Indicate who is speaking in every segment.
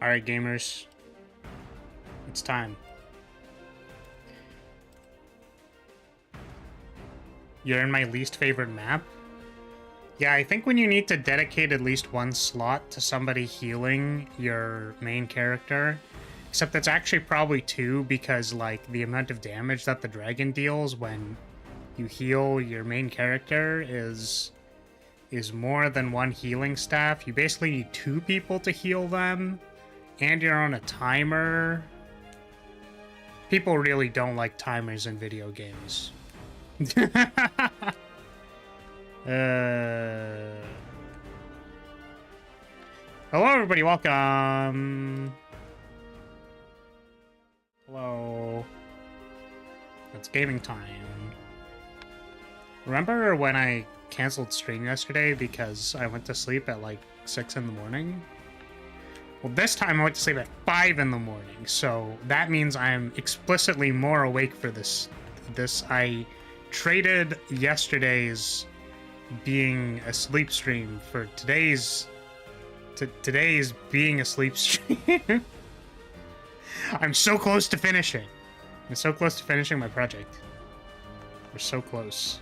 Speaker 1: Alright, gamers. It's time. You're in my least favorite map? Yeah, I think when you need to dedicate at least one slot to somebody healing your main character, except that's actually probably two, because, like, the amount of damage that the dragon deals when you heal your main character is more than one healing staff. You basically need two people to heal them, and you're on a timer. People really don't like timers in video games. Hello, everybody. Welcome. Hello. It's gaming time. Remember when I canceled stream yesterday because I went to sleep at like 6 in the morning? Well, this time I went to sleep at 5 in the morning, so that means I'm explicitly more awake for this. I traded yesterday's being a sleep stream for today's being a sleep stream. I'm so close to finishing. I'm so close to finishing my project. We're so close.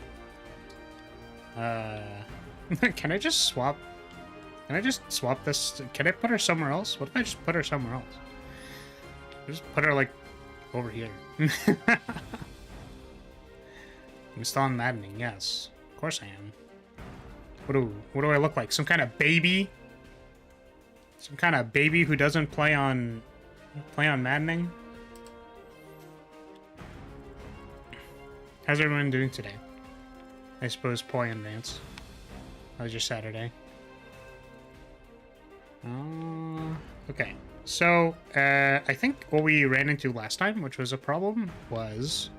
Speaker 1: Can I just swap? Can I just swap this? Can I put her somewhere else? What if I just put her somewhere else? Just put her, like, over here. I'm still on Maddening, yes. Of course I am. What do I look like? Some kind of baby? Some kind of baby who doesn't play on Maddening? How's everyone doing today? I suppose poi in advance. How was your Saturday? Okay. So, I think what we ran into last time, which was a problem, was...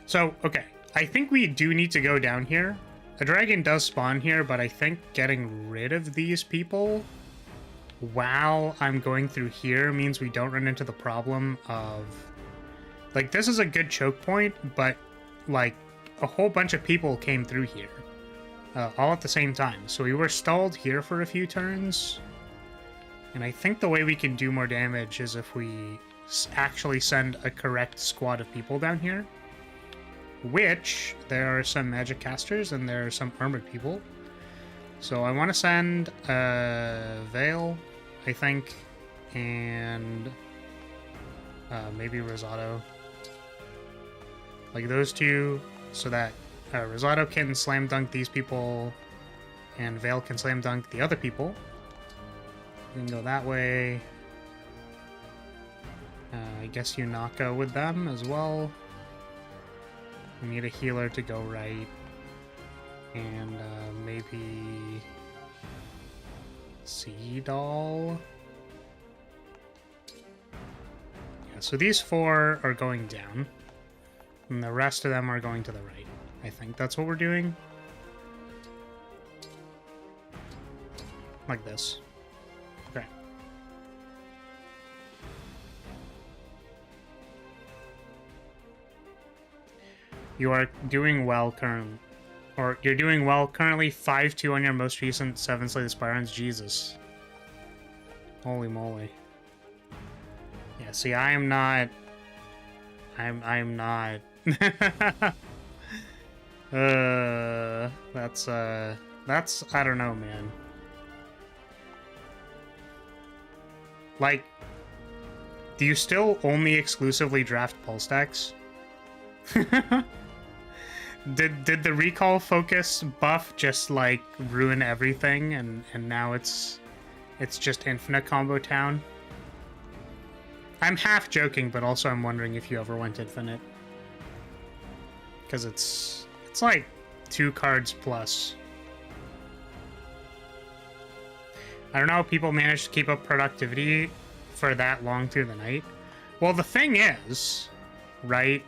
Speaker 1: So, okay. I think we do need to go down here. A dragon does spawn here, but I think getting rid of these people while I'm going through here means we don't run into the problem of... Like, this is a good choke point, but, like, a whole bunch of people came through here. All at the same time. So we were stalled here for a few turns. And I think the way we can do more damage is if we actually send a correct squad of people down here. Which, there are some magic casters and there are some armored people. So I want to send Veil, I think, and maybe Rosado. Like those two, so that Rosado can slam dunk these people and Veil can slam dunk the other people. We can go that way. I guess Yunaka with them as well. We need a healer to go right. And maybe... Sea Doll? Yeah, so these four are going down. And the rest of them are going to the right. I think that's what we're doing. Like this. Okay. You are doing well currently. Or you're doing well currently. 5-2 on your most recent 7 Slay the Spirons. Jesus. Holy moly. Yeah, see, I am not... I'm not... that's, I don't know, man. Like, do you still only exclusively draft pulse decks? Did the recall focus buff just, like, ruin everything, and now it's just infinite combo town? I'm half joking, but also I'm wondering if you ever went infinite. Because it's like 2 cards plus. I don't know how people manage to keep up productivity for that long through the night. Well, the thing is, right,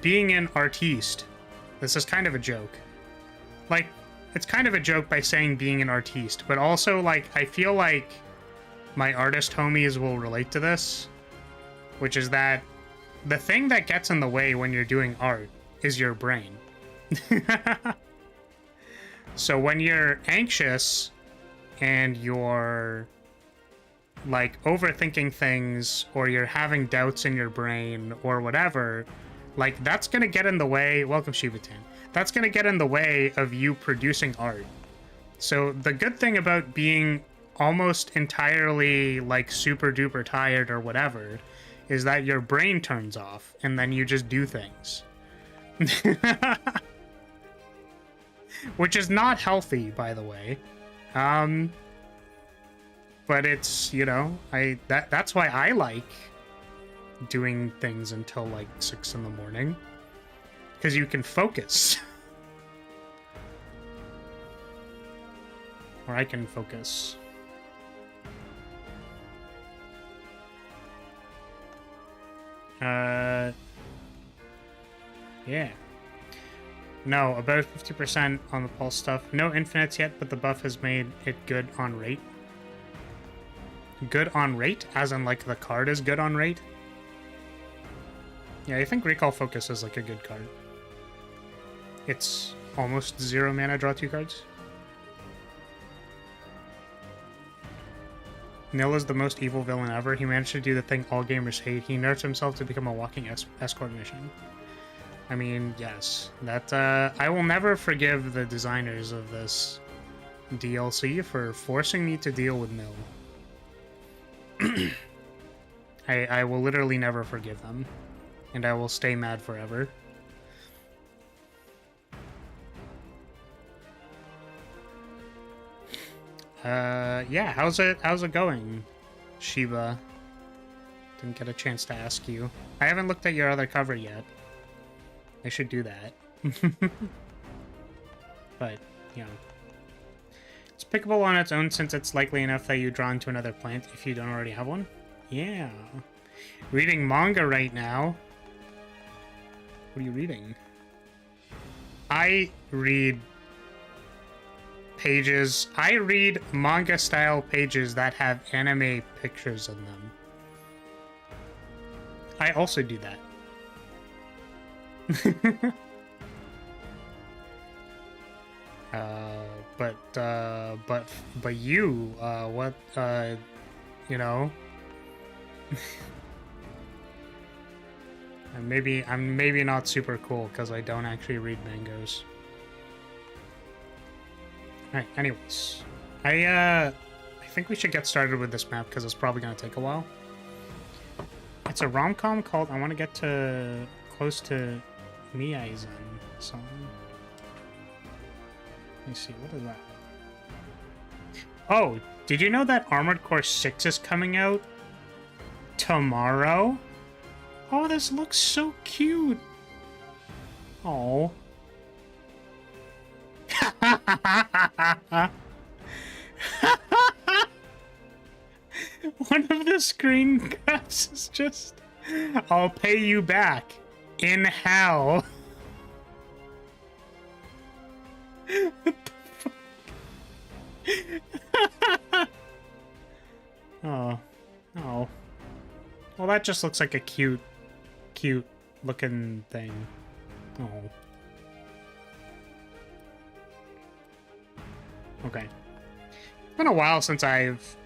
Speaker 1: being an artiste, this is kind of a joke. Like, it's kind of a joke by saying being an artiste, but also, like, I feel like my artist homies will relate to this, which is that the thing that gets in the way when you're doing art is your brain. So when you're anxious and you're like overthinking things, or you're having doubts in your brain or whatever, like that's gonna get in the way. Welcome, Shivatan. That's gonna get in the way of you producing art. So the good thing about being almost entirely like super duper tired or whatever is that your brain turns off and then you just do things. Which is not healthy, by the way. But it's, you know, that's why I like doing things until like 6 in the morning, because you can focus. Or I can focus. Yeah. No, about 50% on the pulse stuff. No infinites yet, but the buff has made it good on rate. Good on rate? As in, like, the card is good on rate? Yeah, I think Recall Focus is, like, a good card. It's almost 0 mana, draw 2 cards. Nil is the most evil villain ever. He managed to do the thing all gamers hate. He nerfed himself to become a walking escort mission. I mean, yes. That, I will never forgive the designers of this DLC for forcing me to deal with Nil. I will literally never forgive them. And I will stay mad forever. Yeah, how's it going, Shiba? Didn't get a chance to ask you. I haven't looked at your other cover yet. I should do that. But, you know. It's pickable on its own since it's likely enough that you draw into another plant if you don't already have one. Yeah. Reading manga right now. What are you reading? I read pages. I read manga style pages that have anime pictures in them. I also do that. But you, what, you know, I'm maybe not super cool because I don't actually read mangas. Alright, anyways, I think we should get started with this map because it's probably gonna take a while. It's a rom-com called I Want to Get to Close to Miyaizen song. Let me see, what is that? Oh, did you know that Armored Core 6 is coming out tomorrow? Oh, this looks so cute. Oh. One of the screen caps is just, I'll pay you back in hell. What the fuck? Oh. Oh. Well, that just looks like a cute looking thing. Oh. Okay. It's been a while since I've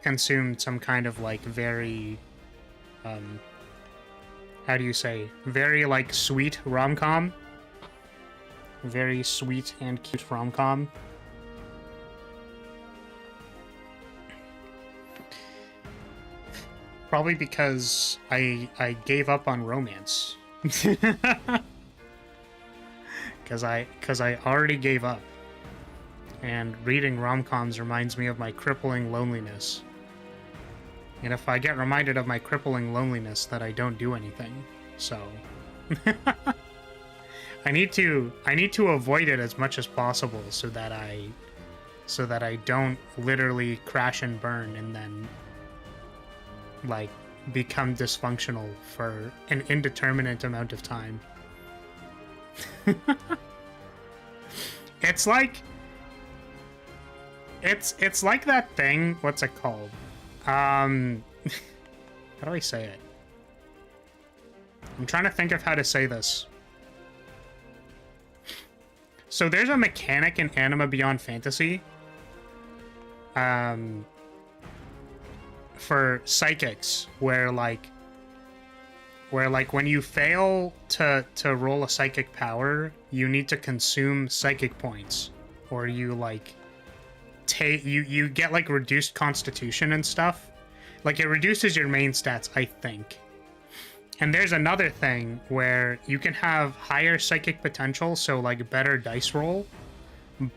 Speaker 1: consumed some kind of like very how do you say, very like sweet rom-com. Very sweet and cute rom-com. Probably because I gave up on romance. Because I already gave up. And reading rom-coms reminds me of my crippling loneliness. And if I get reminded of my crippling loneliness, that I don't do anything. So I need to avoid it as much as possible so that I don't literally crash and burn and then like become dysfunctional for an indeterminate amount of time. It's like it's like that thing, what's it called? How do I say it? I'm trying to think of how to say this. So there's a mechanic in Anima Beyond Fantasy for psychics where when you fail to roll a psychic power, you need to consume psychic points, or you like you get like reduced constitution and stuff. Like it reduces your main stats, I think. And there's another thing where you can have higher psychic potential, so like better dice roll.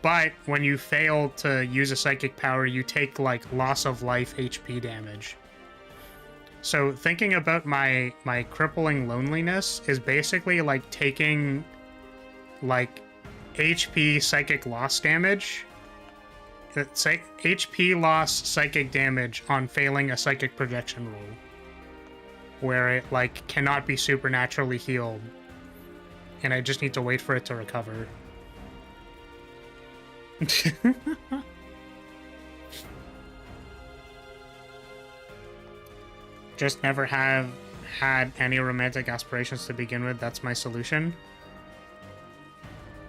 Speaker 1: But when you fail to use a psychic power, you take like loss of life HP damage. So thinking about my crippling loneliness is basically like taking like HP psychic loss damage. Say HP loss psychic damage on failing a psychic projection roll, where it like cannot be supernaturally healed, and I just need to wait for it to recover. Just never have had any romantic aspirations to begin with. That's my solution.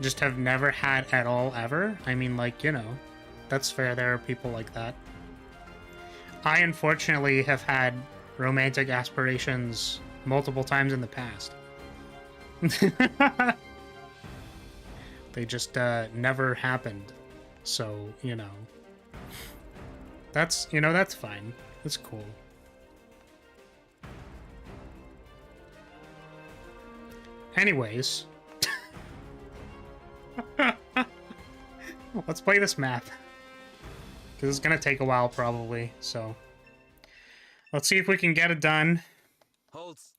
Speaker 1: Just have never had at all ever. I mean, like, you know, that's fair. There are people like that. I unfortunately have had romantic aspirations multiple times in the past. They just never happened. So, you know, that's fine. It's cool. Anyways, let's play this map, because it's gonna take a while probably, so let's see if we can get it done.
Speaker 2: Holds.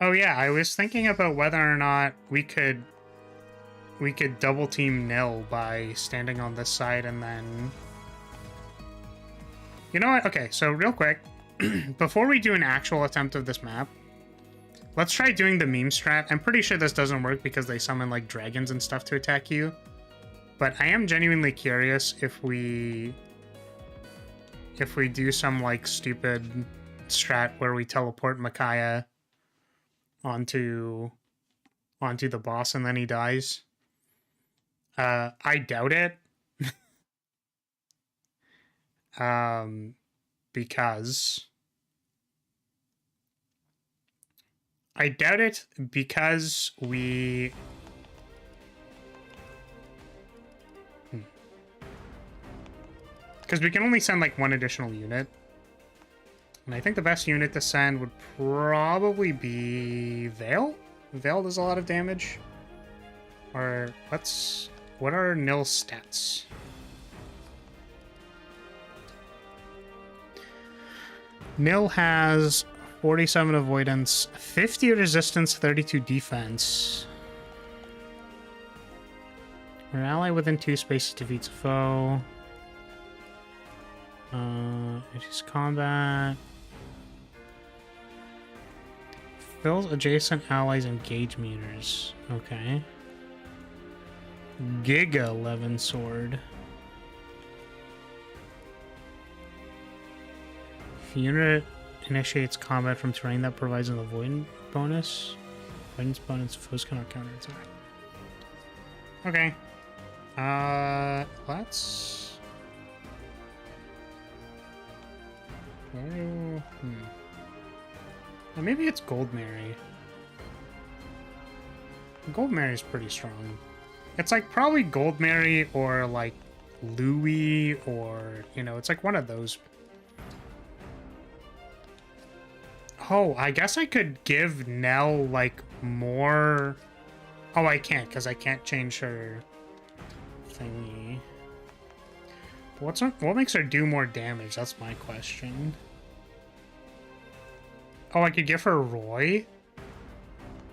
Speaker 1: Oh yeah, I was thinking about whether or not we could double team Nil by standing on this side and then... You know what? Okay, so real quick, before we do an actual attempt of this map, let's try doing the meme strat. I'm pretty sure this doesn't work because they summon like dragons and stuff to attack you. But I am genuinely curious if we do some like stupid strat where we teleport Micaiah onto the boss and then he dies. I doubt it. Because I doubt it because we can only send like one additional unit. And I think the best unit to send would probably be Veil. Veil does a lot of damage. Or what are Nil's stats? Nil has 47 avoidance, 50 resistance, 32 defense. An ally within 2 spaces defeats a foe. It is combat. Fills adjacent allies' engage meters. Okay. Giga 11 sword. If a unit initiates combat from terrain that provides an avoidance bonus, foes cannot counterattack. Okay. Let's... Well, maybe it's Gold Mary. Gold Mary's pretty strong. It's like probably Gold Mary or like Louis or, you know, it's like one of those. Oh, I guess I could give Nell like more. Oh, I can't because I can't change her thingy. What makes her do more damage? That's my question. Oh, I could give her Roy,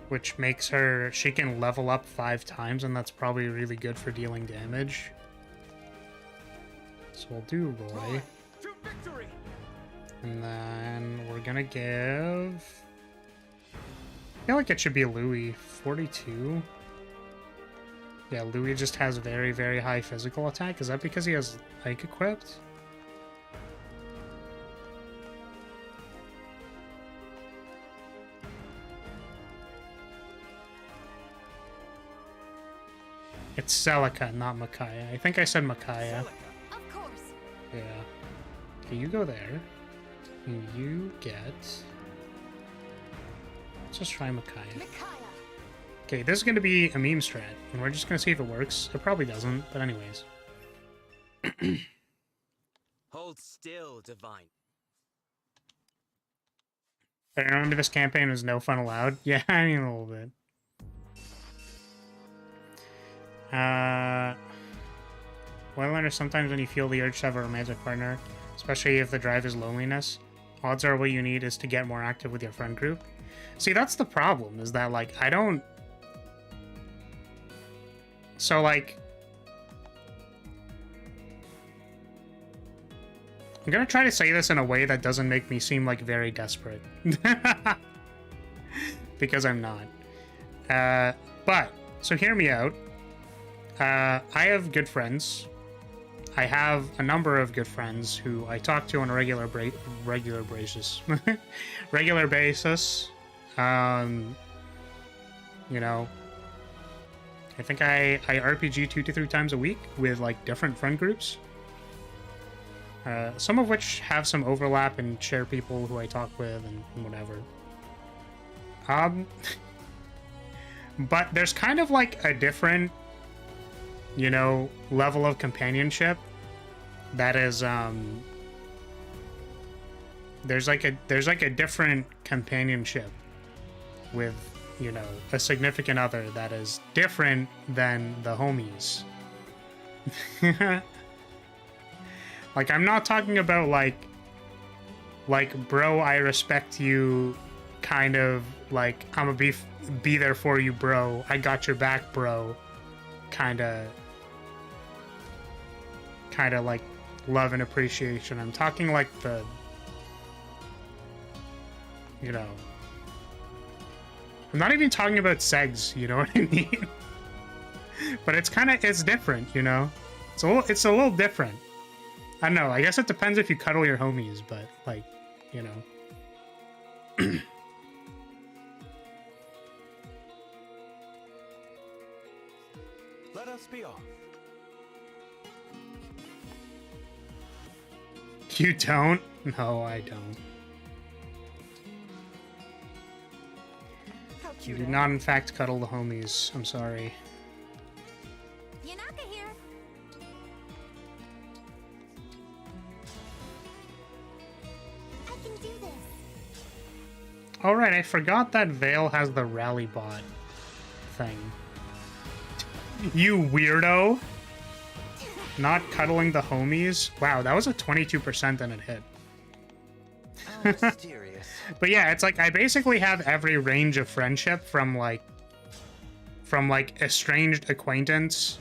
Speaker 1: which makes her... She can level up 5 times, and that's probably really good for dealing damage. So we'll do Roy. And then we're gonna give... I feel like it should be Louis. 42. Yeah, Louis just has very, very high physical attack. Is that because he has Ike equipped? It's Celica, not Micaiah. I think I said Micaiah.
Speaker 2: Of course.
Speaker 1: Yeah. Okay, you go there. And you get... Let's just try Micaiah. Okay, this is going to be a meme strat, and we're just going to see if it works. It probably doesn't, but anyways.
Speaker 3: Hold still, divine.
Speaker 1: I remember this campaign was no fun allowed. Yeah, I mean, a little bit. Well, I learned sometimes when you feel the urge to have a romantic partner, especially if the drive is loneliness, odds are what you need is to get more active with your friend group. See, that's the problem, is that, like, I don't... So, like... I'm gonna try to say this in a way that doesn't make me seem, like, very desperate. Because I'm not. But, so hear me out. I have good friends. I have a number of good friends who I talk to on a regular basis. Regular basis. You know, I think I RPG 2 to 3 times a week with, like, different friend groups. Some of which have some overlap and share people who I talk with and whatever. But there's kind of, like, a different, you know, level of companionship that is, there's like a different companionship with, you know, a significant other that is different than the homies. Like, I'm not talking about, like, bro, I respect you, kind of, like, I'm gonna be there for you, bro, I got your back, bro, kind of, like, love and appreciation. I'm talking, like, the, you know, I'm not even talking about segs, you know what I mean? But it's different, you know? It's a little different. I don't know, I guess it depends if you cuddle your homies, but, like, you know.
Speaker 3: Let us be off.
Speaker 1: You don't? No, I don't. You do not, in fact, cuddle the homies. I'm sorry.
Speaker 2: Yanaka here. I can do this.
Speaker 1: Alright, I forgot that Vale has the rally bot thing. You weirdo! Not cuddling the homies? Wow, that was a 22% and it hit.
Speaker 3: How mysterious.
Speaker 1: But yeah, it's like I basically have every range of friendship from like estranged acquaintance,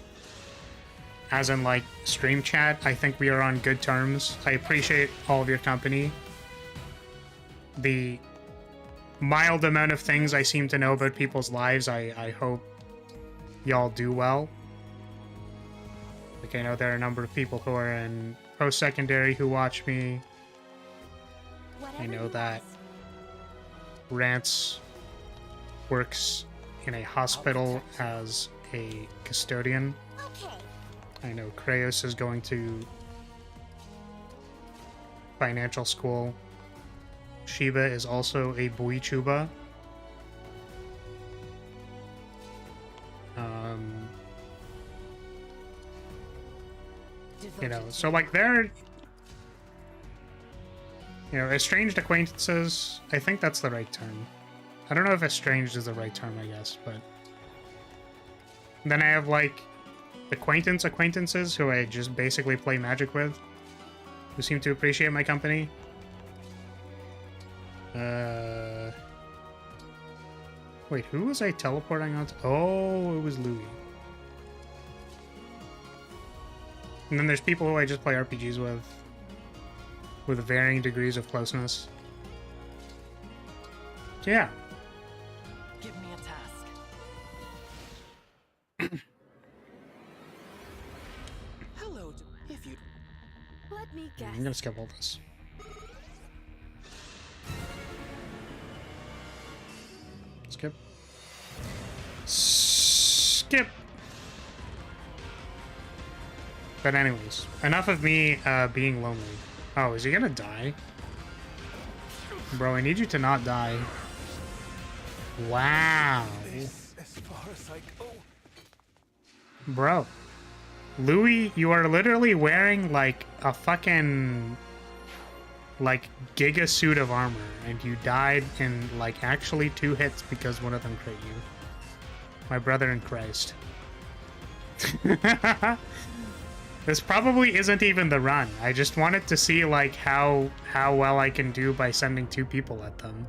Speaker 1: as in like stream chat. I think we are on good terms. I appreciate all of your company. The mild amount of things I seem to know about people's lives, I hope y'all do well. Like, I know there are a number of people who are in post-secondary who watch me. I know that Rance works in a hospital as a custodian.
Speaker 2: Okay.
Speaker 1: I know Kraos is going to financial school. Shiba is also a VTuber. You know, so like they're, you know, estranged acquaintances. I think that's the right term. I don't know if estranged is the right term, I guess, but then I have like acquaintances who I just basically play Magic with, who seem to appreciate my company. Wait, who was I teleporting on to? Oh, it was Louis. And then there's people who I just play RPGs with varying degrees of closeness. So yeah.
Speaker 3: Give me a task. Hello, if you...
Speaker 2: Let me guess.
Speaker 1: I'm gonna skip all this. Skip. Skip. But anyways, enough of me being lonely. Oh, is he gonna die? Bro, I need you to not die. Wow.
Speaker 3: This as far as I go.
Speaker 1: Bro. Louis, you are literally wearing like a fucking like giga suit of armor, and you died in like actually 2 hits because one of them crit you. My brother in Christ. This probably isn't even the run. I just wanted to see like how well I can do by sending 2 people at them.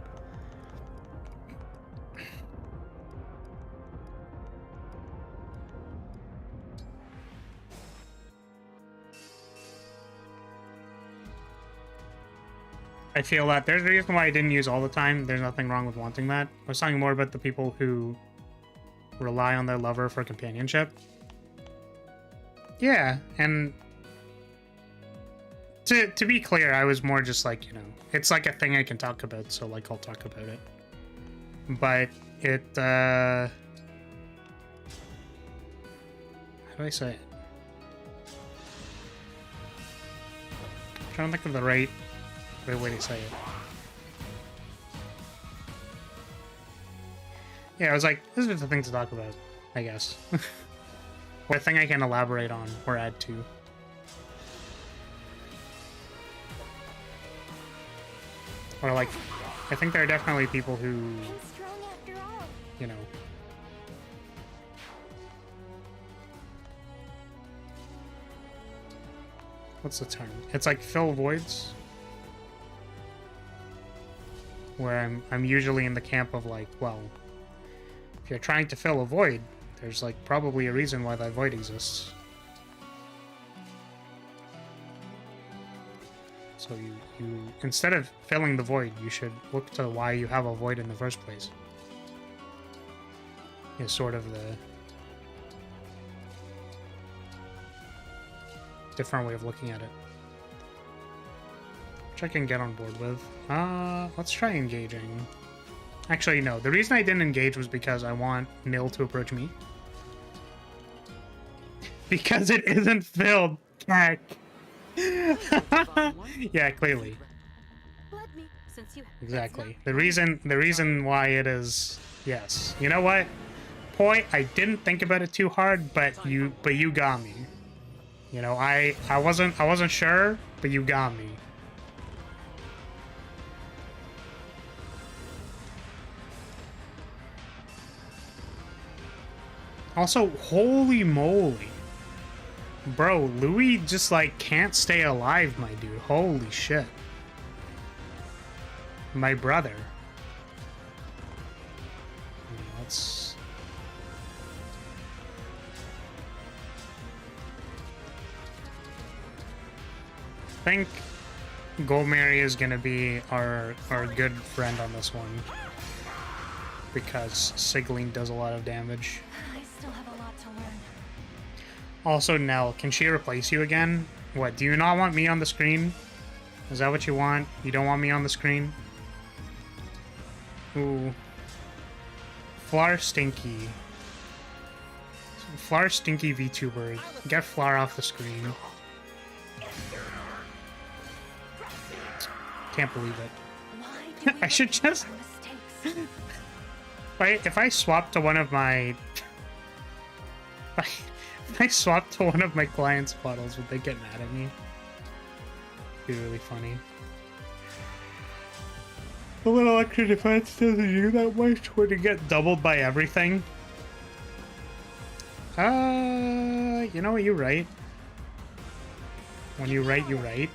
Speaker 1: I feel that there's a reason why I didn't use all the time. There's nothing wrong with wanting that. I was talking more about the people who rely on their lover for companionship. Yeah, and to be clear, I was more just like, you know, it's like a thing I can talk about, so like I'll talk about it. But it, how do I say it? I'm trying to think of the right way to say it. Yeah, I was like, this is just a thing to talk about, I guess. Or a thing I can elaborate on or add to. Or like, I think there are definitely people who,
Speaker 2: I'm strong after all.
Speaker 1: you know, what's the term? It's like fill voids. Where I'm usually in the camp of like, well, if you're trying to fill a void, there's like probably a reason why that void exists. So you instead of filling the void, you should look to why you have a void in the first place. Is sort of the different way of looking at it. Which I can get on board with. Let's try engaging. Actually, no. The reason I didn't engage was because I want Nil to approach me. Because it isn't filled. Heck. Yeah, clearly.
Speaker 2: Let me, since you.
Speaker 1: Exactly. The reason why it is, yes. You know what? Poi, I didn't think about it too hard, but you got me. You know, I wasn't sure, but you got me. Also, holy moly. Bro, Louis just like can't stay alive, my dude. Holy shit. My brother. Let's... I think Goldmary is gonna be our good friend on this one. Because Sigling does a lot of damage.
Speaker 2: I still have a lot to learn.
Speaker 1: Also, Nell, can she replace you again? What, do you not want me on the screen? Is that what you want? You don't want me on the screen? Ooh. Flar Stinky. Flar Stinky VTuber. Get Flar off the screen. Can't believe it.
Speaker 2: Why do we
Speaker 1: I should just...
Speaker 2: mistakes?
Speaker 1: If I swap to one of my... If I swap to one of my clients' bottles, would they get mad at me? Be really funny. The little extra defense doesn't do that much when you get doubled by everything. You know what? You're right. When you write, you write.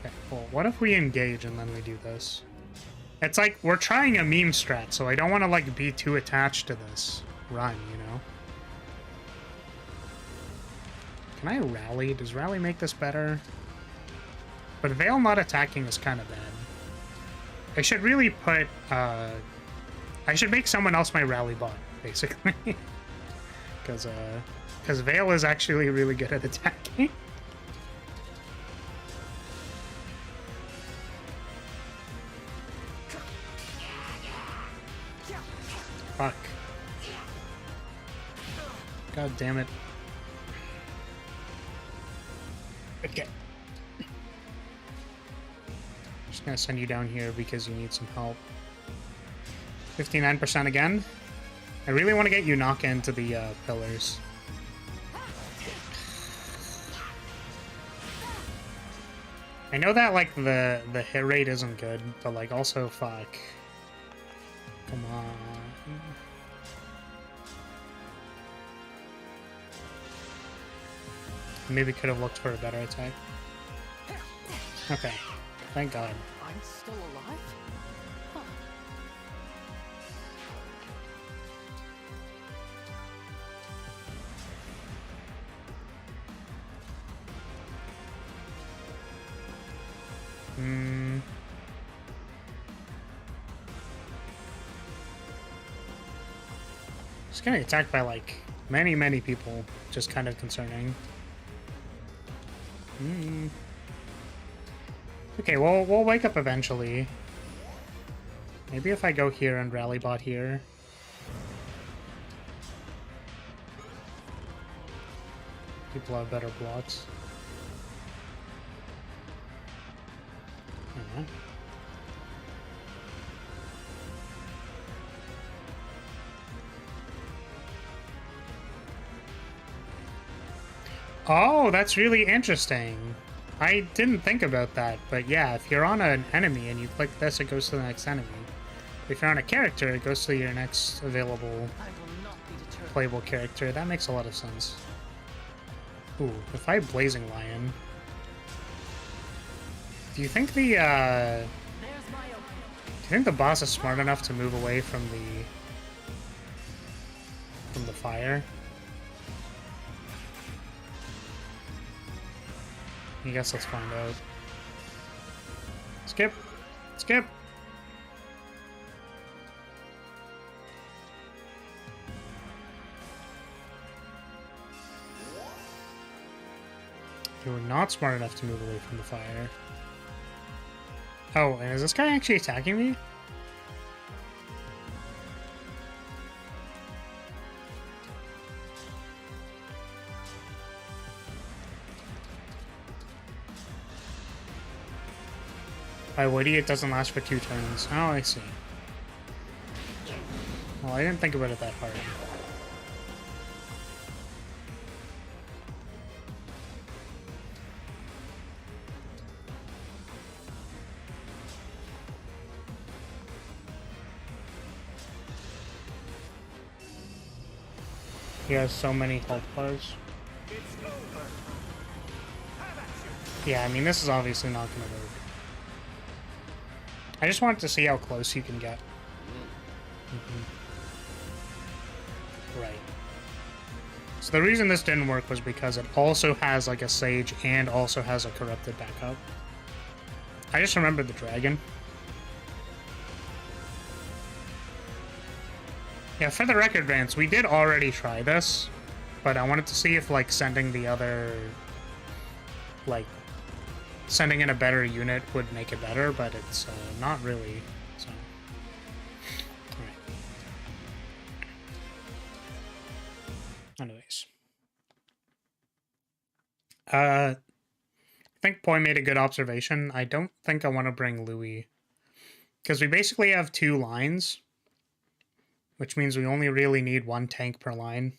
Speaker 1: Okay, cool. What if we engage and then we do this? It's like we're trying a meme strat, so I don't want to like be too attached to this run, you know? Can I rally? Does rally make this better? But Veil not attacking is kind of bad. I should really put, I should make someone else my rally bot, basically. Because Veil is actually really good at attacking. Fuck. God damn it. Okay. Just gonna send you down here because you need some help. 59% again. I really want to get you knocked into the pillars. I know that like the hit rate isn't good, but like also fuck. Come on. Maybe could have looked for a better attack. Okay. Thank God.
Speaker 4: I'm still alive? Huh.
Speaker 1: Hmm. Just getting attacked by like many people. Just kind of concerning. Hmm. Okay, well, we'll wake up eventually. Maybe if I go here and rally bot here. People have better blocks. Yeah. Oh, that's really interesting. I didn't think about that, but yeah, if you're on an enemy and you click this, it goes to the next enemy. If you're on a character, it goes to your next available
Speaker 4: I will not be deterred.
Speaker 1: playable character. That makes a lot of sense. Ooh, if I Blazing Lion... Do you think the,
Speaker 4: There's my opening.
Speaker 1: Do you think the boss is smart enough to move away from the fire? I guess let's find out. Skip! Skip! You were not smart enough to move away from the fire. Oh, and is this guy actually attacking me? By witty, it doesn't last for 2 turns. Oh, I see. Well, I didn't think about it that hard. He has so many health bars. Yeah, I mean, this is obviously not going to work. I just wanted to see how close you can get. Right. So the reason this didn't work was because it also has like a Sage and also has a Corrupted backup. I just remembered the dragon. Yeah, for the record, Vance, we did already try this, but I wanted to see if like sending the other, like, sending in a better unit would make it better, but it's not really, so. Alright. Anyways. I think Poi made a good observation. I don't think I want to bring Louis. Because we basically have 2 lines, which means we only really need 1 tank per line.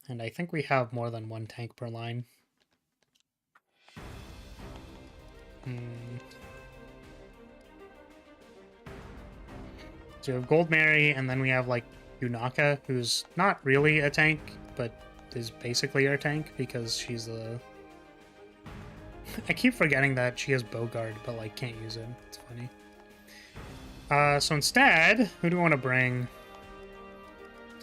Speaker 1: And I think we have more than 1 tank per line. So we have Gold Mary, and then we have, like, Yunaka, who's not really a tank, but is basically our tank, because she's the... I keep forgetting that she has Bowguard, but, like, can't use it. It's funny. So instead, who do we want to bring?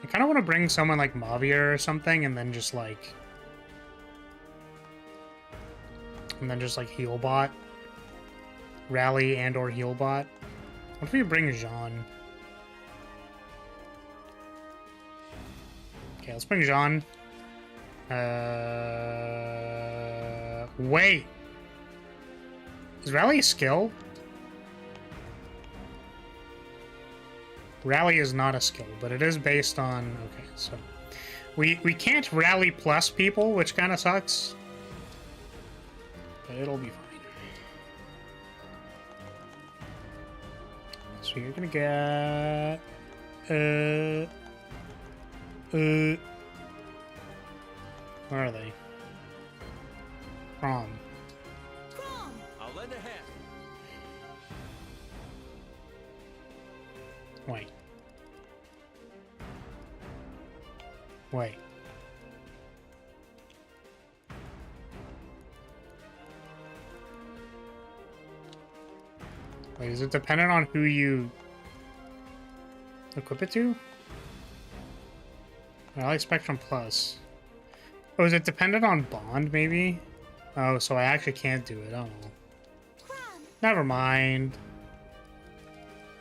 Speaker 1: I kind of want to bring someone like Mavir or something, and then just, like... heal bot. Rally and or heal bot. What if we bring Jean? Okay, let's bring Jean. Wait! Is Rally a skill? Rally is not a skill, but it is based on... Okay, so... We can't rally plus people, which kind of sucks. But it'll be fine. So you're gonna get... Where are they? From.
Speaker 3: I'll lend a hand.
Speaker 1: Wait. Wait. Wait, is it dependent on who you equip it to? I like Spectrum Plus. Oh, is it dependent on Bond, maybe? Oh, so I actually can't do it. Oh, well. Never mind.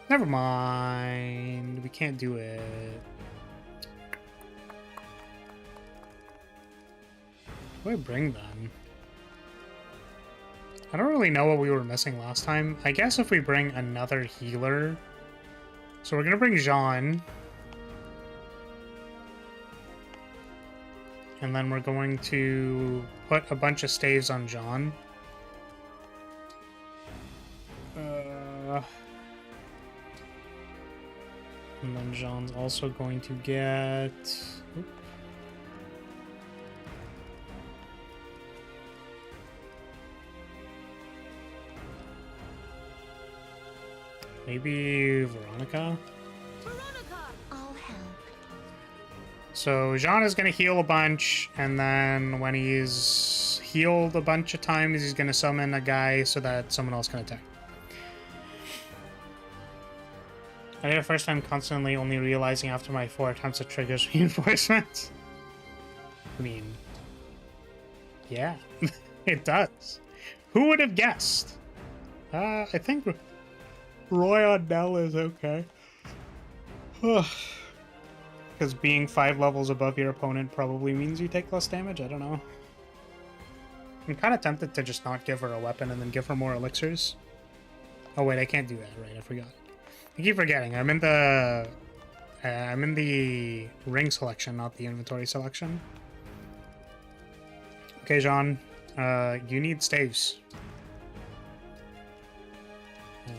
Speaker 1: Never mind. We can't do it. What do I bring then? I don't really know what we were missing last time. I guess if we bring another healer... So we're gonna bring Jean. And then we're going to put a bunch of staves on Jean. And then Jean's also going to get... Oop. Maybe Veronica?
Speaker 2: I'll help.
Speaker 1: So Jean is going to heal a bunch, and then when he's healed a bunch of times, he's going to summon a guy so that someone else can attack. I did it first time constantly, only realizing after my 4 attempts it triggers reinforcements. I mean, yeah, it does. Who would have guessed? I think Roy on Nell is okay. Because being 5 levels above your opponent probably means you take less damage. I don't know. I'm kind of tempted to just not give her a weapon and then give her more elixirs. Oh wait, I can't do that. Right, I forgot. I keep forgetting. I'm in the ring selection, not the inventory selection. Okay, Jean. You need staves.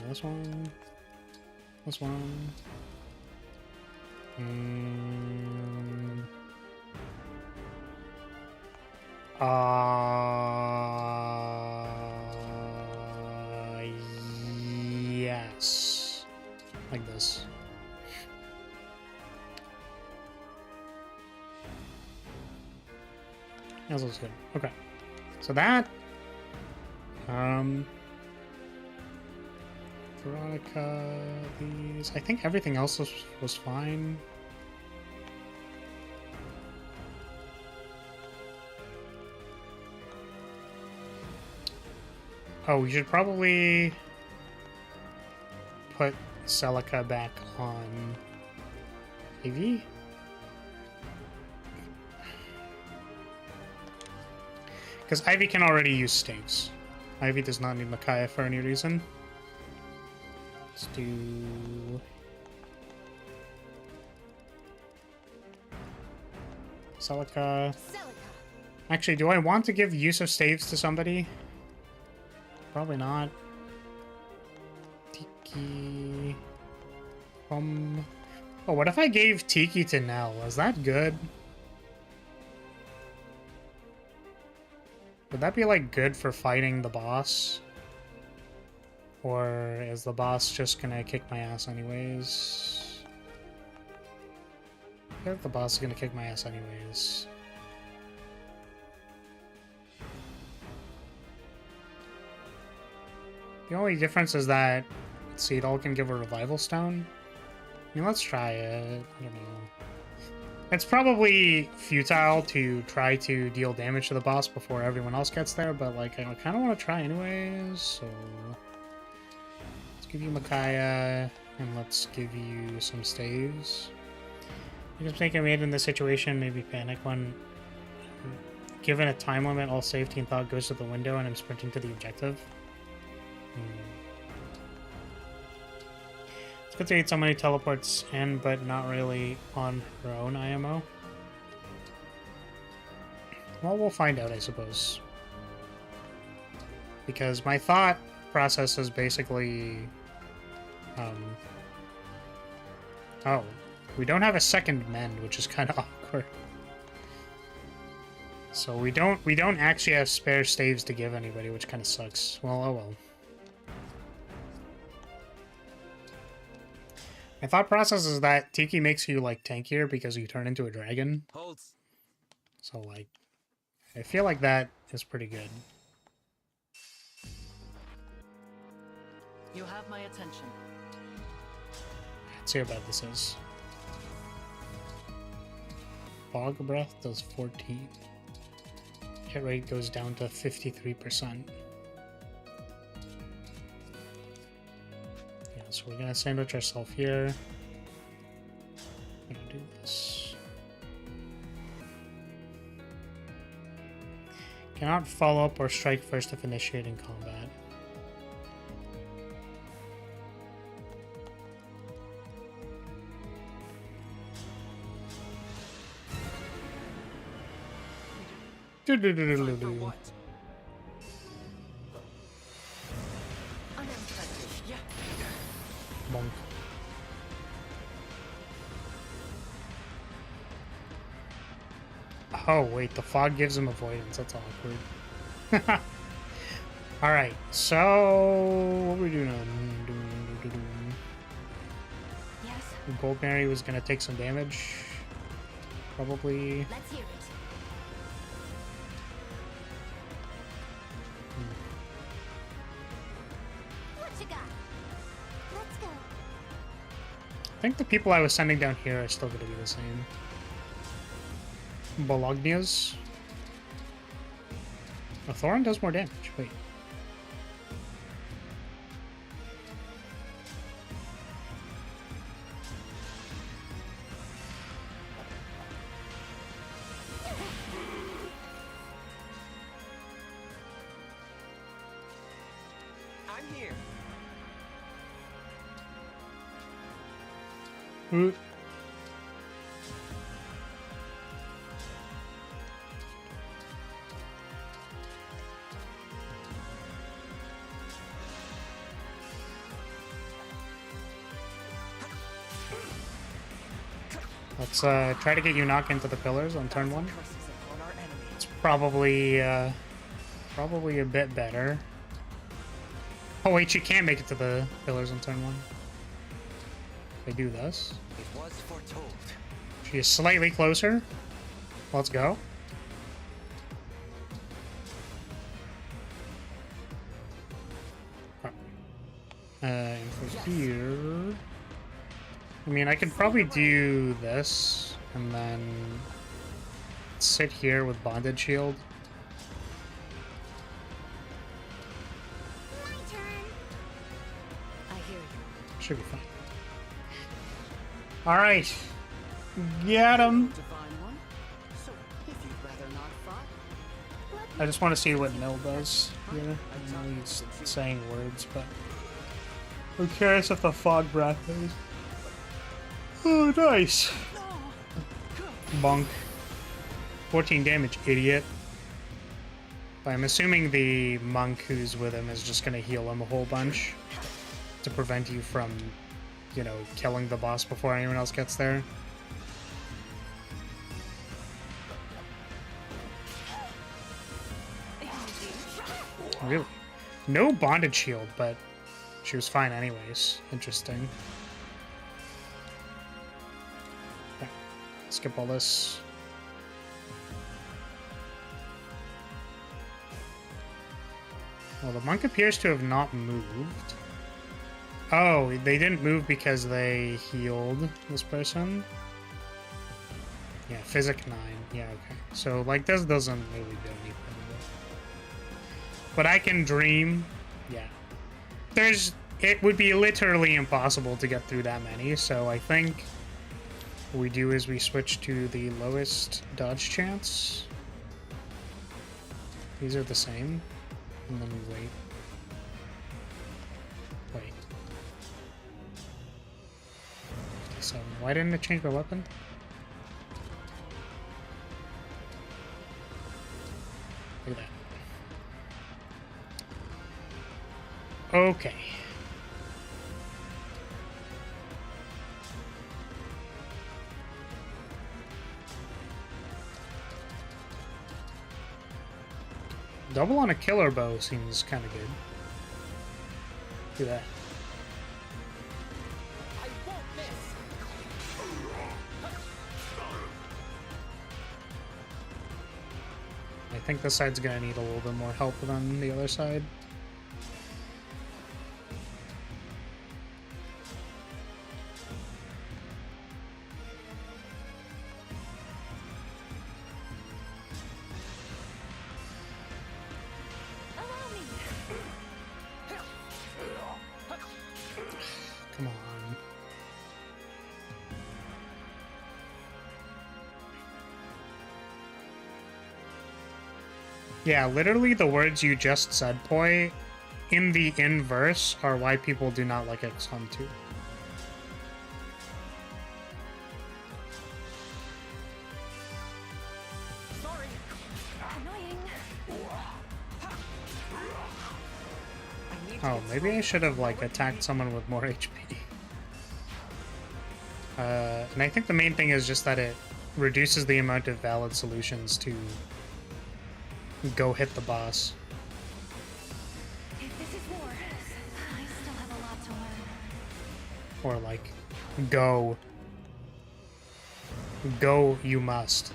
Speaker 1: This one. This one. Yes. Like this. That looks good. Okay. So that... Veronica, these... I think everything else was fine. Oh, we should probably put Celica back on Ivy. Because Ivy can already use staves. Ivy does not need Micaiah for any reason. Let's do... Celica. Actually, do I want to give use of staves to somebody? Probably not. Tiki... Oh, what if I gave Tiki to Nell? Is that good? Would that be, like, good for fighting the boss? Or is the boss just gonna kick my ass anyways? I feel like the boss is gonna kick my ass anyways. The only difference is that Seedall can give a revival stone. I mean, let's try it. I don't know. It's probably futile to try to deal damage to the boss before everyone else gets there, but like I kind of want to try anyways, so... Let's give you Micaiah, and let's give you some staves. I just think I made in this situation, maybe panic when... Given a time limit, all safety and thought goes to the window and I'm sprinting to the objective. It's 58 so many teleports in, but not really on her own IMO. Well, we'll find out, I suppose. Because my thought process is basically... Oh, we don't have a second mend, which is kind of awkward. So we don't actually have spare staves to give anybody, which kind of sucks. Well, oh well. My thought process is that Tiki makes you, like, tankier because you turn into a dragon.
Speaker 3: Holds.
Speaker 1: So, like, I feel like that is pretty good.
Speaker 4: You have my attention.
Speaker 1: Let's see how bad this is. Fog Breath does 14. Hit rate goes down to 53%. Yeah, so we're gonna sandwich ourselves here. I'm gonna do this. Cannot follow up or strike first if initiating combat.
Speaker 3: What?
Speaker 4: Yeah.
Speaker 1: Monk. Oh, wait, the fog gives him avoidance. That's awkward. Alright, so... what are we doing now?
Speaker 2: Yes,
Speaker 1: Goldberry was gonna take some damage. Probably...
Speaker 2: let's hear it. What you got? Let's go.
Speaker 1: I think the people I was sending down here are still gonna be the same. Bologna's. A Thorin does more damage. Wait.
Speaker 3: I'm here.
Speaker 1: Ooh. Let's try to get you knocked into the pillars on turn 1. It's probably probably a bit better. Oh wait, you can't make it to the pillars on turn 1. They do this.
Speaker 3: It was foretold.
Speaker 1: She is slightly closer. Let's go. And for here... I mean, I could probably do this, and then sit here with Bonded Shield.
Speaker 2: My turn.
Speaker 4: I hear you.
Speaker 1: Should be fine. Alright. Get him!
Speaker 4: Divine one. So, if you'd rather not fight,
Speaker 1: I just want to see what Mill does here. I know he's saying words, but... I'm curious if the Fog Breath is... Oh, nice! Bonk. 14 damage, idiot. But I'm assuming the monk who's with him is just gonna heal him a whole bunch to prevent you from, you know, killing the boss before anyone else gets there. Really? No bonded shield, but she was fine anyways. Interesting. Okay. Skip all this. Well, the monk appears to have not moved. Oh, they didn't move because they healed this person? Yeah, Physic 9. Yeah, okay. So, like, this doesn't really do anything. But I can dream. Yeah. It would be literally impossible to get through that many, so I think what we do is we switch to the lowest dodge chance. These are the same. And then we wait. Wait. Why didn't it change my weapon? Look at that. Okay. Double on a killer bow seems kind of good. Do that.
Speaker 3: I won't miss.
Speaker 1: I think this side's gonna need a little bit more help than the other side.
Speaker 2: Allow me.
Speaker 1: Come on. Yeah, literally the words you just said, Poi, in the inverse are why people do not like XCOM 2.
Speaker 3: Sorry.
Speaker 2: Annoying.
Speaker 3: I need to
Speaker 1: Oh,
Speaker 3: get
Speaker 1: maybe I
Speaker 3: stronger.
Speaker 1: should have, like, attacked someone with more HP. And I think the main thing is just that it reduces the amount of valid solutions to go hit the boss.
Speaker 2: If this is war, I still have a lot to learn.
Speaker 1: Or, like, go. Go, you must.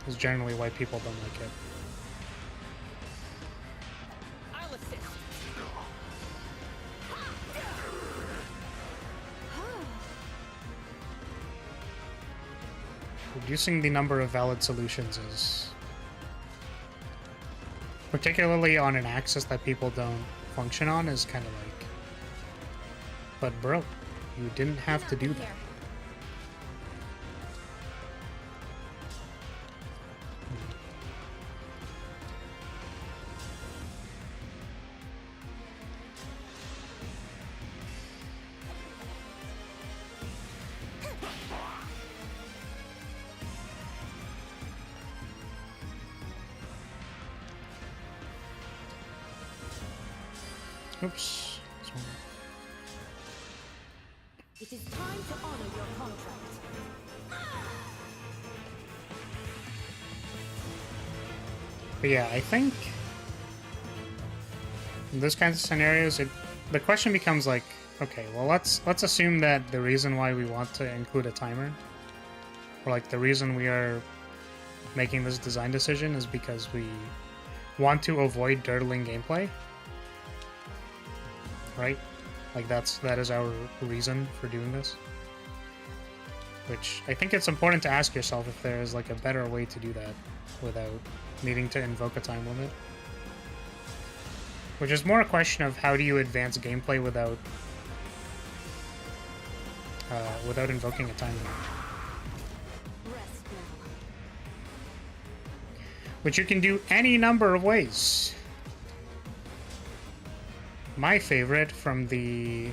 Speaker 1: Is generally why people don't like it.
Speaker 3: I'll assist.
Speaker 1: Reducing the number of valid solutions is... particularly on an axis that people don't function on is kind of like... But bro, you didn't have to do that.
Speaker 2: Here.
Speaker 1: Oops. This one.
Speaker 4: It is time to honor your contract.
Speaker 1: But yeah, I think in those kinds of scenarios, the question becomes like, okay, well let's assume that the reason why we want to include a timer, or like the reason we are making this design decision is because we want to avoid dirtling gameplay, right? Like that is our reason for doing this. Which I think it's important to ask yourself if there is like a better way to do that without needing to invoke a time limit. Which is more a question of how do you advance gameplay without invoking a time limit.
Speaker 4: Rest now.
Speaker 1: Which you can do any number of ways. My favorite from the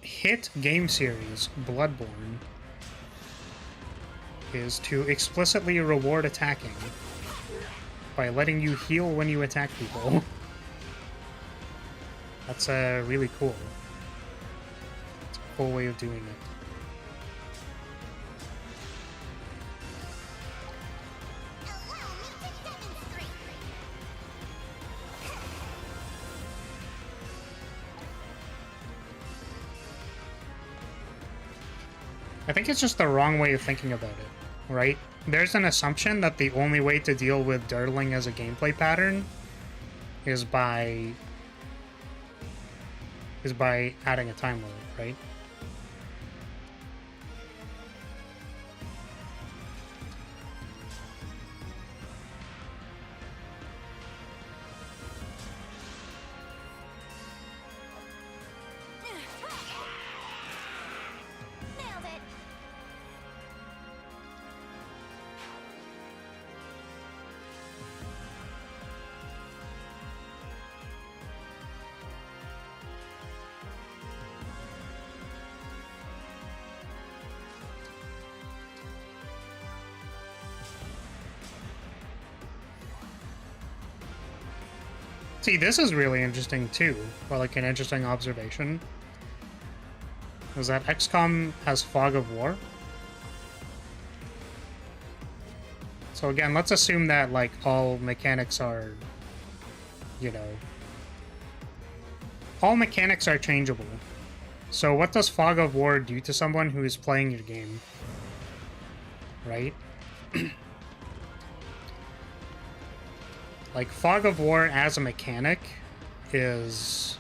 Speaker 1: hit game series, Bloodborne, is to explicitly reward attacking by letting you heal when you attack people. That's really cool. It's a cool way of doing it.
Speaker 2: Allow me to demonstrate.
Speaker 1: I think it's just the wrong way of thinking about it, right? There's an assumption that the only way to deal with dirtling as a gameplay pattern is by adding a time limit, right?
Speaker 2: Nailed it.
Speaker 1: See, this is really interesting too. Well, like an interesting observation is that XCOM has Fog of War. So again, let's assume that like all mechanics are, you know, all mechanics are changeable. So what does Fog of War do to someone who is playing your game? Right? Like, Fog of War as a mechanic is...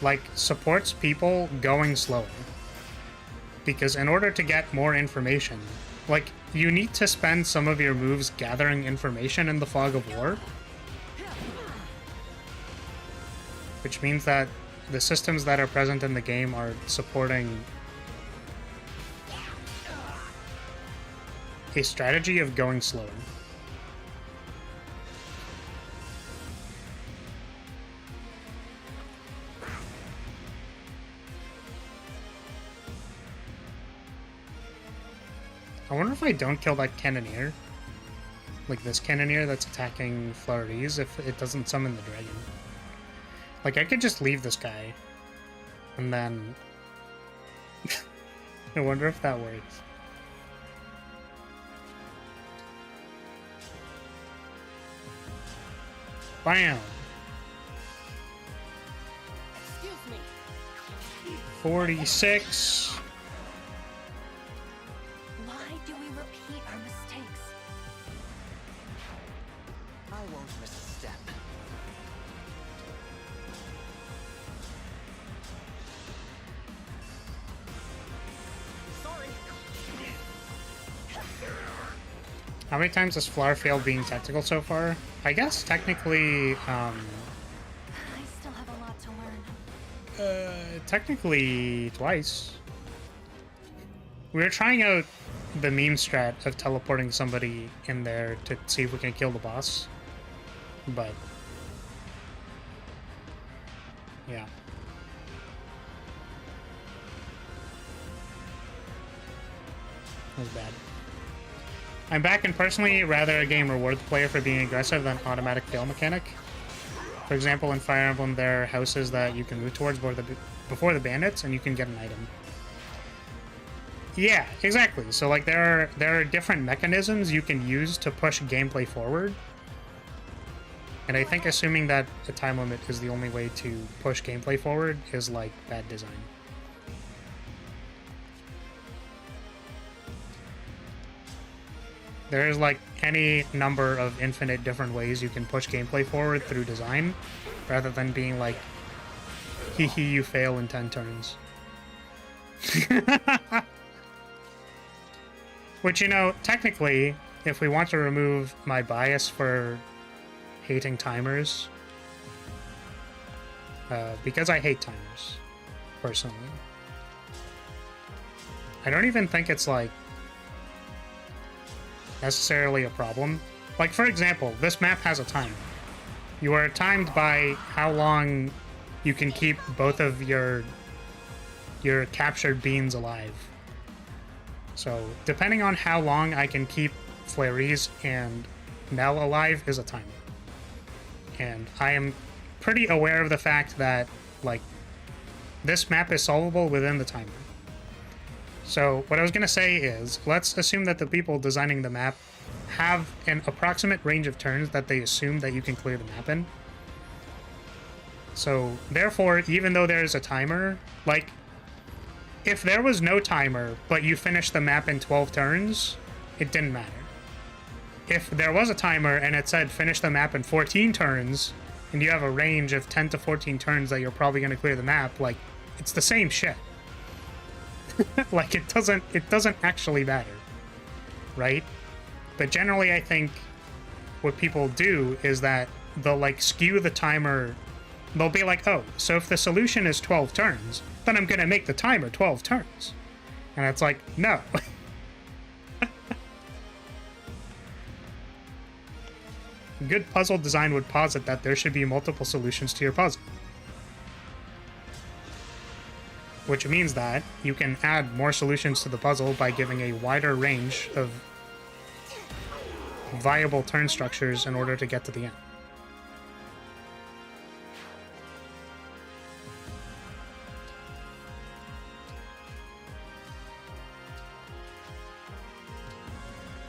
Speaker 1: like, supports people going slower. Because in order to get more information, like, you need to spend some of your moves gathering information in the Fog of War. Which means that the systems that are present in the game are supporting a strategy of going slower. I wonder if I don't kill that cannoneer, like this cannoneer that's attacking Fleuries, if it doesn't summon the dragon. Like, I could just leave this guy, and then... I wonder if that works. Bam!
Speaker 3: Excuse me.
Speaker 1: 46...
Speaker 2: Why do we repeat our mistakes?
Speaker 4: I won't miss a step.
Speaker 3: Sorry.
Speaker 1: How many times has Flower failed being tactical so far? I guess technically,
Speaker 2: I still have a lot to learn.
Speaker 1: technically twice. We were trying out the meme strat of teleporting somebody in there to see if we can kill the boss. But... yeah. That was bad. I'm back and personally rather a game reward the player for being aggressive than automatic fail mechanic. For example, in Fire Emblem, there are houses that you can move towards before the bandits, and you can get an item. Yeah, exactly. So like there are different mechanisms you can use to push gameplay forward. And I think assuming that a time limit is the only way to push gameplay forward is like bad design. There's like any number of infinite different ways you can push gameplay forward through design, rather than being like, hee hee, you fail in 10 turns. Which, you know, technically, if we want to remove my bias for hating timers, because I hate timers, personally, I don't even think it's like necessarily a problem. Like, for example, this map has a timer. You are timed by how long you can keep both of your captured beans alive. So, depending on how long I can keep Fleuries and Nell alive is a timer. And I am pretty aware of the fact that, like, this map is solvable within the timer. So what I was going to say is, let's assume that the people designing the map have an approximate range of turns that they assume that you can clear the map in. So therefore, even though there's a timer, like, if there was no timer, but you finished the map in 12 turns, it didn't matter. If there was a timer and it said finish the map in 14 turns, and you have a range of 10 to 14 turns that you're probably going to clear the map, like, it's the same shit. Like, it doesn't actually matter, right? But generally, I think what people do is that they'll, like, skew the timer. They'll be like, oh, so if the solution is 12 turns, then I'm gonna make the timer 12 turns. And it's like, no. Good puzzle design would posit that there should be multiple solutions to your puzzle. Which means that you can add more solutions to the puzzle by giving a wider range of viable turn structures in order to get to the end.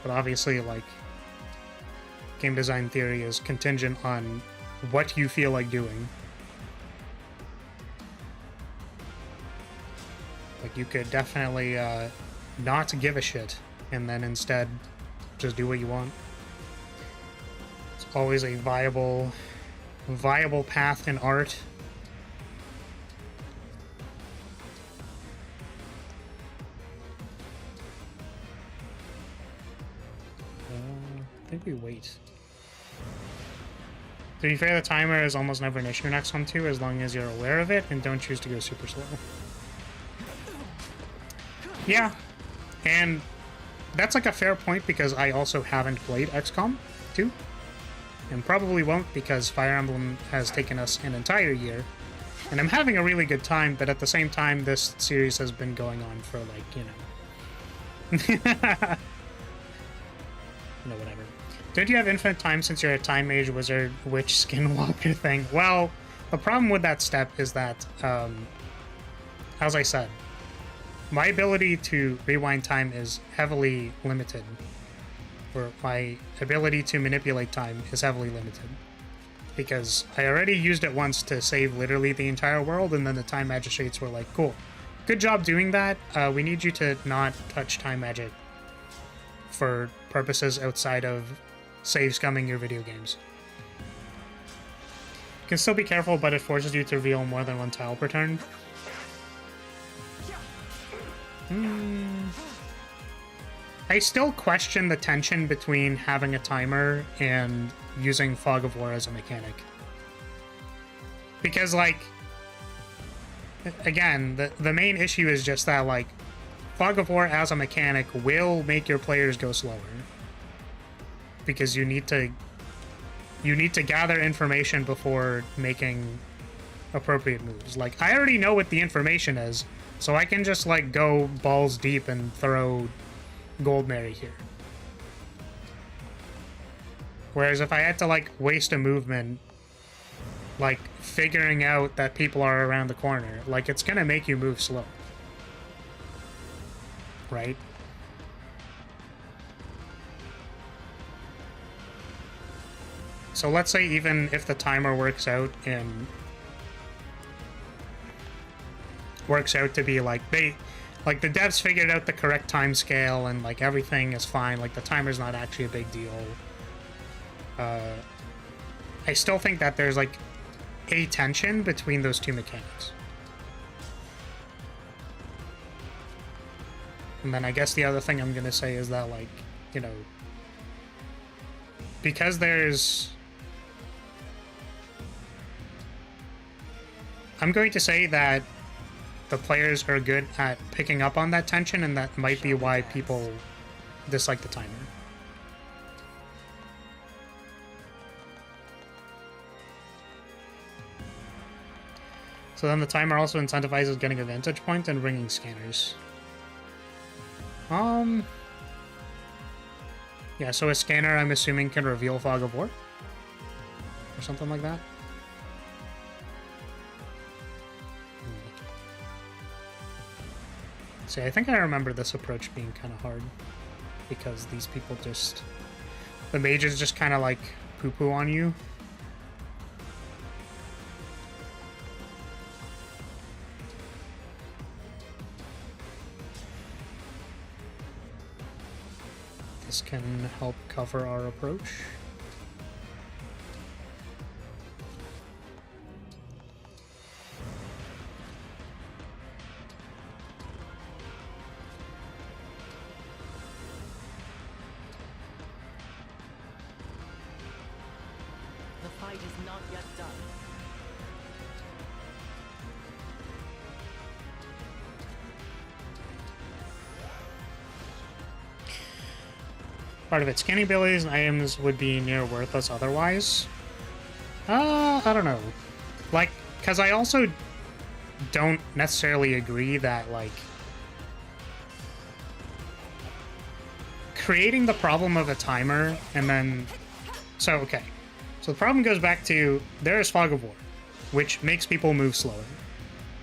Speaker 1: but obviously, like, game design theory is contingent on what you feel like doing. Like, you could definitely not give a shit and then instead just do what you want. It's always a viable path in art. I think we wait. To be fair, the timer is almost never an issue next one too, as long as you're aware of it and don't choose to go super slow. Yeah, and that's like a fair point because I also haven't played XCOM 2, and probably won't because Fire Emblem has taken us an entire year, and I'm having a really good time, but at the same time, this series has been going on for like, you know... No, whatever. Don't you have infinite time since you're a time mage wizard witch skinwalker thing? Well, the problem with that step is that, as I said, my ability to rewind time is heavily limited. Or my ability to manipulate time is heavily limited. Because I already used it once to save literally the entire world, and then the time magistrates were like, cool, good job doing that. We need you to not touch time magic for purposes outside of save scumming your video games. You can still be careful, but it forces you to reveal more than one tile per turn. I still question the tension between having a timer and using Fog of War as a mechanic. Because, like, again, the main issue is just that, like, Fog of War as a mechanic will make your players go slower. Because you need to gather information before making appropriate moves. Like, I already know what the information is, so I can just, like, go balls deep and throw Gold Mary here. Whereas if I had to, like, waste a movement, like, figuring out that people are around the corner, like, it's gonna make you move slow. Right? So let's say even if the timer works out to be like the devs figured out the correct time scale and like everything is fine, like the timer's not actually a big deal. I still think that there's like a tension between those two mechanics. And then I guess the other thing I'm gonna say is that, like, you know, because I'm going to say that the players are good at picking up on that tension, and that might be why people dislike the timer. So then the timer also incentivizes getting a vantage point and bringing scanners. Yeah, so a scanner, I'm assuming, can reveal Fog of War? Or something like that? See, I think I remember this approach being kind of hard. Because these people just... The mages just kind of, like, poo-poo on you. This can help cover our approach.
Speaker 4: The fight is not yet done.
Speaker 1: Part of its scanning abilities and items would be near worthless otherwise. I don't know. Like, because I also don't necessarily agree that, like, creating the problem of a timer and then... So, okay. So the problem goes back to, there is Fog of War, which makes people move slower.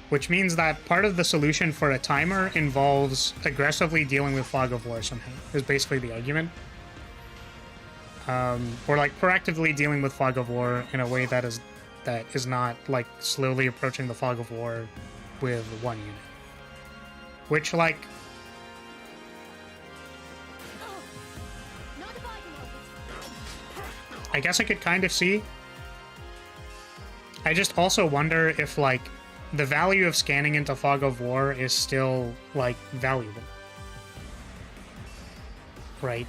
Speaker 1: Which means that part of the solution for a timer involves aggressively dealing with Fog of War somehow, is basically the argument. or like proactively dealing with fog of war in a way that is not like slowly approaching the fog of war with one unit. Which, like,
Speaker 2: Not a body moment.
Speaker 1: I guess I could kind of see. I just also wonder if, like, the value of scanning into fog of war is still, like, valuable. Right?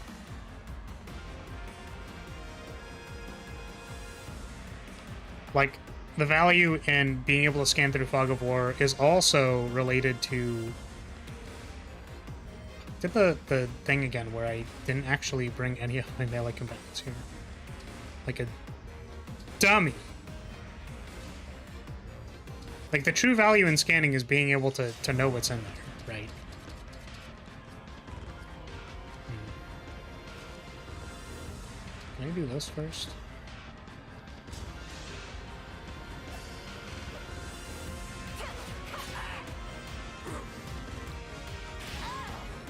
Speaker 1: Like, the value in being able to scan through fog of war is also related to... Did the thing again where I didn't actually bring any of my melee combatants here. Like a dummy. Like, the true value in scanning is being able to know what's in there, right? Can I do this first?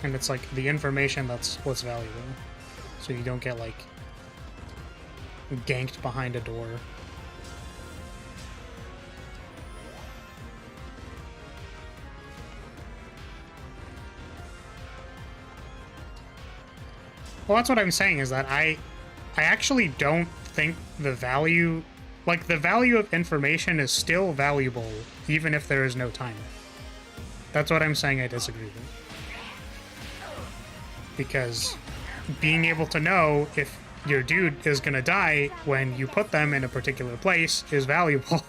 Speaker 1: And it's like the information that's what's valuable. So you don't get like ganked behind a door. Well, that's what I'm saying, is that I actually don't think the value, like, the value of information is still valuable even if there is no timer. That's what I'm saying I disagree with. Because being able to know if your dude is gonna die when you put them in a particular place is valuable.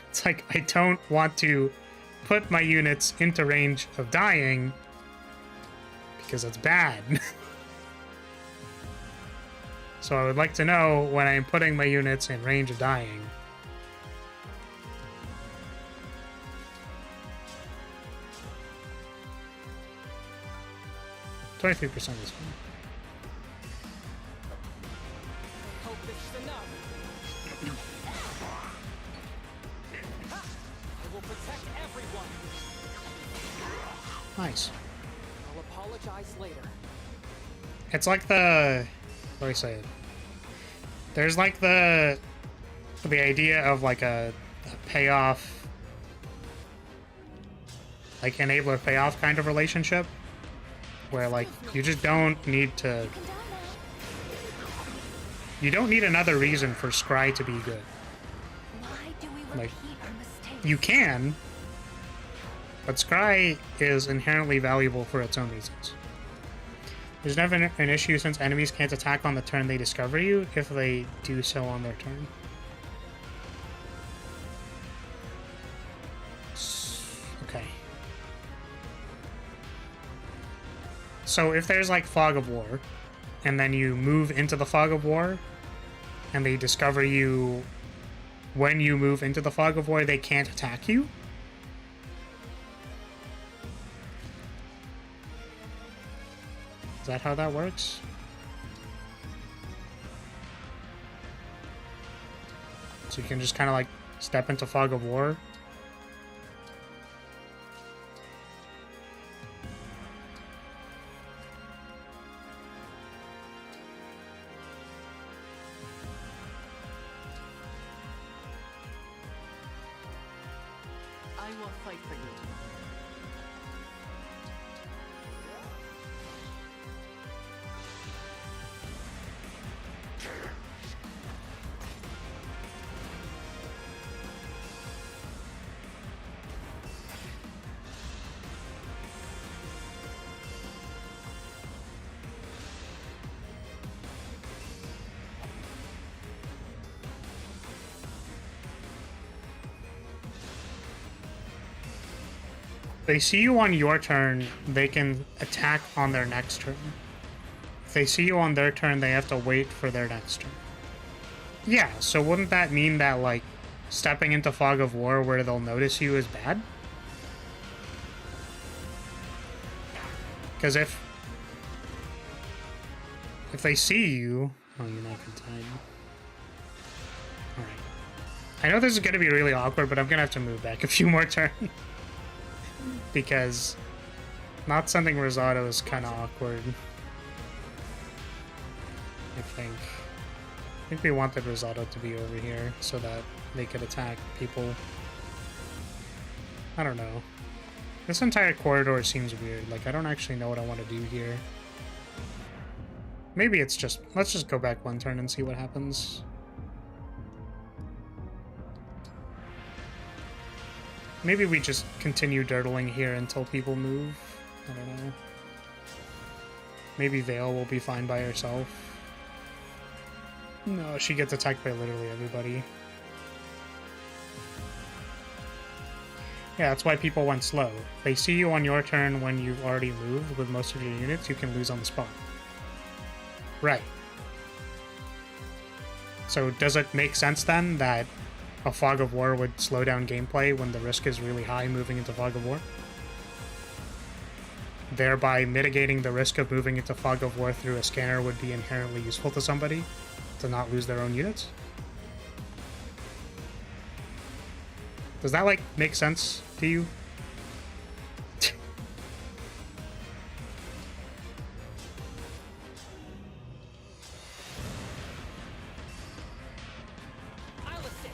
Speaker 1: It's like, I don't want to put my units into range of dying because it's bad. So I would like to know when I'm putting my units in range of dying. $23% is fine.
Speaker 3: Hope this is enough. I will protect everyone.
Speaker 1: Nice.
Speaker 3: I'll apologize later.
Speaker 1: It's like the... How do I say it? There's like the idea of like a payoff, like enabler payoff kind of relationship, where like you just don't need to... You don't need another reason for Scry to be good.
Speaker 2: Why do we
Speaker 1: Like,
Speaker 2: repeat our mistakes?
Speaker 1: you can, but Scry is inherently valuable for its own reasons. There's never an issue since enemies can't attack on the turn they discover you if they do so on their turn. Okay. So if there's like Fog of War, and then you move into the Fog of War, and they discover you when you move into the Fog of War, they can't attack you? Is that how that works? So you can just kind of like step into Fog of War?
Speaker 4: I will fight for you.
Speaker 1: They see you on your turn, they can attack on their next turn. If they see you on their turn, they have to wait for their next turn. Yeah, so wouldn't that mean that, like, stepping into Fog of War where they'll notice you is bad? Because if they see you... Oh, you're not gonna time. Alright. I know this is gonna be really awkward, but I'm gonna have to move back a few more turns. Because not sending Rosado is kind of awkward. think. I think we wanted Risotto to be over here so that they could attack people. I don't know. This entire corridor seems weird. Like, I don't actually know what I want to do here. Maybe it's just... Let's just go back one turn and see what happens. Maybe we just continue dirtling here until people move. I don't know. Maybe Vale will be fine by herself. No, she gets attacked by literally everybody. Yeah, that's why people went slow. They see you on your turn when you've already moved with most of your units, you can lose on the spot. Right. So does it make sense then that a Fog of War would slow down gameplay when the risk is really high moving into Fog of War? Thereby mitigating the risk of moving into Fog of War through a scanner would be inherently useful to somebody to not lose their own units? Does that, like, make sense to you?
Speaker 3: I'll assist.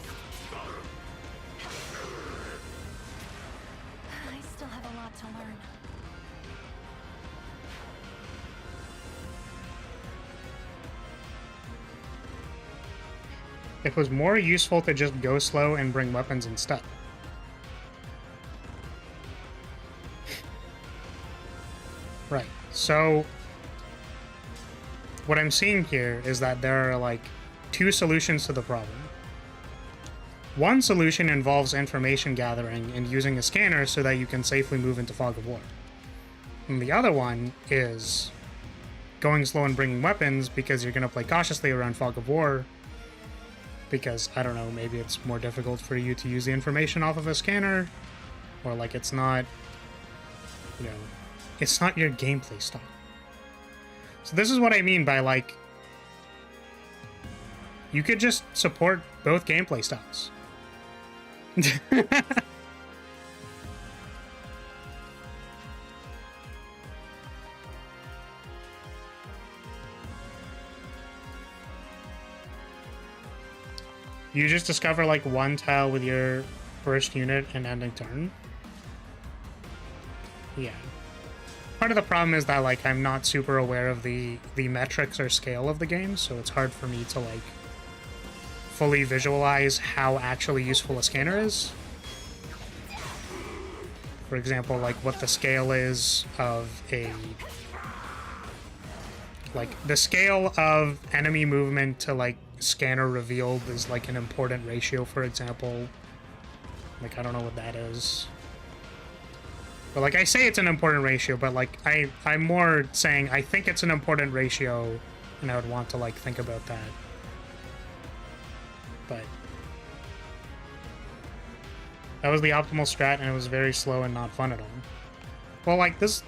Speaker 2: I still have a lot to learn.
Speaker 1: It was more useful to just go slow and bring weapons instead. Right, so what I'm seeing here is that there are like two solutions to the problem. One solution involves information gathering and using a scanner so that you can safely move into Fog of War. And the other one is going slow and bringing weapons because you're going to play cautiously around Fog of War because, I don't know, maybe it's more difficult for you to use the information off of a scanner, or like it's not, you know, it's not your gameplay style. So this is what I mean by, like, you could just support both gameplay styles. You just discover like one tile with your first unit and ending turn. Yeah. Part of the problem is that like I'm not super aware of the metrics or scale of the game, so it's hard for me to like fully visualize how actually useful a scanner is. For example, like what the scale is of a... Like, the scale of enemy movement to, like, scanner revealed is, like, an important ratio, for example. Like, I don't know what that is. But, like, I say it's an important ratio, but, like, I'm more saying I think it's an important ratio, and I would want to, like, think about that. But... that was the optimal strat, and it was very slow and not fun at all. Well, like, this...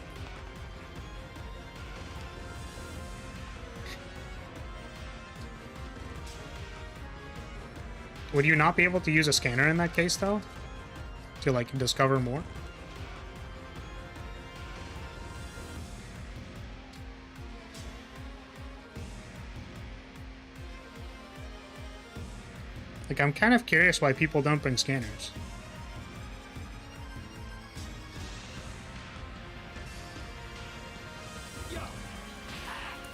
Speaker 1: Would you not be able to use a scanner in that case, though? To, like, discover more? Like, I'm kind of curious why people don't bring scanners.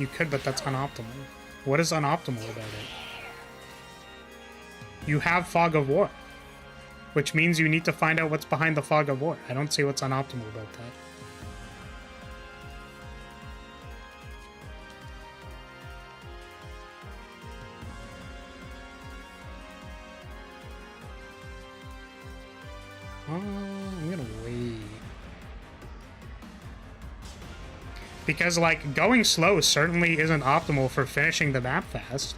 Speaker 1: You could, but that's unoptimal. What is unoptimal about it? You have Fog of War, which means you need to find out what's behind the Fog of War. I don't see what's unoptimal about that. I'm gonna wait. Because, like, going slow certainly isn't optimal for finishing the map fast.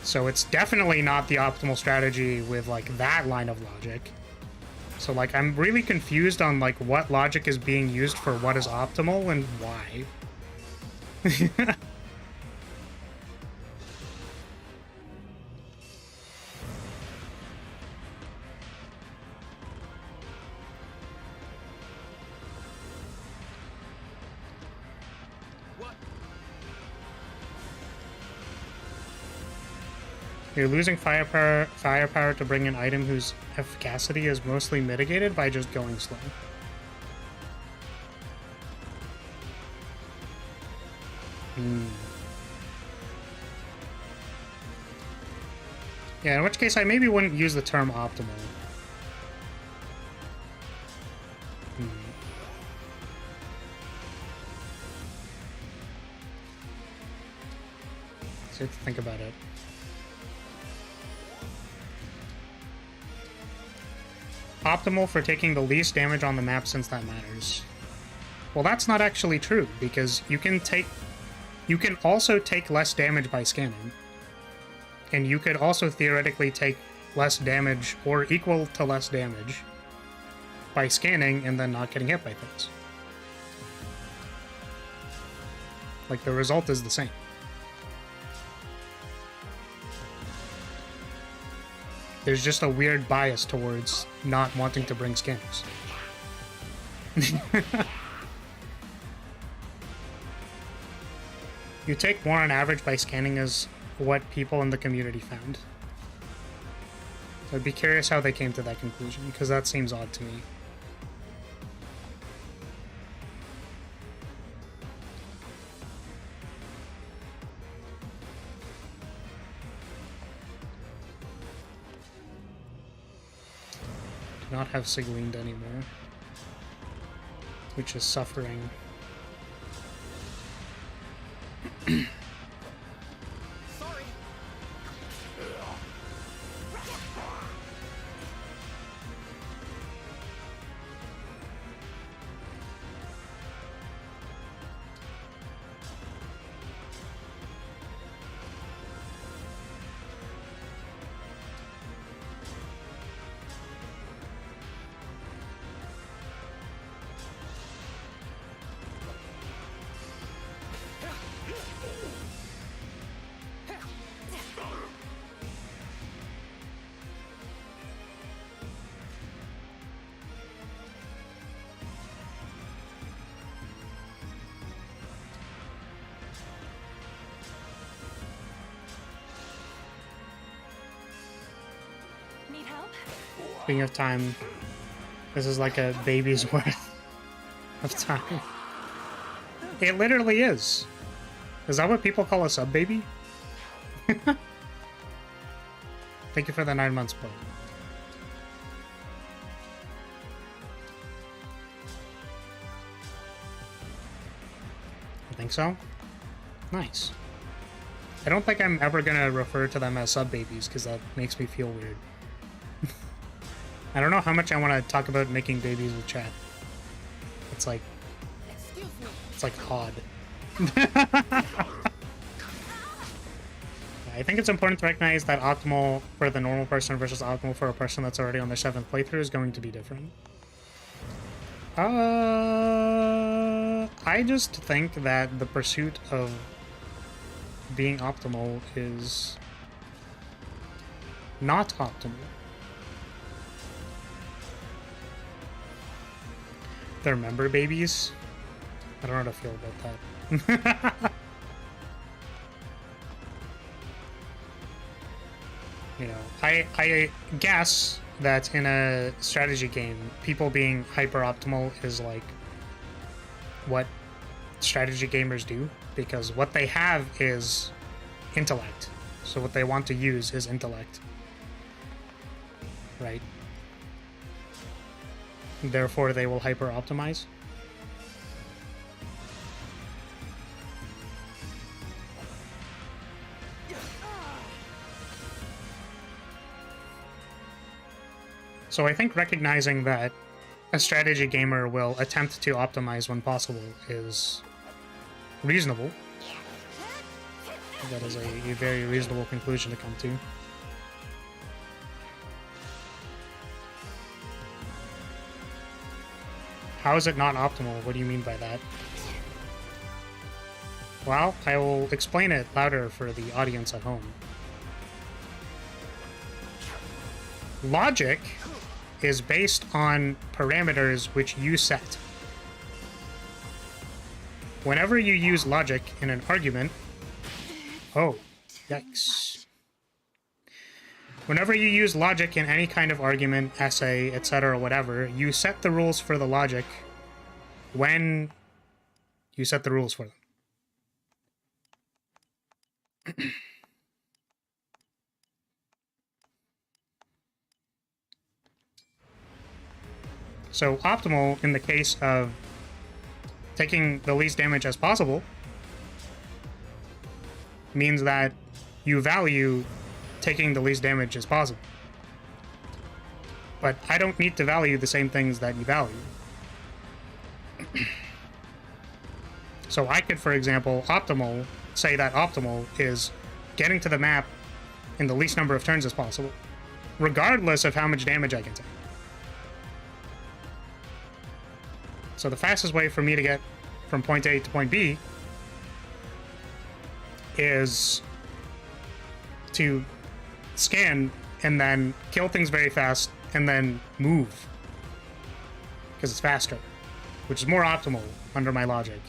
Speaker 1: So it's definitely not the optimal strategy with, like, that line of logic. So, like, I'm really confused on, like, what logic is being used for what is optimal and why. You're losing firepower to bring an item whose efficacy is mostly mitigated by just going slow. Yeah, in which case I maybe wouldn't use the term optimal. So you have to think about it. Optimal for taking the least damage on the map since that matters. Well, that's not actually true, because you can also take less damage by scanning. And you could also theoretically take less damage or equal to less damage by scanning and then not getting hit by things. Like, the result is the same. There's just a weird bias towards not wanting to bring scanners. You take more on average by scanning is what people in the community found. I'd be curious how they came to that conclusion, because that seems odd to me. Do not have Sigleaned anymore, which is suffering.
Speaker 3: Sorry.
Speaker 2: Need help?
Speaker 1: Speaking of time, this is like a baby's worth of time. It literally is. Is that what people call a sub-baby? Thank you for the 9 months play. I think so. Nice. I don't think I'm ever gonna refer to them as sub-babies, because that makes me feel weird. I don't know how much I want to talk about making babies with chat. It's like...
Speaker 3: Excuse me.
Speaker 1: It's like odd. I think it's important to recognize that optimal for the normal person versus optimal for a person that's already on their 7th playthrough is going to be different. I just think that the pursuit of being optimal is not optimal. They're member babies. I don't know how to feel about that. You know, I guess that in a strategy game, people being hyper-optimal is like what strategy gamers do, because what they have is intellect. So what they want to use is intellect. Right? Therefore, they will hyper-optimize. So I think recognizing that a strategy gamer will attempt to optimize when possible is reasonable. That is a very reasonable conclusion to come to. How is it not optimal? What do you mean by that? Well, I will explain it louder for the audience at home. Logic is based on parameters which you set. Whenever you use logic in an argument... Oh, yikes. Whenever you use logic in any kind of argument, essay, etc., whatever, you set the rules for the logic when you set the rules for them. So optimal, in the case of taking the least damage as possible, means that you value taking the least damage as possible. But I don't need to value the same things that you value. So I could, for example, say that optimal is getting to the map in the least number of turns as possible, regardless of how much damage I can take. So the fastest way for me to get from point A to point B is to scan and then kill things very fast and then move, because it's faster, which is more optimal under my logic.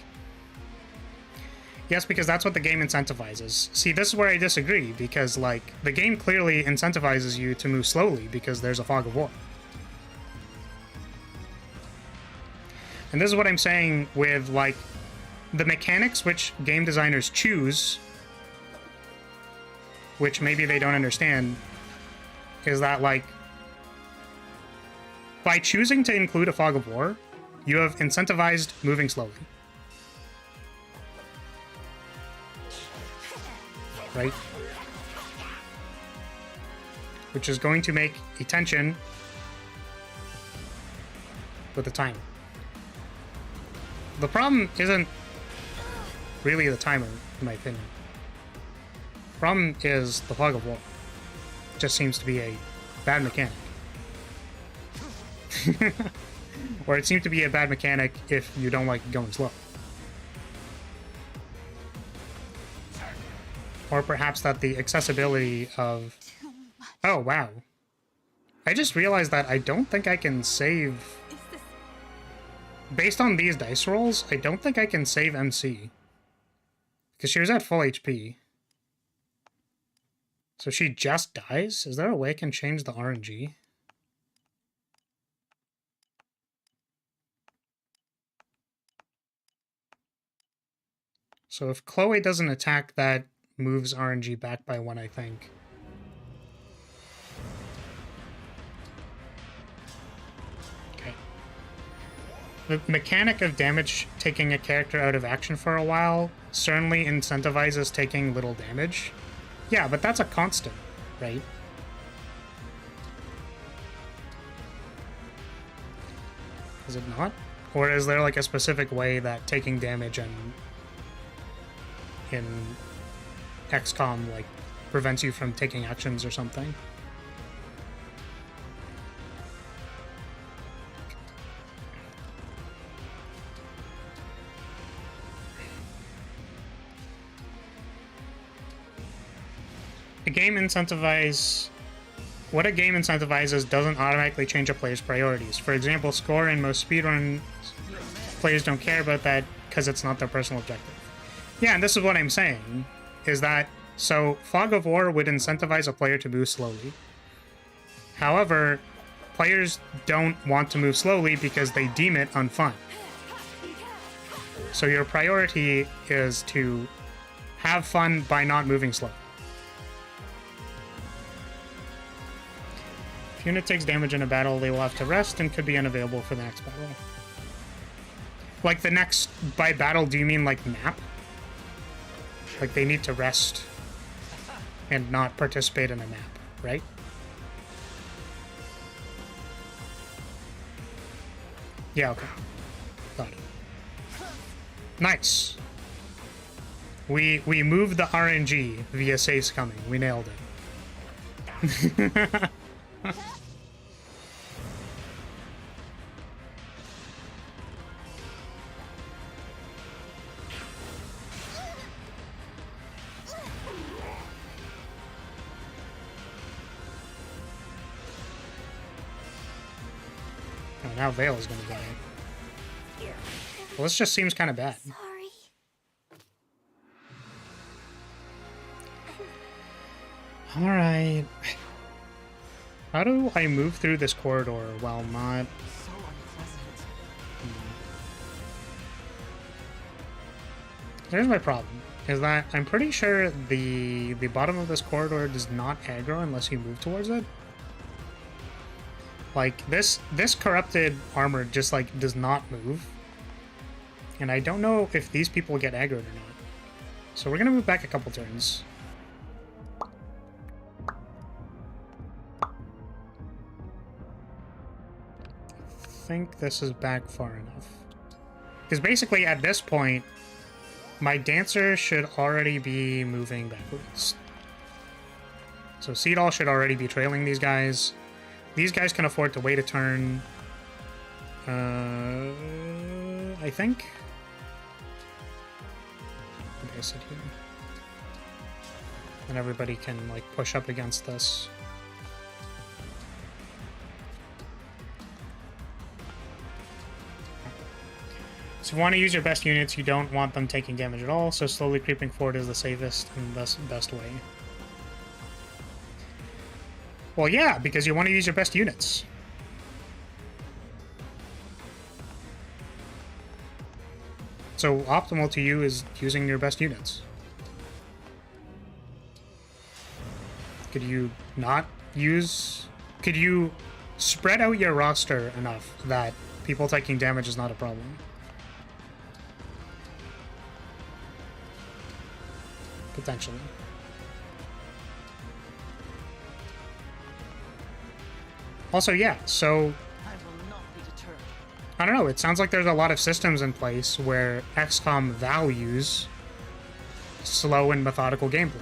Speaker 1: Yes, because that's what the game incentivizes. See, this is where I disagree, because, like, the game clearly incentivizes you to move slowly because there's a fog of war. And this is what I'm saying with, like, the mechanics which game designers choose, which maybe they don't understand, is that, like, by choosing to include a fog of war, you have incentivized moving slowly. Right? Which is going to make a tension with the timer. The problem isn't really the timer, in my opinion. The problem is the fog of war. It just seems to be a bad mechanic. Or it seems to be a bad mechanic if you don't like going slow. Or perhaps that the accessibility of... Oh, wow. I just realized that I don't think I can save... Based on these dice rolls, I don't think I can save MC. Because she was at full HP. So she just dies? Is there a way I can change the RNG? So if Chloe doesn't attack, that moves RNG back by 1, I think. Okay. The mechanic of damage taking a character out of action for a while certainly incentivizes taking little damage. Yeah, but that's a constant, right? Is it not? Or is there like a specific way that taking damage in XCOM like prevents you from taking actions or something? What a game incentivizes doesn't automatically change a player's priorities. For example, score in most speedrun players don't care about that because it's not their personal objective. Yeah, and this is what I'm saying, is that, so Fog of War would incentivize a player to move slowly. However, players don't want to move slowly because they deem it unfun. So your priority is to have fun by not moving slow. If unit takes damage in a battle, they will have to rest and could be unavailable for the next battle. Like the next, by battle, do you mean like map? Like they need to rest and not participate in a map, right? Yeah, okay. Got it. Nice. We moved the RNG via saves coming. We nailed it. Now Vale's gonna die. Well, this just seems kind of bad.
Speaker 2: Sorry.
Speaker 1: Alright. How do I move through this corridor while not...
Speaker 4: So unpleasant.
Speaker 1: Here's my problem, is that I'm pretty sure the bottom of this corridor does not aggro unless you move towards it. Like, this corrupted armor just, like, does not move. And I don't know if these people get aggroed or not. So we're gonna move back a couple turns. I think this is back far enough. Because basically, at this point, my dancer should already be moving backwards. So Seedall should already be trailing these guys. These guys can afford to wait a turn. I think. Okay, sit here. And everybody can, like, push up against this. So if you want to use your best units, you don't want them taking damage at all, so slowly creeping forward is the safest and best way. Well, yeah, because you want to use your best units. So optimal to you is using your best units. Could you not use... Could you spread out your roster enough that people taking damage is not a problem? Potentially. Also, yeah, so...
Speaker 4: I will not be deterred.
Speaker 1: I don't know, it sounds like there's a lot of systems in place where XCOM values slow and methodical gameplay.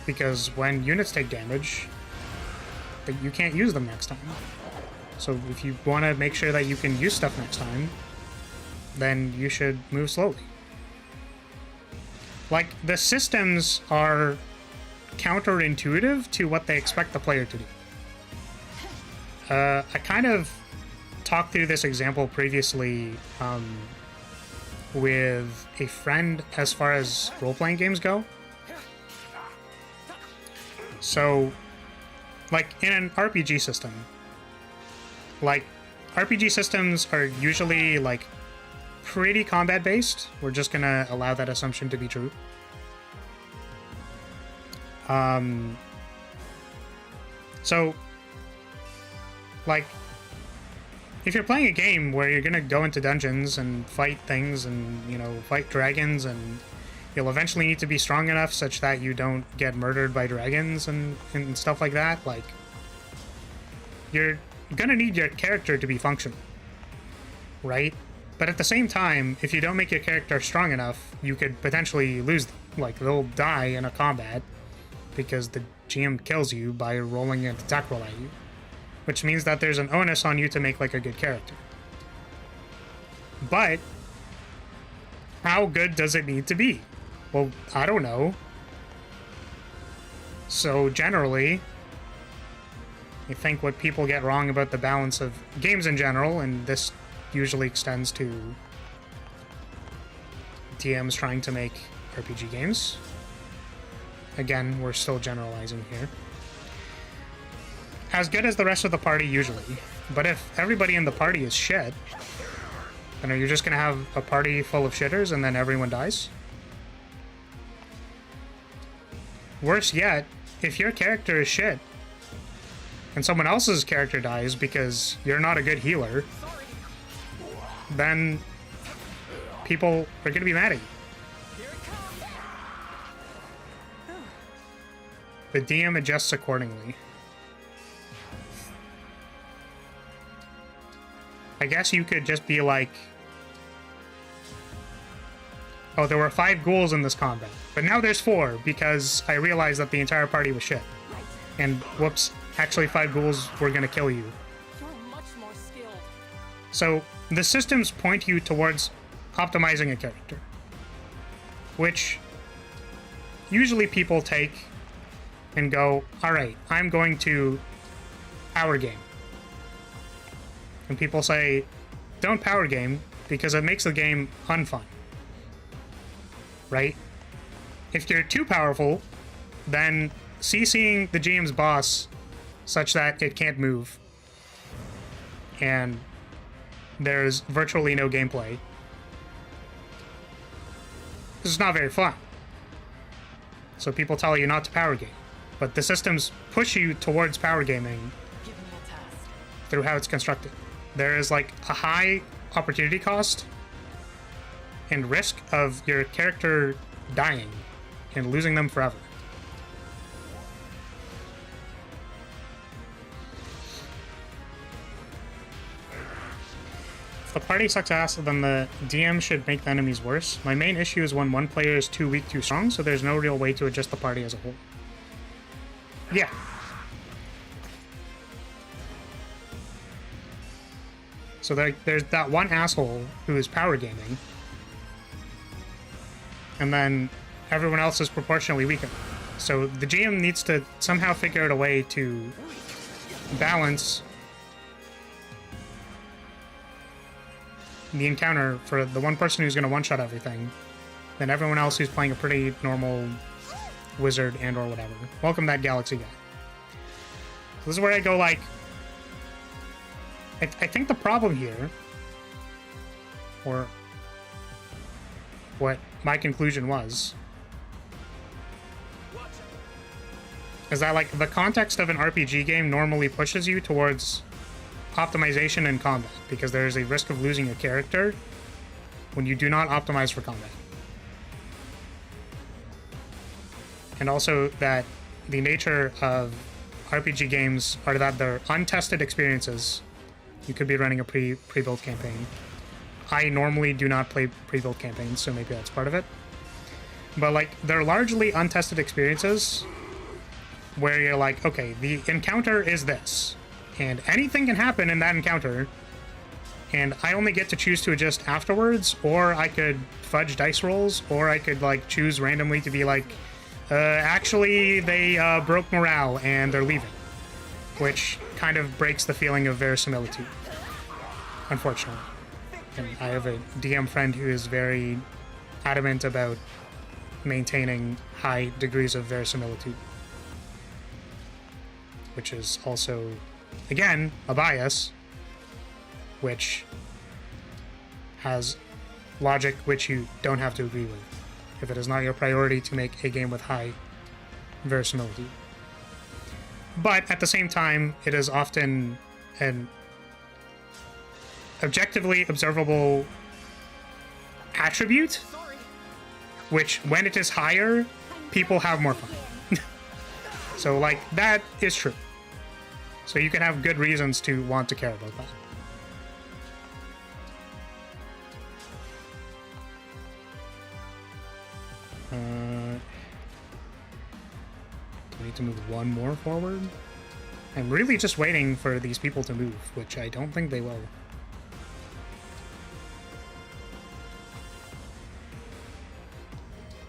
Speaker 1: Because when units take damage, you can't use them next time. So if you want to make sure that you can use stuff next time, then you should move slowly. Like, the systems are counterintuitive to what they expect the player to do. I kind of talked through this example previously with a friend as far as role-playing games go. So, like, in an RPG system, like, RPG systems are usually, like, pretty combat-based. We're just gonna allow that assumption to be true. So, like, if you're playing a game where you're gonna go into dungeons and fight things and, you know, fight dragons, and you'll eventually need to be strong enough such that you don't get murdered by dragons and stuff like that, like, you're gonna need your character to be functional, right? But at the same time, if you don't make your character strong enough, you could potentially lose them. Like, they'll die in a combat because the GM kills you by rolling an attack roll at you. Which means that there's an onus on you to make, like, a good character. But how good does it need to be? Well, I don't know. So generally, I think what people get wrong about the balance of games in general, and this usually extends to DMs trying to make RPG games. Again, we're still generalizing here. As good as the rest of the party usually, but if everybody in the party is shit, then are you just gonna have a party full of shitters and then everyone dies? Worse yet, if your character is shit and someone else's character dies because you're not a good healer, then people are gonna be mad at you. The DM adjusts accordingly. I guess you could just be like, oh, there were 5 ghouls in this combat, but now there's 4 because I realized that the entire party was shit. And whoops, actually 5 ghouls were gonna kill you.
Speaker 4: You're much more skilled.
Speaker 1: So the systems point you towards optimizing a character, which usually people take and go, all right, I'm going to power game. And people say, don't power game because it makes the game unfun. Right? If you're too powerful, then CCing the GM's boss such that it can't move. And there's virtually no gameplay. This is not very fun. So people tell you not to power game. But the systems push you towards power gaming
Speaker 3: Give me a task.
Speaker 1: through how it's constructed. There is like a high opportunity cost and risk of your character dying and losing them forever. If the party sucks ass, then the DM should make the enemies worse. My main issue is when one player is too weak, too strong, so there's no real way to adjust the party as a whole. Yeah. So there's that one asshole who is power gaming, and then everyone else is proportionally weaker. So the GM needs to somehow figure out a way to balance the encounter for the one person who's going to one-shot everything, then everyone else who's playing a pretty normal wizard and or whatever. Welcome that galaxy guy. So this is where I go like, I think the problem here, or what my conclusion was, is that like the context of an RPG game normally pushes you towards optimization in combat, because there is a risk of losing a character when you do not optimize for combat. And also that the nature of RPG games are that they're untested experiences. You could be running a pre-built campaign. I normally do not play pre-built campaigns, so maybe that's part of it. But like, they're largely untested experiences where you're like, okay, the encounter is this, and anything can happen in that encounter, and I only get to choose to adjust afterwards, or I could fudge dice rolls, or I could like choose randomly to be like, actually they broke morale and they're leaving, which kind of breaks the feeling of verisimilitude, unfortunately. And I have a DM friend who is very adamant about maintaining high degrees of verisimilitude, which is also, again, a bias, which has logic which you don't have to agree with if it is not your priority to make a game with high verisimilitude. But at the same time, it is often an objectively observable attribute, which when it is higher, people have more fun. So like, that is true. So you can have good reasons to want to care about that. Do I need to move one more forward? I'm really just waiting for these people to move, which I don't think they will.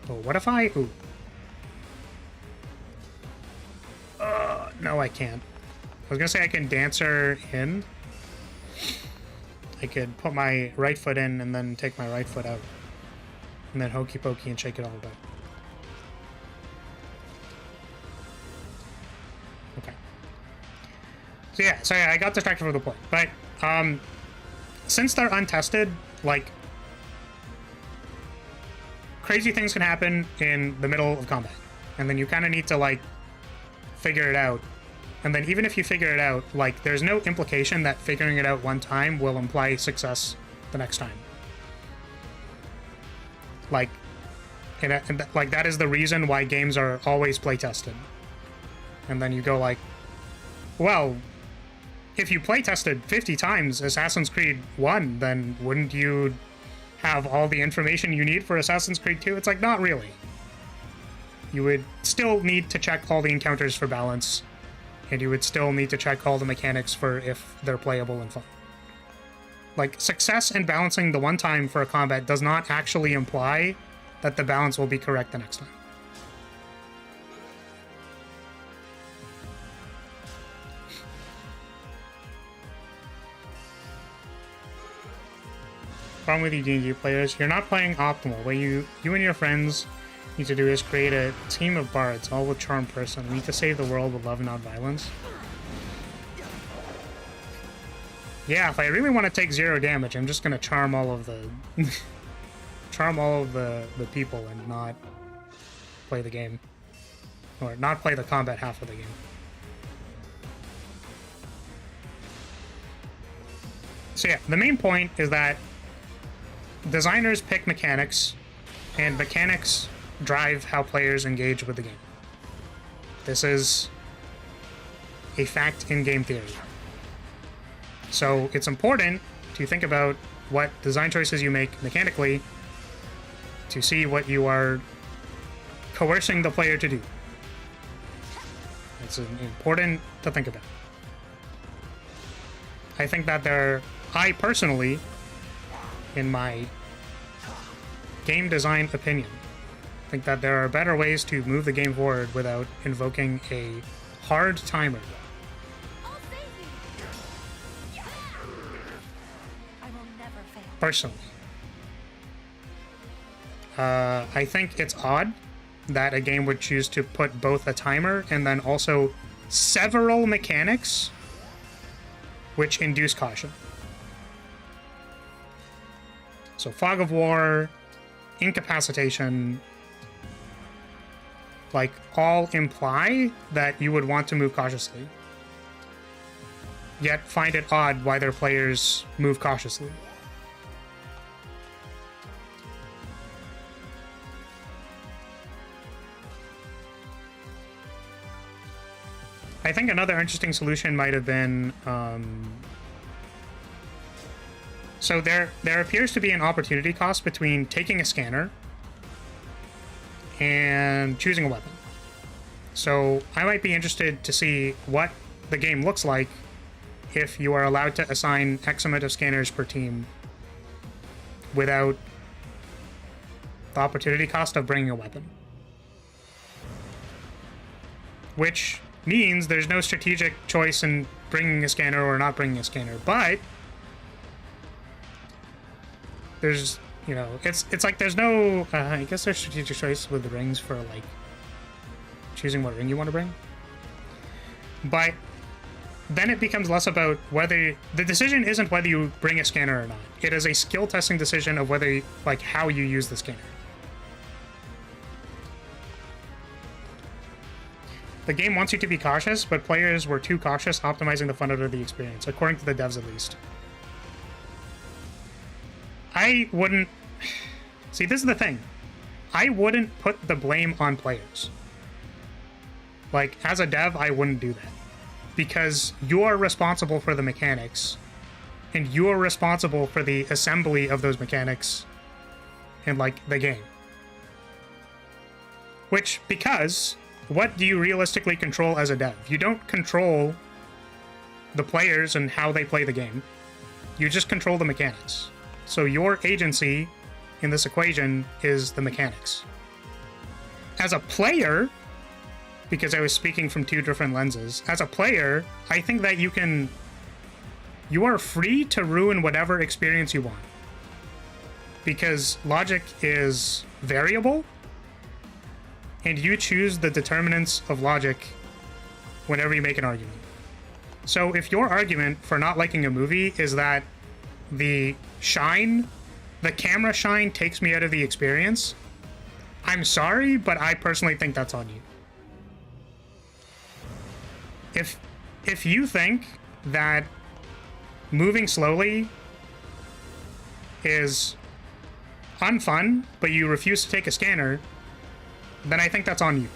Speaker 1: Oh, what if I... Ooh. No, I can't. I was gonna say I can dancer in. I could put my right foot in and then take my right foot out. And then hokey pokey and shake it all about. Okay. So yeah, I got distracted from the point. But since they're untested, like, crazy things can happen in the middle of combat. And then you kind of need to, like, figure it out. And then even if you figure it out, like, there's no implication that figuring it out one time will imply success the next time. Like, and like, that is the reason why games are always play tested. And then you go like, well, if you play tested 50 times Assassin's Creed 1, then wouldn't you have all the information you need for Assassin's Creed 2? It's like, not really. You would still need to check all the encounters for balance, and you would still need to check all the mechanics for if they're playable and fun. Like, success in balancing the one time for a combat does not actually imply that the balance will be correct the next time. Problem with you D&D players, you're not playing optimal. What you and your friends need to do is create a team of bards, all with charm person. We need to save the world with love, not violence. Yeah, if I really want to take 0 damage, I'm just gonna charm all of the charm all of the people and not play the game. Or not play the combat half of the game. So yeah, the main point is that designers pick mechanics, and mechanics drive how players engage with the game. This is a fact in game theory. So it's important to think about what design choices you make mechanically to see what you are coercing the player to do. It's important to think about. I think that I personally, in my game design opinion, think that there are better ways to move the game forward without invoking a hard timer.
Speaker 2: I'll save you. I will never fail.
Speaker 1: Personally. I think it's odd that a game would choose to put both a timer and then also several mechanics which induce caution. So Fog of War, Incapacitation, like, all imply that you would want to move cautiously, yet find it odd why their players move cautiously. I think another interesting solution might have been, so there appears to be an opportunity cost between taking a scanner and choosing a weapon. So I might be interested to see what the game looks like if you are allowed to assign X amount of scanners per team without the opportunity cost of bringing a weapon. Which means there's no strategic choice in bringing a scanner or not bringing a scanner, but there's, you know, it's like there's no, I guess there's strategic choice with the rings for, like, choosing what ring you want to bring. But then it becomes less about whether, the decision isn't whether you bring a scanner or not. It is a skill testing decision of whether, like, how you use the scanner. The game wants you to be cautious, but players were too cautious, optimizing the fun out of the experience, according to the devs at least. I wouldn't... See, this is the thing. I wouldn't put the blame on players. Like, as a dev, I wouldn't do that. Because you're responsible for the mechanics, and you're responsible for the assembly of those mechanics in, like, the game. Which, because... what do you realistically control as a dev? You don't control the players and how they play the game. You just control the mechanics. So your agency in this equation is the mechanics. As a player, because I was speaking from two different lenses, as a player, I think that you are free to ruin whatever experience you want. Because logic is variable, and you choose the determinants of logic whenever you make an argument. So if your argument for not liking a movie is that the camera shine takes me out of the experience, I'm sorry, but I personally think that's on you. If you think that moving slowly is unfun, but you refuse to take a scanner, then I think that's on you.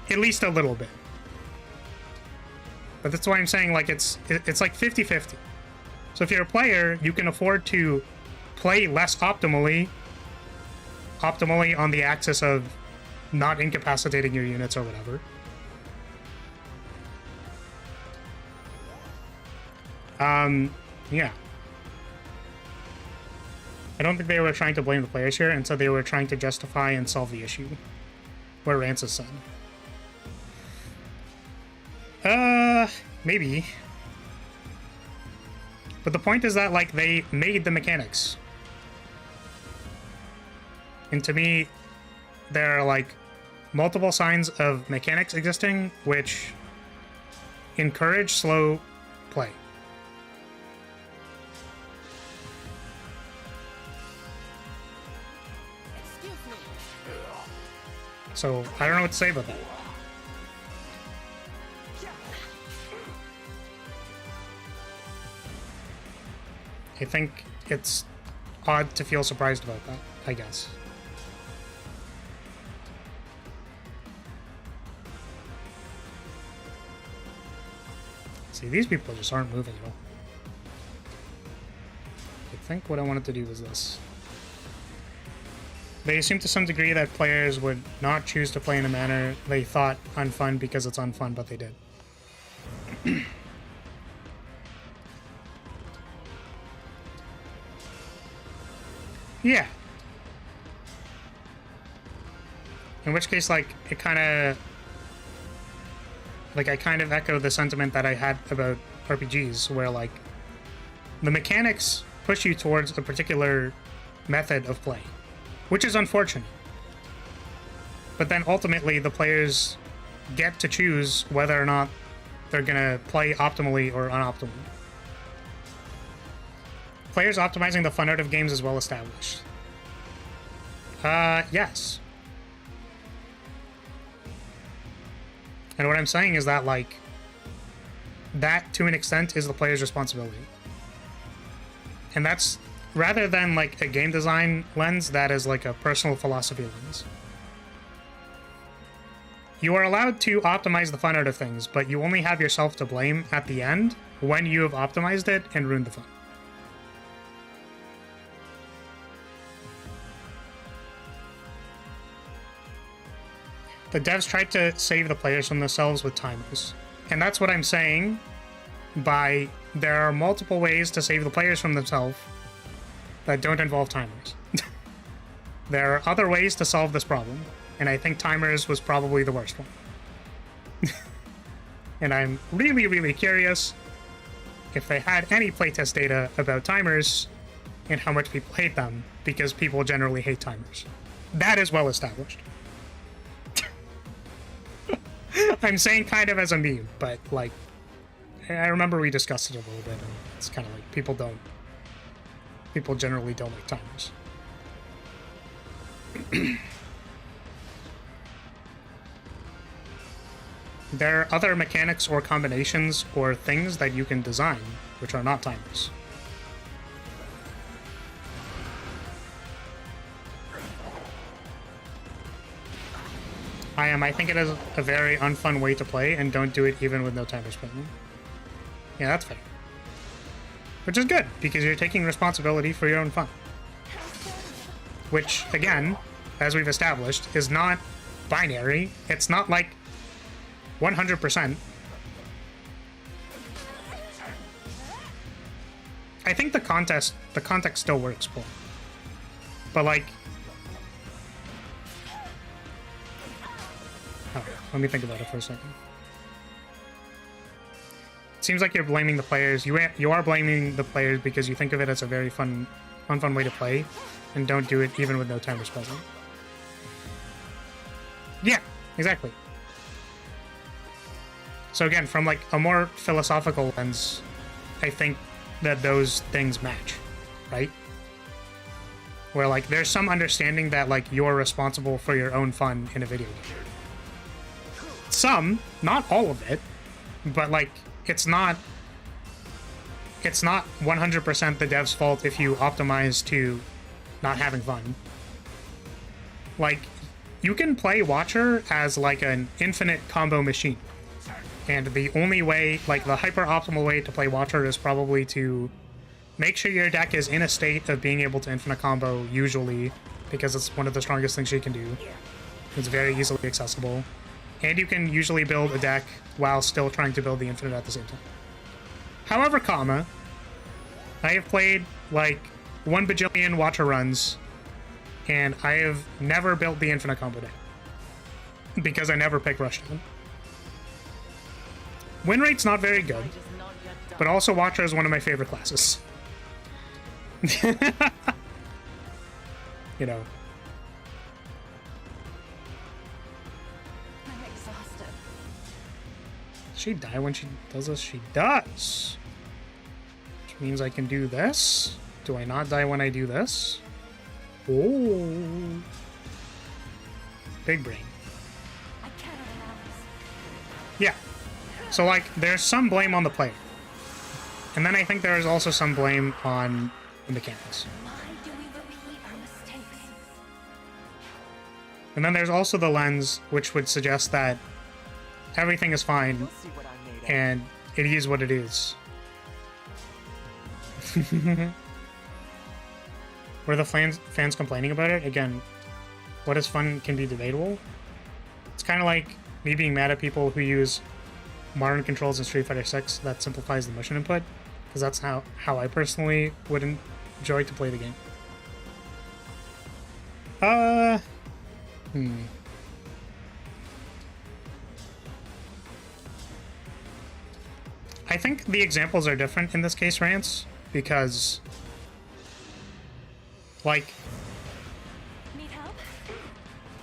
Speaker 1: At least a little bit. But that's why I'm saying, like, it's like 50-50. So if you're a player, you can afford to play less optimally on the axis of not incapacitating your units or whatever. Yeah. I don't think they were trying to blame the players here, and so they were trying to justify and solve the issue. What Rance has said. Maybe. But the point is that, like, they made the mechanics. And to me, there are, like, multiple signs of mechanics existing which encourage slow play. So I don't know what to say about that. I think it's odd to feel surprised about that, I guess. See, these people just aren't moving at all. I think what I wanted to do was this. They assume to some degree that players would not choose to play in a manner they thought unfun because it's unfun, but they did. Yeah. In which case, like, it kind of... Like, I kind of echo the sentiment that I had about RPGs, where, like, the mechanics push you towards a particular method of play, which is unfortunate. But then ultimately, the players get to choose whether or not they're gonna play optimally or unoptimally. Players optimizing the fun out of games is well established. Yes. And what I'm saying is that, like, that to an extent is the player's responsibility. And that's, rather than like a game design lens, that is like a personal philosophy lens. You are allowed to optimize the fun out of things, but you only have yourself to blame at the end when you have optimized it and ruined the fun. The devs tried to save the players from themselves with timers. And that's what I'm saying by there are multiple ways to save the players from themselves that don't involve timers. There are other ways to solve this problem, and I think timers was probably the worst one. And I'm really, really curious if they had any playtest data about timers and how much people hate them, because people generally hate timers. That is well established. I'm saying kind of as a meme, but like, I remember we discussed it a little bit, and it's kind of like people generally don't like timers. There are other mechanics or combinations or things that you can design which are not timers. I think it is a very unfun way to play, and don't do it even with no timers present. Yeah, that's fair. Which is good, because you're taking responsibility for your own fun. Which, again, as we've established, is not binary. It's not like 100%. I think the context still works, Paul. But like, oh, let me think about it for a second. It seems like you're blaming the players. You are blaming the players because you think of it as a very unfun way to play, and don't do it even with no timers present. Yeah, exactly. So again, from like a more philosophical lens, I think that those things match, right? Where like there's some understanding that like you're responsible for your own fun in a video game. Some, not all of it, but like it's not 100% the dev's fault if you optimize to not having fun. Like, you can play Watcher as like an infinite combo machine. And the only way, like the hyper-optimal way to play Watcher is probably to make sure your deck is in a state of being able to infinite combo, usually, because it's one of the strongest things you can do. It's very easily accessible. And you can usually build a deck while still trying to build the infinite at the same time. However, I have played like 1 bajillion Watcher runs, and I have never built the infinite combo deck. Because I never pick Rushdown. Win rate's not very good, but also Watcher is one of my favorite classes. You know.
Speaker 2: I'm exhausted.
Speaker 1: Does she die when she does this? She does! Which means I can do this. Do I not die when I do this? Oh. Big brain. Yeah. So, like, there's some blame on the player. And then I think there is also some blame on the mechanics.
Speaker 2: Why do we repeat our mistakes?
Speaker 1: And then there's also the lens, which would suggest that everything is fine
Speaker 3: You'll see what I made of.
Speaker 1: and it is what it is. Were the fans complaining about it? Again, what is fun can be debatable. It's kind of like me being mad at people who use modern controls in Street Fighter 6 that simplifies the motion input, because that's how I personally would enjoy to play the game. I think the examples are different in this case, Rance, because, like,
Speaker 2: Need help?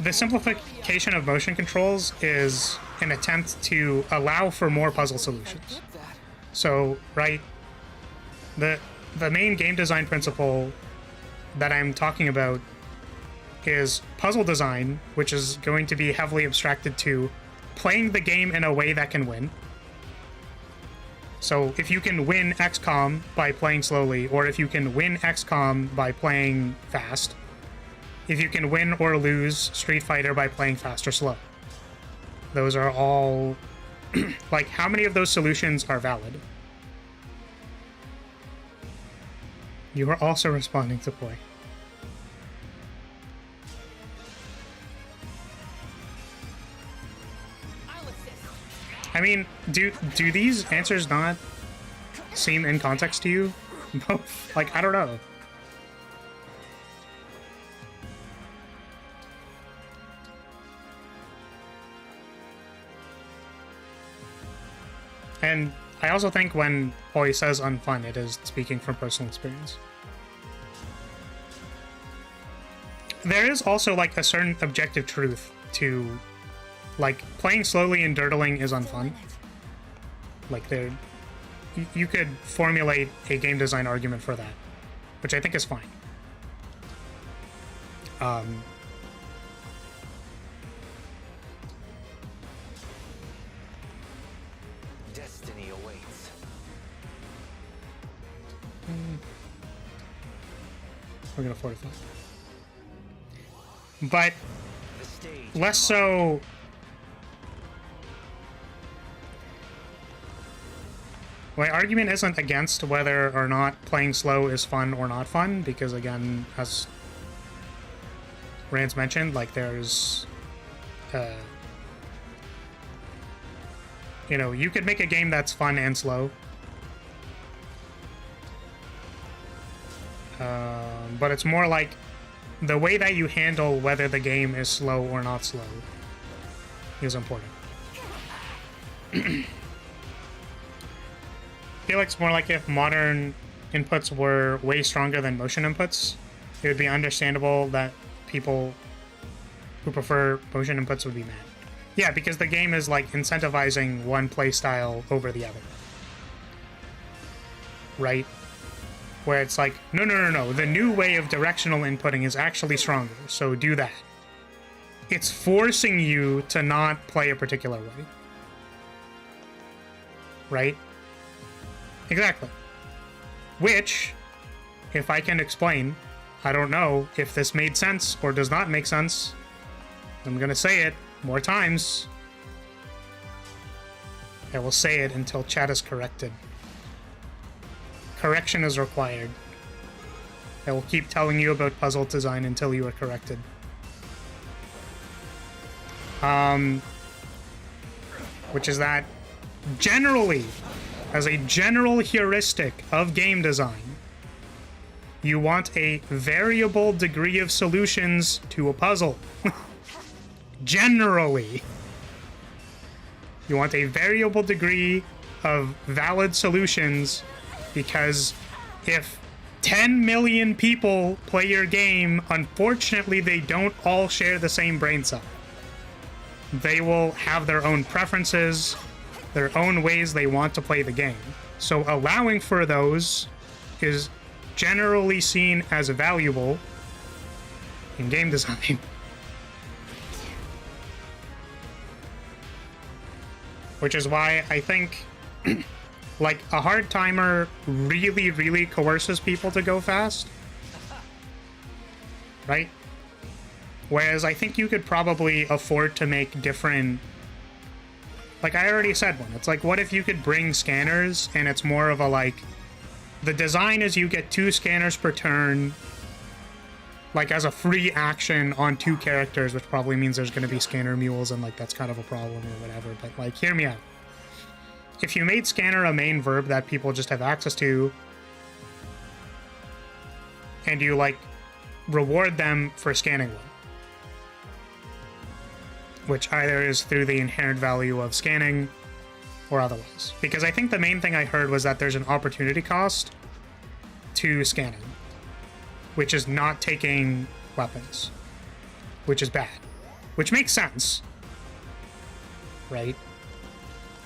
Speaker 1: the simplification of motion controls is an attempt to allow for more puzzle solutions.
Speaker 3: Get that.
Speaker 1: So, right, the main game design principle that I'm talking about is puzzle design, which is going to be heavily abstracted to playing the game in a way that can win. So if you can win XCOM by playing slowly, or if you can win XCOM by playing fast, if you can win or lose Street Fighter by playing fast or slow. Those are all... like, how many of those solutions are valid? You are also responding to Poi.
Speaker 3: I'll assist.
Speaker 1: I mean, do these answers not seem in context to you? Like, I don't know. And I also think when Poi says unfun, it is speaking from personal experience. There is also, like, a certain objective truth to, like, playing slowly and dirtling is unfun. Like, you could formulate a game design argument for that, which I think is fine.
Speaker 5: Destiny awaits.
Speaker 1: We're gonna fortify. But
Speaker 5: The stage.
Speaker 1: less so... My argument isn't against whether or not playing slow is fun or not fun, because again, as Rance mentioned, like, there's... you know, you could make a game that's fun and slow. But it's more like the way that you handle whether the game is slow or not slow is important. I feel like it's more like if modern inputs were way stronger than motion inputs, it would be understandable that people who prefer motion inputs would be mad. Yeah, because the game is, like, incentivizing one play style over the other. Right? Where it's like, no, the new way of directional inputting is actually stronger, so do that. It's forcing you to not play a particular way. Right? Exactly. Which, if I can explain, I don't know if this made sense or does not make sense. I'm gonna say it more times. I will say it until chat is corrected. Correction is required. I will keep telling you about puzzle design until you are corrected. Which is that generally, as a general heuristic of game design, you want a variable degree of solutions to a puzzle. Generally. You want a variable degree of valid solutions, because if 10 million people play your game, unfortunately they don't all share the same brain cell. They will have their own preferences, their own ways they want to play the game. So allowing for those is generally seen as valuable in game design. Which is why I think like a hard timer really, really coerces people to go fast. Right? Whereas I think you could probably afford to make different... Like I already said one. It's like, what if you could bring scanners and it's more of a like... The design is you get 2 scanners per turn, like as a free action on 2 characters, which probably means there's going to be scanner mules and like that's kind of a problem or whatever. But like, hear me out. If you made scanner a main verb that people just have access to, and you like reward them for scanning one, which either is through the inherent value of scanning or otherwise. Because I think the main thing I heard was that there's an opportunity cost to scanning, which is not taking weapons, which is bad, which makes sense, right?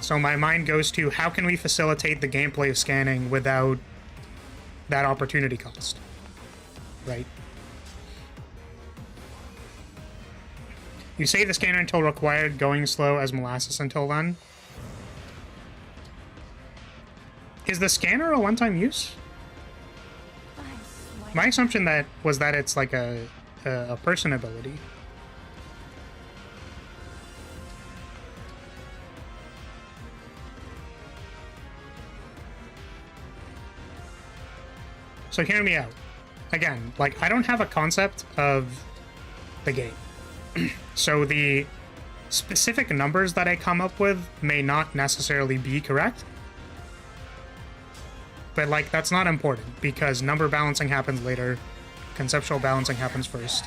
Speaker 1: So my mind goes to how can we facilitate the gameplay of scanning without that opportunity cost, right? You save the scanner until required, going slow as molasses until then. Is the scanner a one-time use? My assumption that was that it's like a person ability. So hear me out. Again, like I don't have a concept of the game. So the specific numbers that I come up with may not necessarily be correct. But like that's not important because number balancing happens later. Conceptual balancing happens first.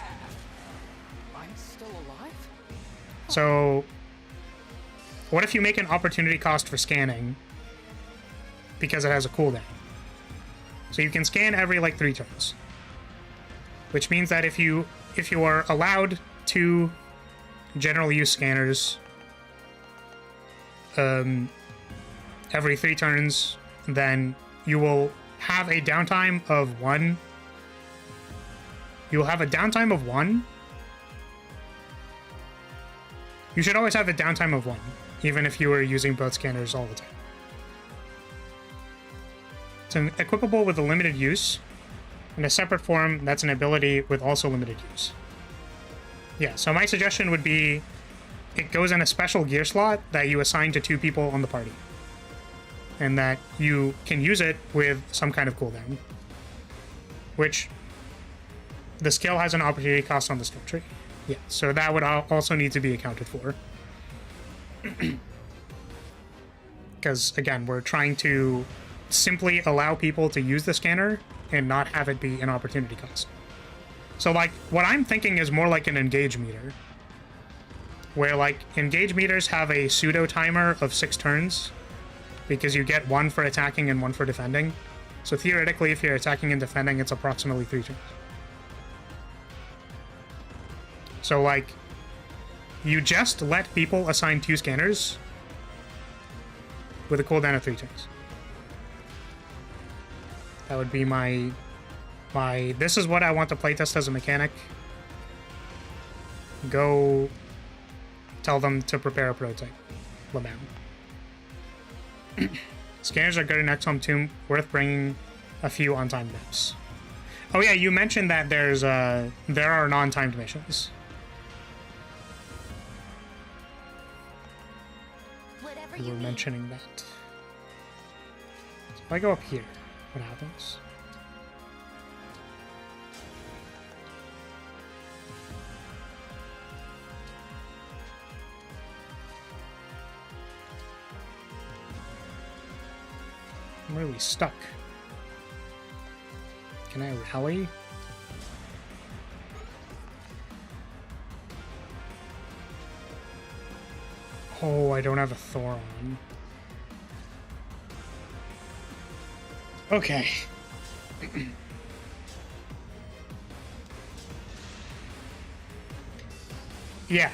Speaker 3: I'm still alive?
Speaker 1: So what if you make an opportunity cost for scanning because it has a cooldown? So you can scan every like 3 turns. Which means that if you are allowed 2 general use scanners every 3 turns, then you will have a downtime of 1. You will have a downtime of 1. You should always have a downtime of 1, even if you were using both scanners all the time. It's an equipable with a limited use. In a separate form, that's an ability with also limited use. Yeah, so my suggestion would be it goes in a special gear slot that you assign to 2 people on the party. And that you can use it with some kind of cooldown. Which the skill has an opportunity cost on the skill tree. Yeah, so that would also need to be accounted for. Because, again, we're trying to simply allow people to use the scanner and not have it be an opportunity cost. So, like, what I'm thinking is more like an engage meter. Where, like, engage meters have a pseudo timer of 6 turns. Because you get 1 for attacking and 1 for defending. So theoretically, if you're attacking and defending, it's approximately 3 turns. So, like, you just let people assign 2 scanners with a cooldown of 3 turns. That would be my... This is what I want to playtest as a mechanic. Go tell them to prepare a prototype. Lamau. Scanners are good in XCOM 2, worth bringing a few on-timed maps. Oh yeah, you mentioned that there are non-timed missions.
Speaker 2: Whatever
Speaker 1: You
Speaker 2: you
Speaker 1: were
Speaker 2: need.
Speaker 1: mentioning that. So if I go up here, what happens? I'm really stuck. Can I rally? Oh, I don't have a Thor on. Okay. Yeah.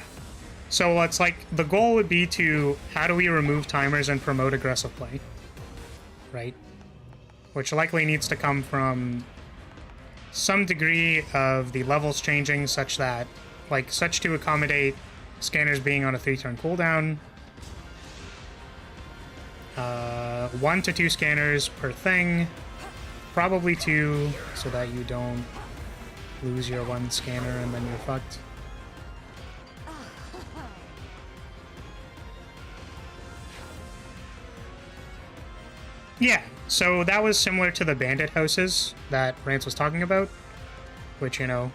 Speaker 1: So it's like the goal would be to how do we remove timers and promote aggressive play? Right? Which likely needs to come from some degree of the levels changing such that, like, such to accommodate scanners being on a 3-turn cooldown. 1 to 2 scanners per thing. Probably 2, so that you don't lose your 1 scanner and then you're fucked. Yeah, so that was similar to the bandit houses that Rance was talking about, which, you know,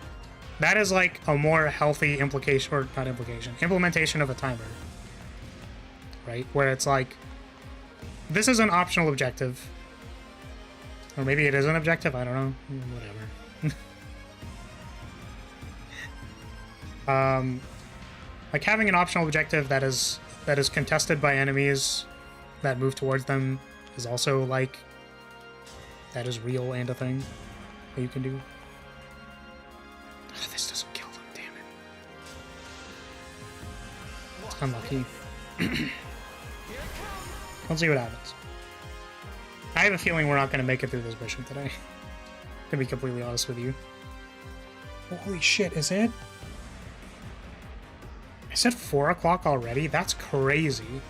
Speaker 1: that is like a more healthy implication, or not implication, implementation of a timer, right? Where it's like, this is an optional objective, or maybe it is an objective, I don't know, whatever. Like having an optional objective that is contested by enemies that move towards them is also like, that is real and a thing that you can do. Oh, this doesn't kill them, damn it. It's unlucky. Let's see what happens. I have a feeling we're not going to make it through this mission today. To be completely honest with you. Holy shit, is it? Is it 4 o'clock already? That's crazy.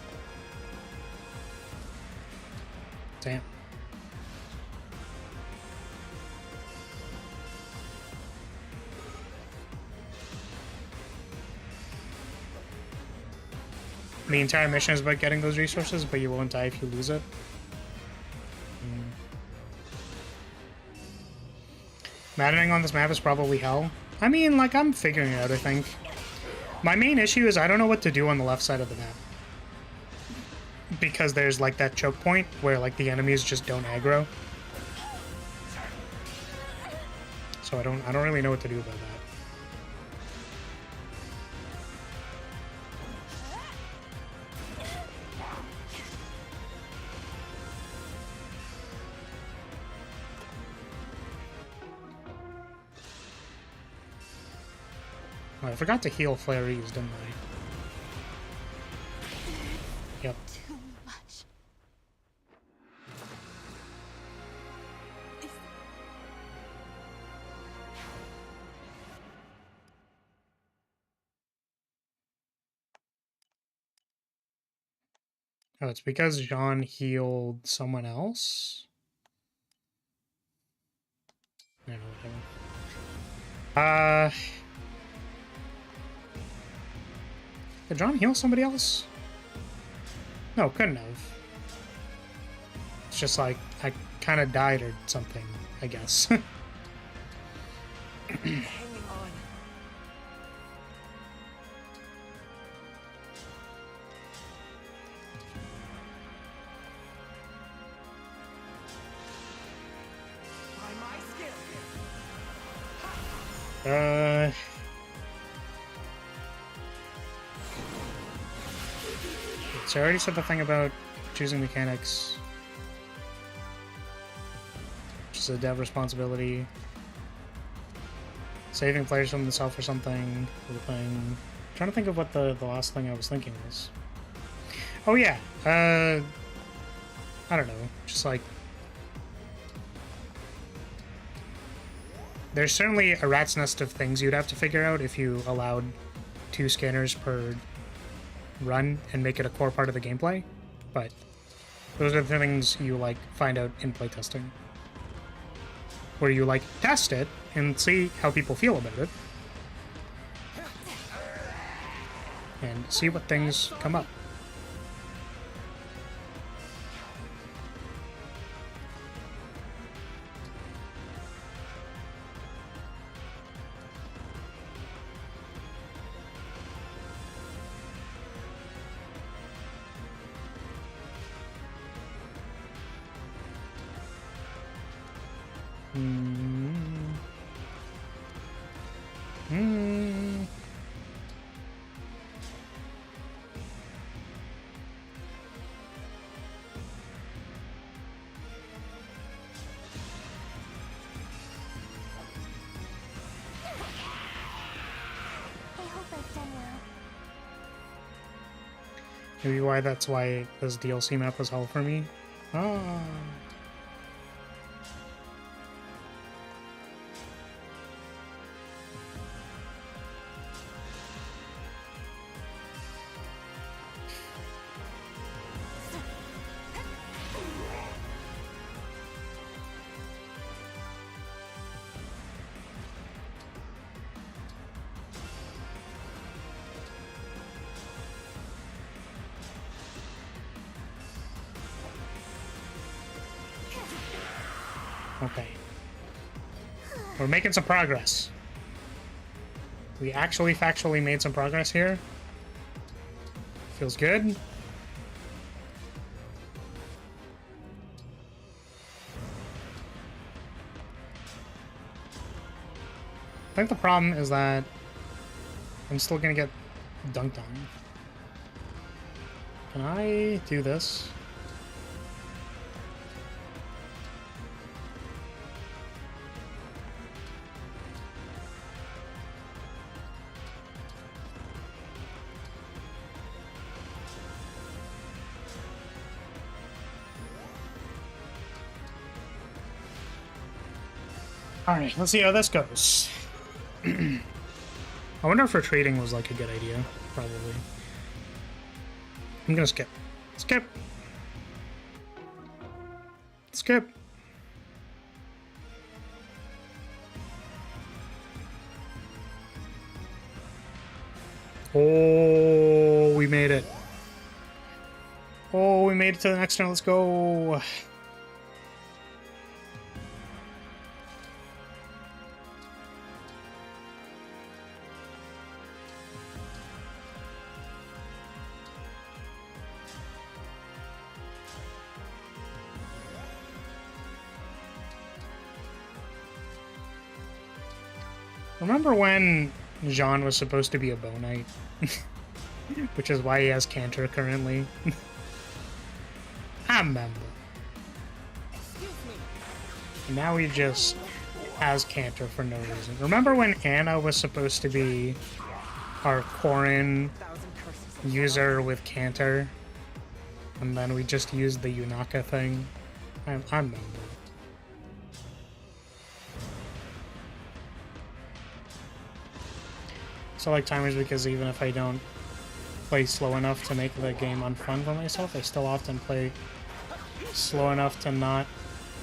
Speaker 1: Damn. The entire mission is about getting those resources, but you won't die if you lose it. Maddening on this map is probably hell. I mean, like, I'm figuring it out, I think. My main issue is I don't know what to do on the left side of the map. Because there's, like, that choke point where, like, the enemies just don't aggro. So I don't really know what to do about that. Oh, I forgot to heal Flarees, didn't I? Yep.
Speaker 2: Too much.
Speaker 1: Oh, it's because Jean healed someone else? I don't know. Did John heal somebody else? No, couldn't have. It's just like, I kind of died or something, I guess.
Speaker 3: Hanging on. By my skill.
Speaker 1: So I already said the thing about choosing mechanics. Which is a dev responsibility. Saving players from themselves or something. I'm trying to think of what the last thing I was thinking was. Oh yeah, I don't know, just like... There's certainly a rat's nest of things you'd have to figure out if you allowed 2 scanners per run and make it a core part of the gameplay, but those are the things you like find out in playtesting, where you like test it and see how people feel about it and see what things come up. Maybe why that's why this DLC map was hell for me. Ah. Okay. We're making some progress. We actually factually made some progress here. Feels good. I think the problem is that I'm still gonna get dunked on. Can I do this? Alright, let's see how this goes. I wonder if retreating was like a good idea. Probably. I'm gonna skip. Skip! Skip! Oh, we made it. Oh, we made it to the next turn. Let's go. Remember when Jean was supposed to be a bow knight? Which is why he has Cantor currently. I remember. And now he just has Cantor for no reason. Remember when Anna was supposed to be our Korin user with Cantor? And then we just used the Yunaka thing? I remember. So I like timers because even if I don't play slow enough to make the game unfun for myself, I still often play slow enough to not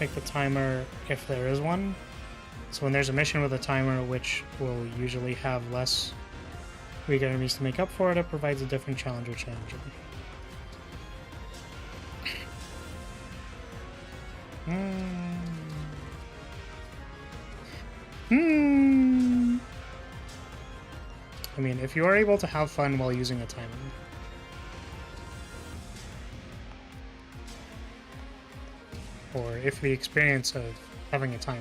Speaker 1: make the timer if there is one. So when there's a mission with a timer, which will usually have less weak enemies to make up for it, it provides a different challenge or challenger. I mean, if you are able to have fun while using a timer. Or if the experience of having a timer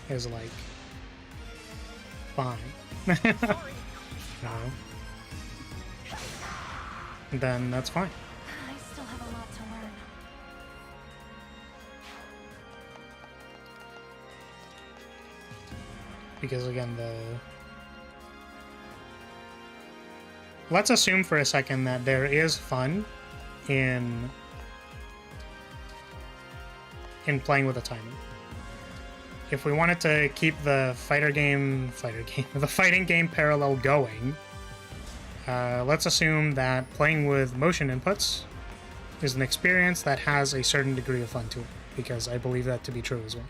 Speaker 1: is like fine. No. Then that's fine.
Speaker 2: I still have a lot to learn.
Speaker 1: Because again, let's assume for a second that there is fun in playing with a timer. If we wanted to keep the the fighting game parallel going, let's assume that playing with motion inputs is an experience that has a certain degree of fun to it, because I believe that to be true as well.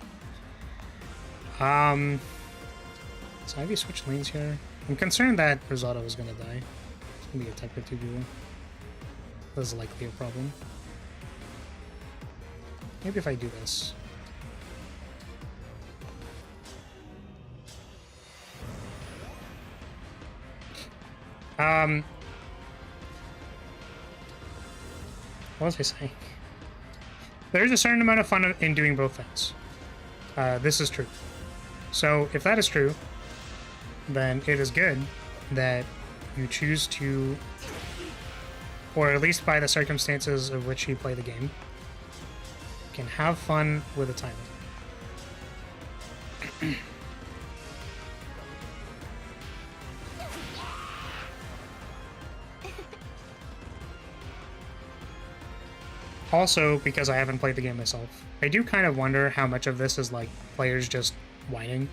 Speaker 1: So have you switched lanes here? I'm concerned that Risotto is gonna die. It's gonna be attacked by 2 people. This is likely a problem. Maybe if I do this. What was I saying? There's a certain amount of fun in doing both things. This is true. So if that is true, then it is good that you choose to, or at least by the circumstances of which you play the game, can have fun with a timer. Also, because I haven't played the game myself, I do kind of wonder how much of this is like players just whining.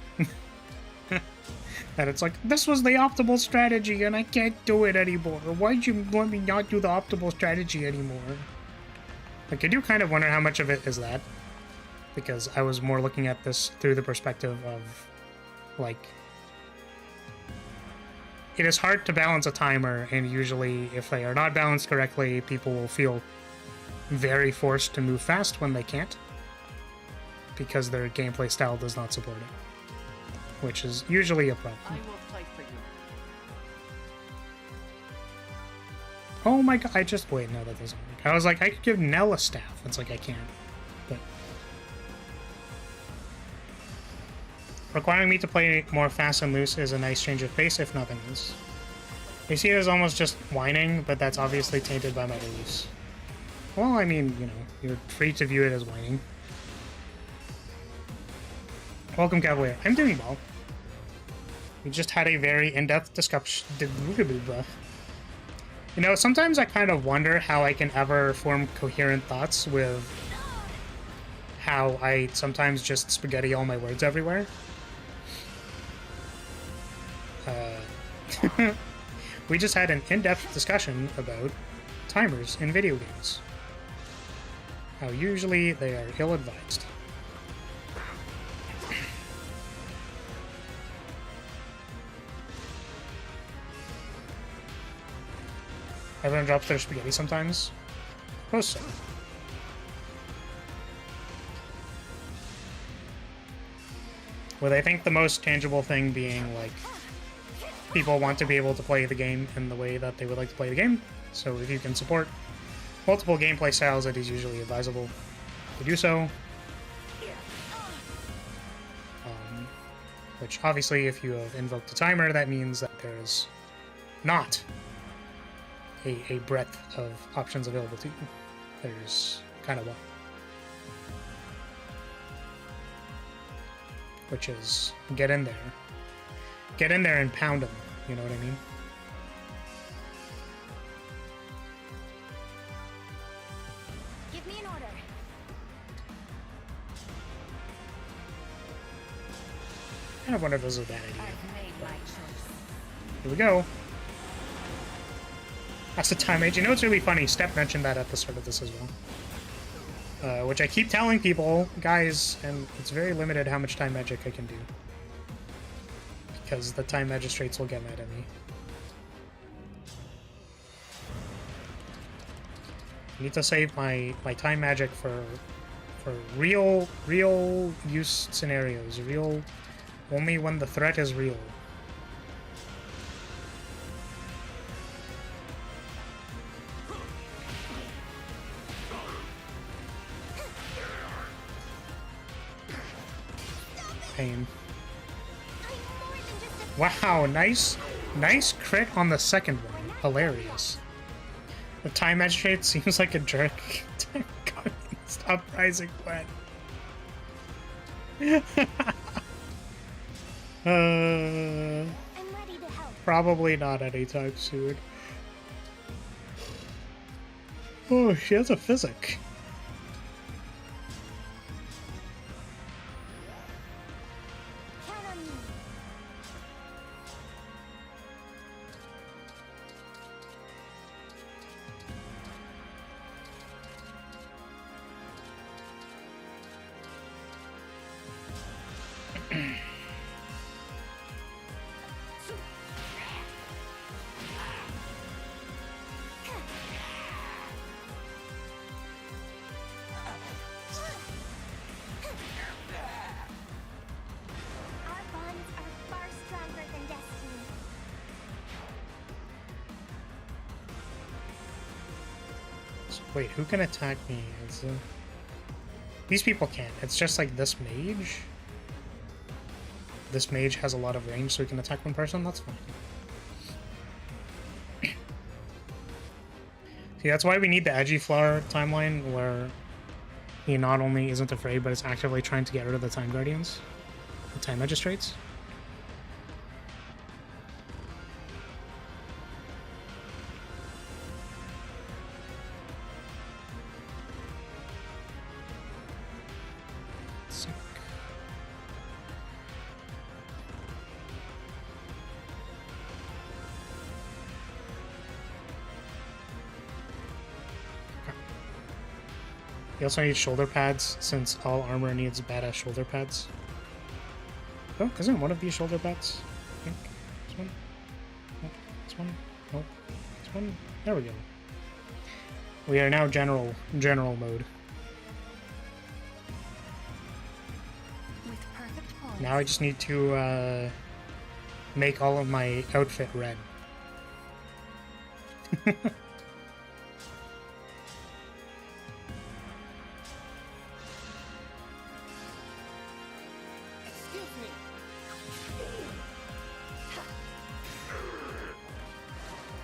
Speaker 1: That it's like, this was the optimal strategy and I can't do it anymore. Why'd you let me not do the optimal strategy anymore? Like, I do kind of wonder how much of it is that. Because I was more looking at this through the perspective of, like, it is hard to balance a timer, and usually if they are not balanced correctly, people will feel very forced to move fast when they can't. because their gameplay style does not support it, which is usually a problem.
Speaker 3: I will fight for you.
Speaker 1: Oh my god, wait, no, that doesn't work. I was like, I could give Nell a staff. It's like, I can't. But requiring me to play more fast and loose is a nice change of pace, if nothing else. You see it as almost just whining, but that's obviously tainted by my beliefs. Well, I mean, you know, you're free to view it as whining. Welcome, Cavalier. I'm doing well. We just had a very in-depth discussion. You know, sometimes I kind of wonder how I can ever form coherent thoughts with how I sometimes just spaghetti all my words everywhere. We just had an in-depth discussion about timers in video games. How usually they are ill-advised. Everyone drops their spaghetti sometimes. Suppose so. With I think the most tangible thing being like people want to be able to play the game in the way that they would like to play the game. So if you can support multiple gameplay styles, it is usually advisable to do so. Which obviously, if you have invoked a timer, that means that there is not a breadth of options available to you. There's kind of one. Which is get in there. Get in there and pound them, you know what I mean?
Speaker 2: Give me an order.
Speaker 1: I kind of wonder if this is a bad idea.
Speaker 2: I've made my choice.
Speaker 1: Here we go. That's the time age. You know what's really funny? Step mentioned that at the start of this as well. Which I keep telling people, guys, and it's very limited how much time magic I can do. Because the time magistrates will get mad at me. I need to save my time magic for real use scenarios. Only when the threat is real. Pain. Wow, nice crit on the second one. Hilarious. The time magistrate seems like a jerk. God, stop rising wet.
Speaker 2: I'm ready to help.
Speaker 1: Probably not anytime soon. Oh, she has a physic.
Speaker 2: Count on me. Our bonds are far stronger than destiny.
Speaker 1: So, wait, who can attack me? These people can't. It's just like this mage. This mage has a lot of range, so he can attack one person. That's fine. See, that's why we need the edgy flower timeline, where he not only isn't afraid, but is actively trying to get rid of the time guardians, the time magistrates. Sick. You also need shoulder pads, since all armor needs badass shoulder pads. Oh, isn't one of these shoulder pads? I think. This one? Nope. This one? Nope. This one? There we go. We are now general mode.
Speaker 2: Perfect poise.
Speaker 1: Now I just need to make all of my outfit red.
Speaker 4: Excuse me.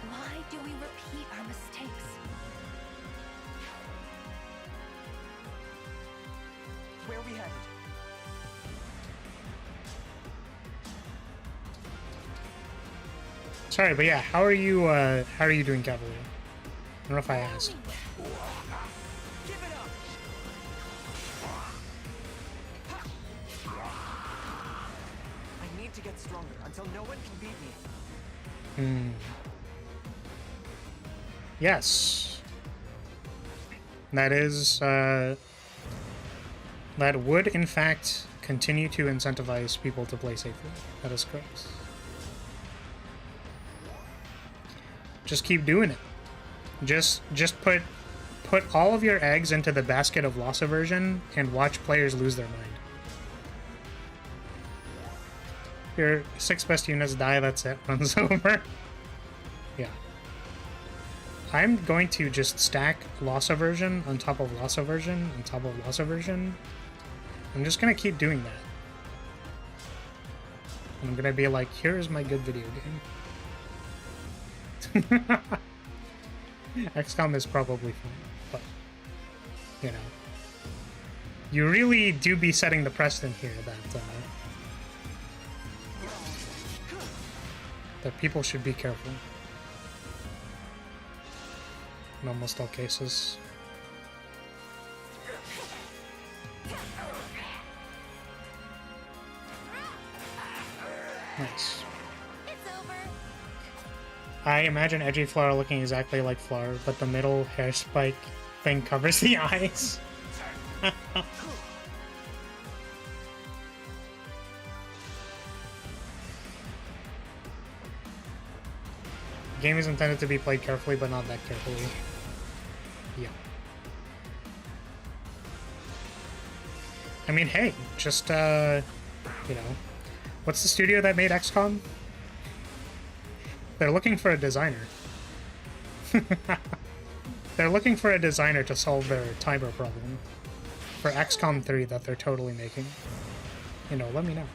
Speaker 2: Why do we repeat our mistakes?
Speaker 3: Where are we headed?
Speaker 1: Sorry, but yeah, how are you doing, Cavalier? I don't know if I asked.
Speaker 3: Give it up! I need to get stronger until no one can beat me.
Speaker 1: Yes. That is, that would, in fact, continue to incentivize people to play safely. That is correct. Just keep doing it. Just put all of your eggs into the basket of loss aversion and watch players lose their mind. Your 6 best units die, that's it. Runs over. Yeah. I'm going to just stack loss aversion on top of loss aversion on top of loss aversion. I'm just gonna keep doing that. And I'm gonna be like, here's my good video game. XCOM is probably fun, but you know, you really do be setting the precedent here that people should be careful in almost all cases. Nice. I imagine Edgy Flower looking exactly like Flower, but the middle hair spike thing covers the eyes. The game is intended to be played carefully, but not that carefully. Yeah. I mean, hey, just, you know, what's the studio that made XCOM? They're looking for a designer. They're looking for a designer to solve their timer problem. For XCOM 3 that they're totally making. You know, let me know.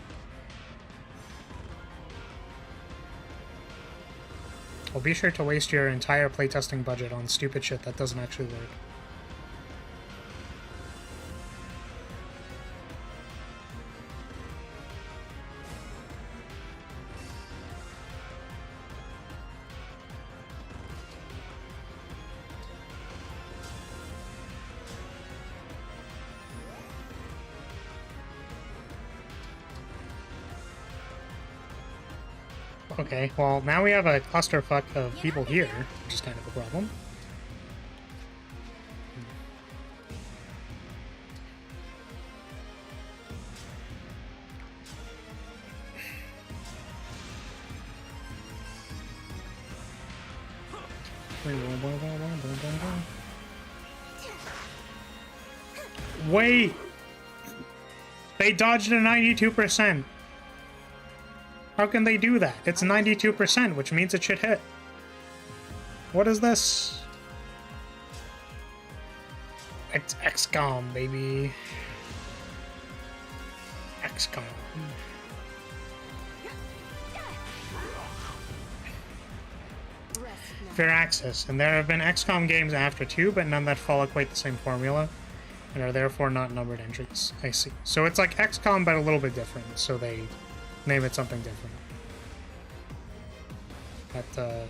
Speaker 1: Well, be sure to waste your entire playtesting budget on stupid shit that doesn't actually work. Okay, well, now we have a clusterfuck of people here, which is kind of a problem. Wait! They dodged a 92%! How can they do that? It's 92%, which means it should hit. What is this? It's XCOM, baby. XCOM. Fair access, and there have been XCOM games after too, but none that follow quite the same formula, and are therefore not numbered entries. I see. So it's like XCOM, but a little bit different, so they name it something different.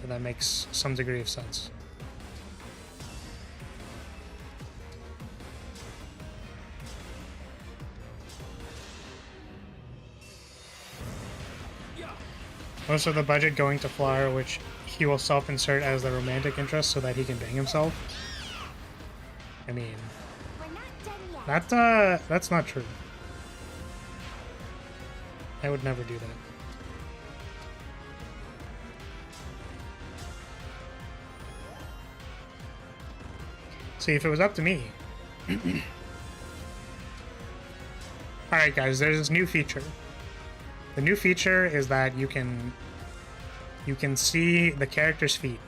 Speaker 1: That makes some degree of sense. Most of the budget going to Flower, which he will self-insert as the romantic interest so that he can bang himself. I mean, that's not true. I would never do that. See, if it was up to me, Alright guys, there's this new feature. The new feature is that you can see the character's feet.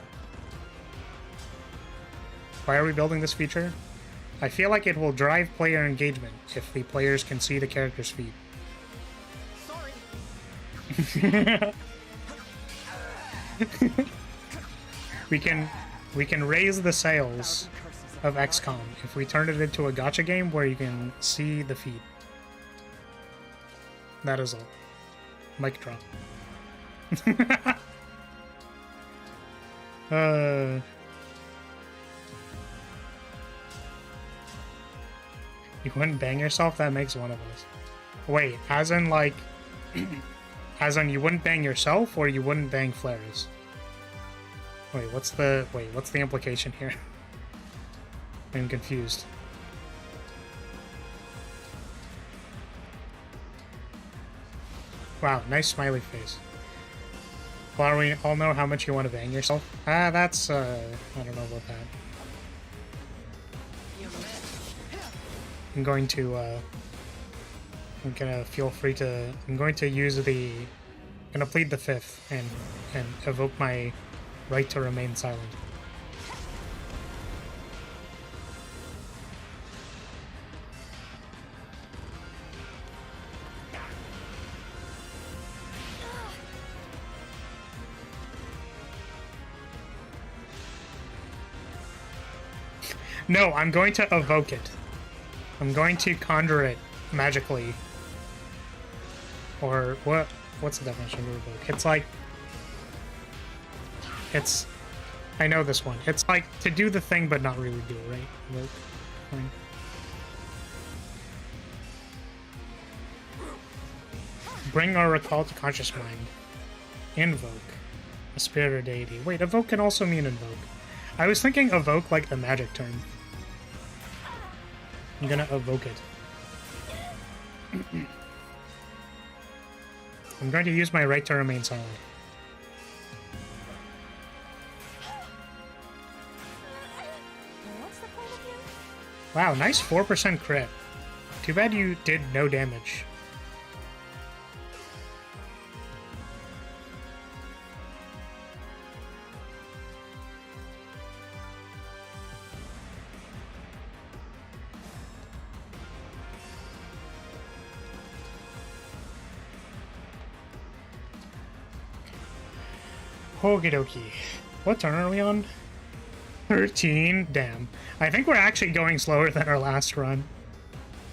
Speaker 1: Why are we building this feature? I feel like it will drive player engagement if the players can see the character's feet.
Speaker 3: Sorry.
Speaker 1: we can raise the sales of XCOM if we turn it into a gacha game where you can see the feet. That is all. Mic drop. You wouldn't bang yourself? That makes one of us. Wait, as in like... as in you wouldn't bang yourself or you wouldn't bang flares? Wait, what's the implication here? I'm confused. Wow, nice smiley face. Well, we all know how much you want to bang yourself. That's, I don't know about that. I'm going to feel free to, I'm going to use the, I'm gonna plead the fifth and evoke my right to remain silent. No, I'm going to evoke it. I'm going to conjure it magically. Or what's the definition of evoke? It's like... It's... I know this one. It's like to do the thing but not really do it, right? Evoke. Fine. Bring or recall to conscious mind. Invoke. A spirit or deity. Wait, evoke can also mean invoke. I was thinking evoke like the magic term. I'm gonna evoke it. I'm going to use my right to remain silent.
Speaker 2: What's the point of you?
Speaker 1: Wow, nice 4% crit. Too bad you did no damage. Okie dokie. What turn are we on? 13? Damn. I think we're actually going slower than our last run.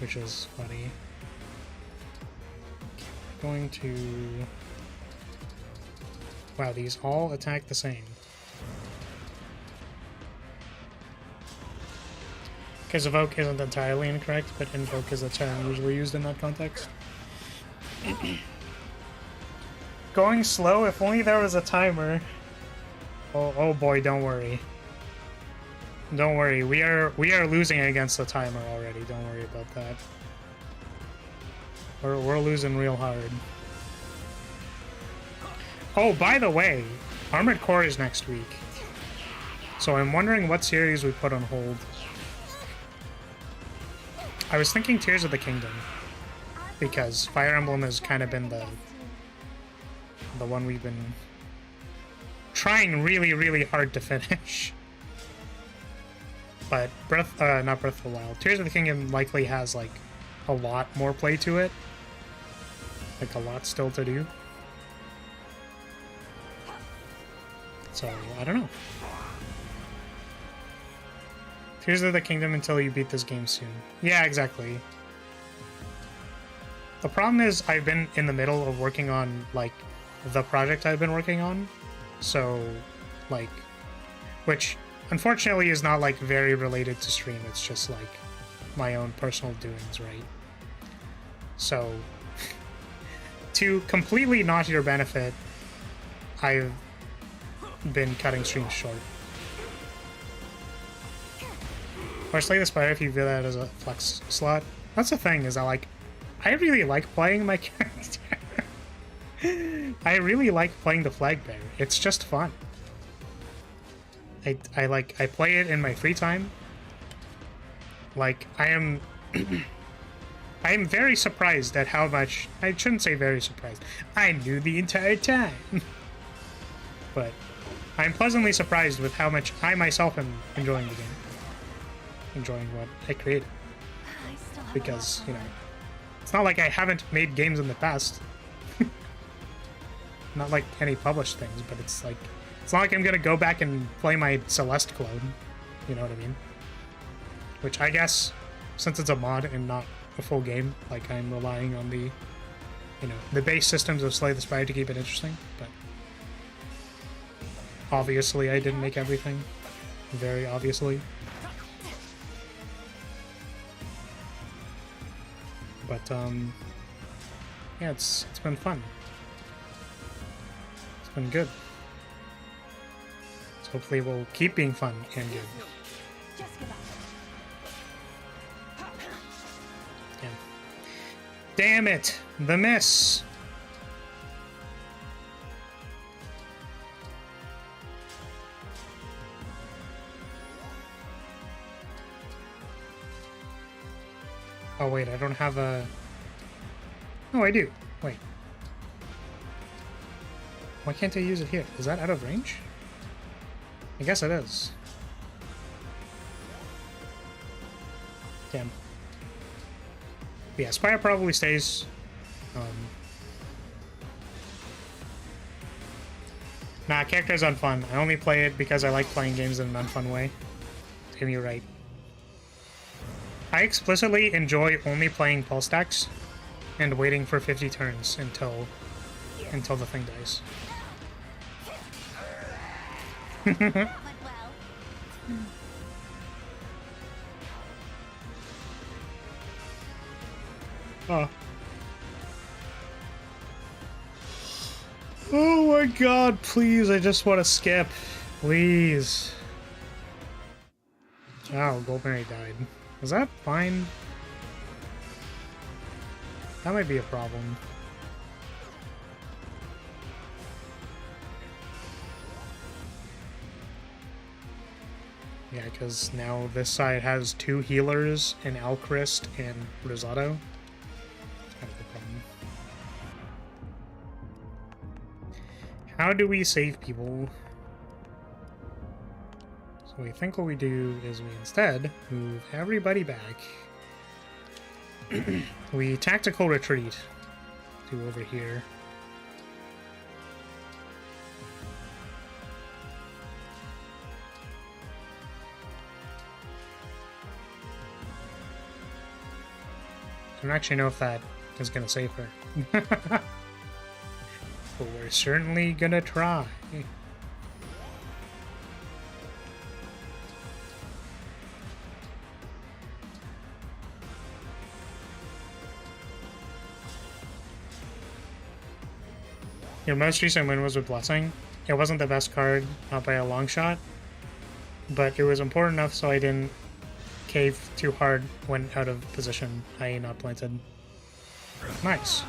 Speaker 1: Which is funny. Going to... Wow, these all attack the same. Because evoke isn't entirely incorrect, but invoke is a term usually used in that context. Going slow? If only there was a timer. Oh boy, don't worry. Don't worry, we are losing against the timer already. Don't worry about that. We're losing real hard. Oh, by the way, Armored Core is next week. So I'm wondering what series we put on hold. I was thinking Tears of the Kingdom, because Fire Emblem has kind of been the one we've been trying really hard to finish. But not Breath of the Wild. Tears of the Kingdom likely has like a lot more play to it. Like a lot still to do. So, I don't know. Tears of the Kingdom until you beat this game soon. Yeah, exactly. The problem is I've been in the middle of working on, like, the project I've been working on. So, like, which unfortunately is not, like, very related to stream. It's just, like, my own personal doings, right? So, to completely not your benefit, I've been cutting streams short. Or Slay the Spire if you view that as a flex slot. That's the thing, is I really like playing my character. I really like playing the Flag Bearer. It's just fun. I play it in my free time. Like, I am I am very surprised at how much... I shouldn't say very surprised. I knew the entire time. But I'm pleasantly surprised with how much I myself am enjoying the game. Enjoying what I created.
Speaker 2: I still have
Speaker 1: Because,
Speaker 2: a lot
Speaker 1: you
Speaker 2: to
Speaker 1: know,
Speaker 2: learn.
Speaker 1: it's not like I haven't made games in the past. Not like any published things, but it's like... It's not like I'm gonna go back and play my Celeste clone. You know what I mean? Which I guess, since it's a mod and not a full game, like I'm relying on the, you know, the base systems of Slay the Spire to keep it interesting, but obviously I didn't make everything. Very obviously. But, yeah, it's been fun. It's been good. So hopefully it will keep being fun and good.
Speaker 2: Just give up.
Speaker 1: Damn it! The miss! Oh wait, I don't have a... Oh, I do. Wait. Why can't I use it here? Is that out of range? I guess it is. Damn. Yeah, Spire probably stays. Nah, character's unfun. I only play it because I like playing games in an unfun way. Damn, you're right. I explicitly enjoy only playing pulse stacks and waiting for 50 turns until the thing dies.
Speaker 2: Went well.
Speaker 1: Oh. Oh my god, please, I just want to skip. Please. Oh, Goldberry died. Was that fine? That might be a problem. Yeah, because now this side has 2 healers, an Alchrist, and Risotto. That's kind of a problem. How do we save people? So I think what we do is we instead move everybody back. We tactical retreat to over here. I don't actually know if that is going to save her. But we're certainly going to try. Your most recent win was with Blessing. It wasn't the best card, not by a long shot, but it was important enough so I didn't cave too hard when out of position, i.e. not planted. Nice.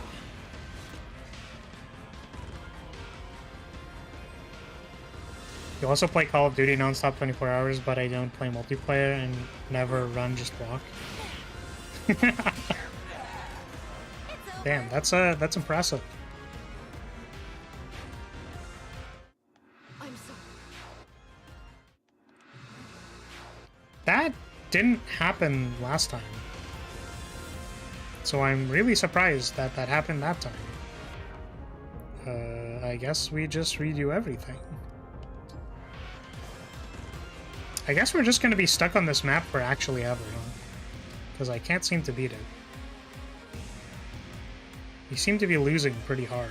Speaker 1: You also play Call of Duty non-stop 24 hours, but I don't play multiplayer and never run, just walk. Damn, that's impressive.
Speaker 2: I'm sorry.
Speaker 1: That didn't happen last time. So I'm really surprised that that happened that time. I guess we just redo everything. I guess we're just gonna be stuck on this map for actually ever, huh? Because I can't seem to beat it. We seem to be losing pretty hard.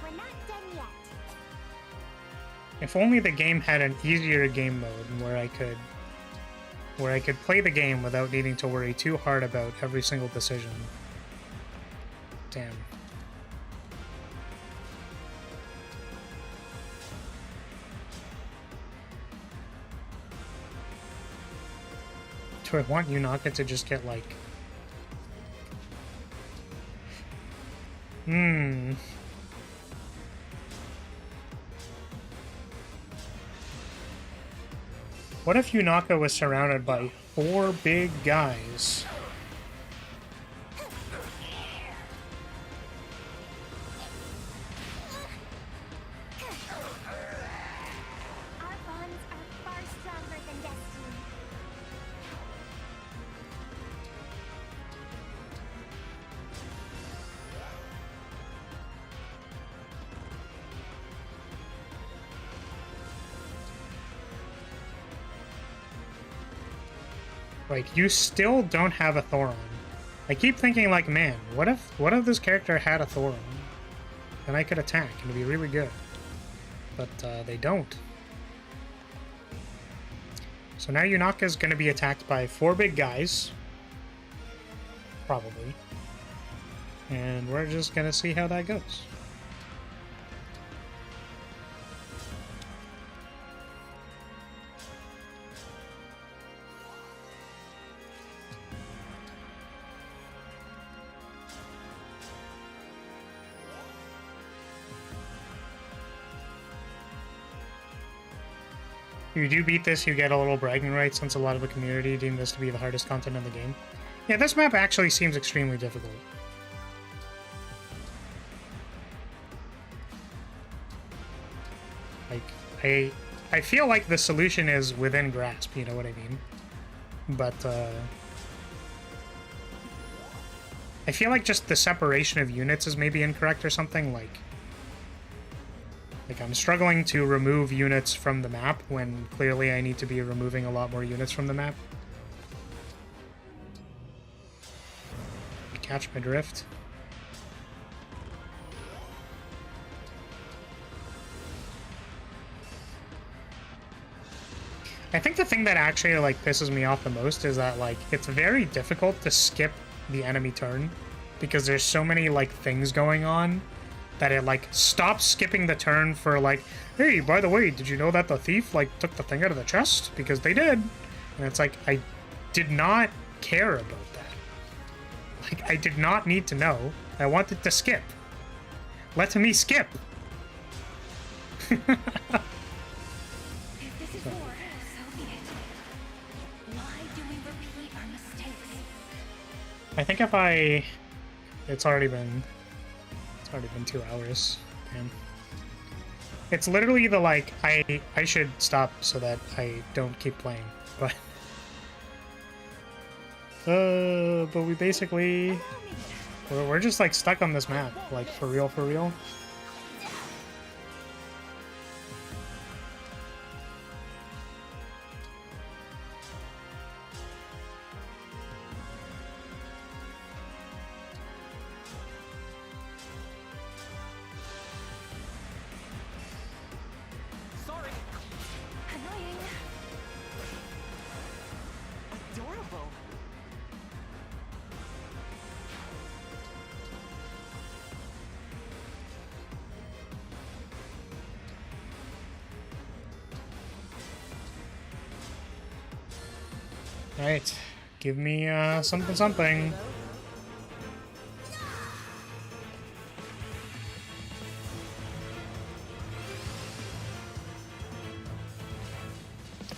Speaker 2: We're not done yet.
Speaker 1: If only the game had an easier game mode where I could play the game without needing to worry too hard about every single decision. Damn. Do I want Yunaka to just get, like... What if Yunaka was surrounded by 4 big guys?
Speaker 2: Our bonds are far stronger than destiny.
Speaker 1: Like, you still don't have a Thoron. I keep thinking, like, man, what if this character had a Thoron? Then I could attack, and it'd be really good. But, they don't. So now Yunaka's gonna be attacked by 4 big guys. Probably. And we're just gonna see how that goes. If you do beat this, you get a little bragging right, since a lot of the community deem this to be the hardest content in the game. Yeah, this map actually seems extremely difficult. Like, I feel like the solution is within grasp, you know what I mean? But, I feel like just the separation of units is maybe incorrect or something, like I'm struggling to remove units from the map when clearly I need to be removing a lot more units from the map. Catch my drift. I think the thing that actually, like, pisses me off the most is that, like, it's very difficult to skip the enemy turn because there's so many, like, things going on that it, like, stops skipping the turn for, like, hey, by the way, did you know that the thief, like, took the thing out of the chest? Because they did. And it's like, I did not care about that. Like, I did not need to know. I wanted to skip. Let me skip.
Speaker 2: If this is war, so be it. Why do we repeat our mistakes?
Speaker 1: I think if I... It's already been 2 hours. Damn. It's literally the, like, I should stop so that I don't keep playing, but... but we basically... We're just, like, stuck on this map, like, for real, for real.
Speaker 2: Annoying.
Speaker 3: Adorable.
Speaker 1: Alright, give me, something something.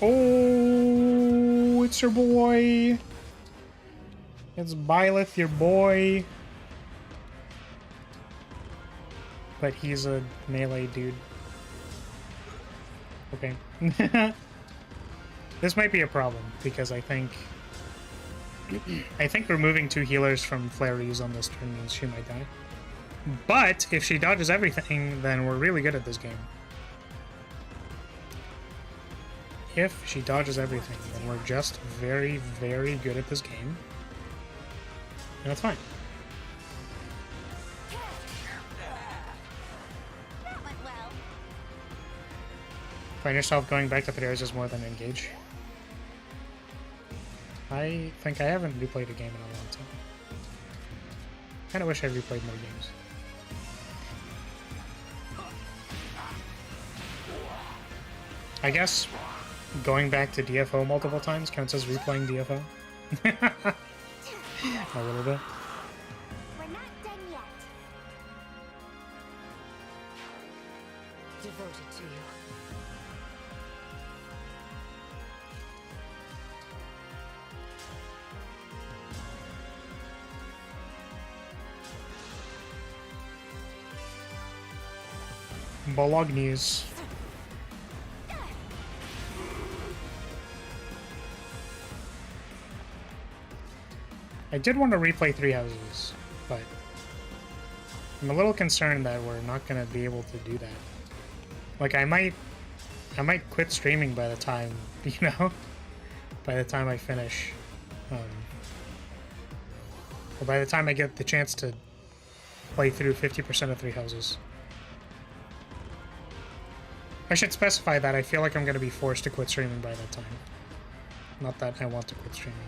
Speaker 1: Oh, it's your boy. It's Byleth, your boy. But he's a melee dude. Okay. This might be a problem, because I think removing 2 healers from flare use on this turn means she might die. But if she dodges everything, then we're really good at this game. If she dodges everything, then we're just very, very good at this game. And that's fine.
Speaker 2: That went well.
Speaker 1: Find yourself going back to players is more than engage. I think I haven't replayed a game in a long time. Kinda wish I replayed more games. I guess going back to DFO multiple times counts as replaying DFO. A little bit.
Speaker 2: We're not done yet.
Speaker 4: Devoted to you.
Speaker 1: Bolognese. I did want to replay Three Houses, but I'm a little concerned that we're not going to be able to do that. Like, I might quit streaming by the time, you know, by the time I finish. Or by the time I get the chance to play through 50% of Three Houses. I should specify that I feel like I'm going to be forced to quit streaming by that time. Not that I want to quit streaming.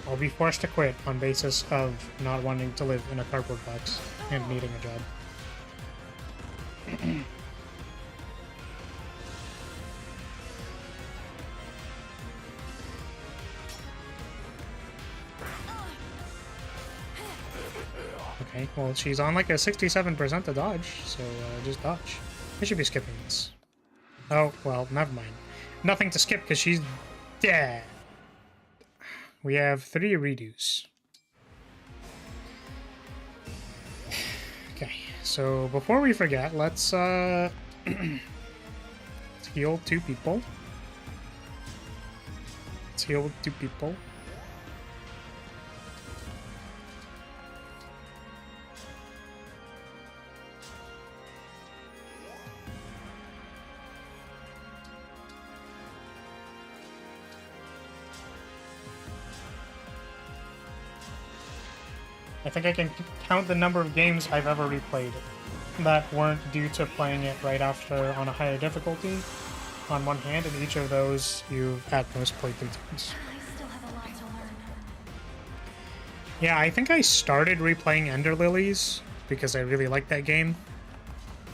Speaker 1: I'll be forced to quit on basis of not wanting to live in a cardboard box and needing a job. Okay, well, she's on like a 67% to dodge, so just dodge. I should be skipping this. Oh, well, never mind. Nothing to skip because she's dead. We have 3 redos. Okay, so before we forget, let's let's heal 2 people. Let's heal 2 people. I think I can count the number of games I've ever replayed that weren't due to playing it right after on a higher difficulty on one hand, and each of those you've at most played 3 times.
Speaker 2: I still have a lot to learn.
Speaker 1: Yeah, I think I started replaying Ender Lilies because I really liked that game,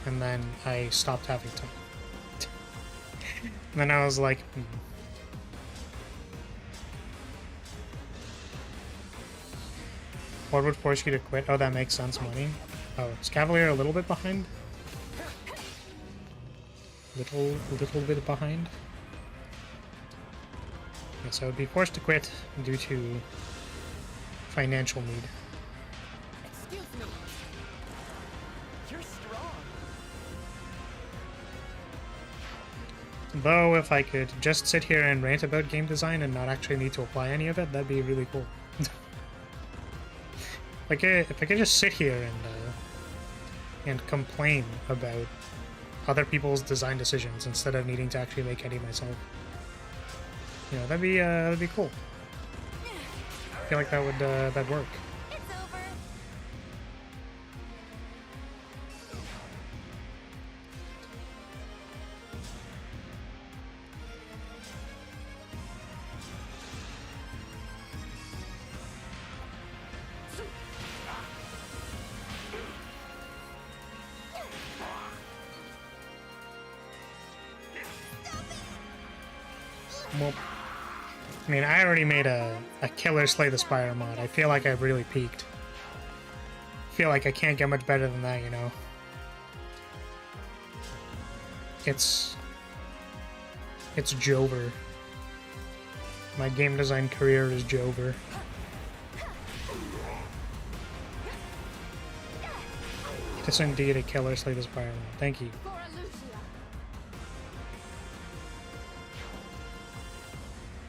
Speaker 1: and then I stopped having time. And then I was like, What would force you to quit? Oh, that makes sense, money. Oh, is Cavalier a little bit behind? Little bit behind? Yes, I would be forced to quit due to financial need.
Speaker 3: Excuse me. You're strong.
Speaker 1: Though, if I could just sit here and rant about game design and not actually need to apply any of it, that'd be really cool. Like, if I could just sit here and complain about other people's design decisions instead of needing to actually make any myself, you know, that'd be cool. I feel like that would that'd work.
Speaker 2: It's over.
Speaker 1: Well, I mean, I already made a killer Slay the Spire mod. I feel like I've really peaked. I feel like I can't get much better than that, you know? It's Jover. My game design career is Jover. It is indeed a killer Slay the Spire mod. Thank you.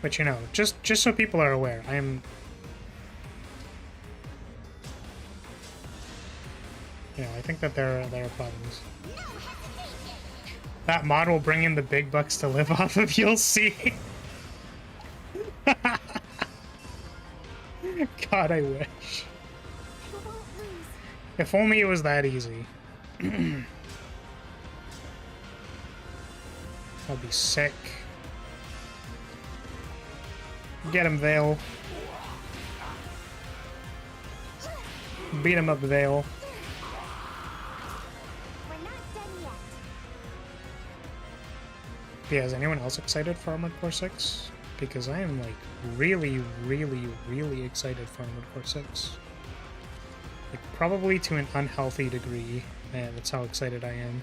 Speaker 1: But you know, just so people are aware, I'm... You know, I think that there are problems. That mod will bring in the big bucks to live off of, you'll see. God, I wish. If only it was that easy. I'd be sick. Get him, Vale. Beat him up, Vale.
Speaker 2: We're not done yet.
Speaker 1: Yeah, is anyone else excited for Armored Core 6? Because I am like really, really, really excited for Armored Core 6. Like probably to an unhealthy degree. Man, that's how excited I am.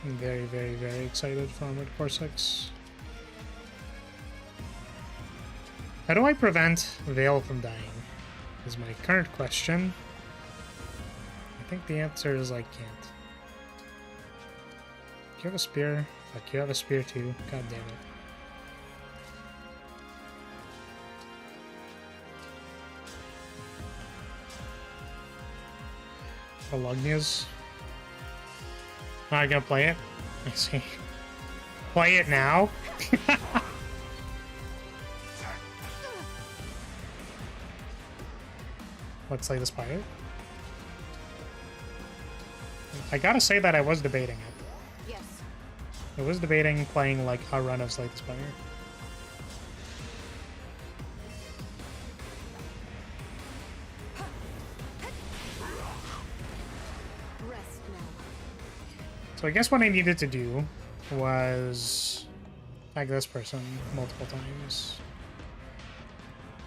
Speaker 1: I'm very, very, very excited for Armored Core 6. How do I prevent Vale from dying? Is my current question. I think the answer is I can't. Do you have a spear? Fuck, you have a spear too. God damn it. Bologna's. Not gonna play it? I see. Play it now? Let's slay the spider. I gotta say that I was debating it.
Speaker 4: Yes.
Speaker 1: I was debating playing like a run of Slay the Spire.
Speaker 4: Rest now.
Speaker 1: So I guess what I needed to do was tag this person multiple times.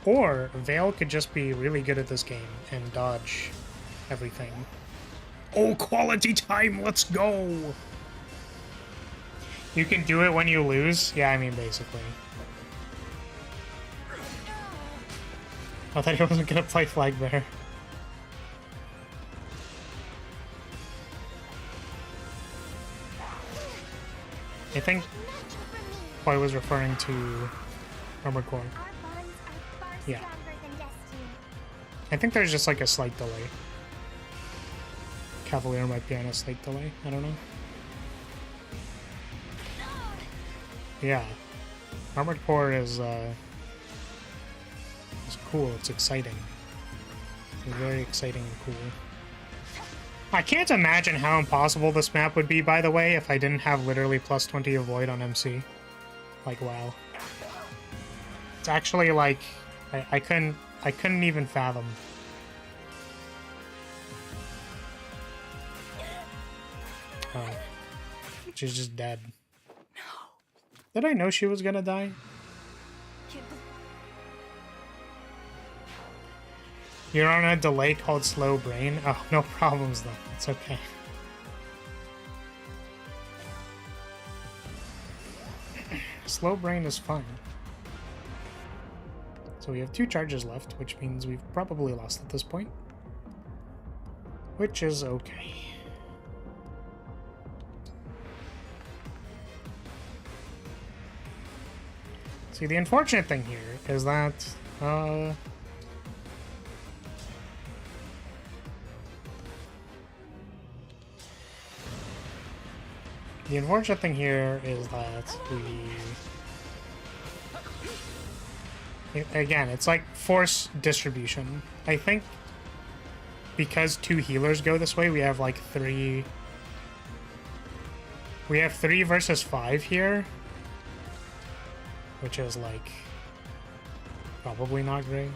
Speaker 1: Or Vale could just be really good at this game and dodge everything. Oh, quality time, let's go! You can do it when you lose? Yeah, I mean, basically. I thought he wasn't gonna play Flag Bear. I think Boy was referring to Armored Core.
Speaker 2: Our bonds are far
Speaker 1: Yeah.
Speaker 2: stronger than destiny.
Speaker 1: I think there's just like a slight delay. Cavalier might be on a slight delay. I don't know. Yeah. Armored Core is cool. It's exciting. It's very exciting and cool. I can't imagine how impossible this map would be, by the way, if I didn't have literally plus 20 avoid on MC. Like, wow. It's actually like I couldn't even fathom. Oh. She's just dead. Did I know she was gonna die? You're on a delay called slow brain? Oh, no problems then. It's okay. Slow brain is fine. So we have 2 charges left, which means we've probably lost at this point. Which is okay. See, the unfortunate thing here is that, the unfortunate thing here is that again, it's like force distribution. I think because 2 healers go this way, we have like 3... We have 3 versus 5 here. Which is like probably not great.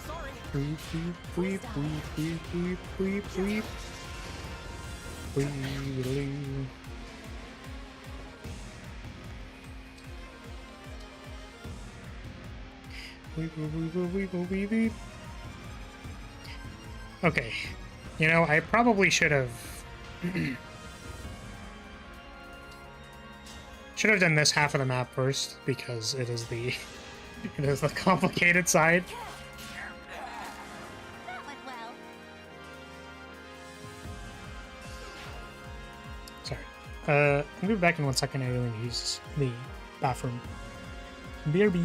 Speaker 3: Sorry.
Speaker 1: Beep, beep, beep, beep, beep, beep, beep, beep. Beep. Beep, beep, beep, beep, beep, beep. Okay, you know, I probably should have done this half of the map first because it is the complicated side.
Speaker 2: That went well.
Speaker 1: Sorry. I'll be back in 1 second. I really need to use the bathroom. BRB.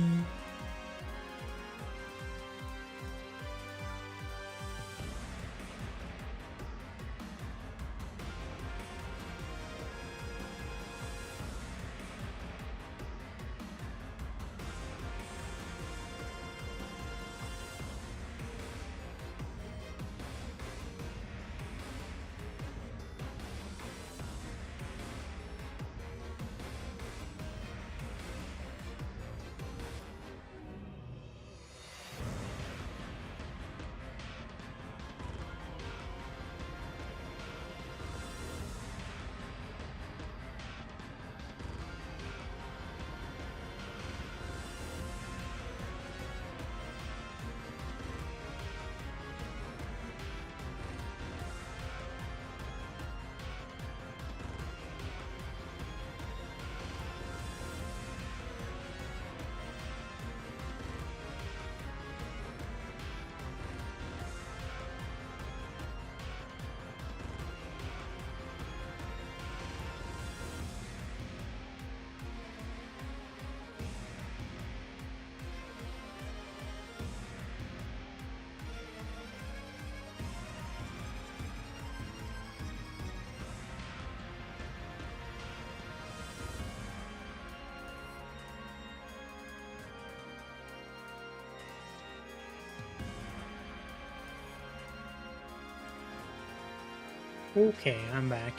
Speaker 1: Okay, I'm back.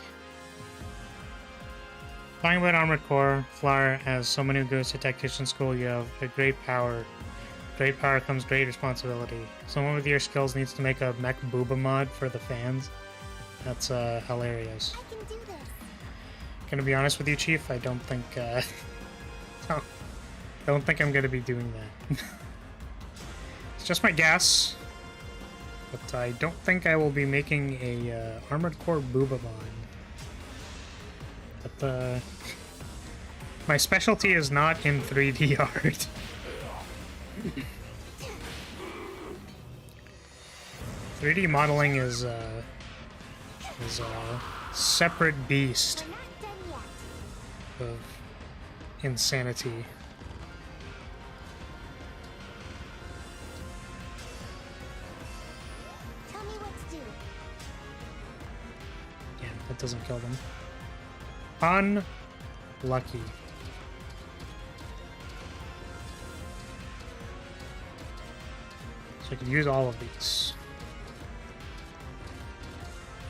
Speaker 1: Talking about Armored Core, Flower, as someone who goes to tactician school, you have a great power. Great power comes great responsibility. Someone with your skills needs to make a mech booba mod for the fans. That's hilarious.
Speaker 2: I can do this.
Speaker 1: Gonna be honest with you, Chief, I don't think don't think I'm gonna be doing that. It's just my guess. But I don't think I will be making a Armored Core booba mod. But my specialty is not in 3D art. 3D modeling is a separate beast of insanity.
Speaker 2: Tell me what to do.
Speaker 1: Yeah, that doesn't kill them. Unlucky. So I could use all of these.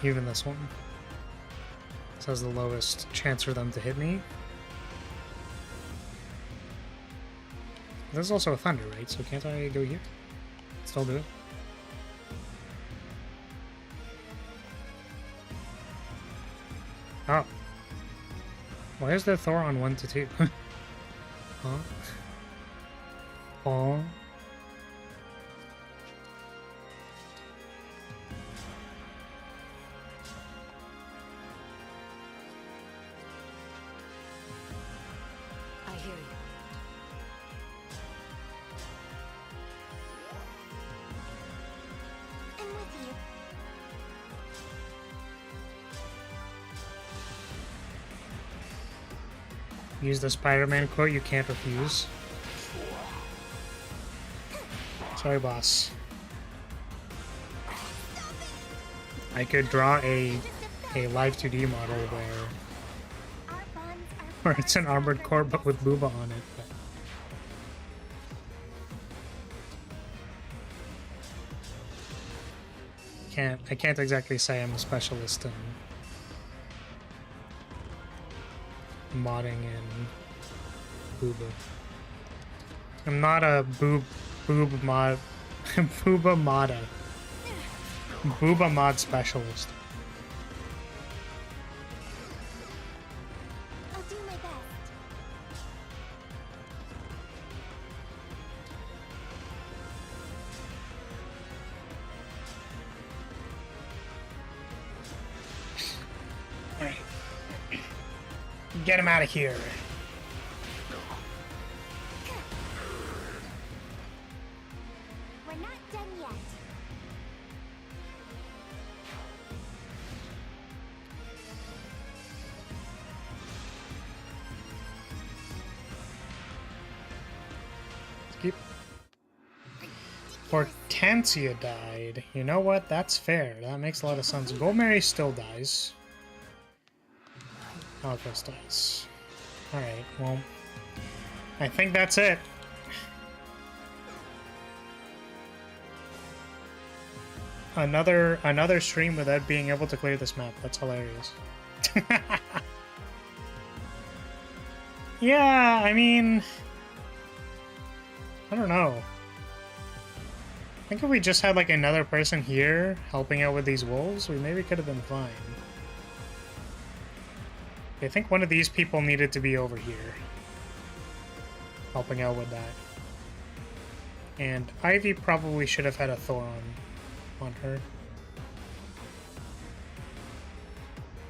Speaker 1: Even this one. This has the lowest chance for them to hit me. There's also a thunder, right? So can't I go here? Still do it? Oh. Why is there Thor on 1 to 2? Huh? Oh.
Speaker 2: I hear you. I'm with you.
Speaker 1: Use the Spider-Man quote you can't refuse. Sorry, boss. I could draw a live 2D model
Speaker 2: Our bonds are
Speaker 1: where it's an Armored Core but with Booba on it. But I can't exactly say I'm a specialist in modding and booba. I'm not a boob mod booba modda. Booba mod specialist.
Speaker 2: I'll do my best.
Speaker 1: Alright. Get him out of here.
Speaker 2: We're not done yet.
Speaker 1: Keep. Hortensia died. You know what? That's fair. That makes a lot of sense. Goldmary still dies. Alphys dies. Alright, well, I think that's it. Another stream without being able to clear this map. That's hilarious. Yeah, I mean, I don't know. I think if we just had like another person here helping out with these wolves, we maybe could have been fine. I think one of these people needed to be over here, helping out with that. And Ivy probably should have had a Thor on her.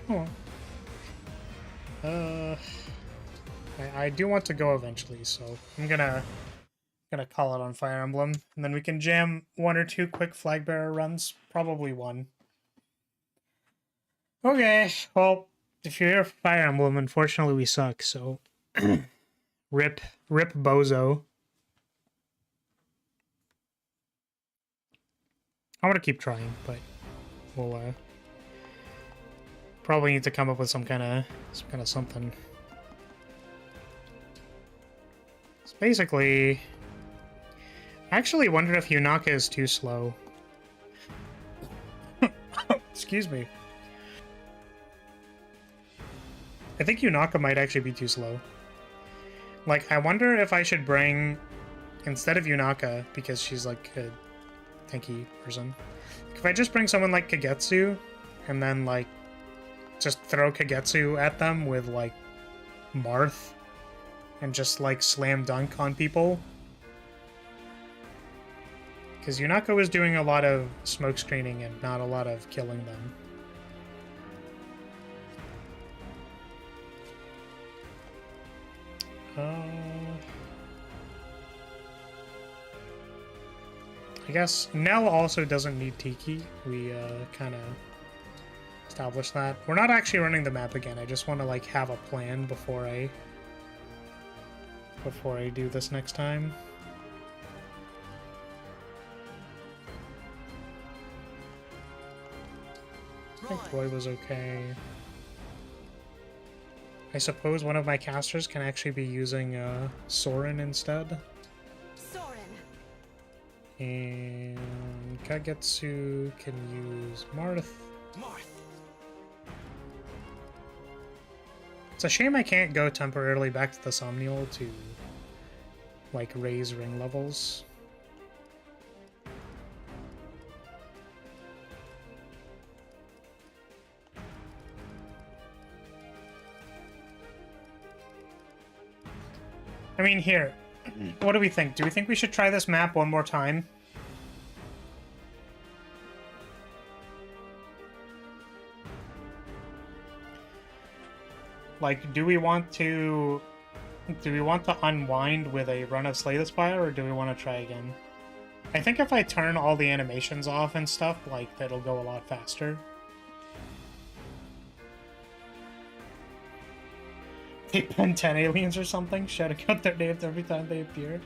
Speaker 1: Oh. I do want to go eventually, so I'm gonna call it on Fire Emblem, and then we can jam 1 or 2 quick flag bearer runs, probably 1. Okay, well, if you're here for Fire Emblem, unfortunately we suck, so rip Bozo. I want to keep trying, but we'll probably need to come up with some kind of something. So basically, I actually wondered if Yunaka is too slow. Excuse me. I think Yunaka might actually be too slow. Like, I wonder if I should bring, instead of Yunaka, because she's like a tanky person, if I just bring someone like Kagetsu, and then like just throw Kagetsu at them with like Marth, and just like slam dunk on people. Because Yunaka was doing a lot of smoke screening and not a lot of killing them. I guess Nell also doesn't need Tiki. We kind of established that. We're not actually running the map again. I just want to like have a plan before I do this next time. I think Roy was okay. I suppose one of my casters can actually be using Soren instead.
Speaker 2: Soren.
Speaker 1: And Kagetsu can use Marth. It's a shame I can't go temporarily back to the Somnial to like raise ring levels. I mean, here, what do we think? Do we think we should try this map one more time? Like, do we want to unwind with a run of Slay the Spire, or do we want to try again? I think if I turn all the animations off and stuff, like, that'll go a lot faster. They pen 10 aliens or something, shouting out their names every time they appeared.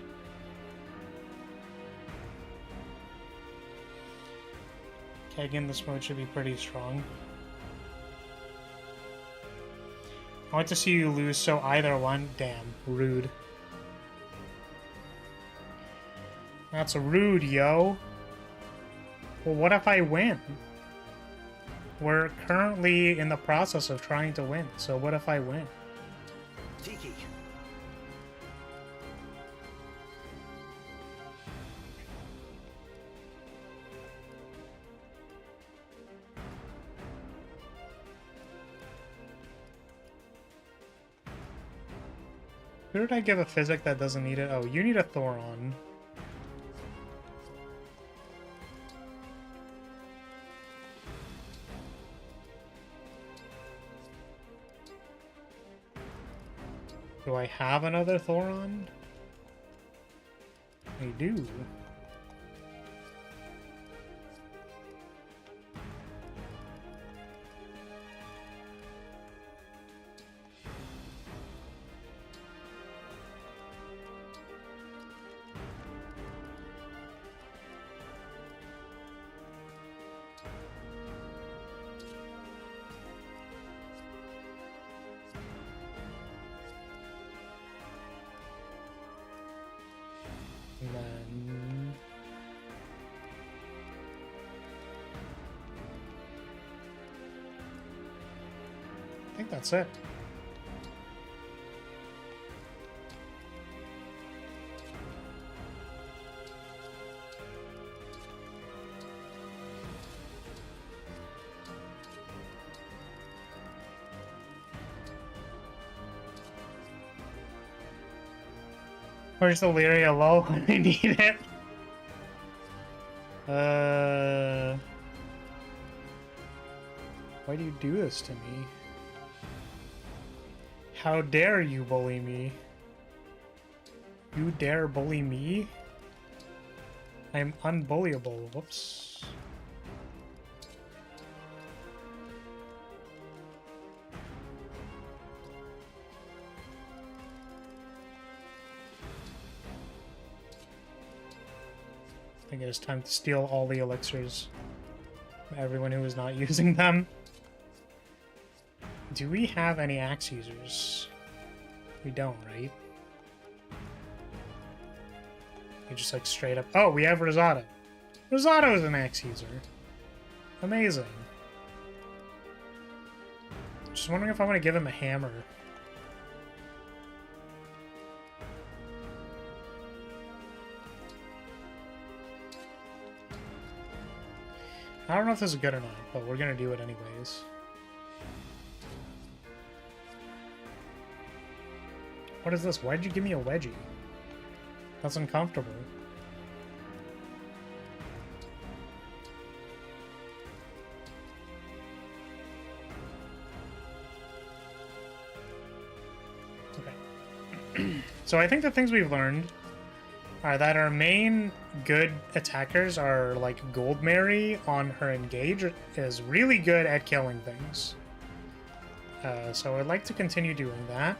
Speaker 1: Okay, again, this mode should be pretty strong. I want to see you lose, so either one. Damn, rude. That's rude, yo. Well, what if I win? We're currently in the process of trying to win, so what if I win?
Speaker 5: Tiki.
Speaker 1: Who did I give a physic that doesn't need it? Oh, you need a Thoron. Do I have another Thoron? I do. And then... I think that's it. Where's the Lyria lol when I need it? Why do you do this to me? How dare you bully me? You dare bully me? I'm unbullyable. Whoops. I think it is time to steal all the elixirs from everyone who is not using them. Do we have any axe users? We don't, right? We just like straight up... Oh, we have Rosado. Rosado is an axe user. Amazing. Just wondering if I want to give him a hammer. I don't know if this is good or not, but we're gonna do it anyways. What is this? Why'd you give me a wedgie? That's uncomfortable. Okay. So I think the things we've learned are that our main good attackers are like Gold Mary on her Engage is really good at killing things. So I'd like to continue doing that.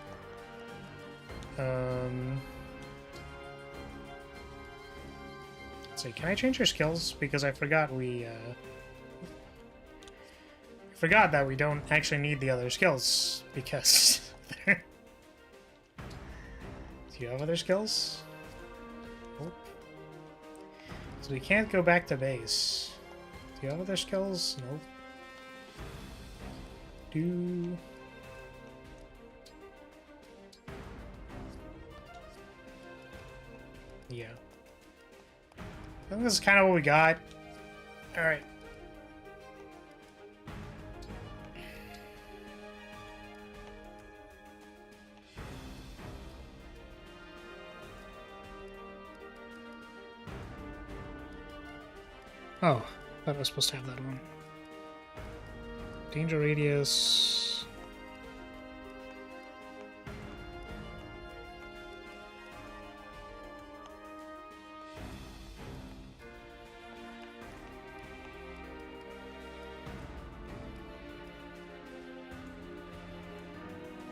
Speaker 1: Let's see, can I change your skills? Because I forgot forgot that we don't actually need the other skills because do you have other skills? Nope. So we can't go back to base. Do you have other skills? Nope. Yeah. I think this is kind of what we got. Alright. Oh, I thought I was supposed to have that one. Danger radius.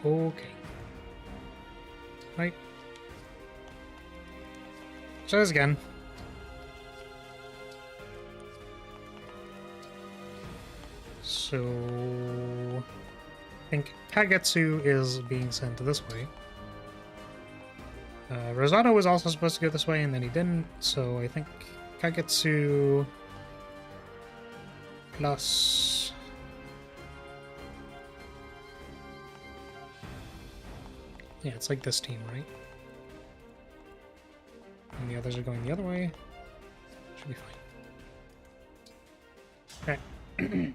Speaker 1: Okay. Right. Try this again. So I think Kagetsu is being sent this way. Rosato was also supposed to go this way, and then he didn't. So I think Kagetsu plus yeah, it's like this team, right? And the others are going the other way. Should be fine. Okay.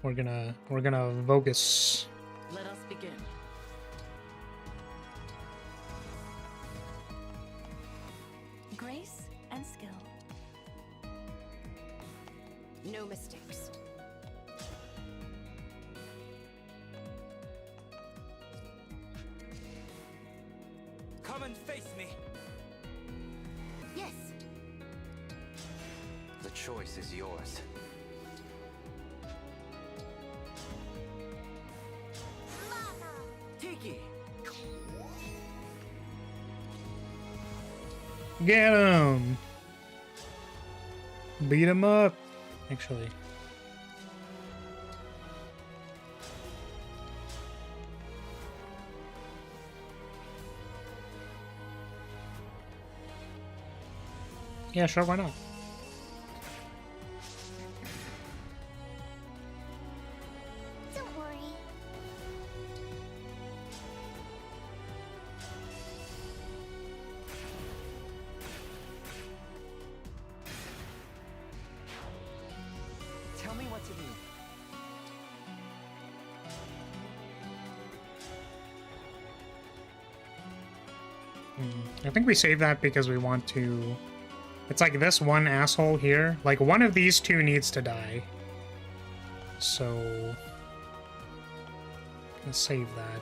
Speaker 1: We're gonna Vogus.
Speaker 4: Let us begin.
Speaker 2: Grace and skill.
Speaker 4: No mistakes.
Speaker 3: Come and face me.
Speaker 4: Yes.
Speaker 5: The choice is yours.
Speaker 3: Tiki.
Speaker 1: Get him! Beat him up! Actually. Yeah, sure, why not?
Speaker 2: Don't worry.
Speaker 3: Tell me what to do.
Speaker 1: I think we save that because we want to... It's like this one asshole here. Like, one of these two needs to die. So... Let's save that.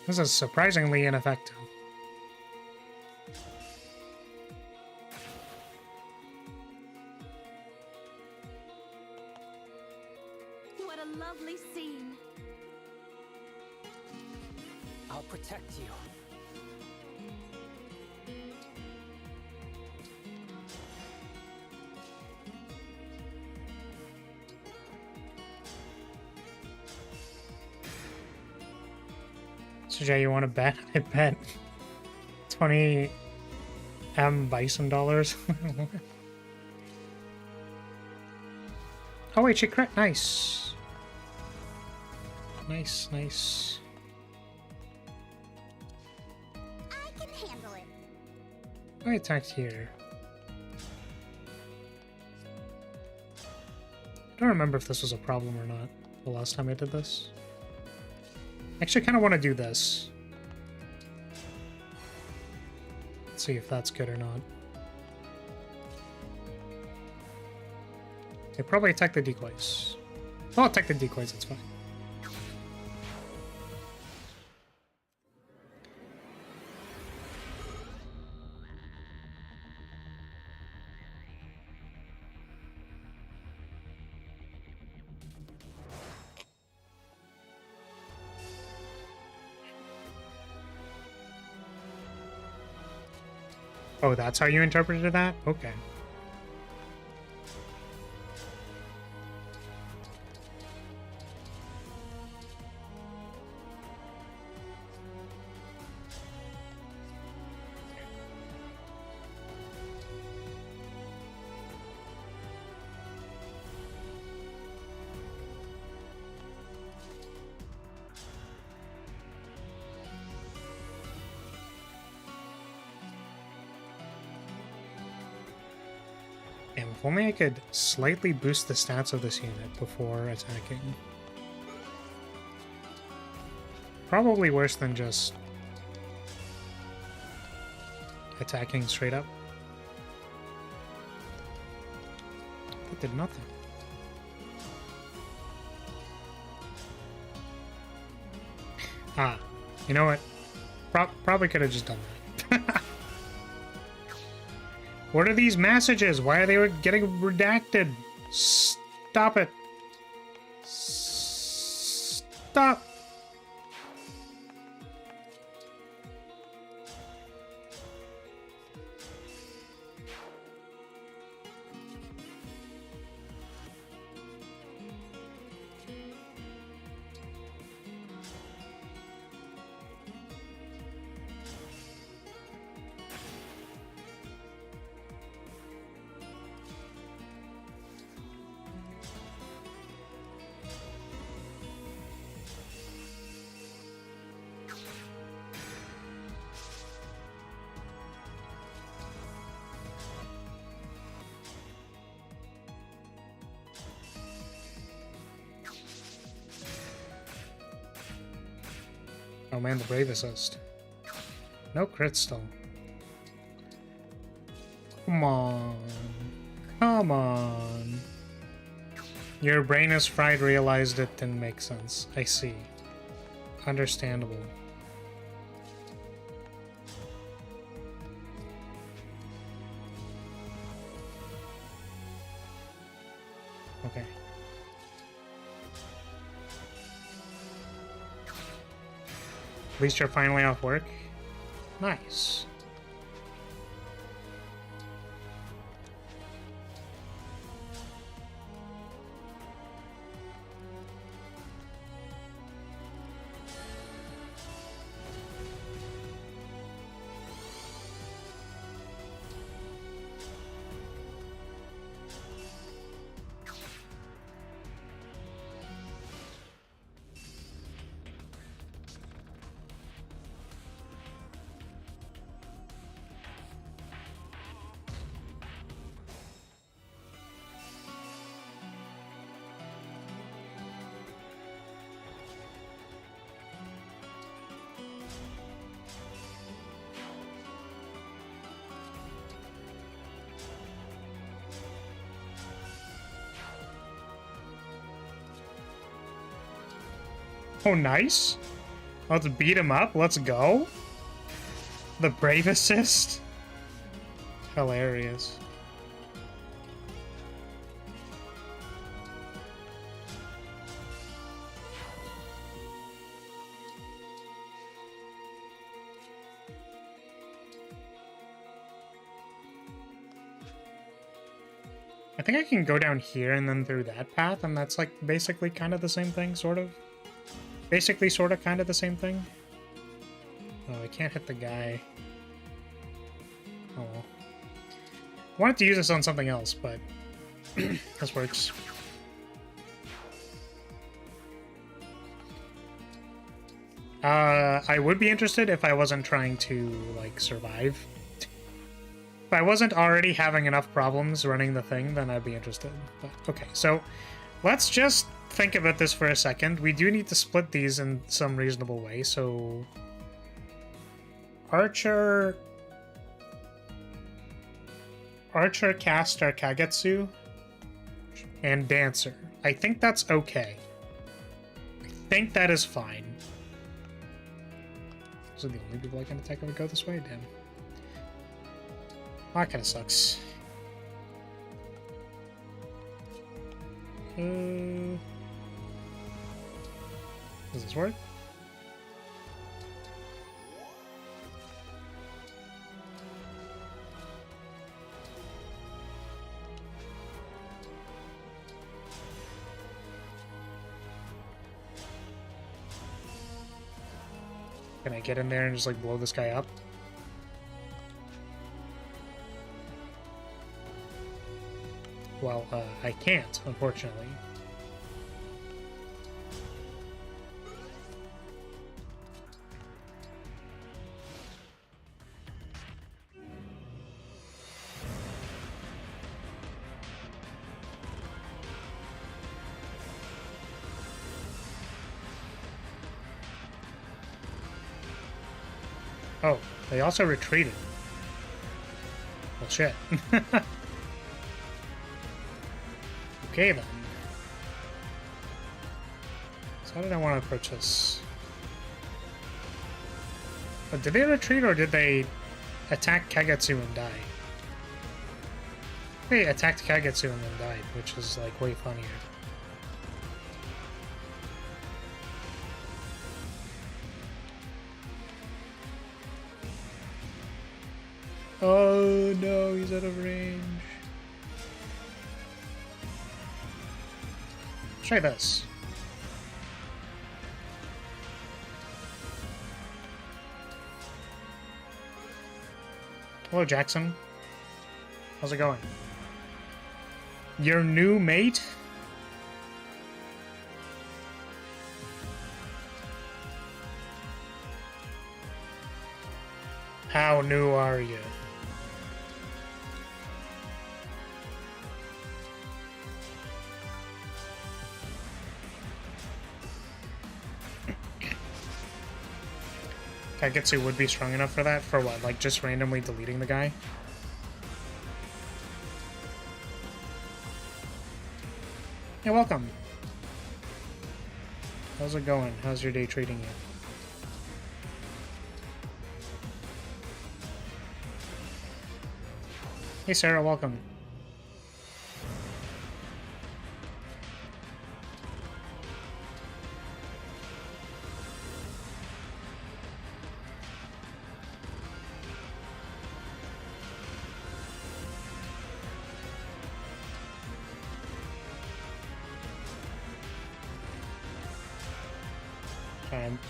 Speaker 1: This is surprisingly ineffective.
Speaker 2: What a lovely scene.
Speaker 3: I'll protect you.
Speaker 1: So Jay, you want to bet? I bet 20 bison dollars. Oh wait, she crit. Nice. Nice, nice.
Speaker 4: I can handle it.
Speaker 1: I attacked here. I don't remember if this was a problem or not the last time I did this. I actually kind of want to do this. Let's see if that's good or not. They probably attack the decoys. I'll attack the decoys, it's fine. Oh, that's how you interpreted that? Okay. Damn, if only I could slightly boost the stats of this unit before attacking. Probably worse than just attacking straight up. That did nothing. Ah, you know what? Probably could have just done that. What are these messages? Why are they getting redacted? Stop it. Stop. Oh man, the Brave Assist. No crit still. Come on. Come on. Your brain is fried, realized it didn't make sense. I see. Understandable. Okay. At least you're finally off work. Nice. Oh, nice. Let's beat him up. Let's go. The Brave Assist. Hilarious. I think I can go down here and then through that path, and that's like basically kind of the same thing, sort of. Basically, sort of, kind of the same thing. Oh, I can't hit the guy. Oh well. I wanted to use this on something else, but this works. I would be interested if I wasn't trying to, like, survive. If I wasn't already having enough problems running the thing, then I'd be interested. But, okay, so let's just think about this for a second. We do need to split these in some reasonable way, so... Archer, Caster, Kagetsu, and Dancer. I think that's okay. I think that is fine. Those are the only people I can attack if I go this way? Damn. That kind of sucks. Does this work? Can I get in there and just, like, blow this guy up? Well, I can't, unfortunately. Oh, they also retreated. Well, shit. Okay, then. So how did I want to approach this? But did they retreat or did they attack Kagetsu and die? They attacked Kagetsu and then died, which is, like, way funnier. Oh no, he's out of range. Try this. Hello, Jackson. How's it going? Your new mate? How new are you? Kagetsu would be strong enough for that? For what? Like, just randomly deleting the guy? Hey, welcome. How's it going? How's your day treating you? Hey, Sarah, welcome.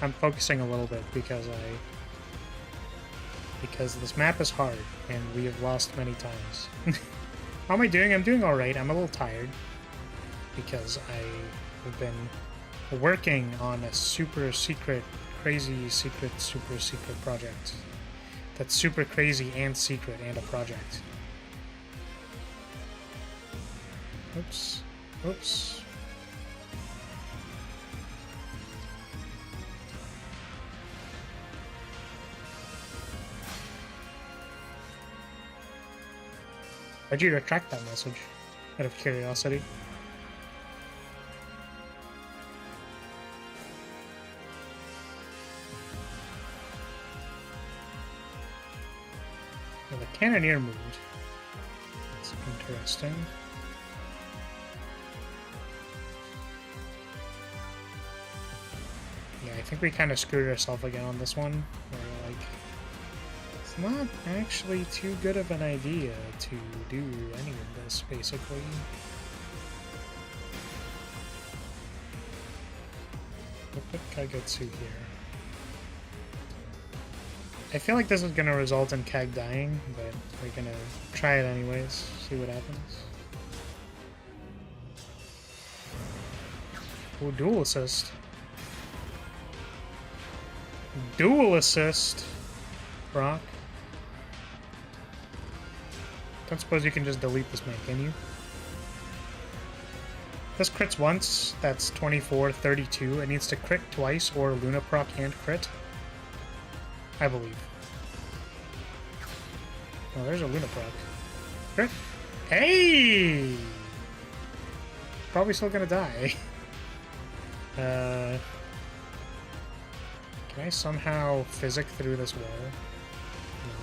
Speaker 1: I'm focusing a little bit because this map is hard and we have lost many times. How am I doing? I'm doing alright. I'm a little tired because I have been working on a super secret, crazy secret, super secret project. That's super crazy and secret and a project. Oops. Oops. Why'd you retract that message? Out of curiosity. Well, the cannoneer moved. That's interesting. Yeah, I think we kind of screwed ourselves again on this one. Where we're like, it's not actually too good of an idea to do any of this, basically. We'll put Kagetsu here. I feel like this is gonna result in Keg dying, but we're gonna try it anyways, see what happens. Ooh, dual assist. Dual assist, Brock. Don't suppose you can just delete this man, can you? This crits once, that's 24, 32. It needs to crit twice, or Luna proc and crit. I believe. Oh, there's a Luna proc. Crit. Hey! Probably still gonna die. Can I somehow physic through this wall? No.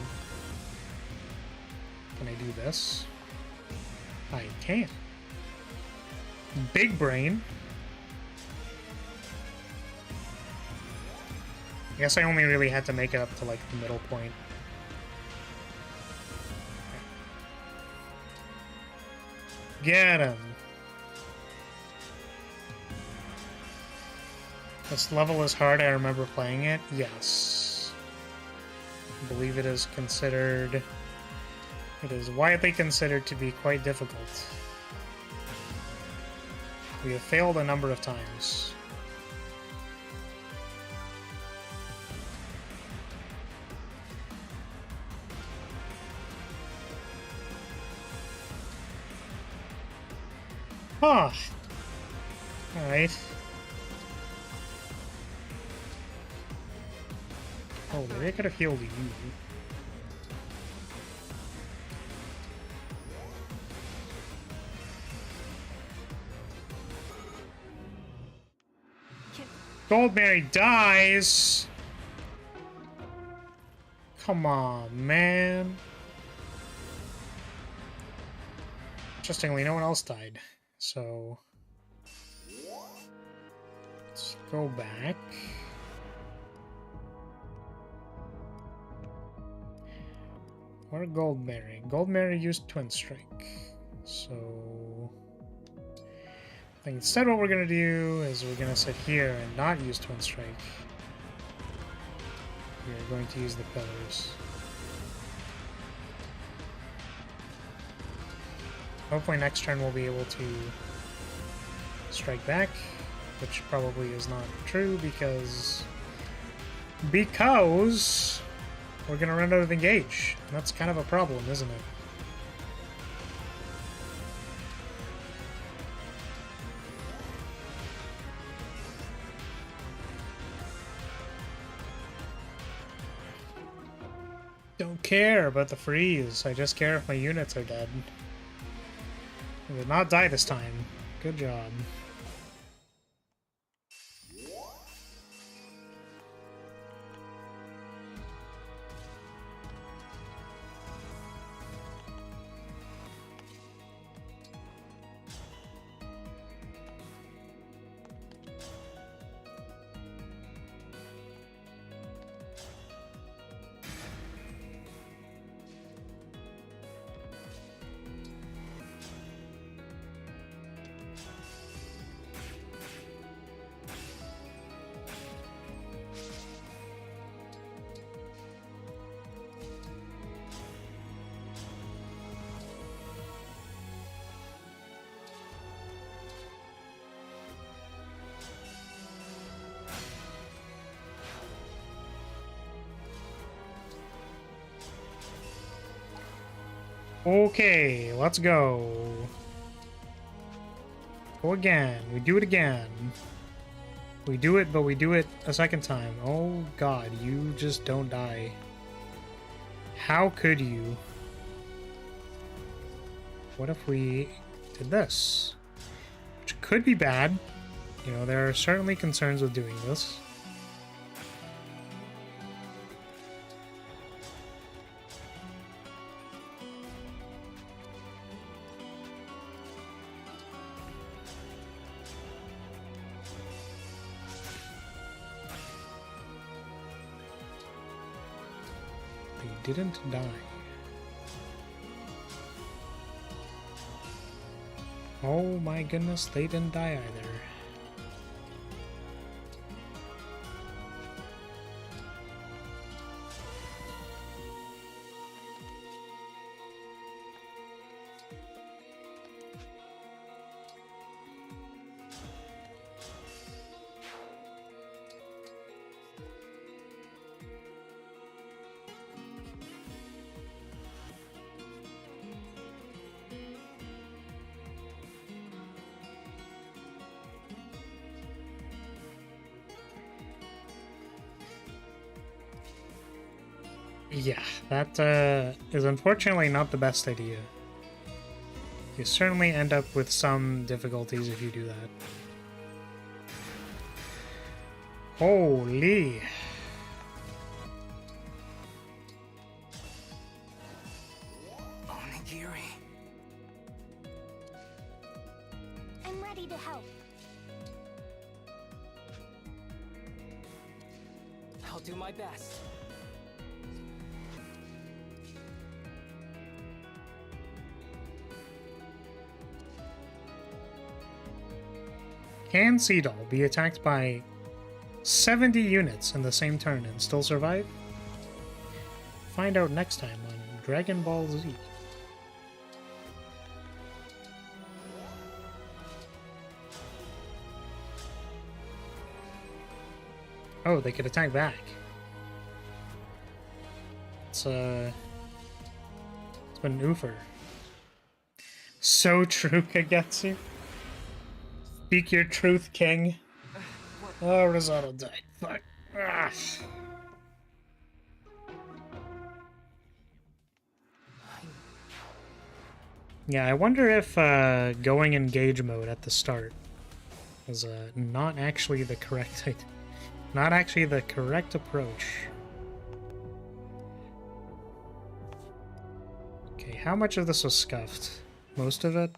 Speaker 1: Can I do this? I can. Big brain. I guess I only really had to make it up to like the middle point. Get him. This level is hard. I remember playing it. Yes. I believe it is considered... It is widely considered to be quite difficult. We have failed a number of times. Huh. Alright. Oh, maybe I could have healed you. Goldberry dies! Come on, man. Interestingly, no one else died. So... let's go back. Or Goldberry. Goldberry used Twin Strike. So... I think instead what we're going to do is we're going to sit here and not use Twin Strike. We're going to use the pillars. Hopefully next turn we'll be able to strike back, which probably is not true because we're going to run out of engage. And that's kind of a problem, isn't it? Don't care about the freeze. I just care if my units are dead. I did not die this time. Good job. Okay, let's go. Go again. We do it again. We do it, but we do it a second time. Oh god, you just don't die. How could you? What if we did this? Which could be bad. You know, there are certainly concerns with doing this. Didn't die. Oh my goodness, they didn't die either. Yeah, that is unfortunately not the best idea. You certainly end up with some difficulties if you do that. Holy.
Speaker 3: Onigiri.
Speaker 2: I'm ready to help.
Speaker 3: I'll do my best.
Speaker 1: Can Seadoll be attacked by 70 units in the same turn and still survive? Find out next time on Dragon Ball Z. Oh, they could attack back. It's been oofer. So true, Kagetsu. Speak your truth, King. Oh, Risotto died. Fuck. Ah. Yeah, I wonder if going engage mode at the start is not actually the correct approach. Okay, how much of this was scuffed? Most of it?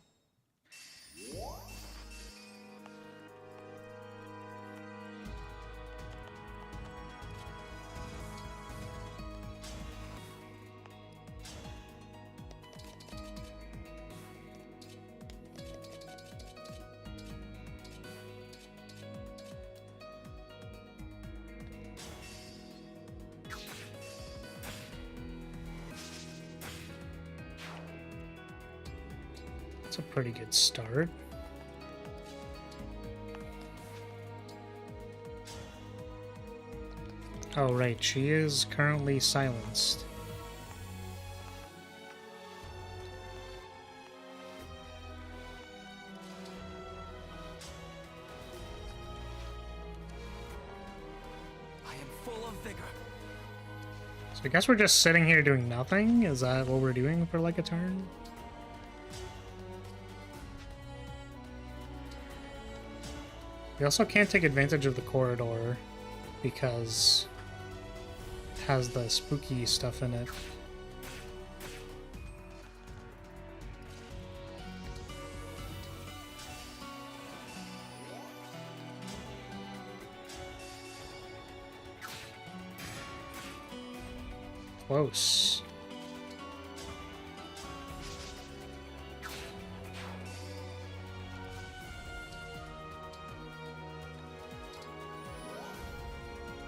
Speaker 1: A pretty good start. Oh right, she is currently silenced.
Speaker 3: I am full of vigor.
Speaker 1: So I guess we're just sitting here doing nothing? Is that what we're doing for like a turn? We also can't take advantage of the corridor because it has the spooky stuff in it. Close.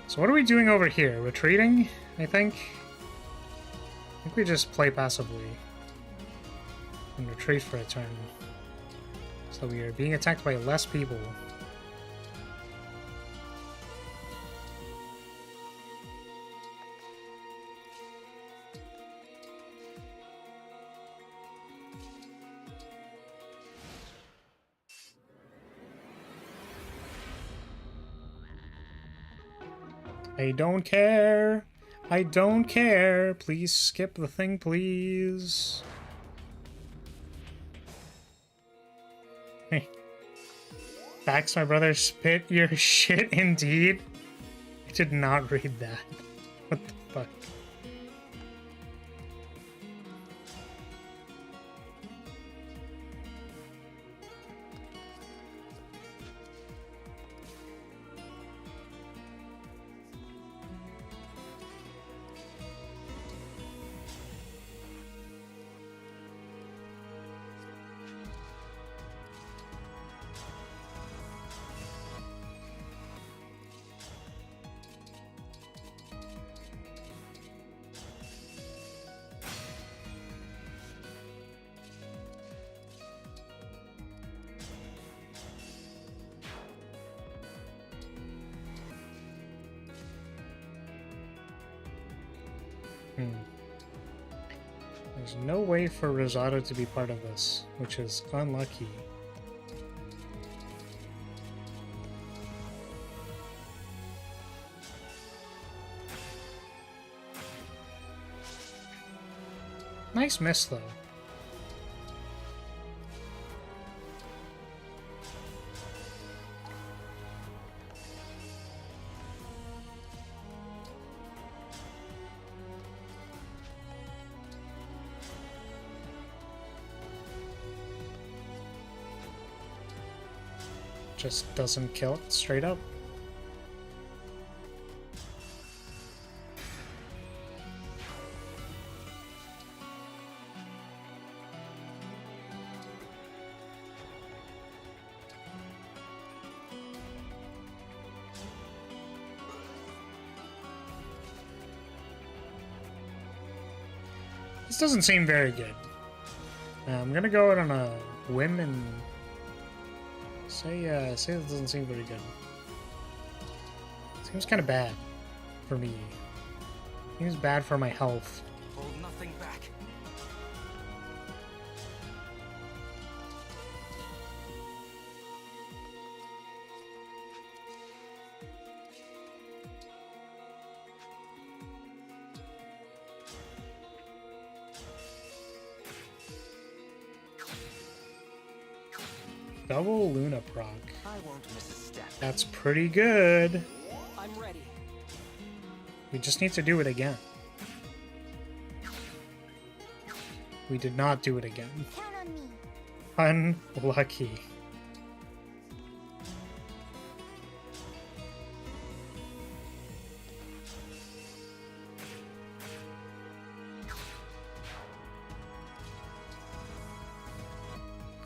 Speaker 1: So what are we doing over here? Retreating, I think? I think we just play passively and retreat for a turn. So we are being attacked by less people. I don't care. I don't care. Please skip the thing, please. Hey. Facts, my brother. Spit your shit, indeed. I did not read that. What the fuck? There's no way for Risotto to be part of this, which is unlucky. Nice miss, though. Just doesn't kill it straight up. This doesn't seem very good. I'm gonna go out on a whim and say this doesn't seem very good. Seems kind of bad for me. Seems bad for my health.
Speaker 3: Hold nothing back.
Speaker 1: Double Luna proc.
Speaker 3: I won't miss a step.
Speaker 1: That's pretty good.
Speaker 3: I'm ready.
Speaker 1: We just need to do it again. We did not do it again.
Speaker 2: Count on me.
Speaker 1: Unlucky.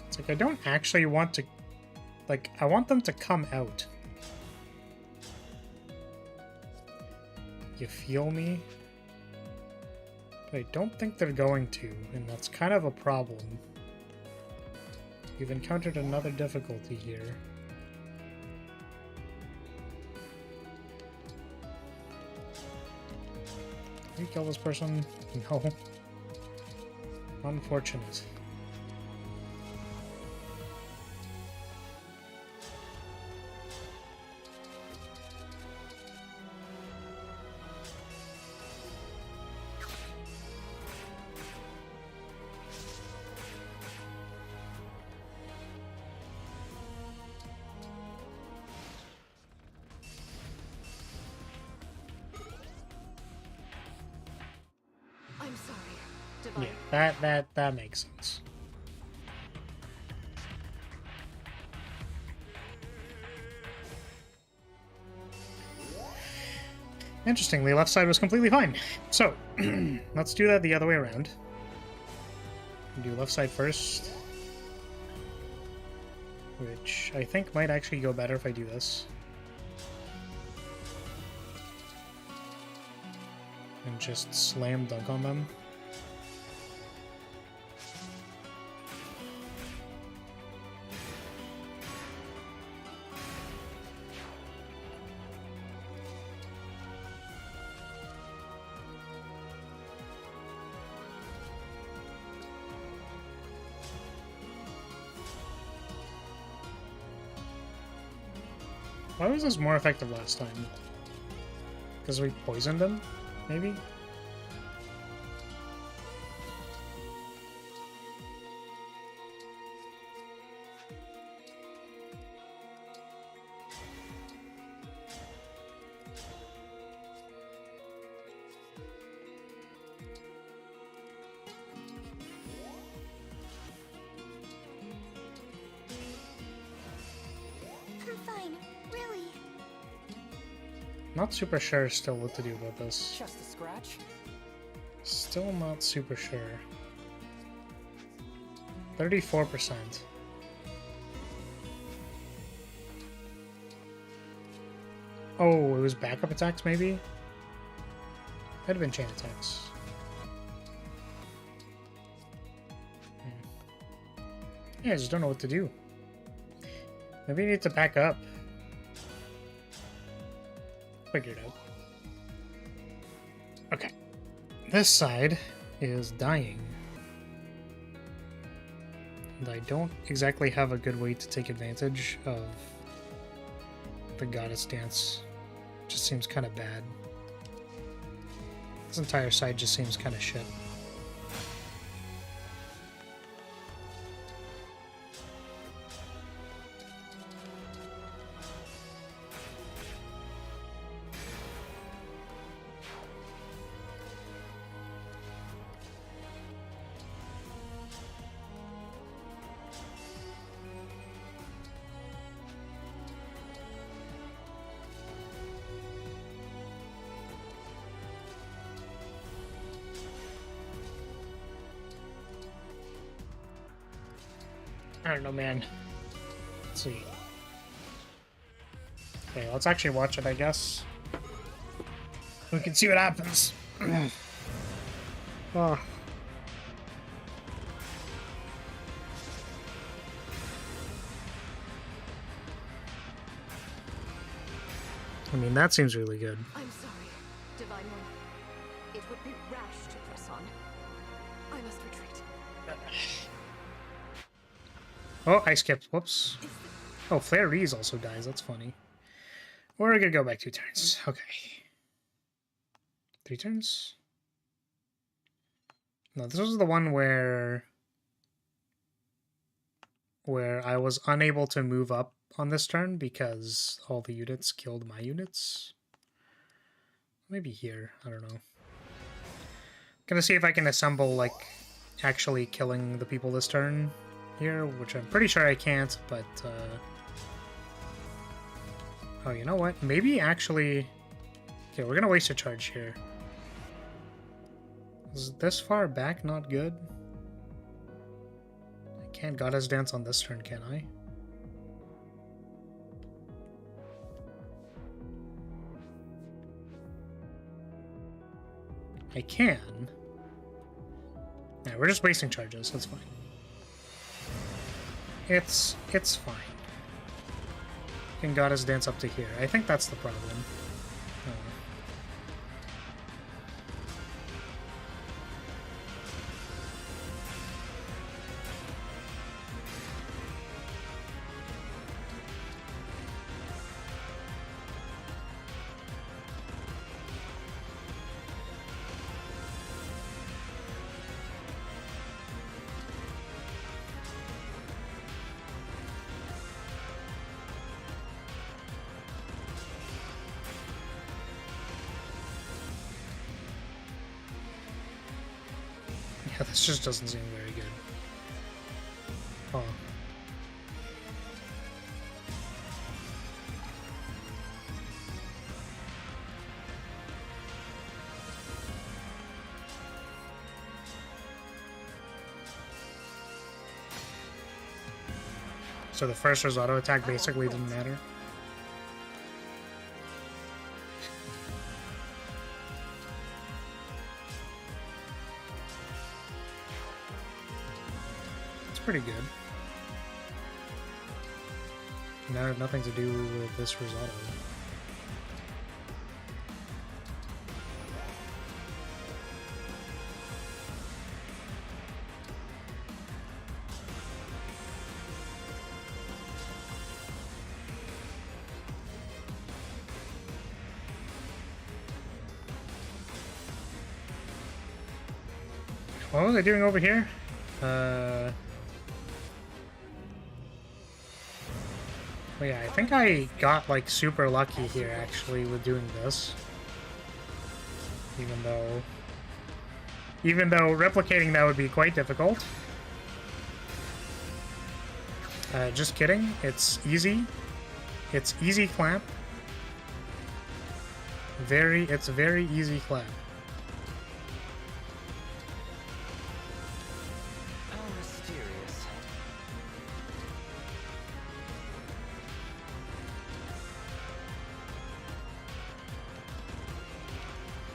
Speaker 1: It's like I don't actually want to... Like, I want them to come out. You feel me? But I don't think they're going to, and that's kind of a problem. You've encountered another difficulty here. Can you kill this person? No. Unfortunate.
Speaker 2: I'm sorry. Divine.
Speaker 1: Yeah, that makes sense. Interestingly, left side was completely fine. So, let's do that the other way around. Do left side first. Which I think might actually go better if I do this. And just slam dunk on them. Why was this more effective last time? Because we poisoned him, maybe?
Speaker 2: I'm fine. Really.
Speaker 1: Not super sure still what to do about this.
Speaker 3: Just a scratch.
Speaker 1: Still not super sure. 34%. Oh, it was backup attacks, maybe? Could have been chain attacks. Yeah, I just don't know what to do. Maybe I need to back up. Figure it out. Okay. This side is dying. And I don't exactly have a good way to take advantage of the goddess dance. Just seems kind of bad. This entire side just seems kind of shit. I don't know, man. Let's see. Okay, let's actually watch it, I guess. We can see what happens. Oh. I mean, that seems really good.
Speaker 2: I'm sorry, Divine One. It would be rash to press on. I must retreat.
Speaker 1: Oh, I skipped. Whoops. Oh, Flairies also dies. That's funny. We're gonna go back 2 turns. Okay. 3 turns? No, this was the one where I was unable to move up on this turn because all the units killed my units. Maybe here. I don't know. Gonna see if I can assemble, like, actually killing the people this turn here, which I'm pretty sure I can't, but, oh, you know what? Maybe actually... Okay, we're gonna waste a charge here. Is this far back not good? I can't Goddess Dance on this turn, can I? I can. Yeah, we're just wasting charges. That's fine. It's fine. Can Goddess Dance up to here. I think that's the problem. Yeah, this just doesn't seem very good. Huh. So the first risotto attack basically didn't matter. Pretty good. Now I have nothing to do with this risotto. What was I doing over here? Oh yeah, I think I got, like, super lucky here, actually, with doing this. Even though replicating that would be quite difficult. Just kidding. It's easy. It's easy clamp. It's very easy clamp.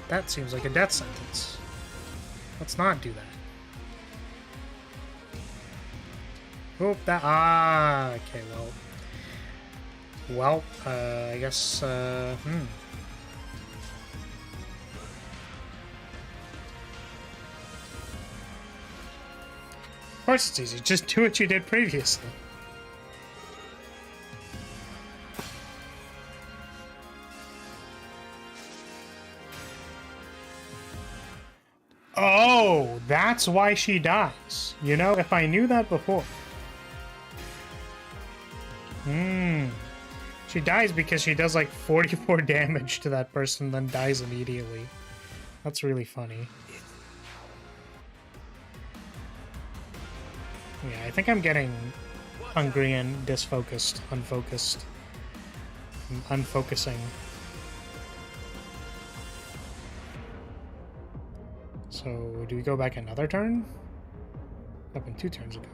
Speaker 1: That seems like a death sentence. Let's not do that. Oop, that... Ah, okay, well... I guess, Of course it's easy. Just do what you did previously. Oh, that's why she dies. You know, if I knew that before. She dies because she does like 44 damage to that person, then dies immediately. That's really funny. Yeah, I think I'm getting hungry and disfocused, unfocused. I'm unfocusing. So, do we go back another turn? Happened 2 turns ago.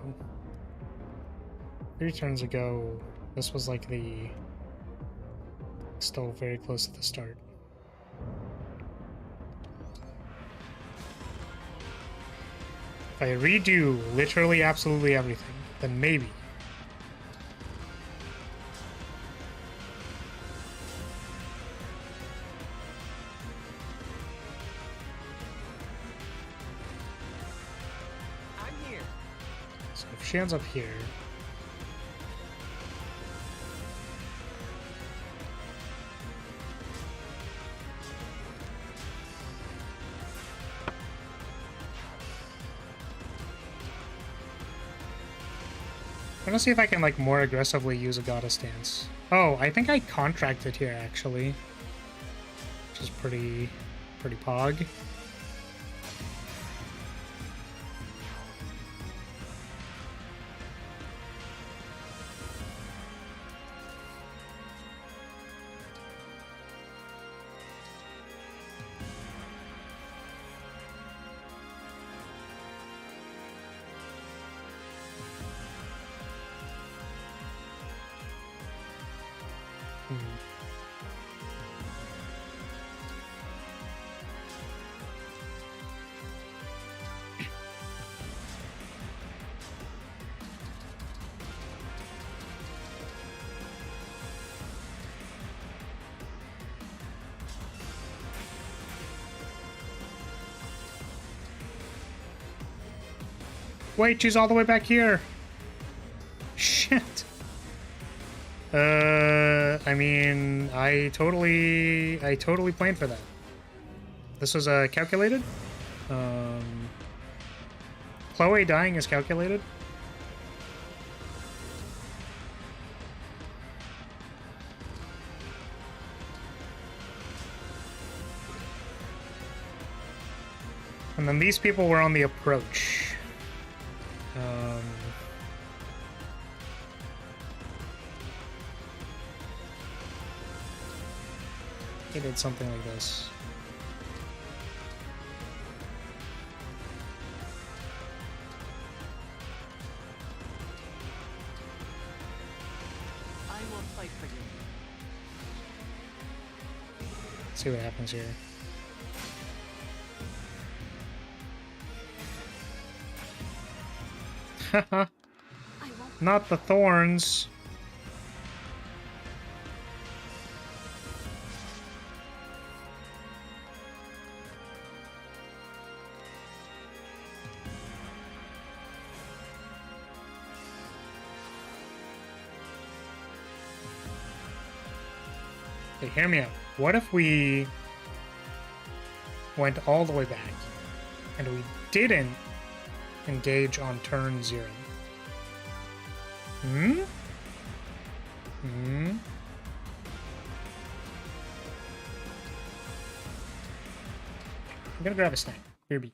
Speaker 1: 3 turns ago, this was like the... still very close to the start. If I redo literally absolutely everything, then maybe.
Speaker 3: I'm here.
Speaker 1: So if she ends up here... I'm gonna see if I can, like, more aggressively use a goddess dance. Oh, I think I contracted here, actually. Which is pretty pog. Wait, she's all the way back here. Shit. I mean, I totally planned for that. This was calculated. Chloe dying is calculated. And then these people were on the approach. He did something like this.
Speaker 3: I will fight for you.
Speaker 1: Let's see what happens here. Haha. Not the thorns. Okay, hear me out. What if we went all the way back and we didn't engage on turn 0? Hmm? Hmm? I'm gonna grab a snack. Here be.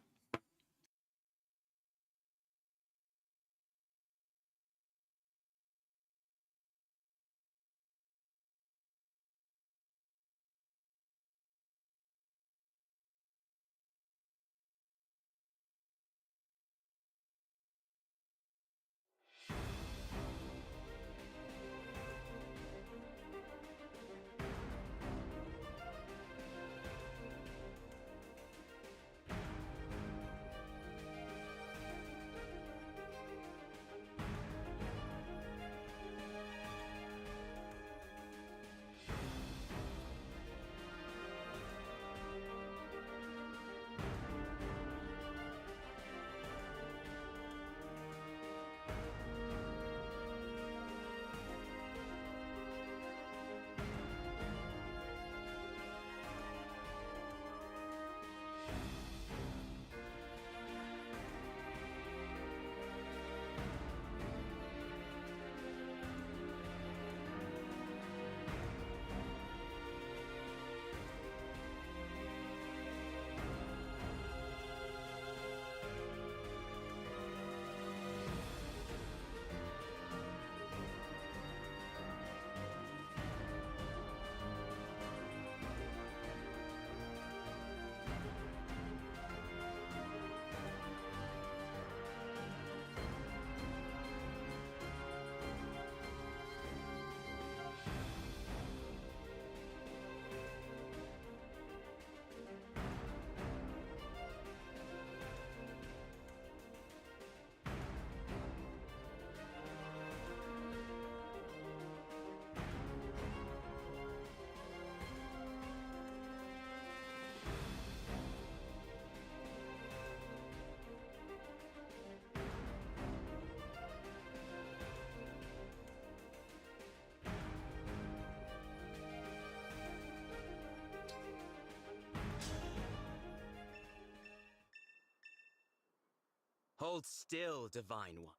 Speaker 5: Hold still, Divine One.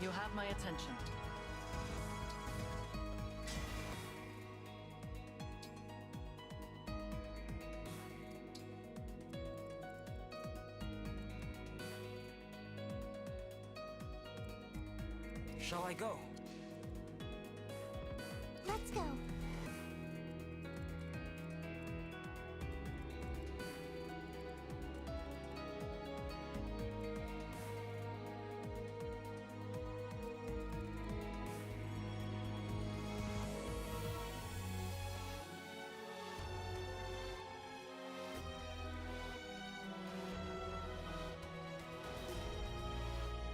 Speaker 6: You have my attention.
Speaker 3: Shall I go?
Speaker 2: Let's go.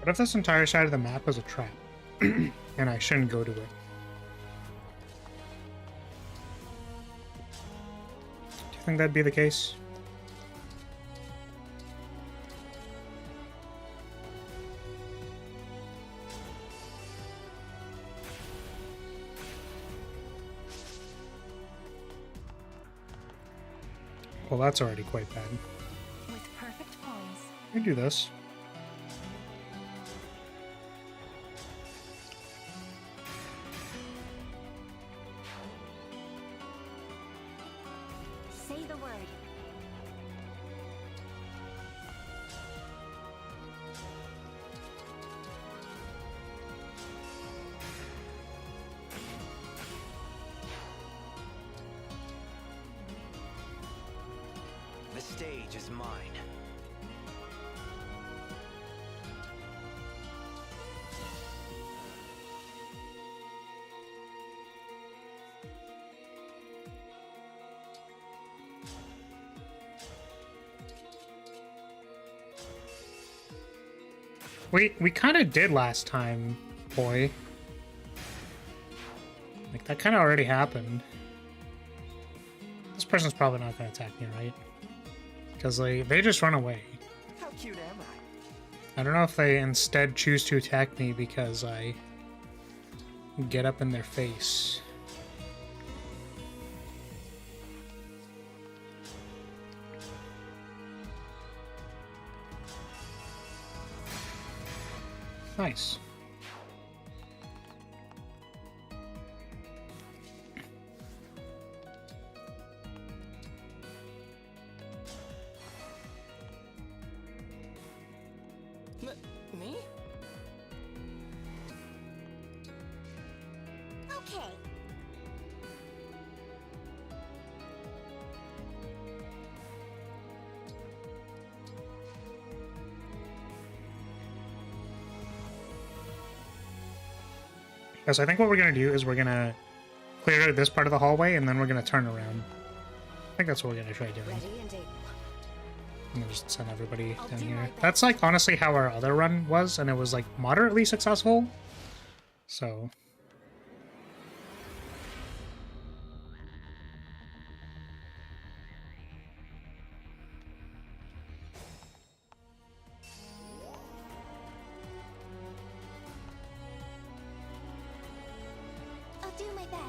Speaker 1: What if this entire side of the map is a trap? And I shouldn't go to it? Do you think that'd be the case? Well, that's already quite bad.
Speaker 2: With perfect poise.
Speaker 1: We can do this.
Speaker 2: Say the word.
Speaker 5: The stage is mine.
Speaker 1: We kind of did last time, boy. Like, that kind of already happened. This person's probably not going to attack me, right? Because they just run away.
Speaker 3: How cute am I?
Speaker 1: I don't know if they instead choose to attack me because I get up in their face. Nice.
Speaker 3: Me?
Speaker 2: Okay.
Speaker 1: Because I think what we're going to do is we're going to clear this part of the hallway and then we're going to turn around. I think that's what we're going to try doing.
Speaker 2: Ready and able.
Speaker 1: I'm going to just send everybody
Speaker 2: I'll
Speaker 1: down
Speaker 2: do
Speaker 1: here.
Speaker 2: my best.
Speaker 1: That's like honestly how our other run was, and it was like moderately successful. So
Speaker 2: I'll do my best.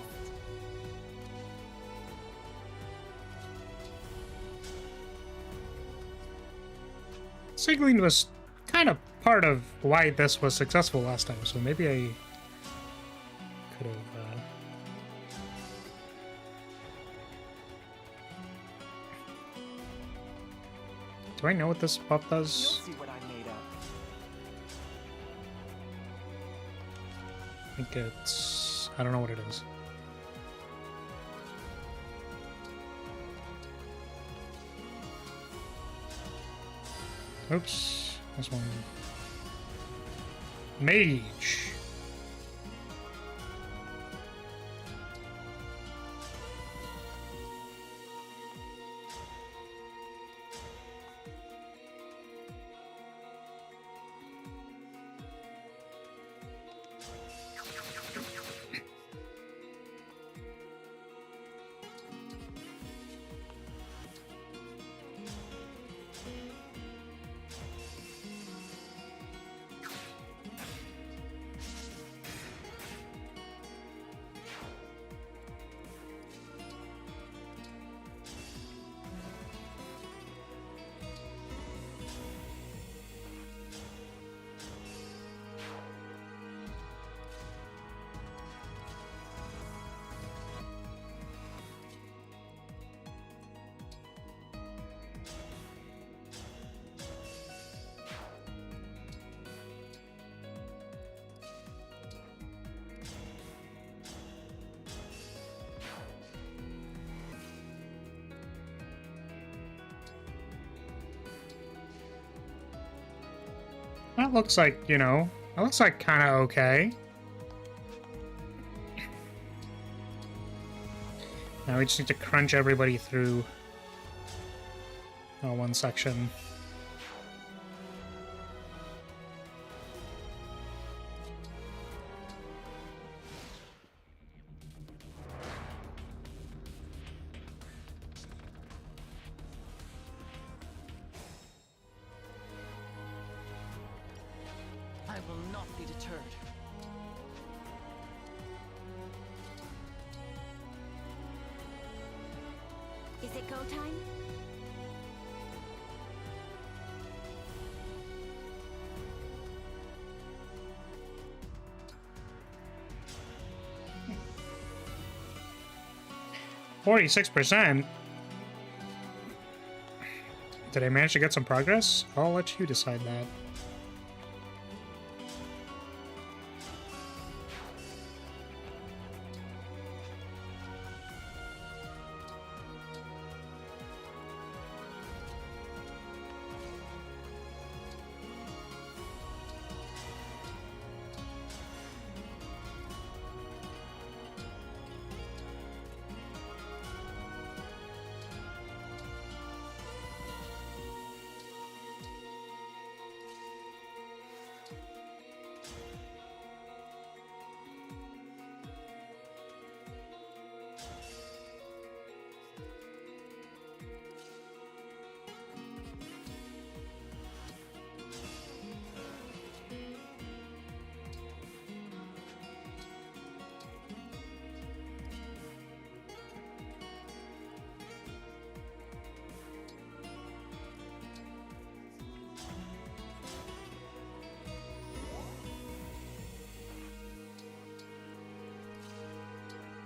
Speaker 1: signaling was kind of part of why this was successful last time, so maybe I could have. Do I know what this buff
Speaker 3: You'll
Speaker 1: does?
Speaker 3: see what I'm made of.
Speaker 1: I think it's. I don't know what it is. Oops, this one. Mage. That looks like, you know, that looks like kind of okay. Now we just need to crunch everybody through one section.
Speaker 4: I will not be deterred.
Speaker 2: Is it go time?
Speaker 1: %. Did I manage to get some progress? I'll let you decide that.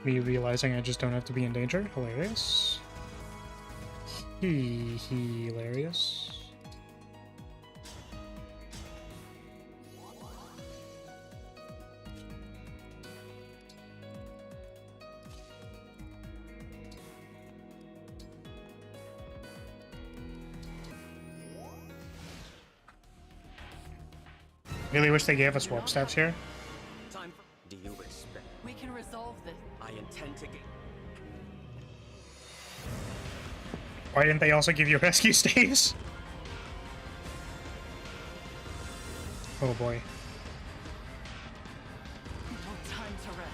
Speaker 1: Me realizing I just don't have to be in danger. Hilarious. Hilarious. Really wish they gave us warp steps here.
Speaker 5: Time for. Do you expect?
Speaker 4: We can resolve this.
Speaker 5: I intend to gain.
Speaker 1: Why didn't they also give you rescue stays? Oh boy.
Speaker 4: No time to rest.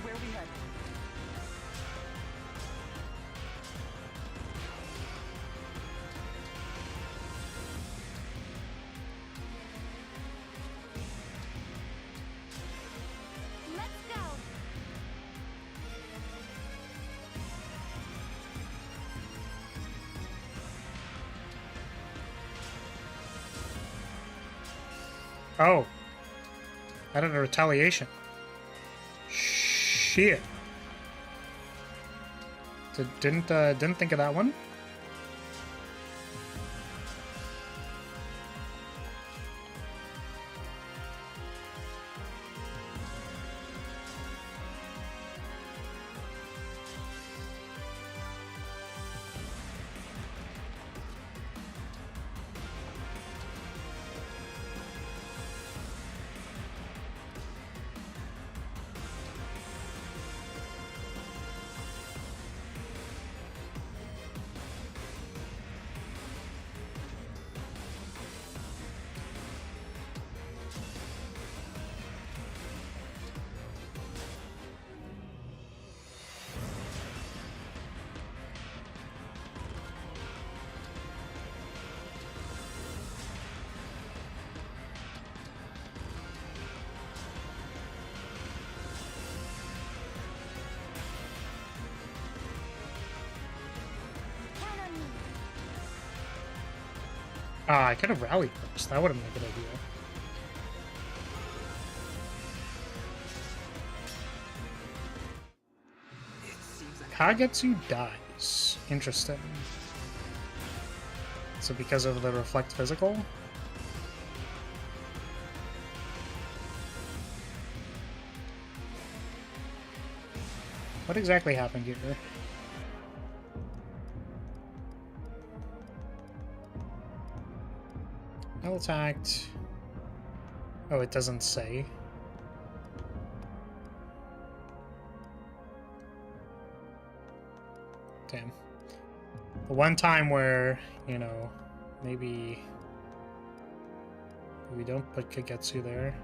Speaker 4: Where we head?
Speaker 2: Let's go.
Speaker 1: Oh. Added a retaliation. Shit. Didn't think of that one.
Speaker 2: Count on me.
Speaker 1: Ah, I could have rallied first. That would have been a good idea.
Speaker 5: It seems like
Speaker 1: Kagetsu dies. Interesting. So because of the reflect physical? What exactly happened here? No attacked. Oh, it doesn't say. Damn. The one time where, you know, maybe we don't put Kagetsu there.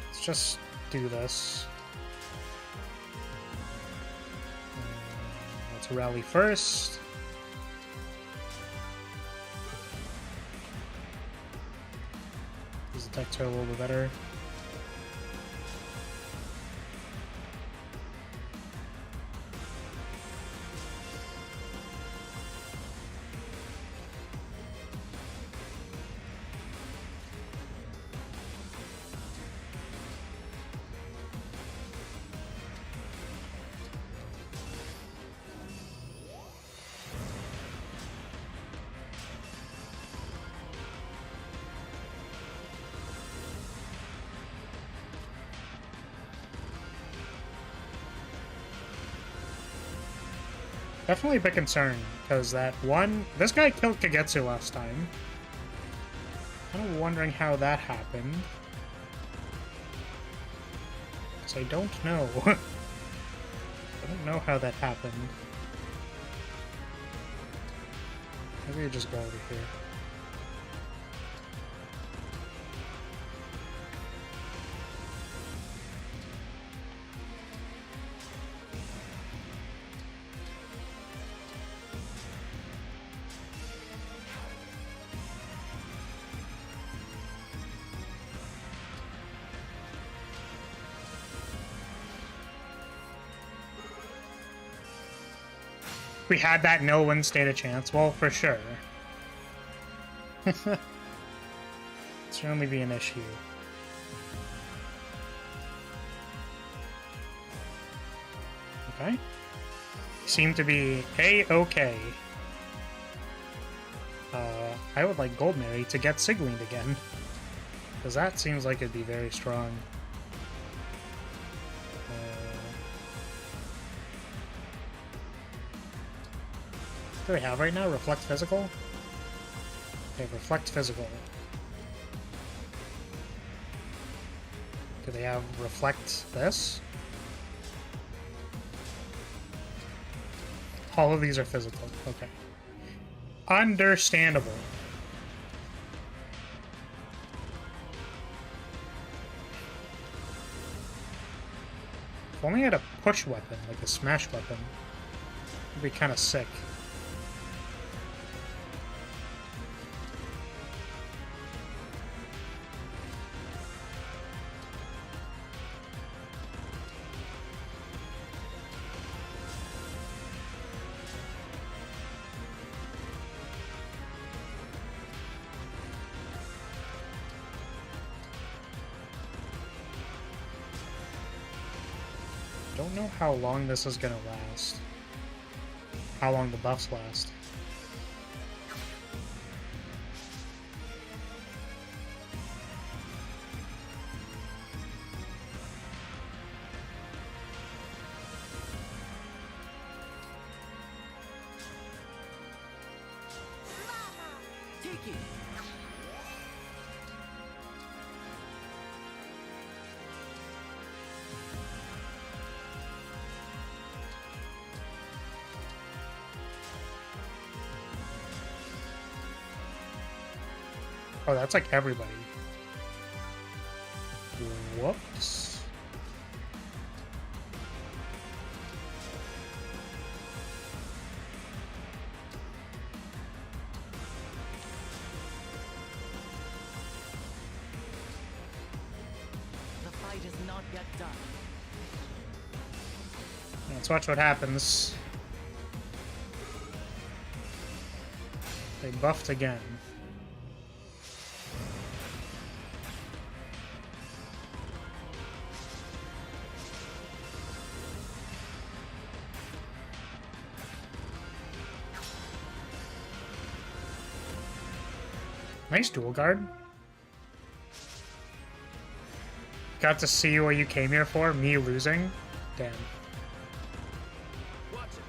Speaker 1: Let's just do this. Let's rally first. These attacks are a little bit better. Definitely a bit concerned, because this guy killed Kagetsu last time. Kind of wondering how that happened. Because I don't know. I don't know how that happened. Maybe I just go over here. We had that no win state a chance. Well, for sure. Certainly be an issue. Okay. Seem to be A-okay. I would like Goldberry to get Sigleaned again. Because that seems like it'd be very strong. What do they have right now? Reflect Physical? Okay, Reflect Physical. Do they have Reflect this? All of these are physical. Okay. Understandable. If only I had a push weapon, like a smash weapon, it'd be kind of sick. Don't know how long this is gonna last. How long the buffs last. Oh, that's like everybody. Whoops.
Speaker 3: The fight is not yet done.
Speaker 1: Let's watch what happens. They buffed again. Nice dual guard. Got to see what you came here for, me losing. Damn.
Speaker 5: Watch it.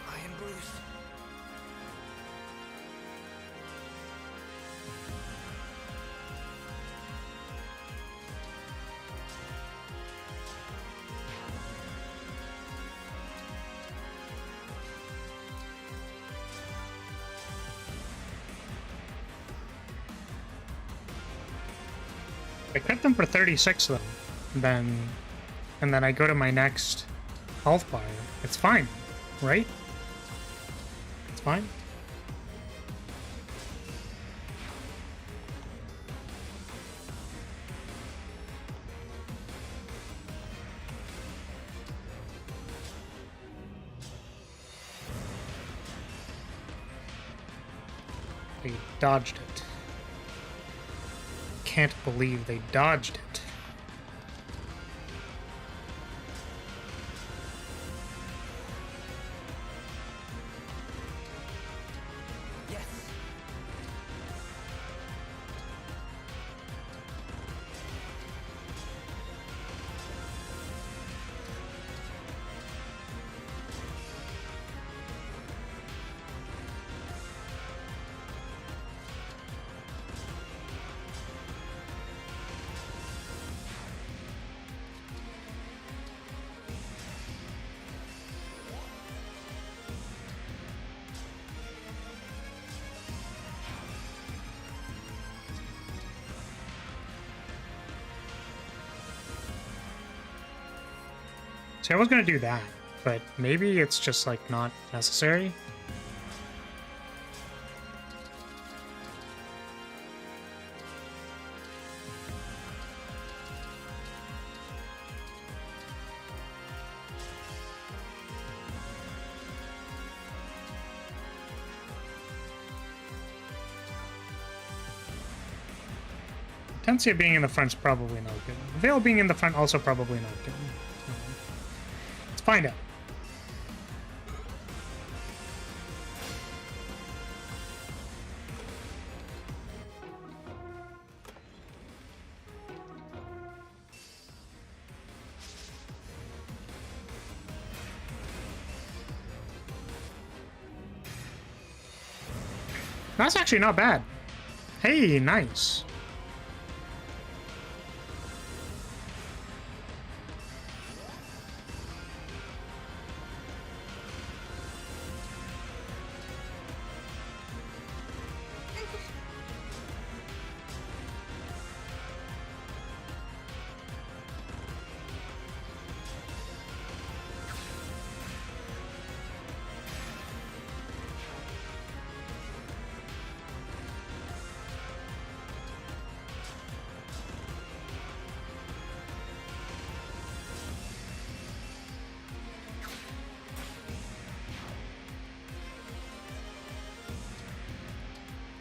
Speaker 3: I am bruised.
Speaker 1: I kept them for 36 though. And then I go to my next health bar. It's fine, right? It's fine. They dodged it. Can't believe they dodged it.
Speaker 3: Yes.
Speaker 1: See, I was gonna do that, but maybe it's just like not necessary. Tensia being in the front's probably not good. Veil being in the front also probably not good. Let's find out. That's actually not bad. Hey, nice.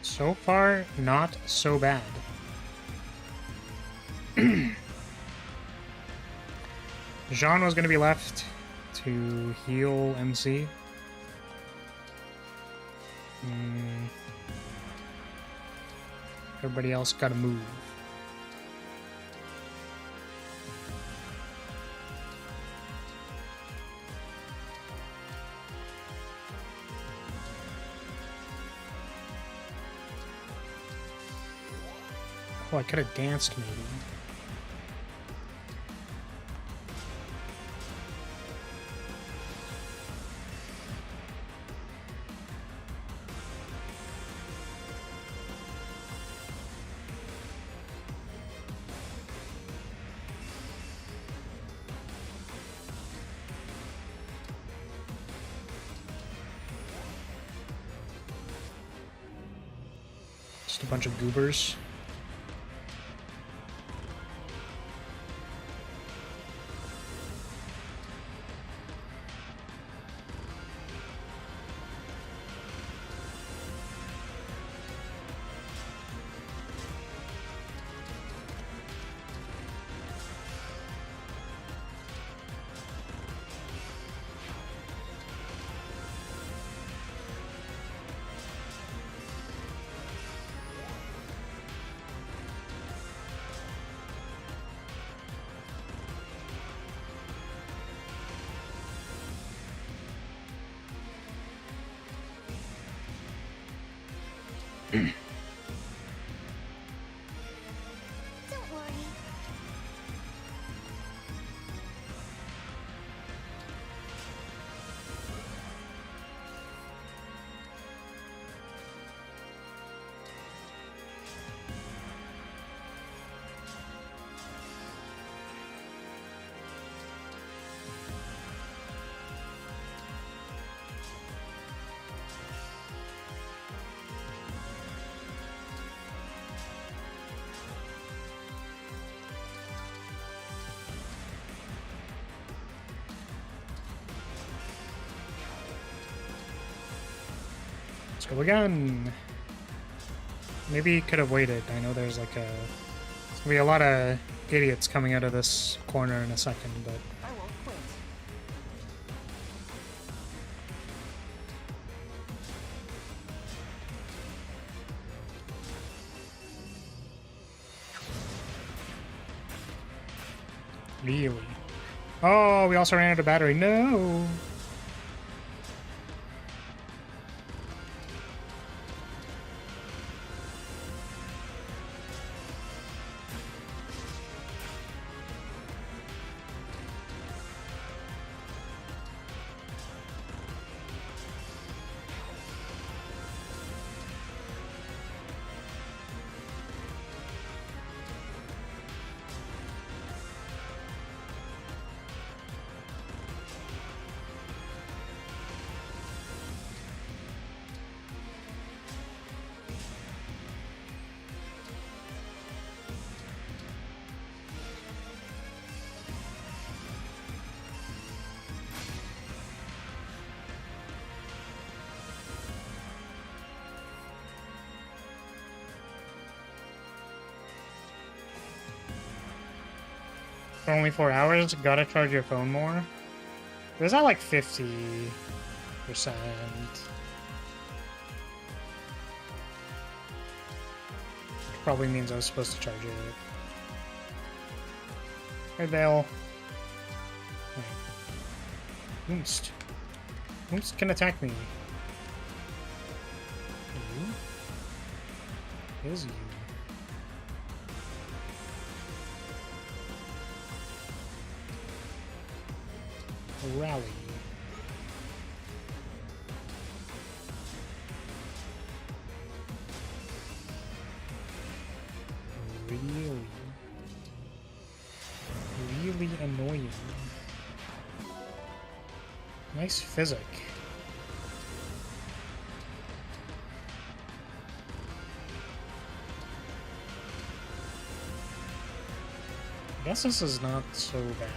Speaker 1: So far, not so bad. Jean was going to be left to heal MC. Everybody else got to move. Oh, I could have danced maybe. Just a bunch of goobers.
Speaker 2: Don't worry.
Speaker 1: Let's go again. Maybe he could have waited. I know there's like a... There's gonna be a lot of idiots coming out of this corner in a second, but...
Speaker 3: I won't quit.
Speaker 1: Really? Oh, we also ran out of battery. No! For only 4 hours, gotta charge your phone more. It was at like 50%. Probably means I was supposed to charge it. Hey, Bale. Oomst. Oomst can attack me. Who is you? Rally. Really annoying. Nice physic. I guess this is not so bad.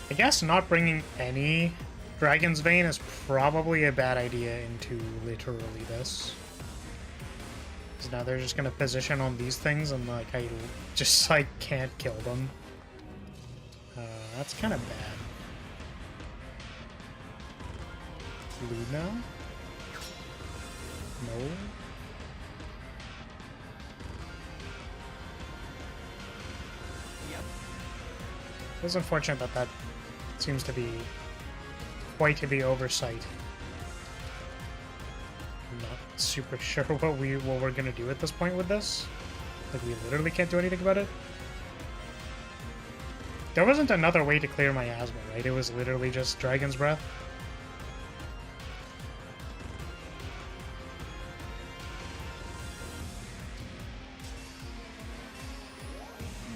Speaker 1: I guess not bringing any Dragon's Vein is probably a bad idea into literally this. Because now they're just gonna position on these things and like I just like can't kill them. That's kind of bad. Luna? No? It was unfortunate that that seems to be quite the oversight. I'm not super sure what we're gonna do at this point with this. Like we literally can't do anything about it. There wasn't another way to clear miasma, right? It was literally just Dragon's Breath.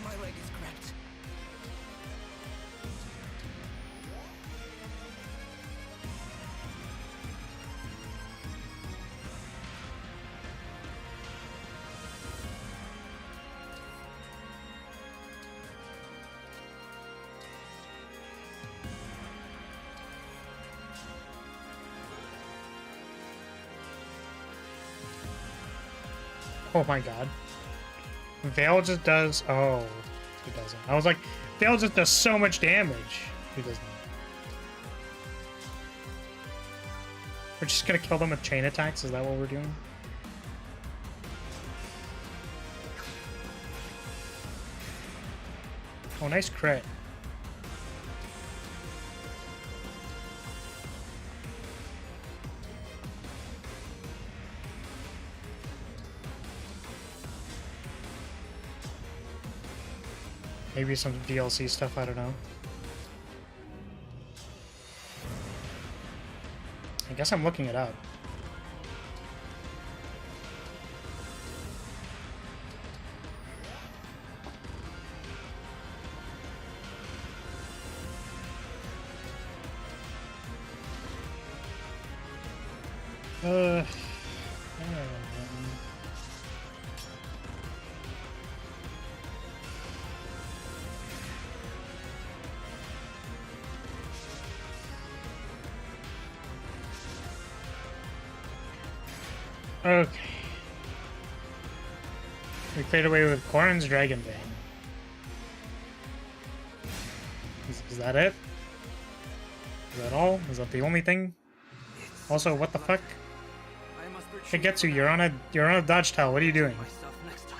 Speaker 3: My leg is cracked.
Speaker 1: Oh my god. Veil just does... Oh, he doesn't. I was like, Veil just does so much damage. He doesn't. We're just gonna kill them with chain attacks? Is that what we're doing? Oh, nice crit. Maybe some DLC stuff, I don't know. I guess I'm looking it up. Okay. We cleared away with Corrin's Dragon Vein. Is that it? Is that all? Is that the only thing? Also, what the fuck?
Speaker 3: I must retreat
Speaker 1: Shigetsu, you're on a dodge towel. What are you doing?
Speaker 3: myself next time.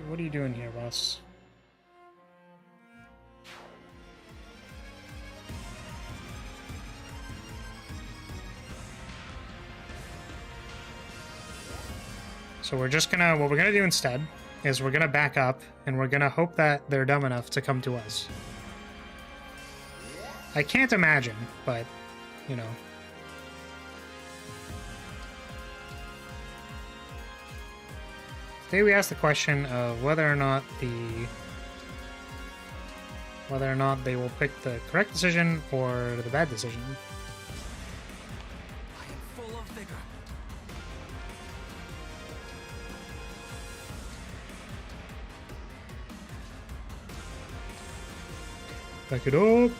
Speaker 1: What are you doing here, boss? So we're just gonna, what we're gonna do instead is we're gonna back up and we're gonna hope that they're dumb enough to come to us. I can't imagine, but, you know. Today we asked the question of whether or not they will pick the correct decision or the bad decision.
Speaker 3: I am full of vigor.
Speaker 1: Back it up.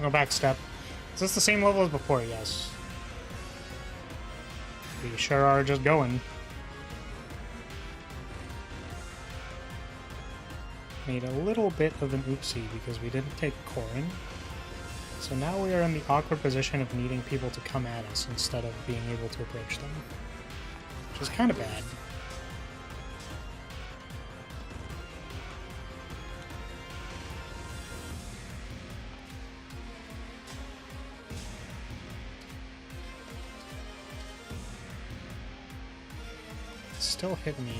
Speaker 1: Go back step. Is this the same level as before? Yes. We sure are just going. Made a little bit of an oopsie because we didn't take Corrin. So now we are in the awkward position of needing people to come at us instead of being able to approach them. Which is kind of bad. Still hit me. I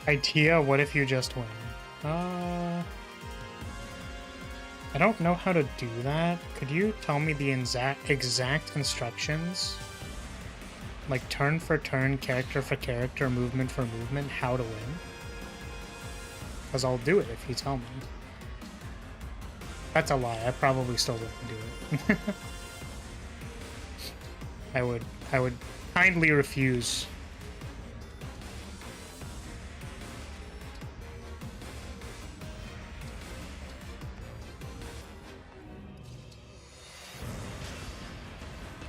Speaker 1: Idea, what if you just win? I don't know how to do that. Could you tell me the exact instructions? Like turn for turn, character for character, movement for movement, how to win? Because I'll do it if you tell me. That's a lie. I probably still wouldn't do it. I would kindly refuse.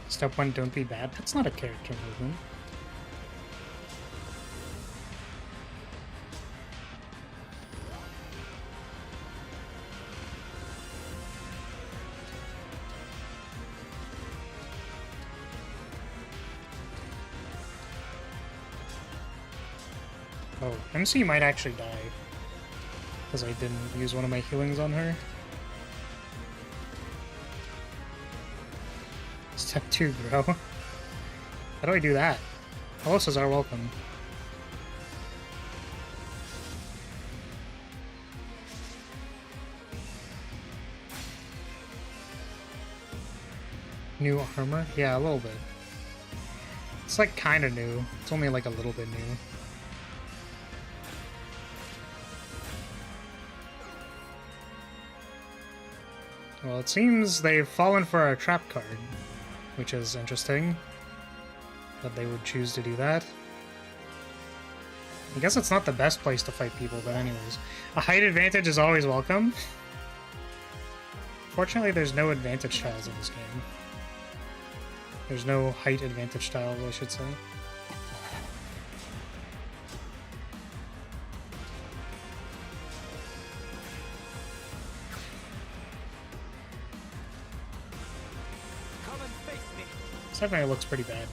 Speaker 1: Step 1, don't be bad. That's not a character movement. Oh, MC might actually die. Because I didn't use one of my healings on her. Step 2, bro. How do I do that? Melissas are welcome. New armor? Yeah, a little bit. It's like kind of new. It's only like a little bit new. Well, it seems they've fallen for our trap card, which is interesting that they would choose to do that. I guess it's not the best place to fight people, but anyways. A height advantage is always welcome. Fortunately, there's no advantage tiles in this game. There's no height advantage tiles, I should say. Definitely looks pretty bad.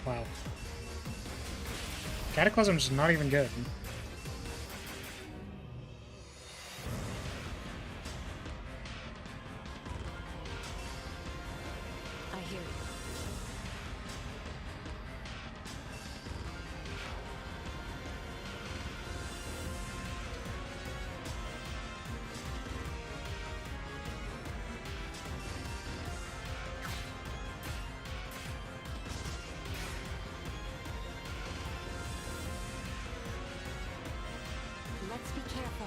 Speaker 1: Wow. Cataclysm's not even good.
Speaker 2: I hear you. Let's be careful.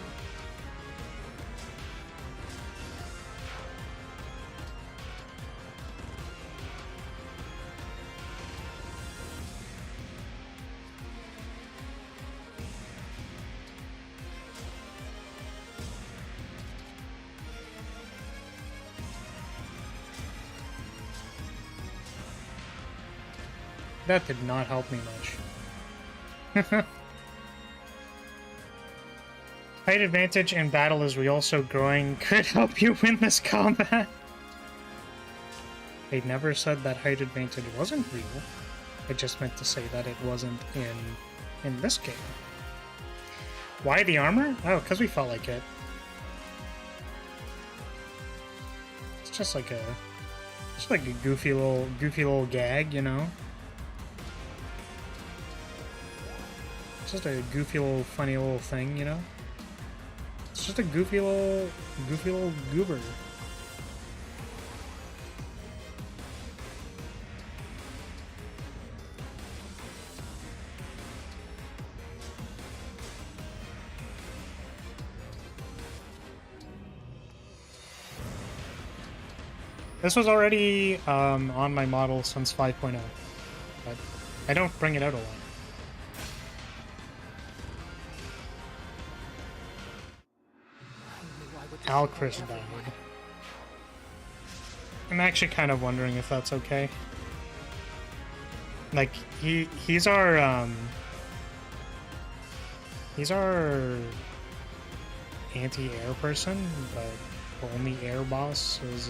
Speaker 1: That did not help me much. Height advantage in battle is real, so growing could help you win this combat. They never said that height advantage wasn't real. I just meant to say that it wasn't in this game. Why the armor? Oh, because we felt like it. It's just like a goofy little gag, you know? It's just a goofy little funny little thing, you know? It's just a goofy little goober. This was already on my model since 5.0, but I don't bring it out a lot. Alchris died. I'm actually kind of wondering if that's okay. Like, he's our anti-air person, but the only air boss is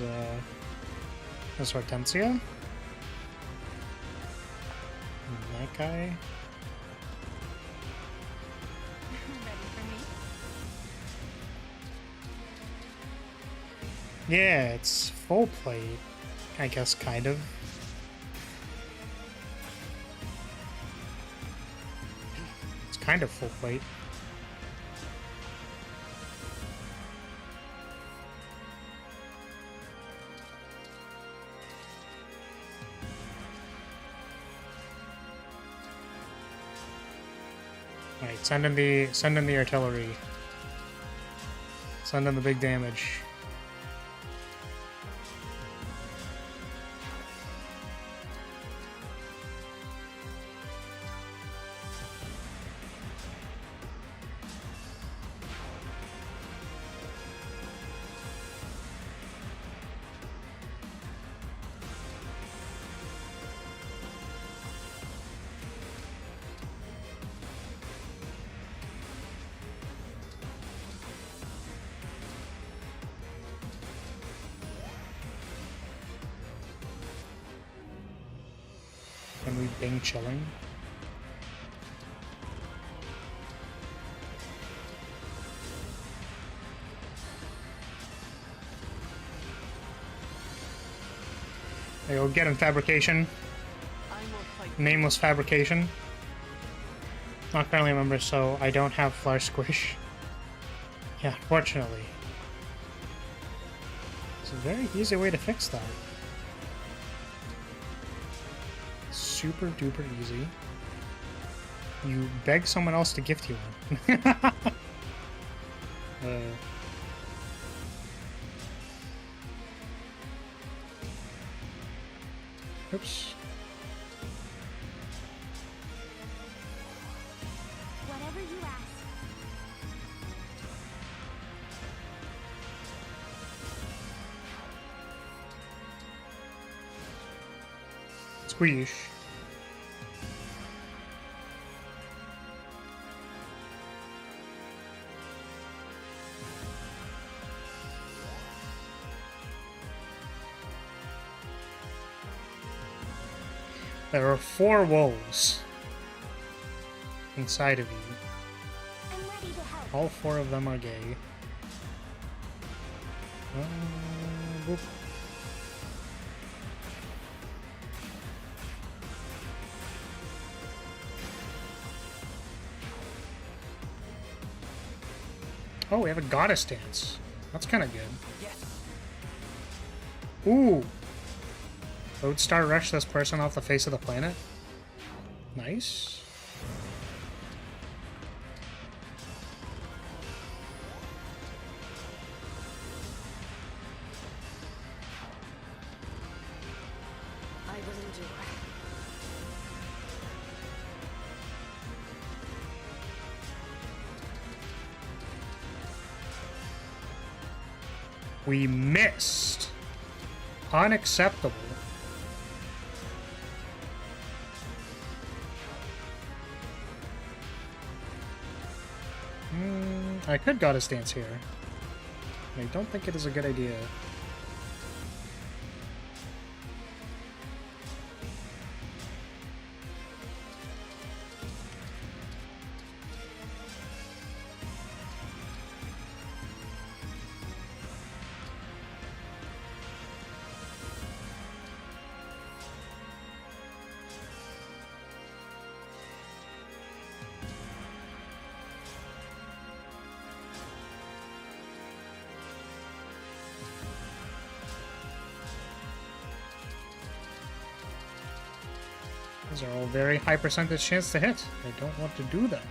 Speaker 1: Hortensia. And that guy. Yeah, it's full plate, I guess, kind of. It's kind of full plate. Alright, send in the artillery. Send in the big damage. Can we bing chilling? There you go, get him, fabrication. Nameless fabrication. Not currently a member, so I don't have Flower Squish. Yeah, fortunately. It's a very easy way to fix that. Super duper easy. You beg someone else to gift you one. Oops.
Speaker 2: Whatever you ask.
Speaker 1: Squeeze. There are 4 wolves inside of you.
Speaker 2: I'm ready to help.
Speaker 1: All 4 of them are gay. Boop. Oh, we have a goddess dance. That's kind of good.
Speaker 3: Yes.
Speaker 1: Ooh. Lodestar rush this person off the face of the planet. Nice.
Speaker 4: I will endure.
Speaker 1: We missed. Unacceptable. I could goddess dance here. I don't think it is a good idea. These are all very high percentage chance to hit. I don't want to do them.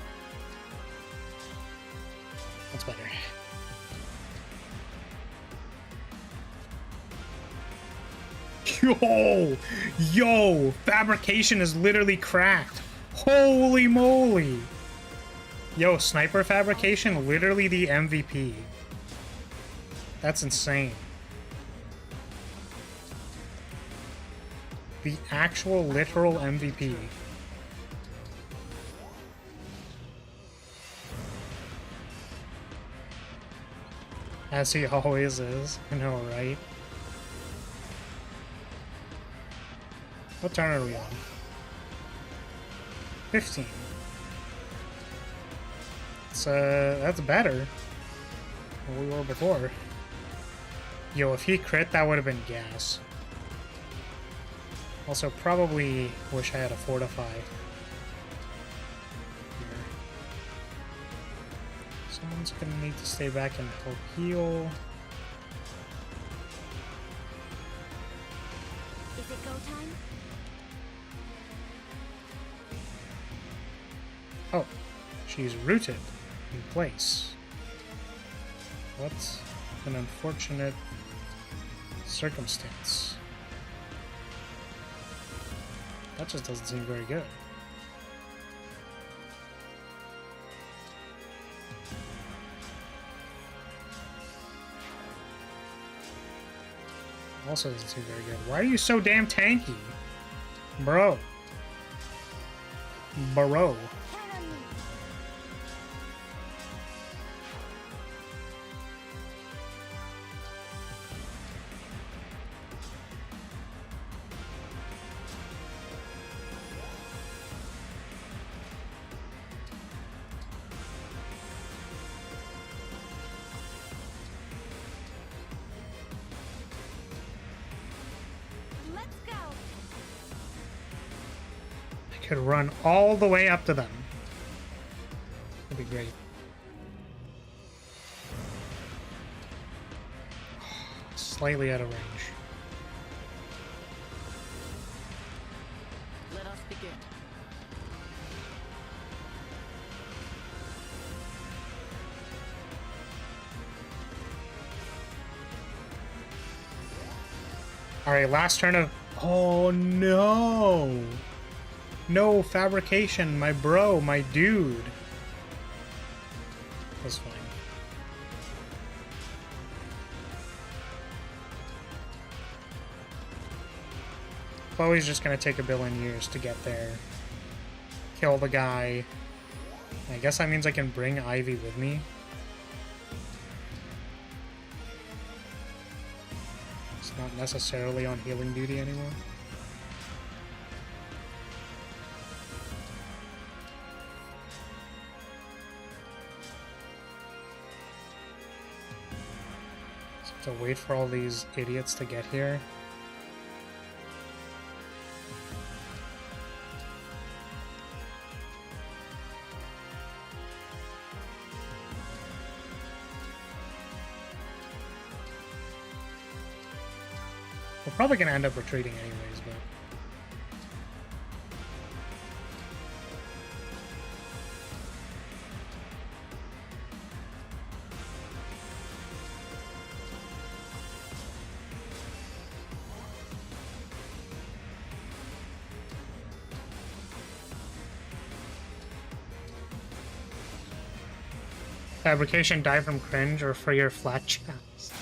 Speaker 1: That's better. Yo! Fabrication is literally cracked. Holy moly! Yo, sniper fabrication, literally the MVP. That's insane. The actual literal MVP. As he always is. I know, right? What turn are we on? 15. That's better than we were before. Yo, if he crit, that would have been gas. Also, probably wish I had a fortify. Here. Someone's gonna need to stay back and help heal.
Speaker 2: Is it go time?
Speaker 1: Oh, she's rooted in place. What an unfortunate circumstance. That just doesn't seem very good. Also doesn't seem very good. Why are you so damn tanky? Bro. Bro.
Speaker 2: Count on me. Let's go.
Speaker 1: I could run all the way up to them. That'd be great. Slightly out of range.
Speaker 3: Let us begin.
Speaker 1: Alright, last turn of... Oh no! No fabrication, my bro, my dude. That's fine. Chloe's just gonna take a billion years to get there. Kill the guy. I guess that means I can bring Ivy with me. It's not necessarily on healing duty anymore. So to wait for all these idiots to get here. We're probably going to end up retreating anyways, but... Fabrication died from cringe or for your flat chest?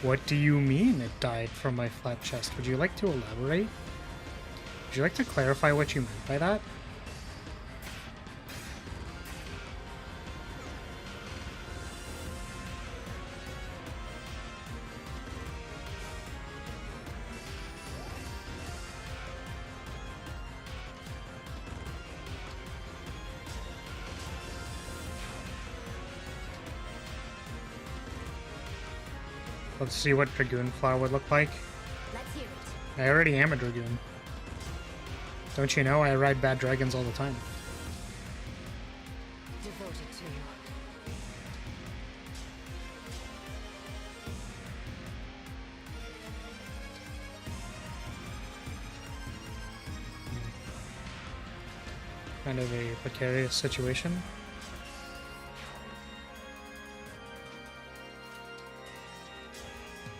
Speaker 1: What do you mean it died from my flat chest? Would you like to elaborate? Would you like to clarify what you meant by that? Let's see what Dragoon Flower would look like.
Speaker 2: Let's hear it.
Speaker 1: I already am a Dragoon. Don't you know I ride bad dragons all the time?
Speaker 2: Devoted to you.
Speaker 1: Kind of a precarious situation.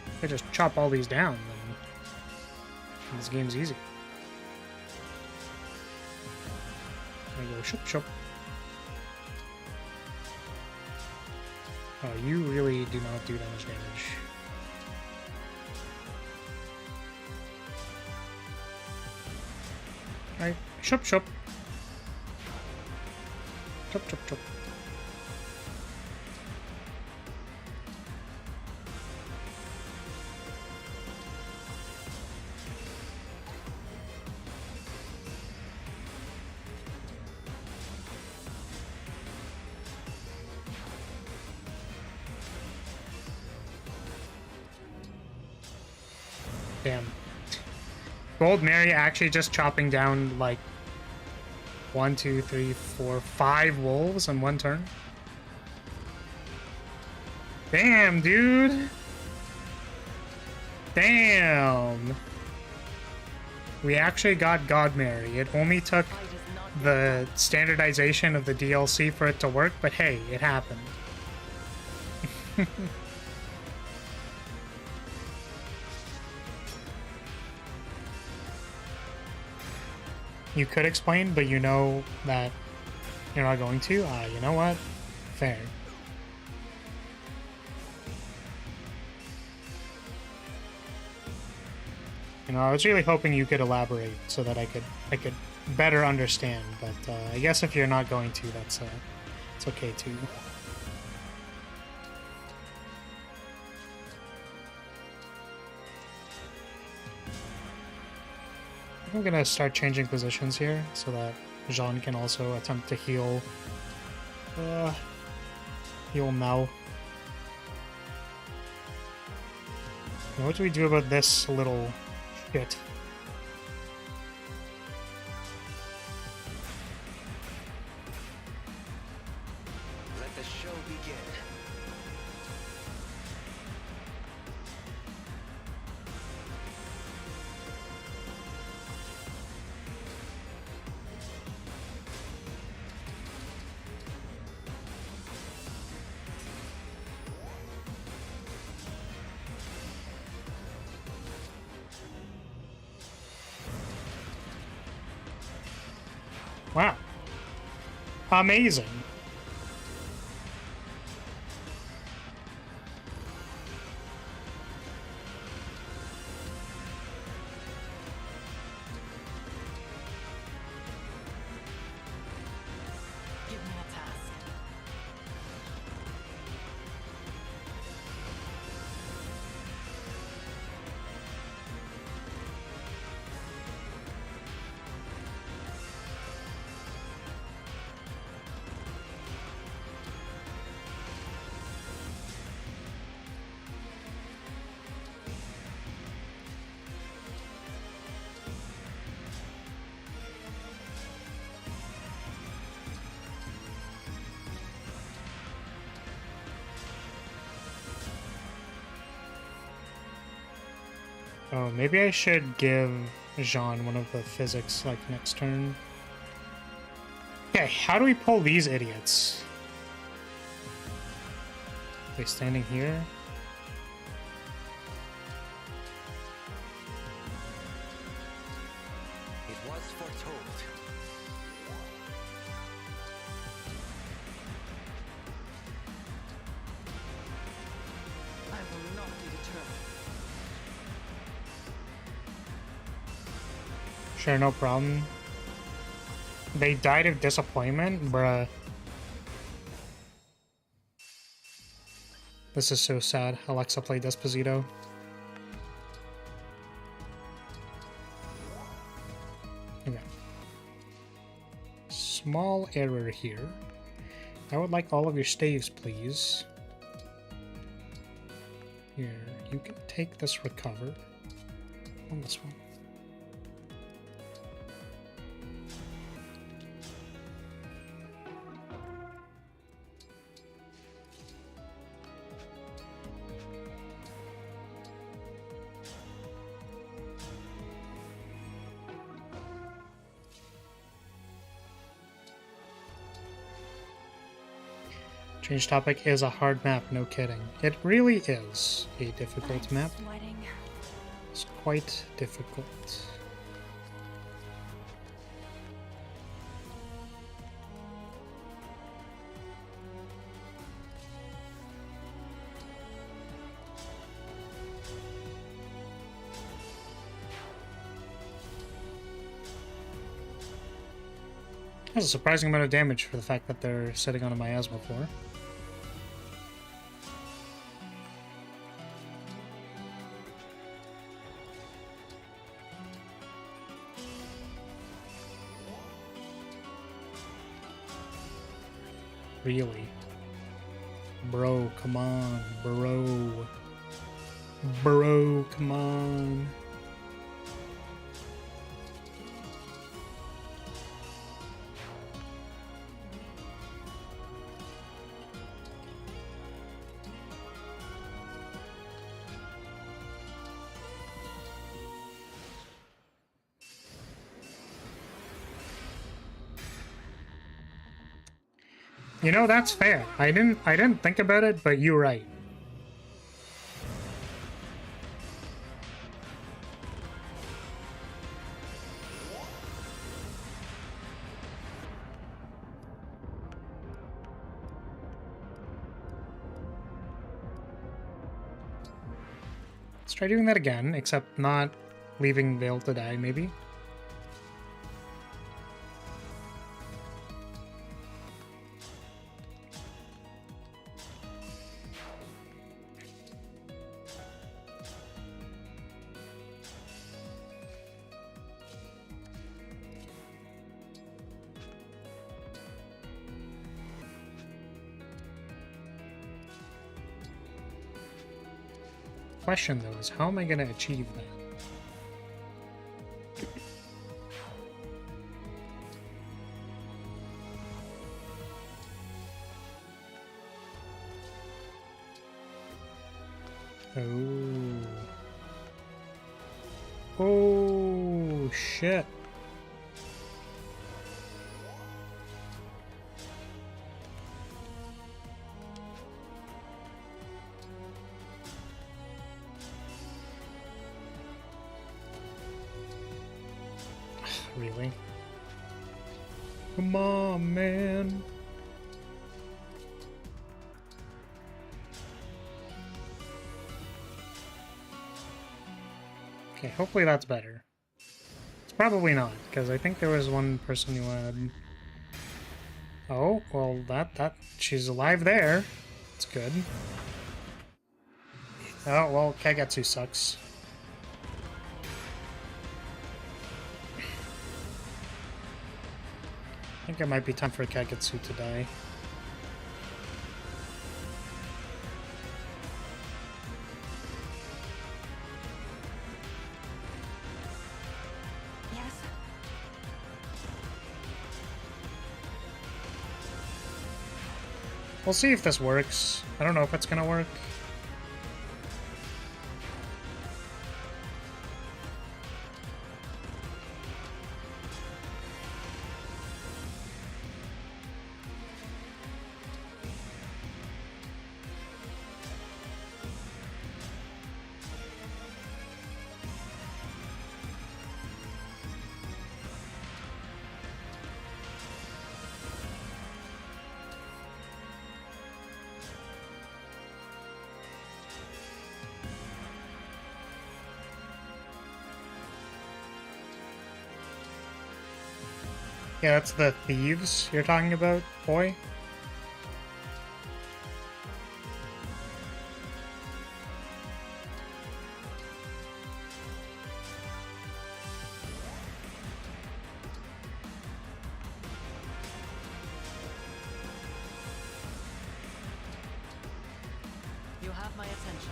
Speaker 1: If I just chop all these down, then this game's easy. I go shop shop. Oh, you really do not do that much damage. Alright, shop shop. Chop chop chop. Damn. Gold Mary actually just chopping down like 1, 2, 3, 4, 5 wolves in one turn? Damn, dude. Damn. We actually got God Mary. It only took the standardization of the DLC for it to work, but hey, it happened. You could explain, but you know that you're not going to? You know what? Fair. You know, I was really hoping you could elaborate so that I could better understand, but I guess if you're not going to, it's okay too. I'm gonna start changing positions here so that Jean can also attempt to heal Mao. Now, what do we do about this little shit?
Speaker 3: Let the show begin.
Speaker 1: Wow. Amazing.
Speaker 2: Give me a task.
Speaker 1: Oh, maybe I should give Jean one of the physics, like, next turn. Okay, how do we pull these idiots? Are they standing here?
Speaker 3: It was foretold. I will not be deterred.
Speaker 1: Sure, no problem. They died of disappointment? Bruh. This is so sad. Alexa played Desposito. Okay. Small error here. I would like all of your staves, please. Here, you can take this recover. On this one. Change topic is a hard map, no kidding. It really is a difficult map.
Speaker 2: Sweating.
Speaker 1: It's quite difficult. That's a surprising amount of damage for the fact that they're sitting on a miasma floor. Really? Bro, come on, bro. Bro, come on. You know, that's fair. I didn't think about it, but you're right. Let's try doing that again, except not leaving Vale to die, maybe. Question though is, how am I going to achieve that? Oh shit. Really? Come on, man. Okay, hopefully that's better. It's probably not, because I think there was one person who had... Oh, well, she's alive there. That's good. Oh, well, Kagetsu sucks. I think it might be time for Kagetsu to die.
Speaker 2: Yes.
Speaker 1: We'll see if this works. I don't know if it's gonna work. Yeah, that's the thieves you're talking about, boy.
Speaker 3: You have my attention.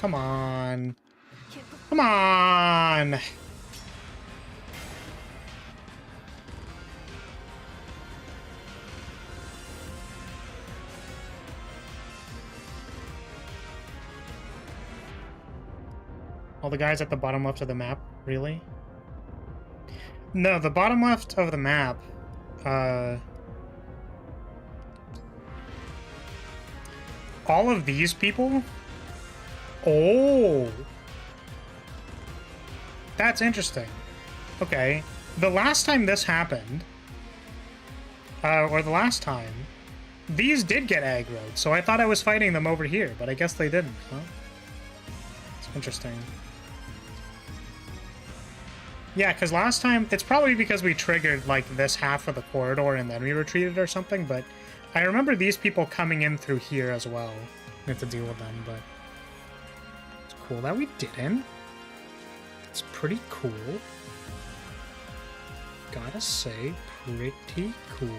Speaker 1: Come on. Come on! All the guys at the bottom left of the map, really? No, the bottom left of the map, all of these people? Oh! That's interesting. Okay. The last time this happened, or the last time, these did get aggroed, so I thought I was fighting them over here, but I guess they didn't, huh? It's interesting. Yeah, because last time, it's probably because we triggered, like, this half of the corridor and then we retreated or something, but I remember these people coming in through here as well. We have to deal with them, but it's cool that we didn't. It's pretty cool. Gotta say, pretty cool.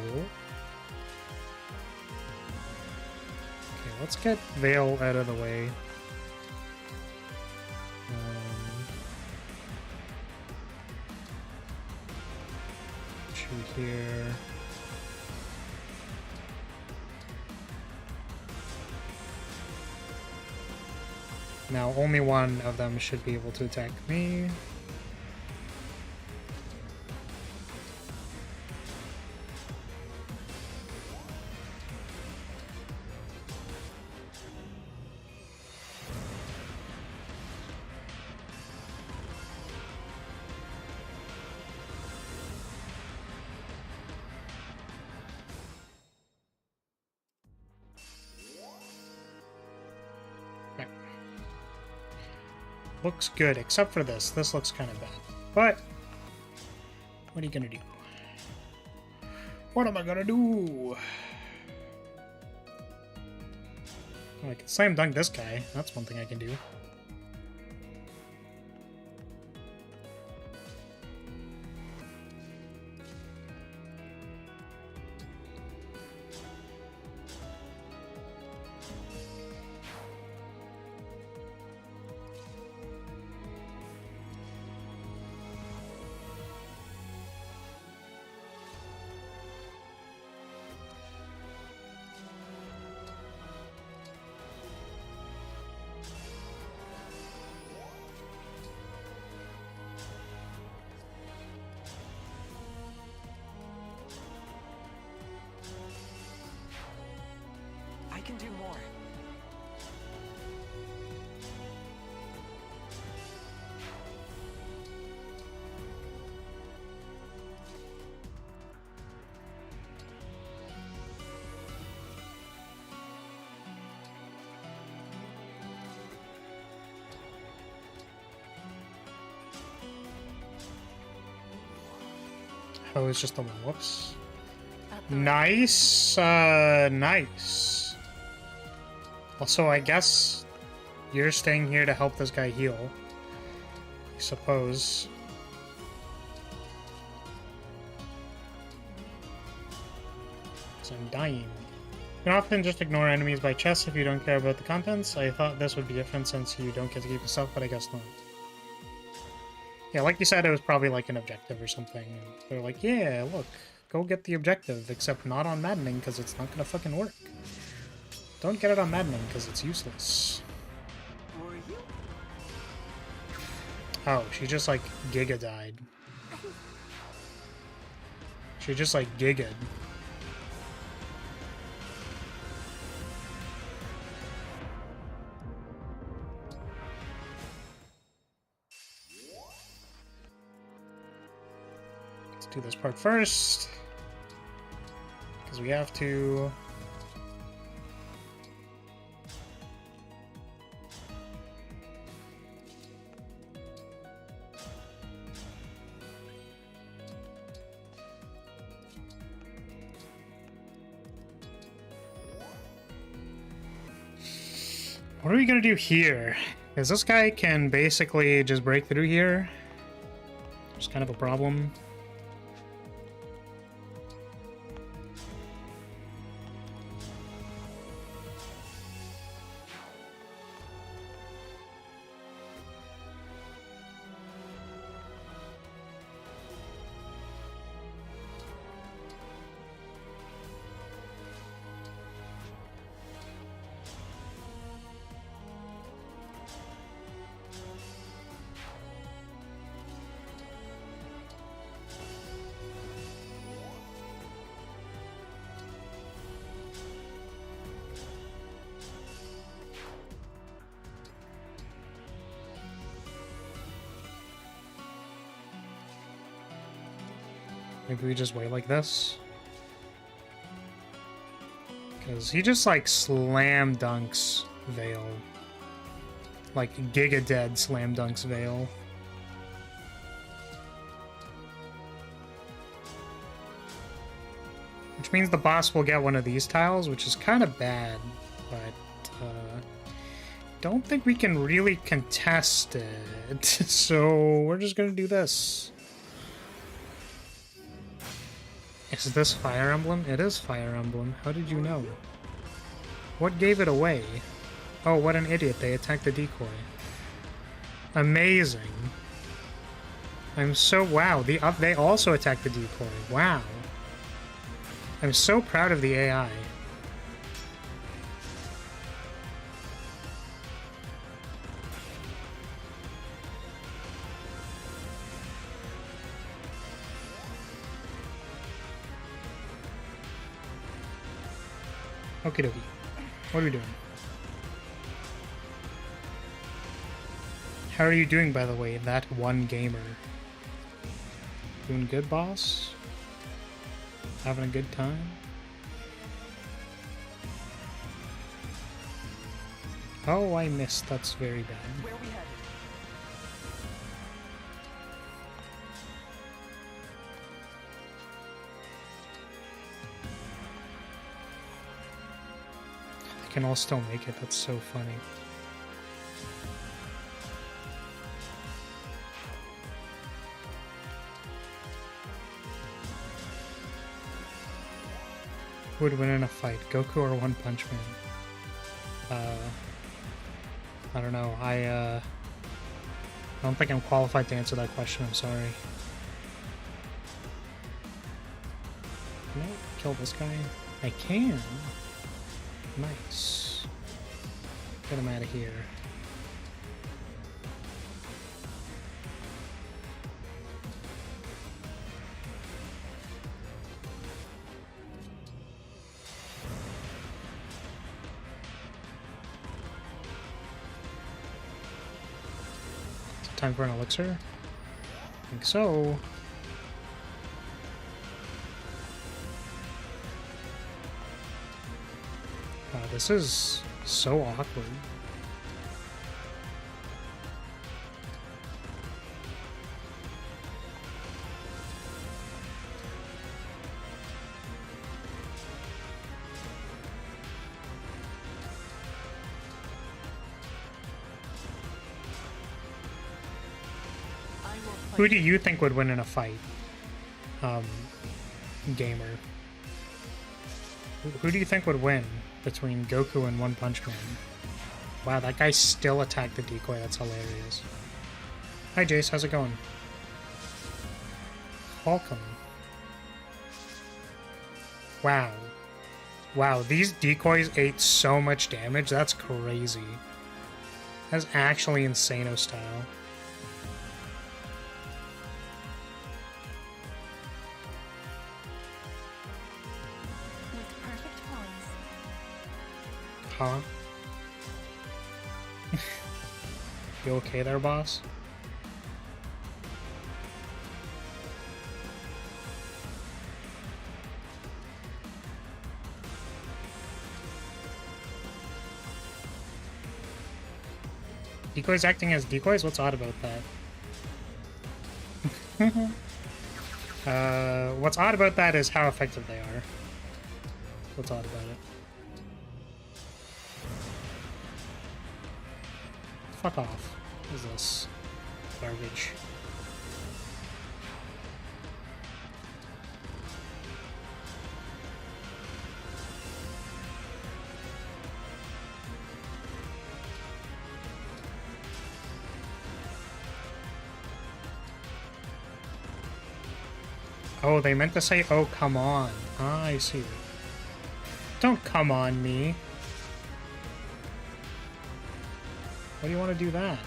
Speaker 1: Okay, let's get Vale out of the way. 2 here. Now only one of them should be able to attack me. Looks good, except for this. This looks kind of bad. But, what are you gonna do? What am I gonna do? Oh, I can slam dunk this guy. That's one thing I can do.
Speaker 3: I can do more.
Speaker 1: Oh, it's just the one. Whoops.
Speaker 2: Up the
Speaker 1: Nice. Nice. Also, I guess you're staying here to help this guy heal. I suppose. So I'm dying. You can often just ignore enemies by chest if you don't care about the contents. I thought this would be different since you don't get to keep the stuff, but I guess not. Yeah, like you said, it was probably like an objective or something. They're like, yeah, look, go get the objective, except not on Maddening, because it's not gonna fucking work. Don't get it on Maddening, because it's useless.
Speaker 3: Were you?
Speaker 1: Oh, she just like giga died. She just like giga'd. Let's do this part first, because we have to. What are we gonna do here? Because this guy can basically just break through here. It's kind of a problem. Maybe we just wait like this. Because he just like slam dunks Veil. Like giga dead slam dunks Veil. Which means the boss will get one of these tiles, which is kind of bad, but don't think we can really contest it. So we're just gonna do this. Is this Fire Emblem? It is Fire Emblem. How did you know? What gave it away? Oh, what an idiot. They attacked the decoy. Amazing. I'm so... Wow, they also attack the decoy. Wow. I'm so proud of the AI. Okie dokie. What are we doing? How are you doing, by the way, that one gamer? Doing good, boss? Having a good time? Oh, I missed. That's very bad.
Speaker 3: Where we headed?
Speaker 1: They can all still make it. That's so funny. Who would win in a fight, Goku or One Punch Man? I don't know. I don't think I'm qualified to answer that question. I'm sorry. Can I kill this guy? I can. Nice. Get him out of here. Time for an elixir? I think so. Wow, this is so awkward. Who do you think would win in a fight? Gamer. Who do you think would win between Goku and One Punch Man? Wow, that guy still attacked the decoy. That's hilarious. Hi, Jace. How's it going? Welcome. Wow. Wow, these decoys ate so much damage. That's crazy. That's actually Insano style. Huh? You okay there, boss? Decoys acting as decoys? What's odd about that? What's odd about that is how effective they are. What's odd about it? Fuck off. What is this? Garbage. Oh, they meant to say, oh, come on. Ah, I see. Don't come on me. Why do you want to do that?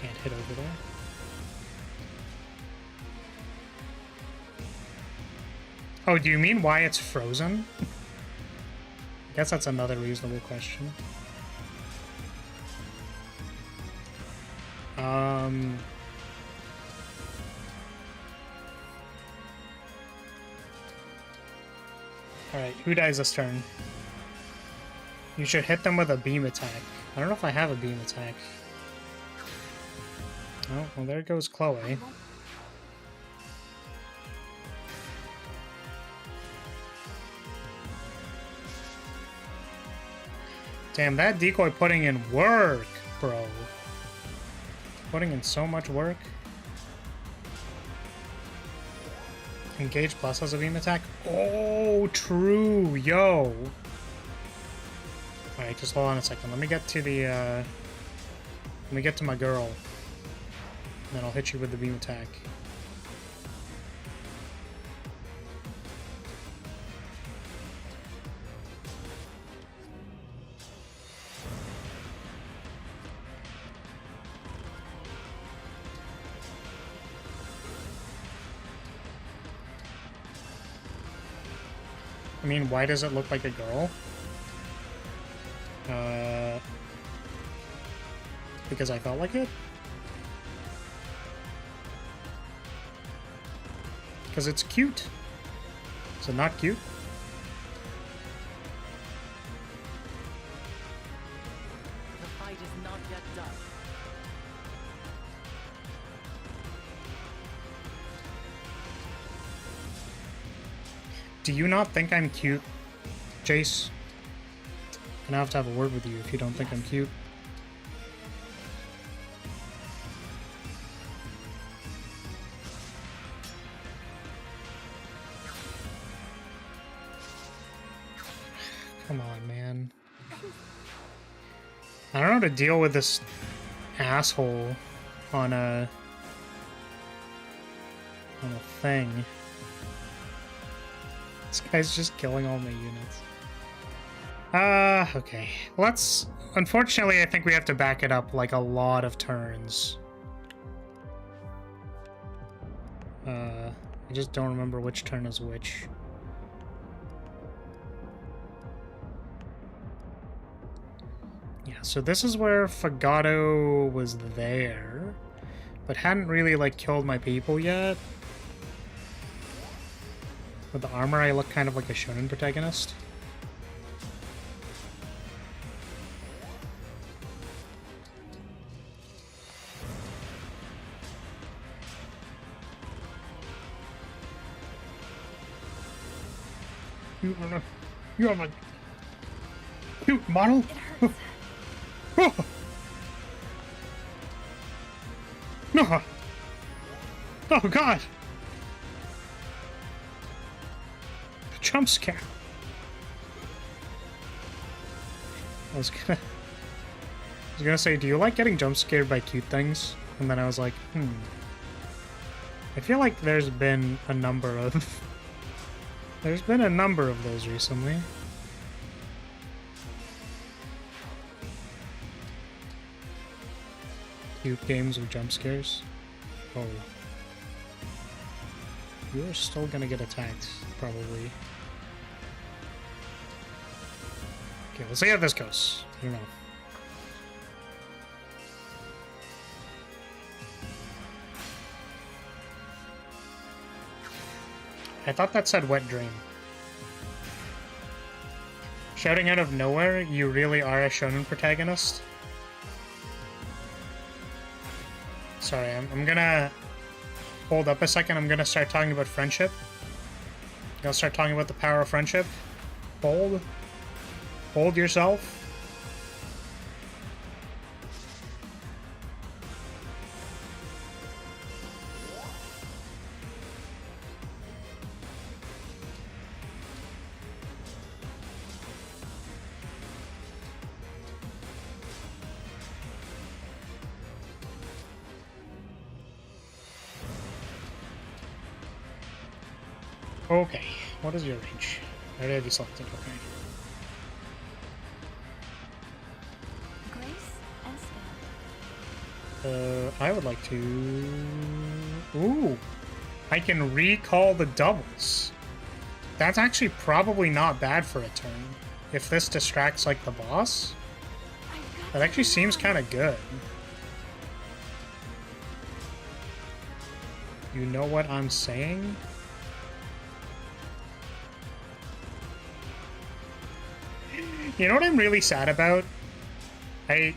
Speaker 1: Can't hit over there. Oh, do you mean why it's frozen? I guess that's another reasonable question. Alright, who dies this turn? You should hit them with a beam attack. I don't know if I have a beam attack. Oh, well there goes Chloe. Damn, that decoy putting in work, bro. Putting in so much work. Engage plus has a beam attack. Oh, true, yo. Alright, just hold on a second. Let me get to the Let me get to my girl. And then I'll hit you with the beam attack. I mean, why does it look like a girl? Because I felt like it? Because it's cute. Is it not cute?
Speaker 3: The fight is not yet done.
Speaker 1: Do you not think I'm cute, Jace? I'm gonna have to have a word with you if you don't think I'm cute. Come on, man. I don't know how to deal with this asshole on a thing. This guy's just killing all my units. Okay. Let's... Unfortunately, I think we have to back it up like a lot of turns. I just don't remember which turn is which. Yeah, so this is where Fagato was there, but hadn't really, like, killed my people yet. With the armor, I look kind of like a shonen protagonist. You are my cute model.
Speaker 2: It hurts.
Speaker 1: Oh. No. Oh God. Jump scare. I was gonna say, do you like getting jump scared by cute things? And then I was like, I feel like there's been a number of those recently. Cute games with jump scares. Oh. You're still gonna get attacked, probably. Okay, let's see how this goes. I don't know. I thought that said wet dream. Shouting out of nowhere, you really are a shonen protagonist? Sorry, I'm gonna hold up a second. I'm gonna start talking about friendship. I'll start talking about the power of friendship. Hold yourself. Okay, what is your range? I already selected, okay.
Speaker 2: Grace and skill.
Speaker 1: I would like to... Ooh! I can recall the doubles. That's actually probably not bad for a turn. If this distracts, like, the boss. That actually seems kind of good. You know what I'm saying? You know what I'm really sad about? I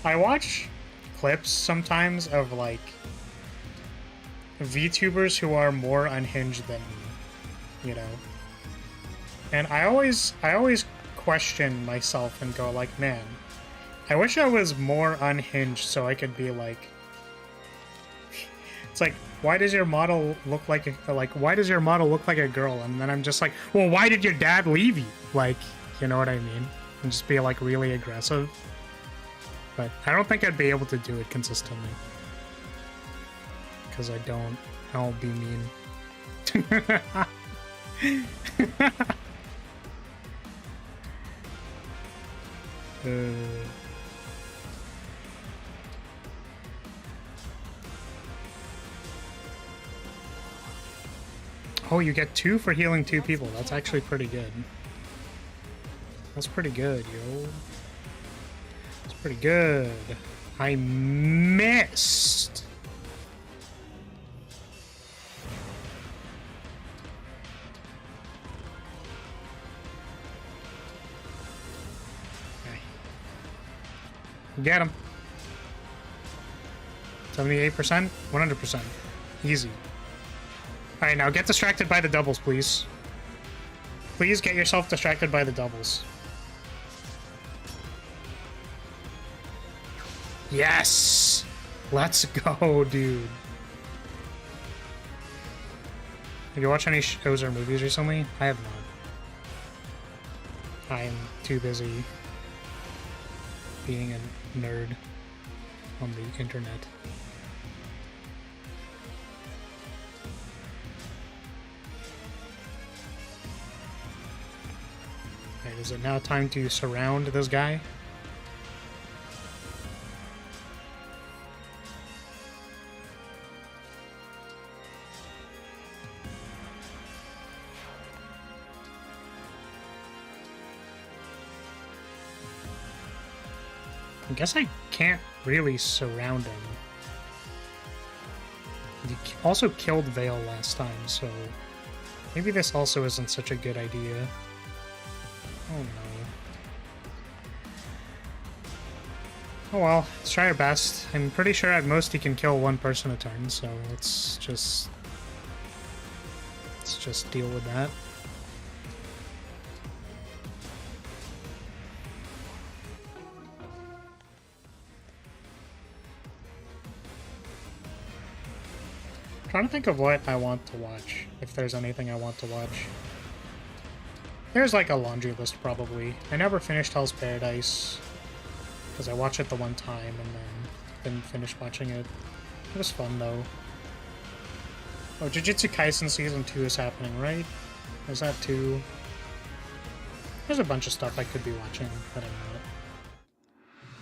Speaker 1: watch clips sometimes of, like, VTubers who are more unhinged than me, you know? And I always question myself and go like, man, I wish I was more unhinged so I could be like... It's like, why does your model look like a girl? And then I'm just like, well, why did your dad leave you? Like, you know what I mean? And just be like really aggressive. But I don't think I'd be able to do it consistently. Because I'll be mean. Oh, you get 2 for healing 2 people. That's actually pretty good. That's pretty good, yo. That's pretty good. I missed. Okay. Get him. 78%? 100%. Easy. Alright, now get distracted by the doubles, please. Please get yourself distracted by the doubles. Yes! Let's go, dude. Have you watched any shows or movies recently? I have not. I am too busy being a nerd on the internet. Alright, is it now time to surround this guy? I guess I can't really surround him. He also killed Vale last time, so maybe this also isn't such a good idea. Oh no. Oh well, let's try our best. I'm pretty sure at most he can kill 1 person a turn, so let's just deal with that. Trying to think of what I want to watch, if there's anything I want to watch. There's like a laundry list probably. I never finished Hell's Paradise because I watched it the one time and then didn't finish watching it. It was fun though. Oh, Jujutsu Kaisen Season 2 is happening, right? Is that 2? There's a bunch of stuff I could be watching that I'm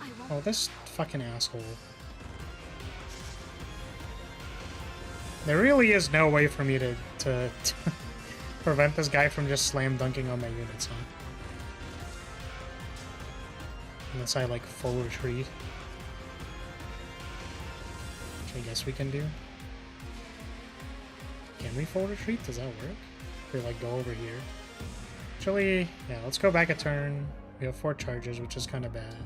Speaker 1: not. Oh, this fucking asshole. There really is no way for me to prevent this guy from just slam dunking on my units, huh? Unless I like full retreat. Which I guess we can do. Can we full retreat? Does that work? If we like go over here. Actually, yeah, let's go back a turn. We have 4 charges, which is kind of bad.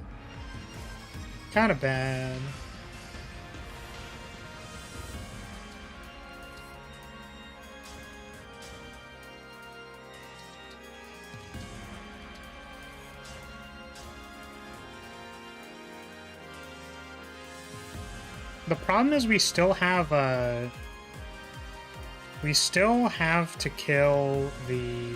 Speaker 1: Kind of bad. The problem is we still have to kill the...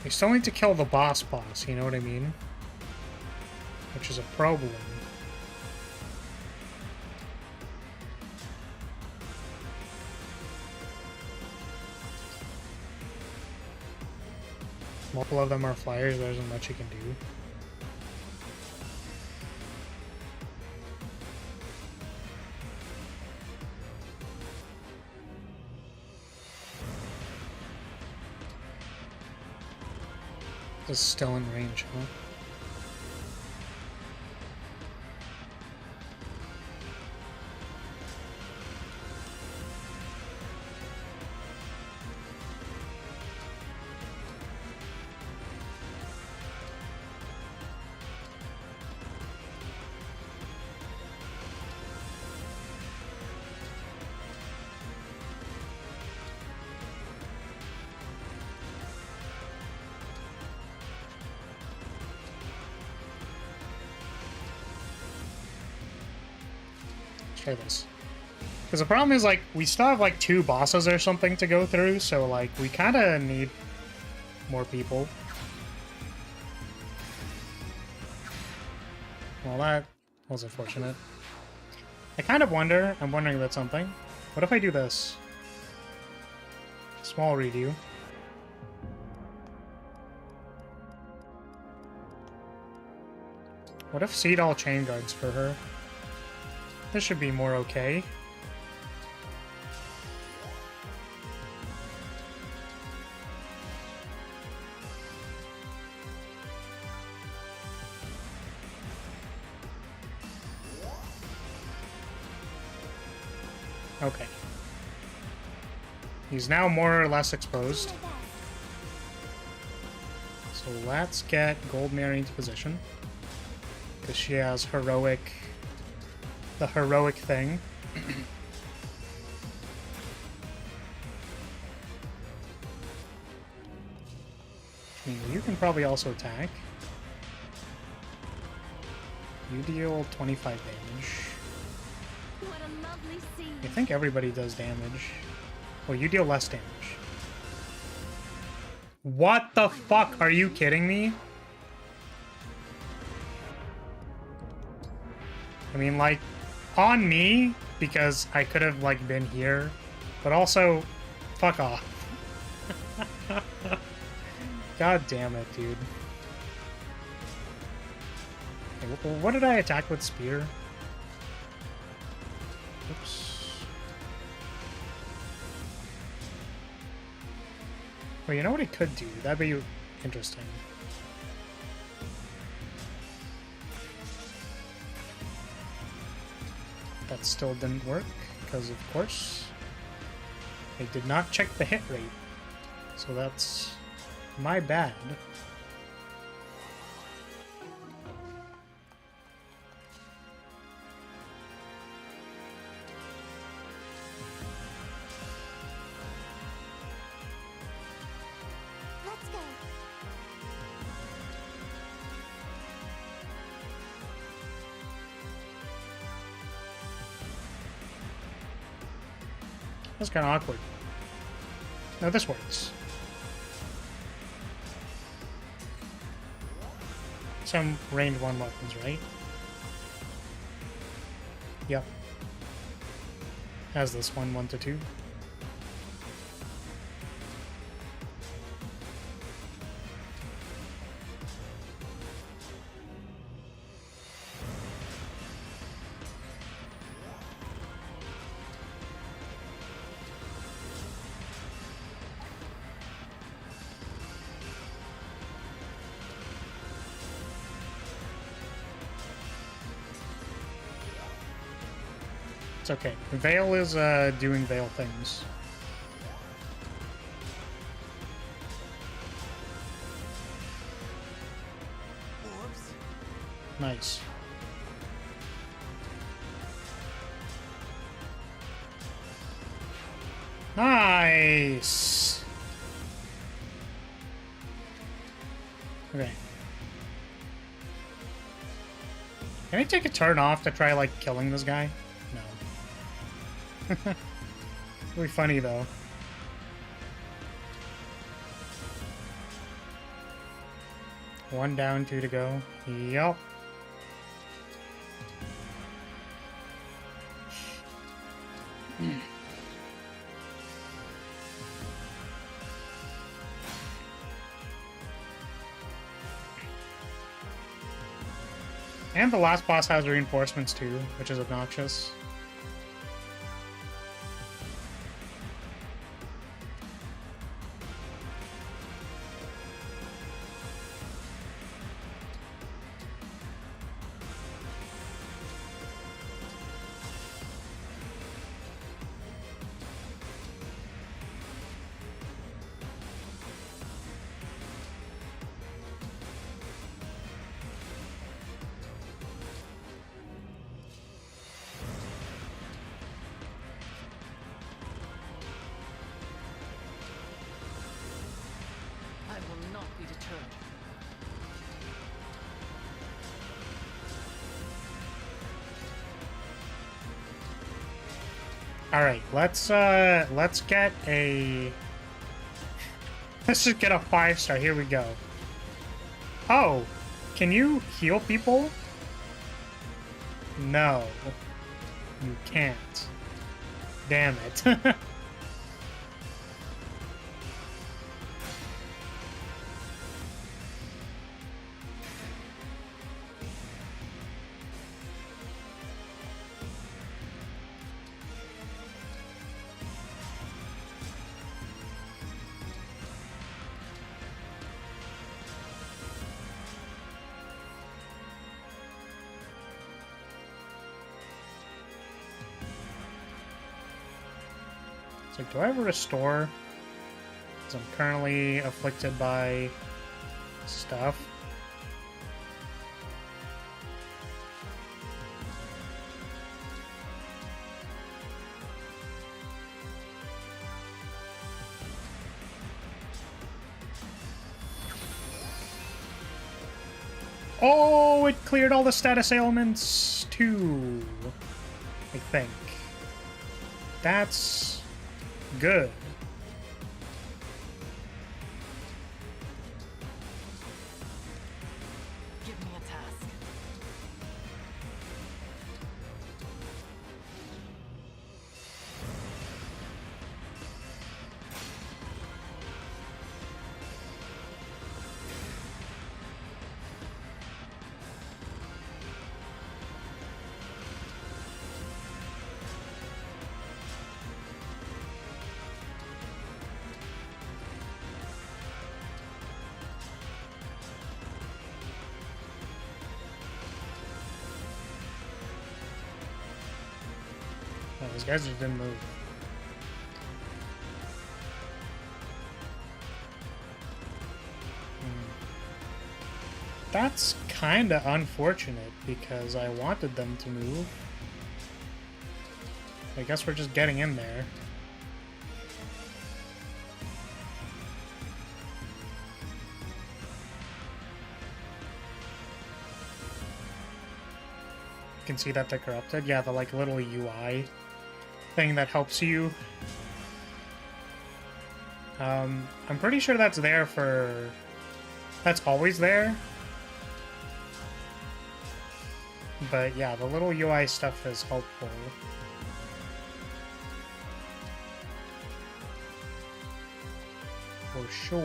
Speaker 1: We still need to kill the boss, you know what I mean? Which is a problem. Multiple of them are flyers, there isn't much you can do. It's still in range, huh? Try this. Because the problem is, like, we still have, like, 2 bosses or something to go through, so, like, we kind of need more people. Well, that was unfortunate. I kind of wonder, I'm wondering about something. What if I do this? Small redo. What if seed all chain guards for her? This should be more okay. Okay. He's now more or less exposed. So let's get Gold Mary into position. Because she has heroic... the heroic thing. I mean, you can probably also attack. You deal 25 damage.
Speaker 2: What a lovely scene.
Speaker 1: I think everybody does damage. Well, you deal less damage. What the fuck? Are you kidding me? I mean, like, on me, because I could have, like, been here, but also, fuck off. God damn it, dude. Okay, what did I attack with spear? Oops. Well, you know what it could do? That'd be interesting. That still didn't work, because of course I did not check the hit rate. So that's my bad.
Speaker 2: Let's go.
Speaker 1: That's kind of awkward. No, this works. Some range 1 weapons, right? Yep. Has this one 1 to 2. It's okay. Veil is doing Veil things.
Speaker 3: Orbs?
Speaker 1: Nice. Nice! Okay. Can I take a turn off to try, like, killing this guy? No. It'll be funny, though. One down, 2 to go. Yup. And the last boss has reinforcements too, which is obnoxious.
Speaker 4: I will not be deterred.
Speaker 1: All right, let's get a let's just get a 5-star. Here we go. Oh, can you heal people? No. You can't. Damn it. It's like, do I have a restore? Because I'm currently afflicted by stuff. Oh, it cleared all the status ailments too, I think. That's good.
Speaker 3: Give me a task.
Speaker 1: Oh, those guys just didn't move. That's kinda unfortunate because I wanted them to move. I guess we're just getting in there. You can see that they're corrupted. Yeah, the like little UI thing that helps you. I'm pretty sure that's there for... That's always there. But yeah, the little UI stuff is helpful. For sure.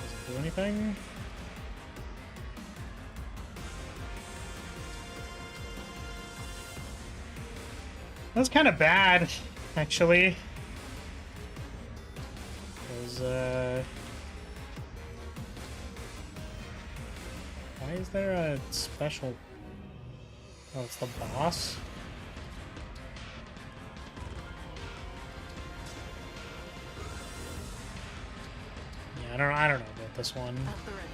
Speaker 1: Doesn't do anything. That's kind of bad, actually. Because, why is there a special... Oh, it's the boss? Yeah, I don't know about this one.
Speaker 3: At the ready.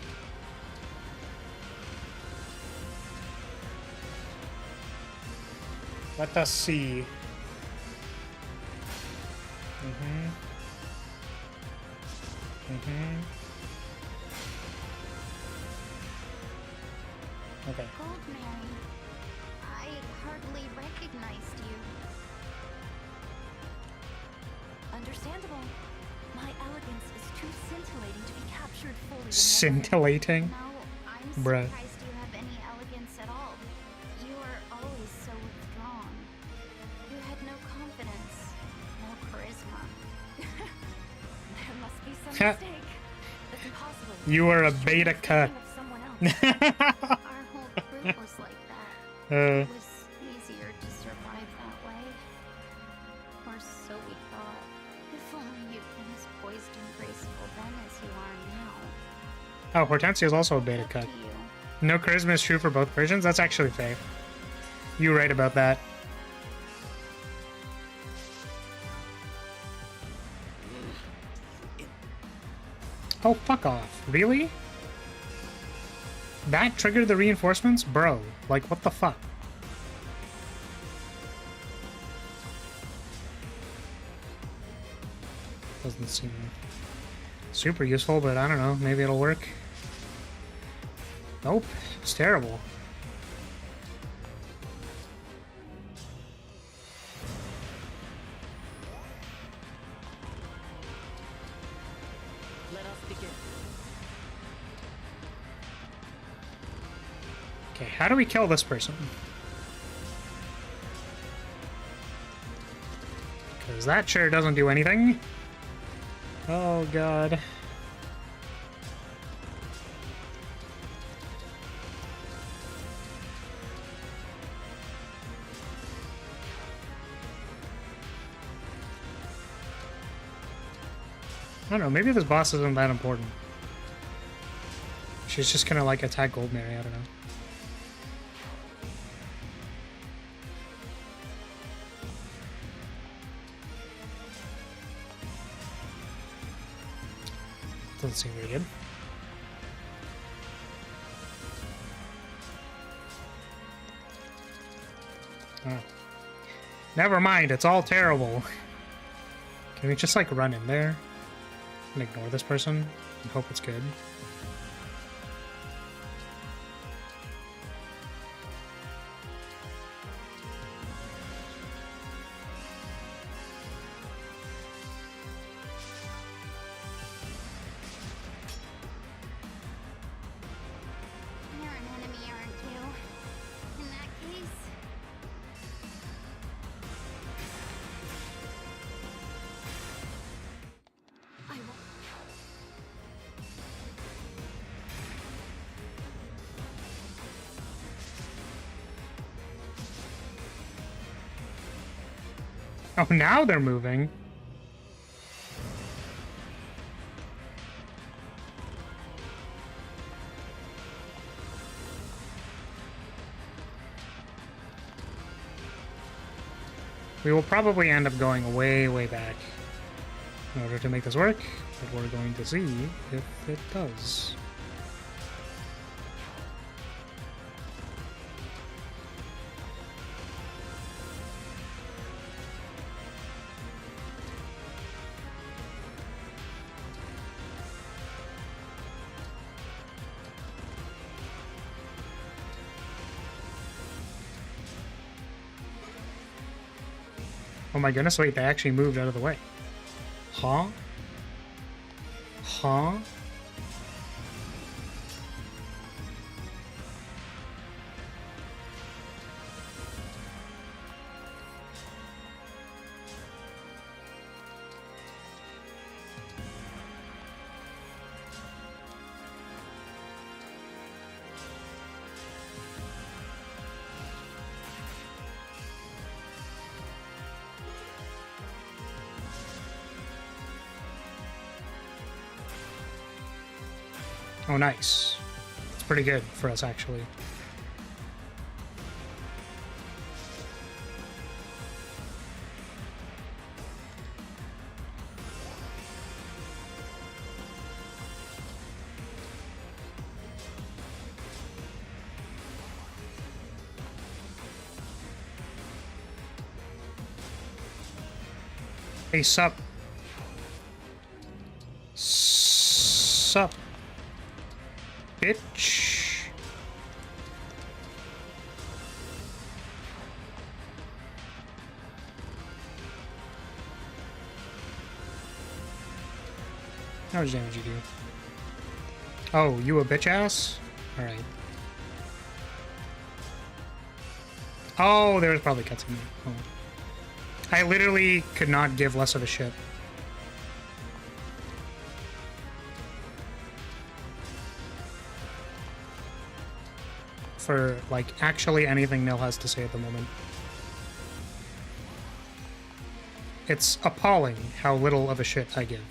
Speaker 1: Let us see. Okay.
Speaker 2: Goldmary, I hardly recognized you.
Speaker 3: Understandable. My elegance is too scintillating to be captured fully. in
Speaker 1: Scintillating?
Speaker 2: No, I'm
Speaker 1: Bruh.
Speaker 2: surprised you have any elegance at all. You were always so withdrawn. You had no confidence, no charisma.
Speaker 3: There must be some mistake. That's impossible.
Speaker 1: You are a
Speaker 3: She
Speaker 1: beta
Speaker 3: was
Speaker 1: cut.
Speaker 3: thinking of someone else.
Speaker 2: Our whole group was like that. It was easier to survive that way. Or so we thought. If only you'd been as poised and graceful then as you are now.
Speaker 1: Oh, Hortensia is also a beta
Speaker 2: Up
Speaker 1: cut.
Speaker 2: to you.
Speaker 1: No charisma is true for both versions? That's actually fair. You're right about that. Oh, fuck off. Really? That triggered the reinforcements? Bro, like, what the fuck? Doesn't seem super useful, but I don't know. Maybe it'll work. Nope. It's terrible.
Speaker 3: Let us begin.
Speaker 1: Okay, how do we kill this person? Because that sure doesn't do anything. Oh, God. I don't know, maybe this boss isn't that important. She's just gonna, like, attack Gold Mary, I don't know. Doesn't seem very good. Oh. Never mind, it's all terrible. Can we just, like, run in there and ignore this person and hope it's good?
Speaker 2: You're an enemy, aren't you? In that case, I will.
Speaker 1: Oh, now they're moving. We will probably end up going way, way back in order to make this work, but we're going to see if it does. Oh my goodness, wait, they actually moved out of the way. Huh? Huh? Oh, nice. It's pretty good for us, actually. Hey, sup. Sup. Bitch. How much damage you do? Oh, you a bitch ass? Alright. Oh, there was probably cutscene there. Oh. I literally could not give less of a shit. For, like, actually anything Nil has to say at the moment. It's appalling how little of a shit I give.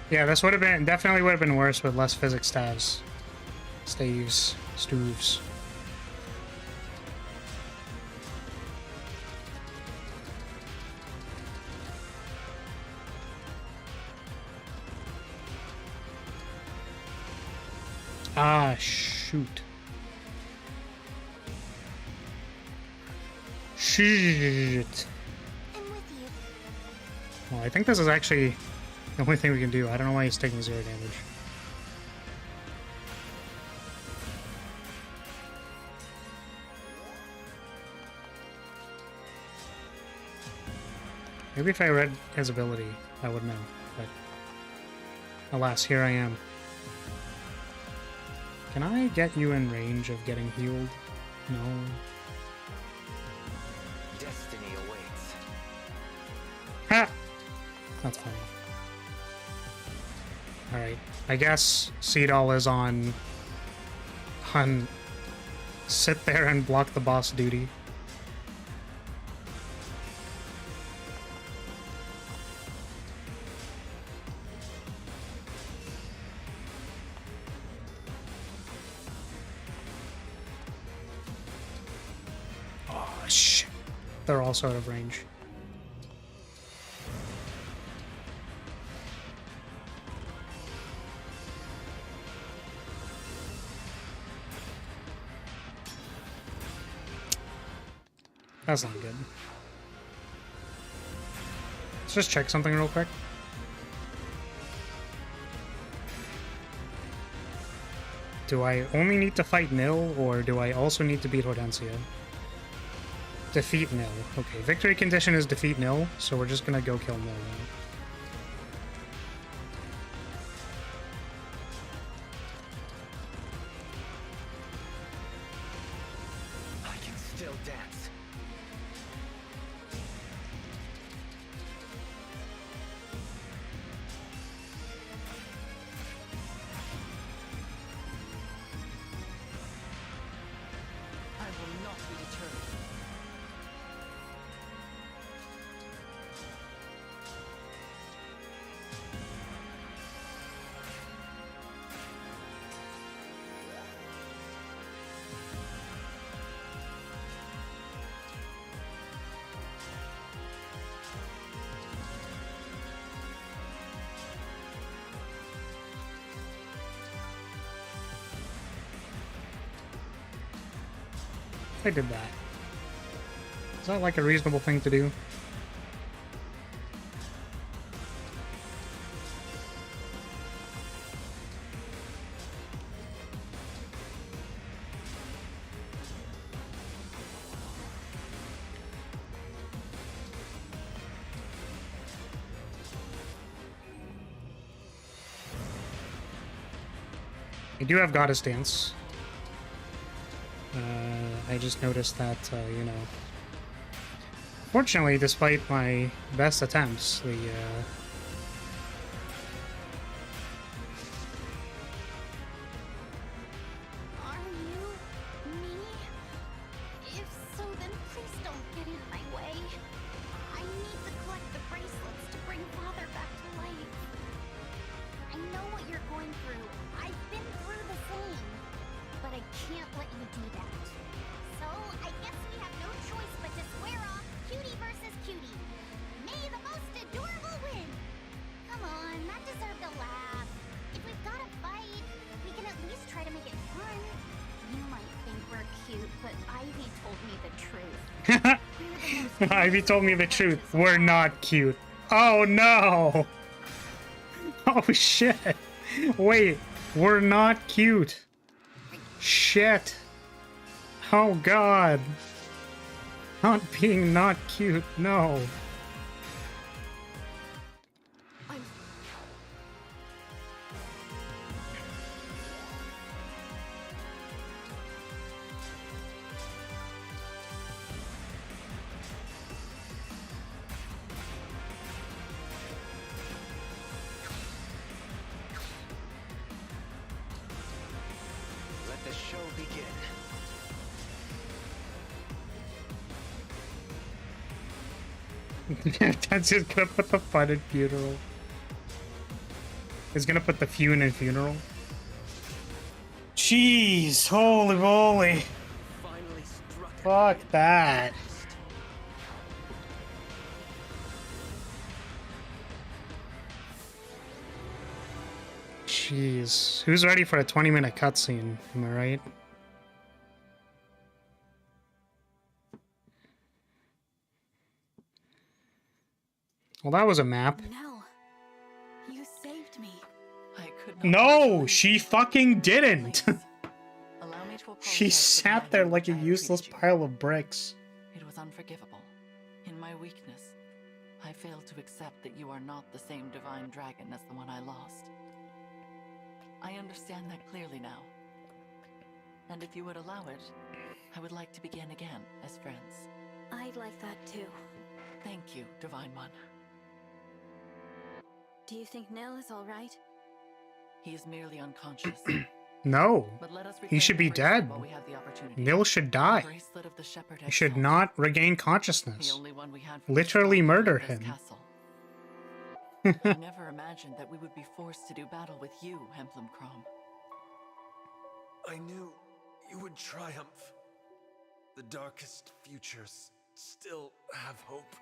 Speaker 1: Yeah, this would have been definitely would have been worse with less physics staves, stooves. Ah, shoot. Shit.
Speaker 2: I'm with you.
Speaker 1: Well, I think this is actually the only thing we can do. I don't know why he's taking 0 damage. Maybe if I read his ability, I would know. But alas, here I am. Can I get you in range of getting healed? No.
Speaker 3: Destiny awaits.
Speaker 1: Ha! That's funny. Alright. I guess Seedall is on sit there and block the boss duty. Oh shit. They're also out of range. That's not good. Let's just check something real quick. Do I only need to fight Nil, or do I also need to beat Hortensia? Defeat Nil. Okay, victory condition is defeat Nil, so we're just gonna go kill Nil now.
Speaker 3: I can still dance. I will not be deterred.
Speaker 1: I did that. Is that like a reasonable thing to do? I do have Goddess Dance. I just noticed that, you know... Fortunately, despite my best attempts, the,
Speaker 2: Are you me? If so, then please don't get in my way. I need to collect the bracelets to bring Father back to life. I know what you're going through. I've been through the same. But I can't let you do that. So, I guess we have no choice but to square off cutie versus cutie. May the most adorable win! Come on, that deserved a laugh. If we've got to fight, we can at least try to make it fun. You might think we're cute, but Ivy told me the truth. We're the most
Speaker 1: Ivy told me the truth. We're not cute. Oh no! Oh shit! Wait, we're not cute. Shit. Oh god. Not being not cute, no.
Speaker 3: Let the show begin.
Speaker 1: That's just gonna put the fun in funeral. Is gonna put the Fune in funeral. Jeez, holy moly.
Speaker 5: Finally struck.
Speaker 1: Fuck that. Jeez. Who's ready for a 20-minute cutscene? Am I right? Well, that was a map.
Speaker 2: No. You saved me.
Speaker 6: I could not
Speaker 1: No, she fucking didn't.
Speaker 6: Please, allow me to
Speaker 1: She
Speaker 6: apologize for the
Speaker 1: sat there
Speaker 6: manner in
Speaker 1: like a
Speaker 6: which I have
Speaker 1: useless
Speaker 6: treated you.
Speaker 1: pile of bricks.
Speaker 6: It was unforgivable. In my weakness, I failed to accept that you are not the same divine dragon as the one I lost. I understand that clearly now. And if you would allow it, I would like to begin again as friends.
Speaker 2: I'd like that too.
Speaker 6: Thank you, Divine One.
Speaker 2: Do you think Nell is all right?
Speaker 6: He is merely unconscious.
Speaker 1: No.
Speaker 6: But let us
Speaker 1: He should be
Speaker 6: repair the bracelet
Speaker 1: dead.
Speaker 6: while we have the opportunity.
Speaker 1: Nil should
Speaker 6: The
Speaker 1: die.
Speaker 6: bracelet of the shepherd
Speaker 1: He should
Speaker 6: itself.
Speaker 1: not regain
Speaker 6: The
Speaker 1: consciousness.
Speaker 6: only one we had from
Speaker 1: Literally
Speaker 6: the start
Speaker 1: murder
Speaker 6: of this
Speaker 1: him.
Speaker 6: castle. I never imagined that we would be forced to do battle with you, Emblem Crom.
Speaker 5: I knew you would triumph. The darkest futures still have hope.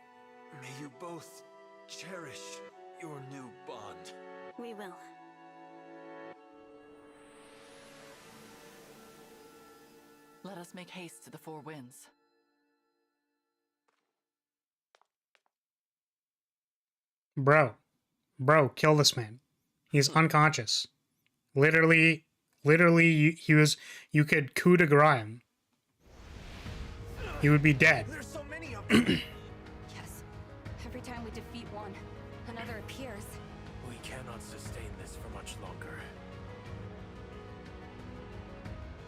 Speaker 5: May you both cherish your new bond.
Speaker 2: We will.
Speaker 6: Let us make haste to the Four Winds.
Speaker 1: Bro, kill this man. He's unconscious. Literally, you could coup de grace him. He would be dead.
Speaker 5: There's so many of them.
Speaker 2: Yes. Every time we defeat one, another appears.
Speaker 5: We cannot sustain this for much longer.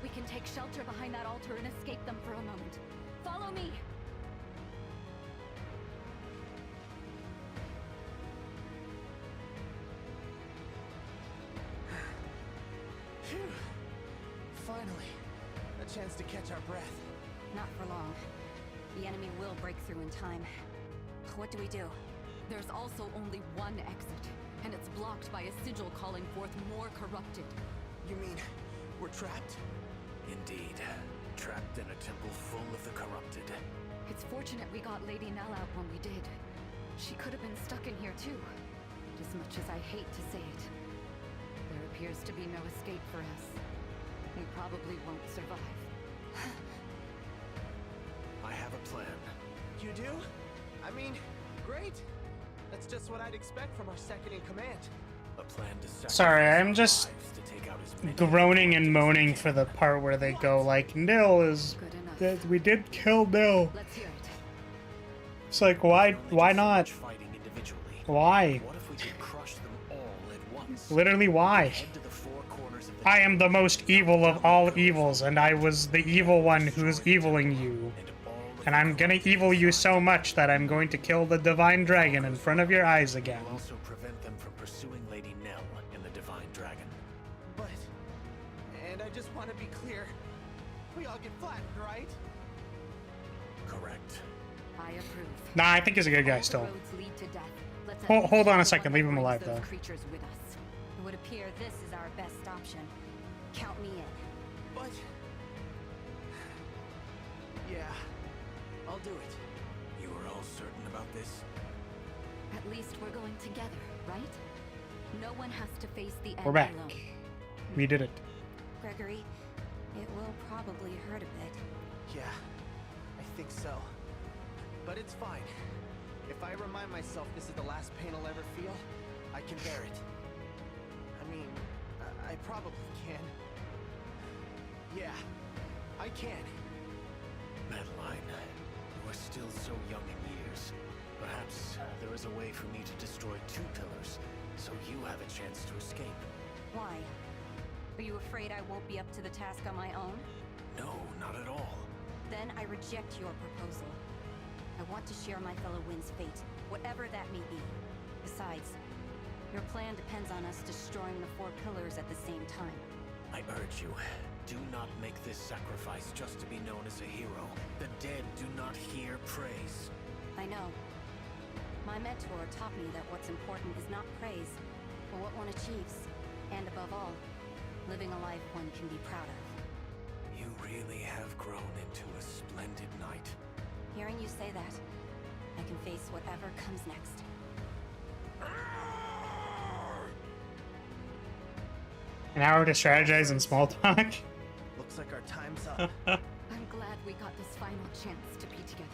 Speaker 2: We can take shelter behind that altar and escape them for a moment. Follow me!
Speaker 3: Phew. Finally, a chance to catch our breath.
Speaker 2: Not for long. The enemy will break through in time. What do we do? There's also only one exit, and it's blocked by a sigil calling forth more corrupted.
Speaker 3: You mean we're trapped?
Speaker 5: Indeed. Trapped in a temple full of the corrupted.
Speaker 2: It's fortunate we got Lady Nell out when we did. She could have been stuck in here too. As much as I hate to say it, there appears to be no escape for us. We probably won't survive.
Speaker 5: I have a plan.
Speaker 3: You do? I mean, great. That's just what I'd expect from our second in command.
Speaker 5: A plan to sacrifice
Speaker 1: Sorry, I'm
Speaker 5: our
Speaker 1: just
Speaker 5: lives to take out as many
Speaker 1: groaning and moaning for the part where they go like, Nil is...
Speaker 2: Good enough.
Speaker 1: We did kill Nil.
Speaker 2: Let's hear it.
Speaker 1: It's like, why
Speaker 5: so
Speaker 1: not?
Speaker 5: much fighting individually.
Speaker 1: Why?
Speaker 5: What if we could crush them all at once?
Speaker 1: Literally, why?
Speaker 5: Head to the four corners of the
Speaker 1: I am the most evil of all evils, and I was the evil one who's eviling you.
Speaker 5: and all of
Speaker 1: And I'm gonna evil you so much that I'm going to kill the divine dragon in front of your eyes again.
Speaker 5: will also prevent them from pursuing Lady Nell and the Divine Dragon.
Speaker 3: But, and I just want to be clear, we all get flattened, right?
Speaker 5: Correct.
Speaker 2: I approve.
Speaker 1: Nah, I think he's a good guy
Speaker 2: All
Speaker 1: still.
Speaker 2: the roads lead to death. Let's at
Speaker 1: Hold
Speaker 2: least
Speaker 1: on a
Speaker 2: find the
Speaker 1: second,
Speaker 2: one
Speaker 1: leave
Speaker 2: that
Speaker 1: him
Speaker 2: brings
Speaker 1: alive,
Speaker 2: those
Speaker 1: though.
Speaker 2: creatures with us. It would appear this is our best option. Count me in.
Speaker 3: But, yeah, I'll do it.
Speaker 5: You are all certain about this?
Speaker 2: At least we're going together, right? No one has to face the end
Speaker 1: We're back.
Speaker 2: alone.
Speaker 1: We did it.
Speaker 2: Gregory, it will probably hurt a bit.
Speaker 3: Yeah, I think so. But it's fine. If I remind myself this is the last pain I'll ever feel, I can bear it. I mean, I probably can. Yeah, I can.
Speaker 5: Madeline, you are still so young in years. Perhaps there is a way for me to destroy two pillars, so you have a chance to escape.
Speaker 2: Why? Are you afraid I won't be up to the task on my own?
Speaker 5: No, not at all.
Speaker 2: Then I reject your proposal. I want to share my fellow Wind's fate, whatever that may be. Besides, your plan depends on us destroying the four pillars at the same time.
Speaker 5: I urge you, do not make this sacrifice just to be known as a hero. The dead do not hear praise.
Speaker 2: I know. My mentor taught me that what's important is not praise,
Speaker 4: for what one achieves, and above all, living a life one can be proud of.
Speaker 5: You really have grown into a splendid knight.
Speaker 4: Hearing you say that, I can face whatever comes next.
Speaker 1: An hour to strategize in small talk.
Speaker 3: Looks like our time's up.
Speaker 2: I'm glad we got this final chance to be together.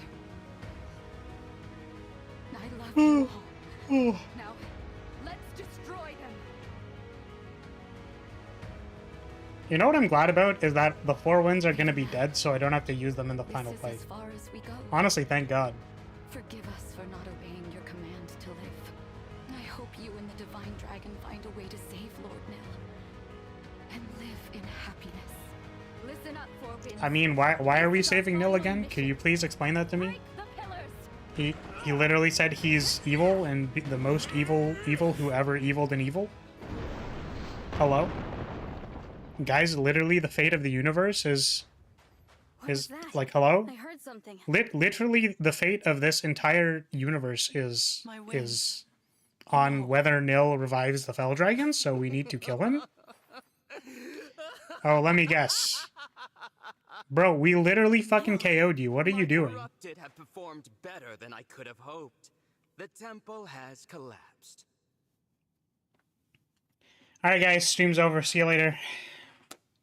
Speaker 2: I love you all. Now, let's destroy them.
Speaker 1: You know what I'm glad about is that the 4 winds are gonna be dead, so I don't have to use them in the final
Speaker 2: This is
Speaker 1: fight.
Speaker 2: as far as we go.
Speaker 1: Honestly, thank God.
Speaker 2: Forgive us for not obeying your command to live. I hope you and the Divine Dragon find a way to save Lord Nil and live in happiness. Listen up, Four Winds.
Speaker 1: I mean, why are we saving Nil again? Can you please explain that to me?
Speaker 2: Break the pillars.
Speaker 1: He literally said he's evil and the most evil who ever eviled an evil. Hello? Guys, literally the fate of the universe is
Speaker 4: What was that?
Speaker 1: like, hello?
Speaker 4: I heard something.
Speaker 1: Literally the fate of this entire universe is
Speaker 6: My wings.
Speaker 1: on whether Nil revives the Fell Dragon, so we need to kill him. Oh, let me guess. Bro, we literally fucking KO'd you. What are you doing?
Speaker 7: Corrupted have performed better than I could have hoped. The temple has collapsed.
Speaker 1: Alright guys, stream's over. See you later.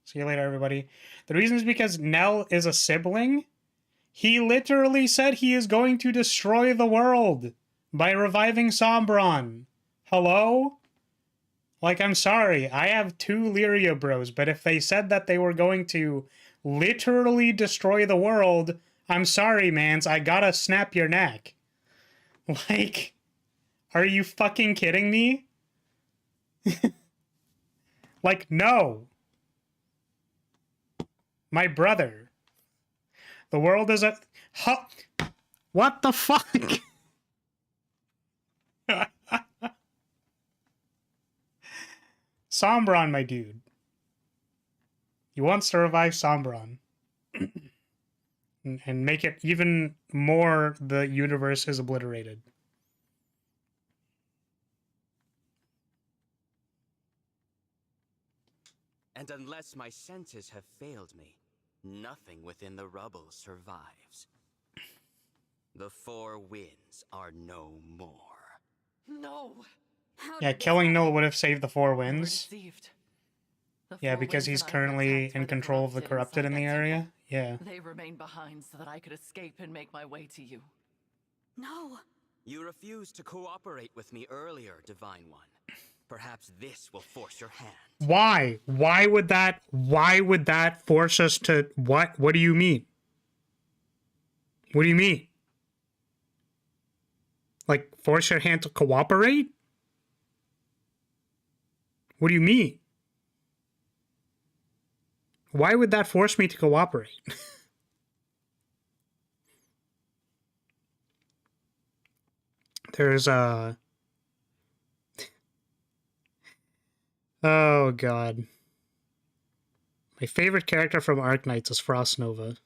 Speaker 1: See you later, everybody. The reason is because Nell is a sibling. He literally said he is going to destroy the world by reviving Sombron. Hello? Like, I'm sorry. I have 2 Lyria bros, but if they said that they were going to literally destroy the world, I'm sorry, mans. I gotta snap your neck. Like, are you fucking kidding me? Like, no. My brother. The world is a... What the fuck? Sombron, my dude. He wants to revive Sombron. And make it even more the universe is obliterated.
Speaker 7: And unless my senses have failed me, nothing within the rubble survives. The 4 winds are no more.
Speaker 6: No!
Speaker 1: Yeah, killing Null would have saved the 4
Speaker 6: We were
Speaker 1: wins.
Speaker 6: deceived. The
Speaker 1: Yeah,
Speaker 6: 4
Speaker 1: because
Speaker 6: winds
Speaker 1: he's
Speaker 6: that I were
Speaker 1: currently
Speaker 6: attacked by
Speaker 1: in
Speaker 6: the
Speaker 1: control of the corrupted in the
Speaker 6: inside that
Speaker 1: area.
Speaker 6: temple.
Speaker 1: Yeah.
Speaker 6: They remained behind so that I could escape and make my way to you.
Speaker 4: No.
Speaker 7: You refused to cooperate with me earlier, Divine One. Perhaps this will force your hand.
Speaker 1: Why? Why would that force us to... What do you mean? What do you mean? Like, force your hand to cooperate? What do you mean? Why would that force me to cooperate? There's a... Oh, God. My favorite character from Arknights is Frost Nova.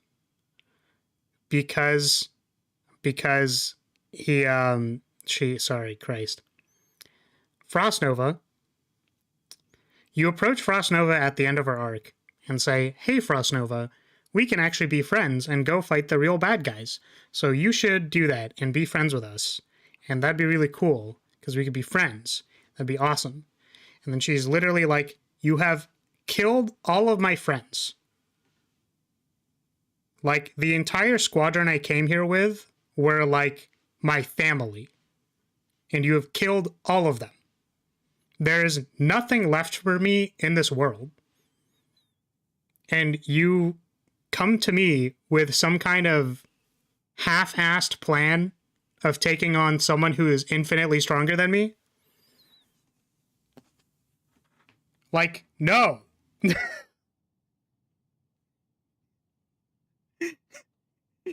Speaker 1: Because he, sorry, Christ. Frost Nova. You approach Frost Nova at the end of her arc and say, hey, Frost Nova, we can actually be friends and go fight the real bad guys. So you should do that and be friends with us. And that'd be really cool because we could be friends. That'd be awesome. And then she's literally like, you have killed all of my friends. Like, the entire squadron I came here with were, like, my family. And you have killed all of them. There is nothing left for me in this world. And you come to me with some kind of half-assed plan of taking on someone who is infinitely stronger than me? Like, no.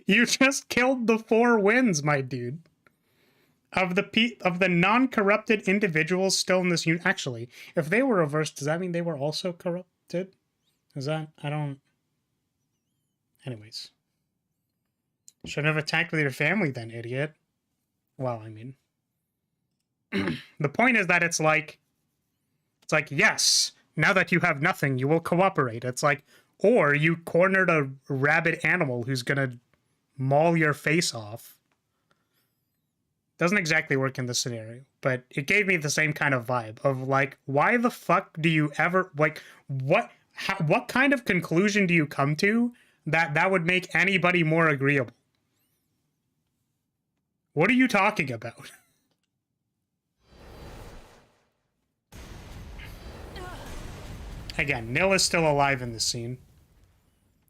Speaker 1: You just killed the 4 winds, my dude. Of the non-corrupted individuals still in this actually, if they were reversed, does that mean they were also corrupted? Is that... I don't... Anyways. Shouldn't have attacked with your family then, idiot. Well, I mean... The point is that it's like... It's like, yes, now that you have nothing, you will cooperate. It's like, or you cornered a rabid animal who's gonna maul your face off. Doesn't exactly work in this scenario, but it gave me the same kind of vibe of like, why the fuck do you ever, like, what kind of conclusion do you come to that would make anybody more agreeable? What are you talking about? Again, Nil is still alive in this scene,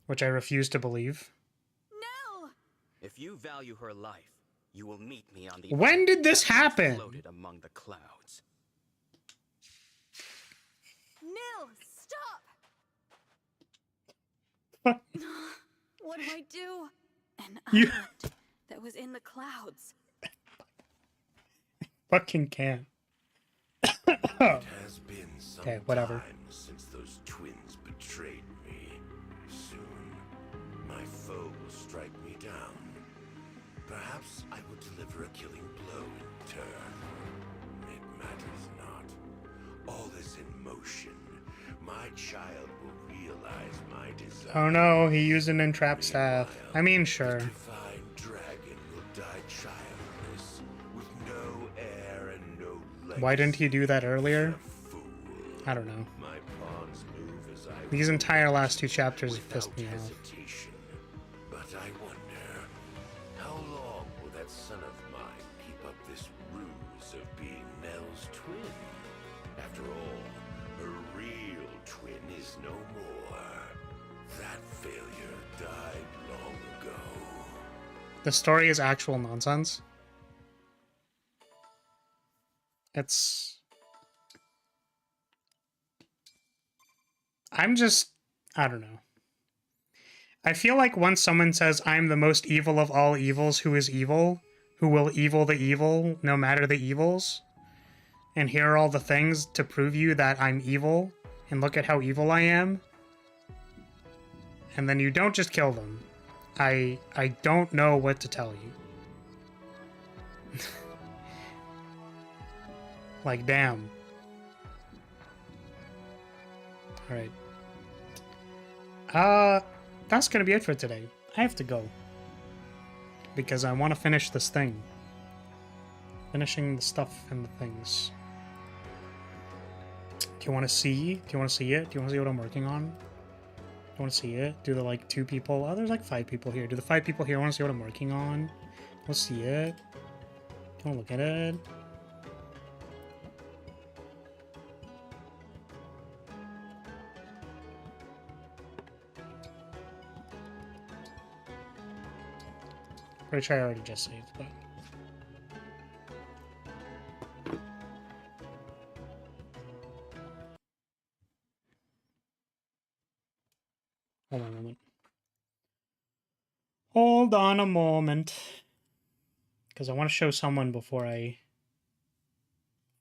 Speaker 1: which I refuse to believe.
Speaker 2: No!
Speaker 7: If you value her life, you will meet me on the
Speaker 1: When did this
Speaker 7: that once
Speaker 1: happen?
Speaker 7: floated among the clouds.
Speaker 2: Nil, stop! What do I do? An
Speaker 1: You-
Speaker 2: island that was in the clouds.
Speaker 1: Fucking can.
Speaker 5: It has been some
Speaker 1: Okay, whatever.
Speaker 5: time since those twins betrayed me. Soon, my foe will strike me down. Perhaps I will deliver a killing blow in turn. It matters not. All is in motion. My child will realize my desire.
Speaker 1: Oh no, he used an entrap staff. I mean, sure.
Speaker 5: The divine dragon will die childless, with no heir and no legacy.
Speaker 1: Why didn't he do that earlier?
Speaker 5: A fool.
Speaker 1: I don't know.
Speaker 5: My pawns move as I
Speaker 1: These entire last two chapters have pissed
Speaker 5: without
Speaker 1: me off.
Speaker 5: hesitation. But I wonder, how long will that son of mine keep up this ruse of being Nell's twin? After all, her real twin is no more. That failure died long ago.
Speaker 1: The story is actual nonsense. I don't know. I feel like once someone says, I'm the most evil of all evils, who is evil, who will evil the evil, no matter the evils, and here are all the things to prove you that I'm evil, and look at how evil I am, and then you don't just kill them. I don't know what to tell you. Like, damn. Alright. That's gonna be it for today. I have to go. Because I want to finish this thing. Finishing the stuff and the things. Do you want to see? Do you want to see it? Do you want to see what I'm working on? Do you want to see it? Do the, like, 2 people? Oh, there's, like, 5 people here. Do the 5 people here want to see what I'm working on? Let's see it. Do you want to look at it? Which I already just saved, but... Hold on a moment. Hold on a moment. Because I want to show someone before I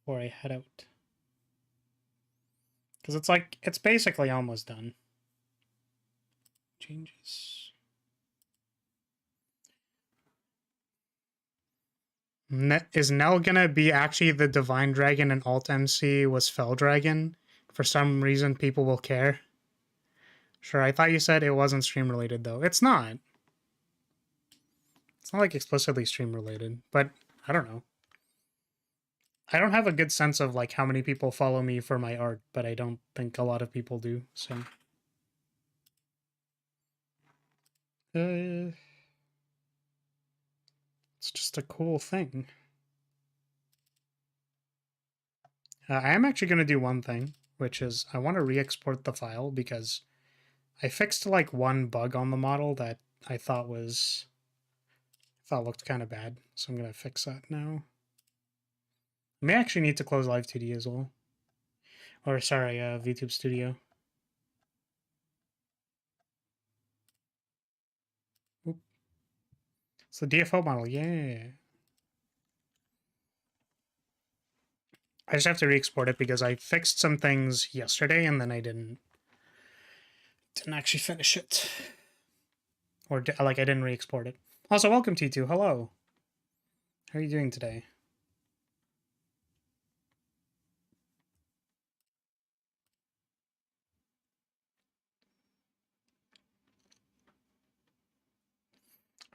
Speaker 1: head out. Because it's like, it's basically almost done. Changes. Is Nell gonna be actually the Divine Dragon and Alt MC was Fell Dragon? For some reason people will care. Sure, I thought you said it wasn't stream related though. It's not. It's not like explicitly stream related, but I don't know. I don't have a good sense of like how many people follow me for my art, but I don't think a lot of people do, so. It's just a cool thing. I am actually going to do one thing, which is I want to re-export the file because I fixed like one bug on the model that I thought looked kind of bad. So I'm going to fix that now. I may actually need to close Live 2D as well. Or sorry, VTube Studio. Oop. It's the DFO model, yeah. I just have to re-export it because I fixed some things yesterday and then I didn't actually finish it. Or like I didn't re-export it. Also, welcome T2. Hello. How are you doing today?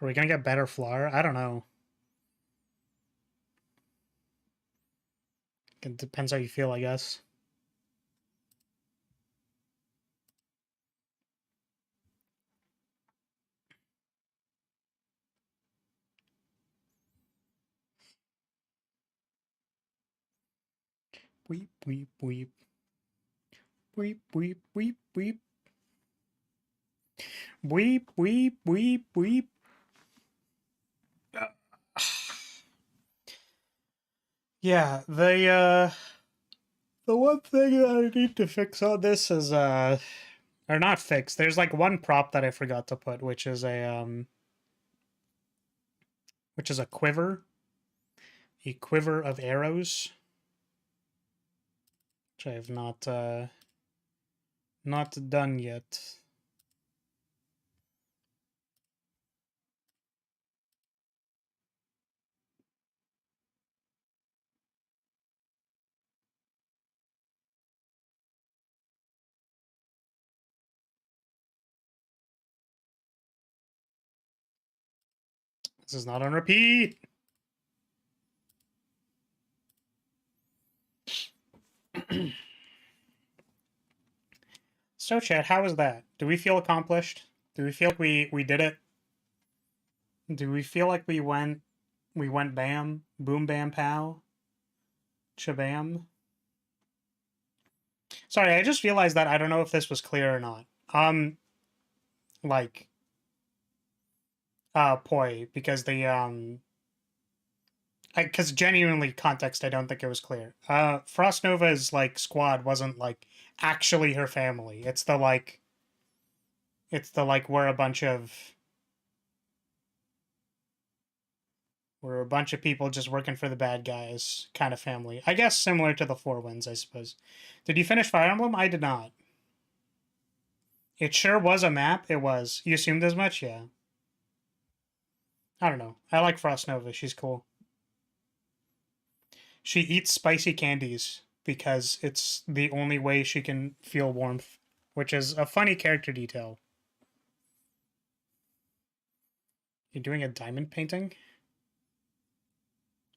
Speaker 1: Are we gonna get better flour? I don't know. It depends how you feel, I guess. Weep, weep, weep. Weep, weep, weep, weep. Weep, weep, weep, weep. Yeah, the one thing that I need to fix on this is or not fix. There's like one prop that I forgot to put, which is a quiver. A quiver of arrows. Which I have not done yet. This is not on repeat. So chat, how was that? Do we feel accomplished? Do we feel like we did it? Do we feel like we went bam, boom bam pow, shabam? Sorry, I just realized that I don't know if this was clear or not. Like poi, because the because genuinely context, I don't think it was clear. Frost Nova's like squad wasn't like actually her family. It's the like we're a bunch of people just working for the bad guys kind of family. I guess similar to the Four Winds, I suppose. Did you finish Fire Emblem? I did not. It sure was a map. It was. You assumed as much? Yeah. I don't know. I like Frost Nova. She's cool. She eats spicy candies because it's the only way she can feel warmth, which is a funny character detail. You're doing a diamond painting?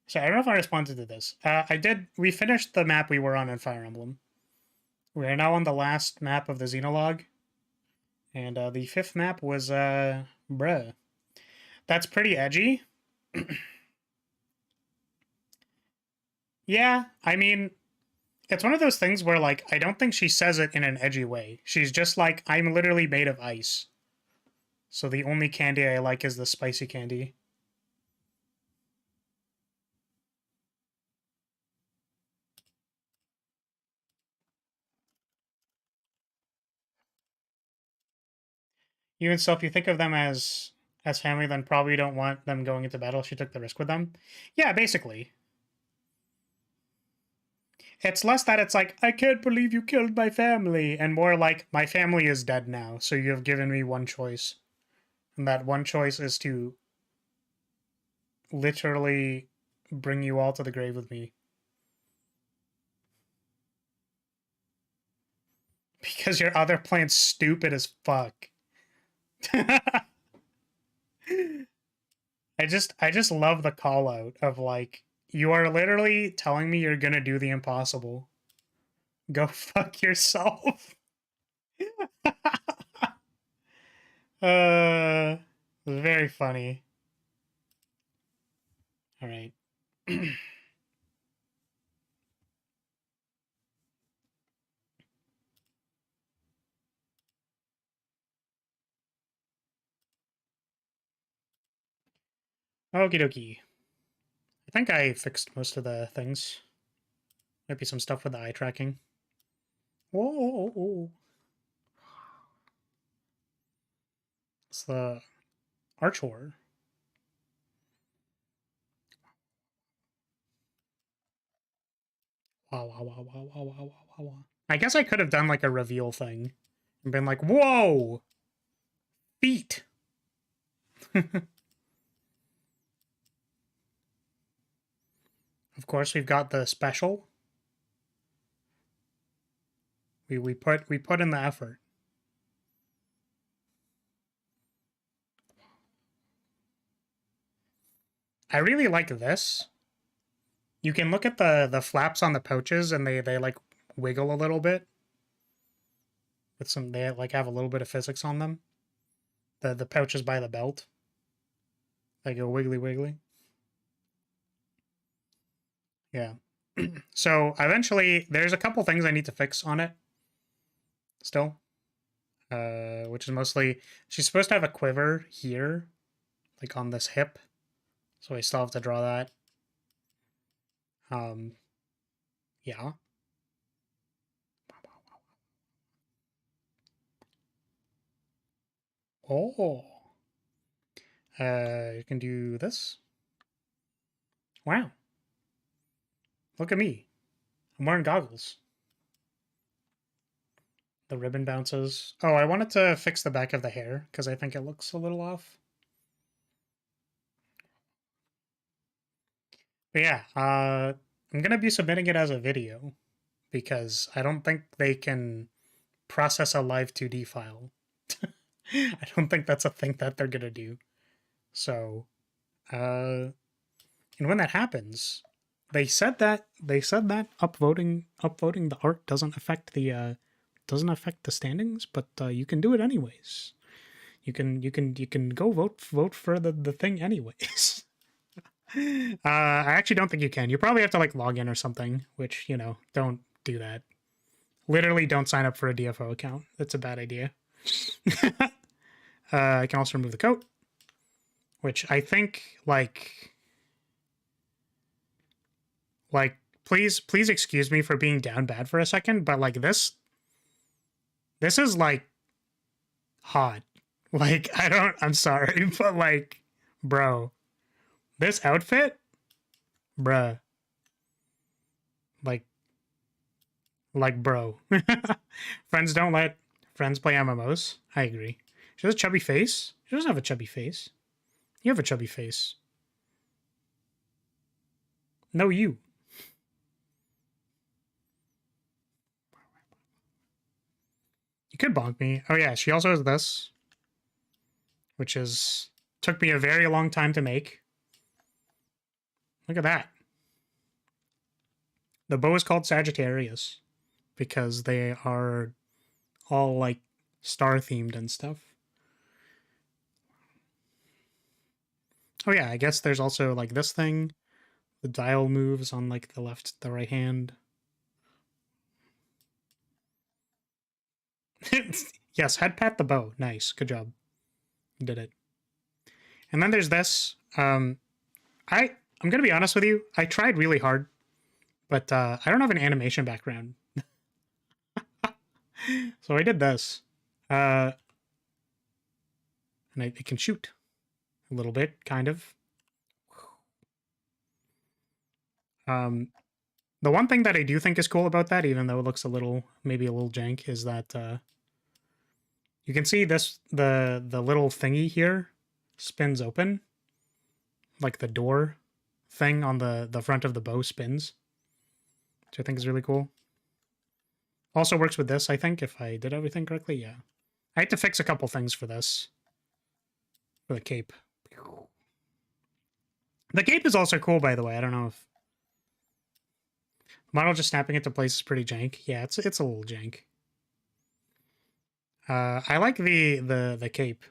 Speaker 1: So I don't know if I responded to this. I did. We finished the map we were on in Fire Emblem. We are now on the last map of the Xenologue. And the fifth map was, bruh. That's pretty edgy. Yeah, I mean, it's one of those things where, like, I don't think she says it in an edgy way. She's just like, I'm literally made of ice. So the only candy I like is the spicy candy. You and Self, you think of them as family, then probably don't want them going into battle. She took the risk with them. Yeah, basically. It's less that it's like, I can't believe you killed my family, and more like, my family is dead now, so you have given me one choice. And that one choice is to literally bring you all to the grave with me. Because your other plan's stupid as fuck. I just love the call out of like, you are literally telling me you're gonna do the impossible. Go fuck yourself. Very funny. All right. Okie dokie. I think I fixed most of the things. Might be some stuff with the eye tracking. Whoa. It's the Arch Horror. Wow. I guess I could have done like a reveal thing and been like, whoa! Feet! Of course, we've got the special. We put in the effort. I really like this. You can look at the flaps on the pouches, and they like wiggle a little bit. With some, they like have a little bit of physics on them. The pouches by the belt. They go wiggly wiggly. Yeah. So eventually, there's a couple things I need to fix on it. Still. Which is mostly, she's supposed to have a quiver here, like on this hip. So I still have to draw that. Yeah. Oh. You can do this. Wow. Look at me. I'm wearing goggles. The ribbon bounces. Oh, I wanted to fix the back of the hair because I think it looks a little off. But yeah, I'm going to be submitting it as a video because I don't think they can process a live 2D file. I don't think that's a thing that they're going to do. So, and when that happens, they said that upvoting the art doesn't affect the standings, but you can do it anyways. You can go vote for the thing anyways. I actually don't think you can. You probably have to like log in or something, which, you know, don't do that. Literally don't sign up for a DFO account. That's a bad idea. I can also remove the coat, which I think like please excuse me for being down bad for a second, but like this is like hot. Like I'm sorry, but like, bro, this outfit, bruh, like bro. Friends don't let friends play MMOs. I agree. She has a chubby face. She doesn't have a chubby face. You have a chubby face. No, you. You could bonk me. Oh yeah, she also has this, which is took me a very long time to make. Look at that. The bow is called Sagittarius because they are all like star themed and stuff. Oh yeah, I guess there's also like this thing. The dial moves on like the right hand. Yes, head pat the bow. Nice, good job. You did it. And then there's this. I'm gonna be honest with you. I tried really hard, but I don't have an animation background. So I did this. And it can shoot a little bit, kind of. The one thing that I do think is cool about that, even though it looks maybe a little jank, is that you can see this, the little thingy here spins open. Like the door thing on the front of the bow spins, which I think is really cool. Also works with this, I think, if I did everything correctly. Yeah. I had to fix a couple things for this. For the cape. The cape is also cool, by the way. I don't know if... Model just snapping into place is pretty jank. Yeah, it's a little jank. I like the cape.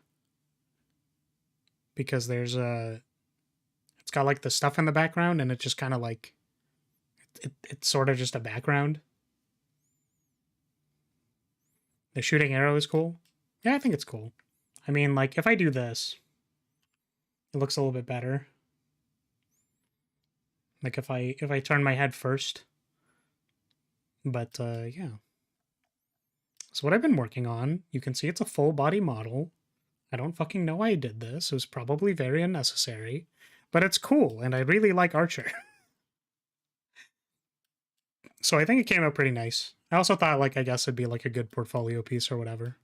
Speaker 1: Because there's a... It's got like the stuff in the background, and it just kind of like... It's sort of just a background. The shooting arrow is cool. Yeah, I think it's cool. I mean, like, if I do this, it looks a little bit better. Like, if I turn my head first. But, yeah. So what I've been working on, you can see it's a full body model. I don't fucking know why I did this. It was probably very unnecessary. But it's cool, and I really like Archer. So I think it came out pretty nice. I also thought, like, I guess it'd be, like, a good portfolio piece or whatever.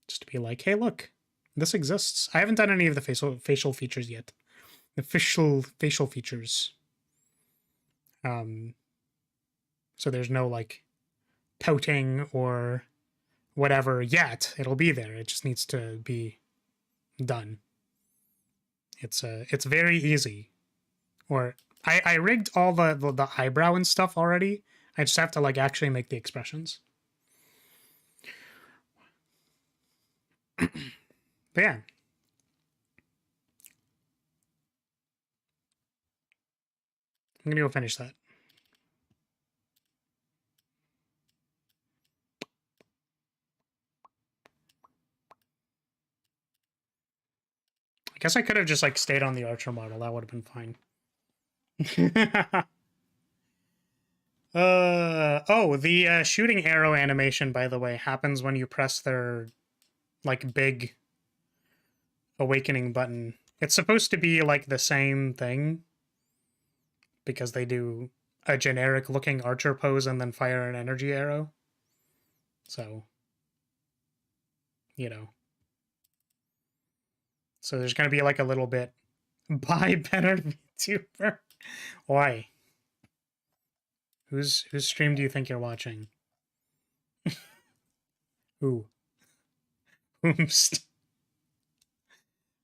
Speaker 1: Just to be like, hey, look, this exists. I haven't done any of the facial features yet. The facial features. So there's no, like, pouting or whatever yet. It'll be there. It just needs to be done. It's very easy. Or I rigged all the eyebrow and stuff already. I just have to like actually make the expressions. But yeah. I'm gonna go finish that. I guess I could have just like stayed on the Archer model. That would have been fine. Oh, the shooting arrow animation, by the way, happens when you press their like big awakening button. It's supposed to be like the same thing because they do a generic looking archer pose and then fire an energy arrow. So, you know. So there's going to be like a little bit buy better VTuber. Why? Whose stream do you think you're watching? Who? Whomst?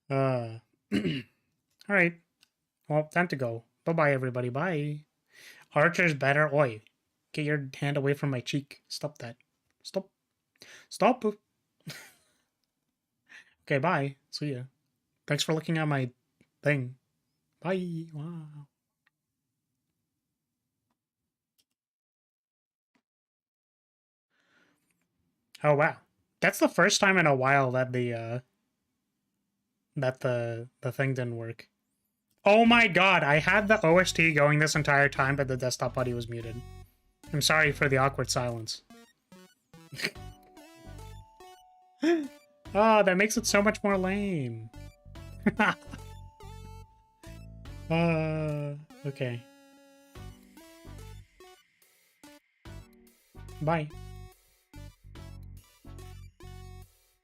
Speaker 1: All right. Well, time to go. Bye-bye, everybody. Bye. Archer's better. Oi. Get your hand away from my cheek. Stop that. Stop. Stop. Okay, bye. See ya. Thanks for looking at my thing. Bye. Wow. Oh, wow. That's the first time in a while that the thing didn't work. Oh my god, I had the OST going this entire time, but the desktop audio was muted. I'm sorry for the awkward silence. Oh, that makes it so much more lame. Okay. Bye.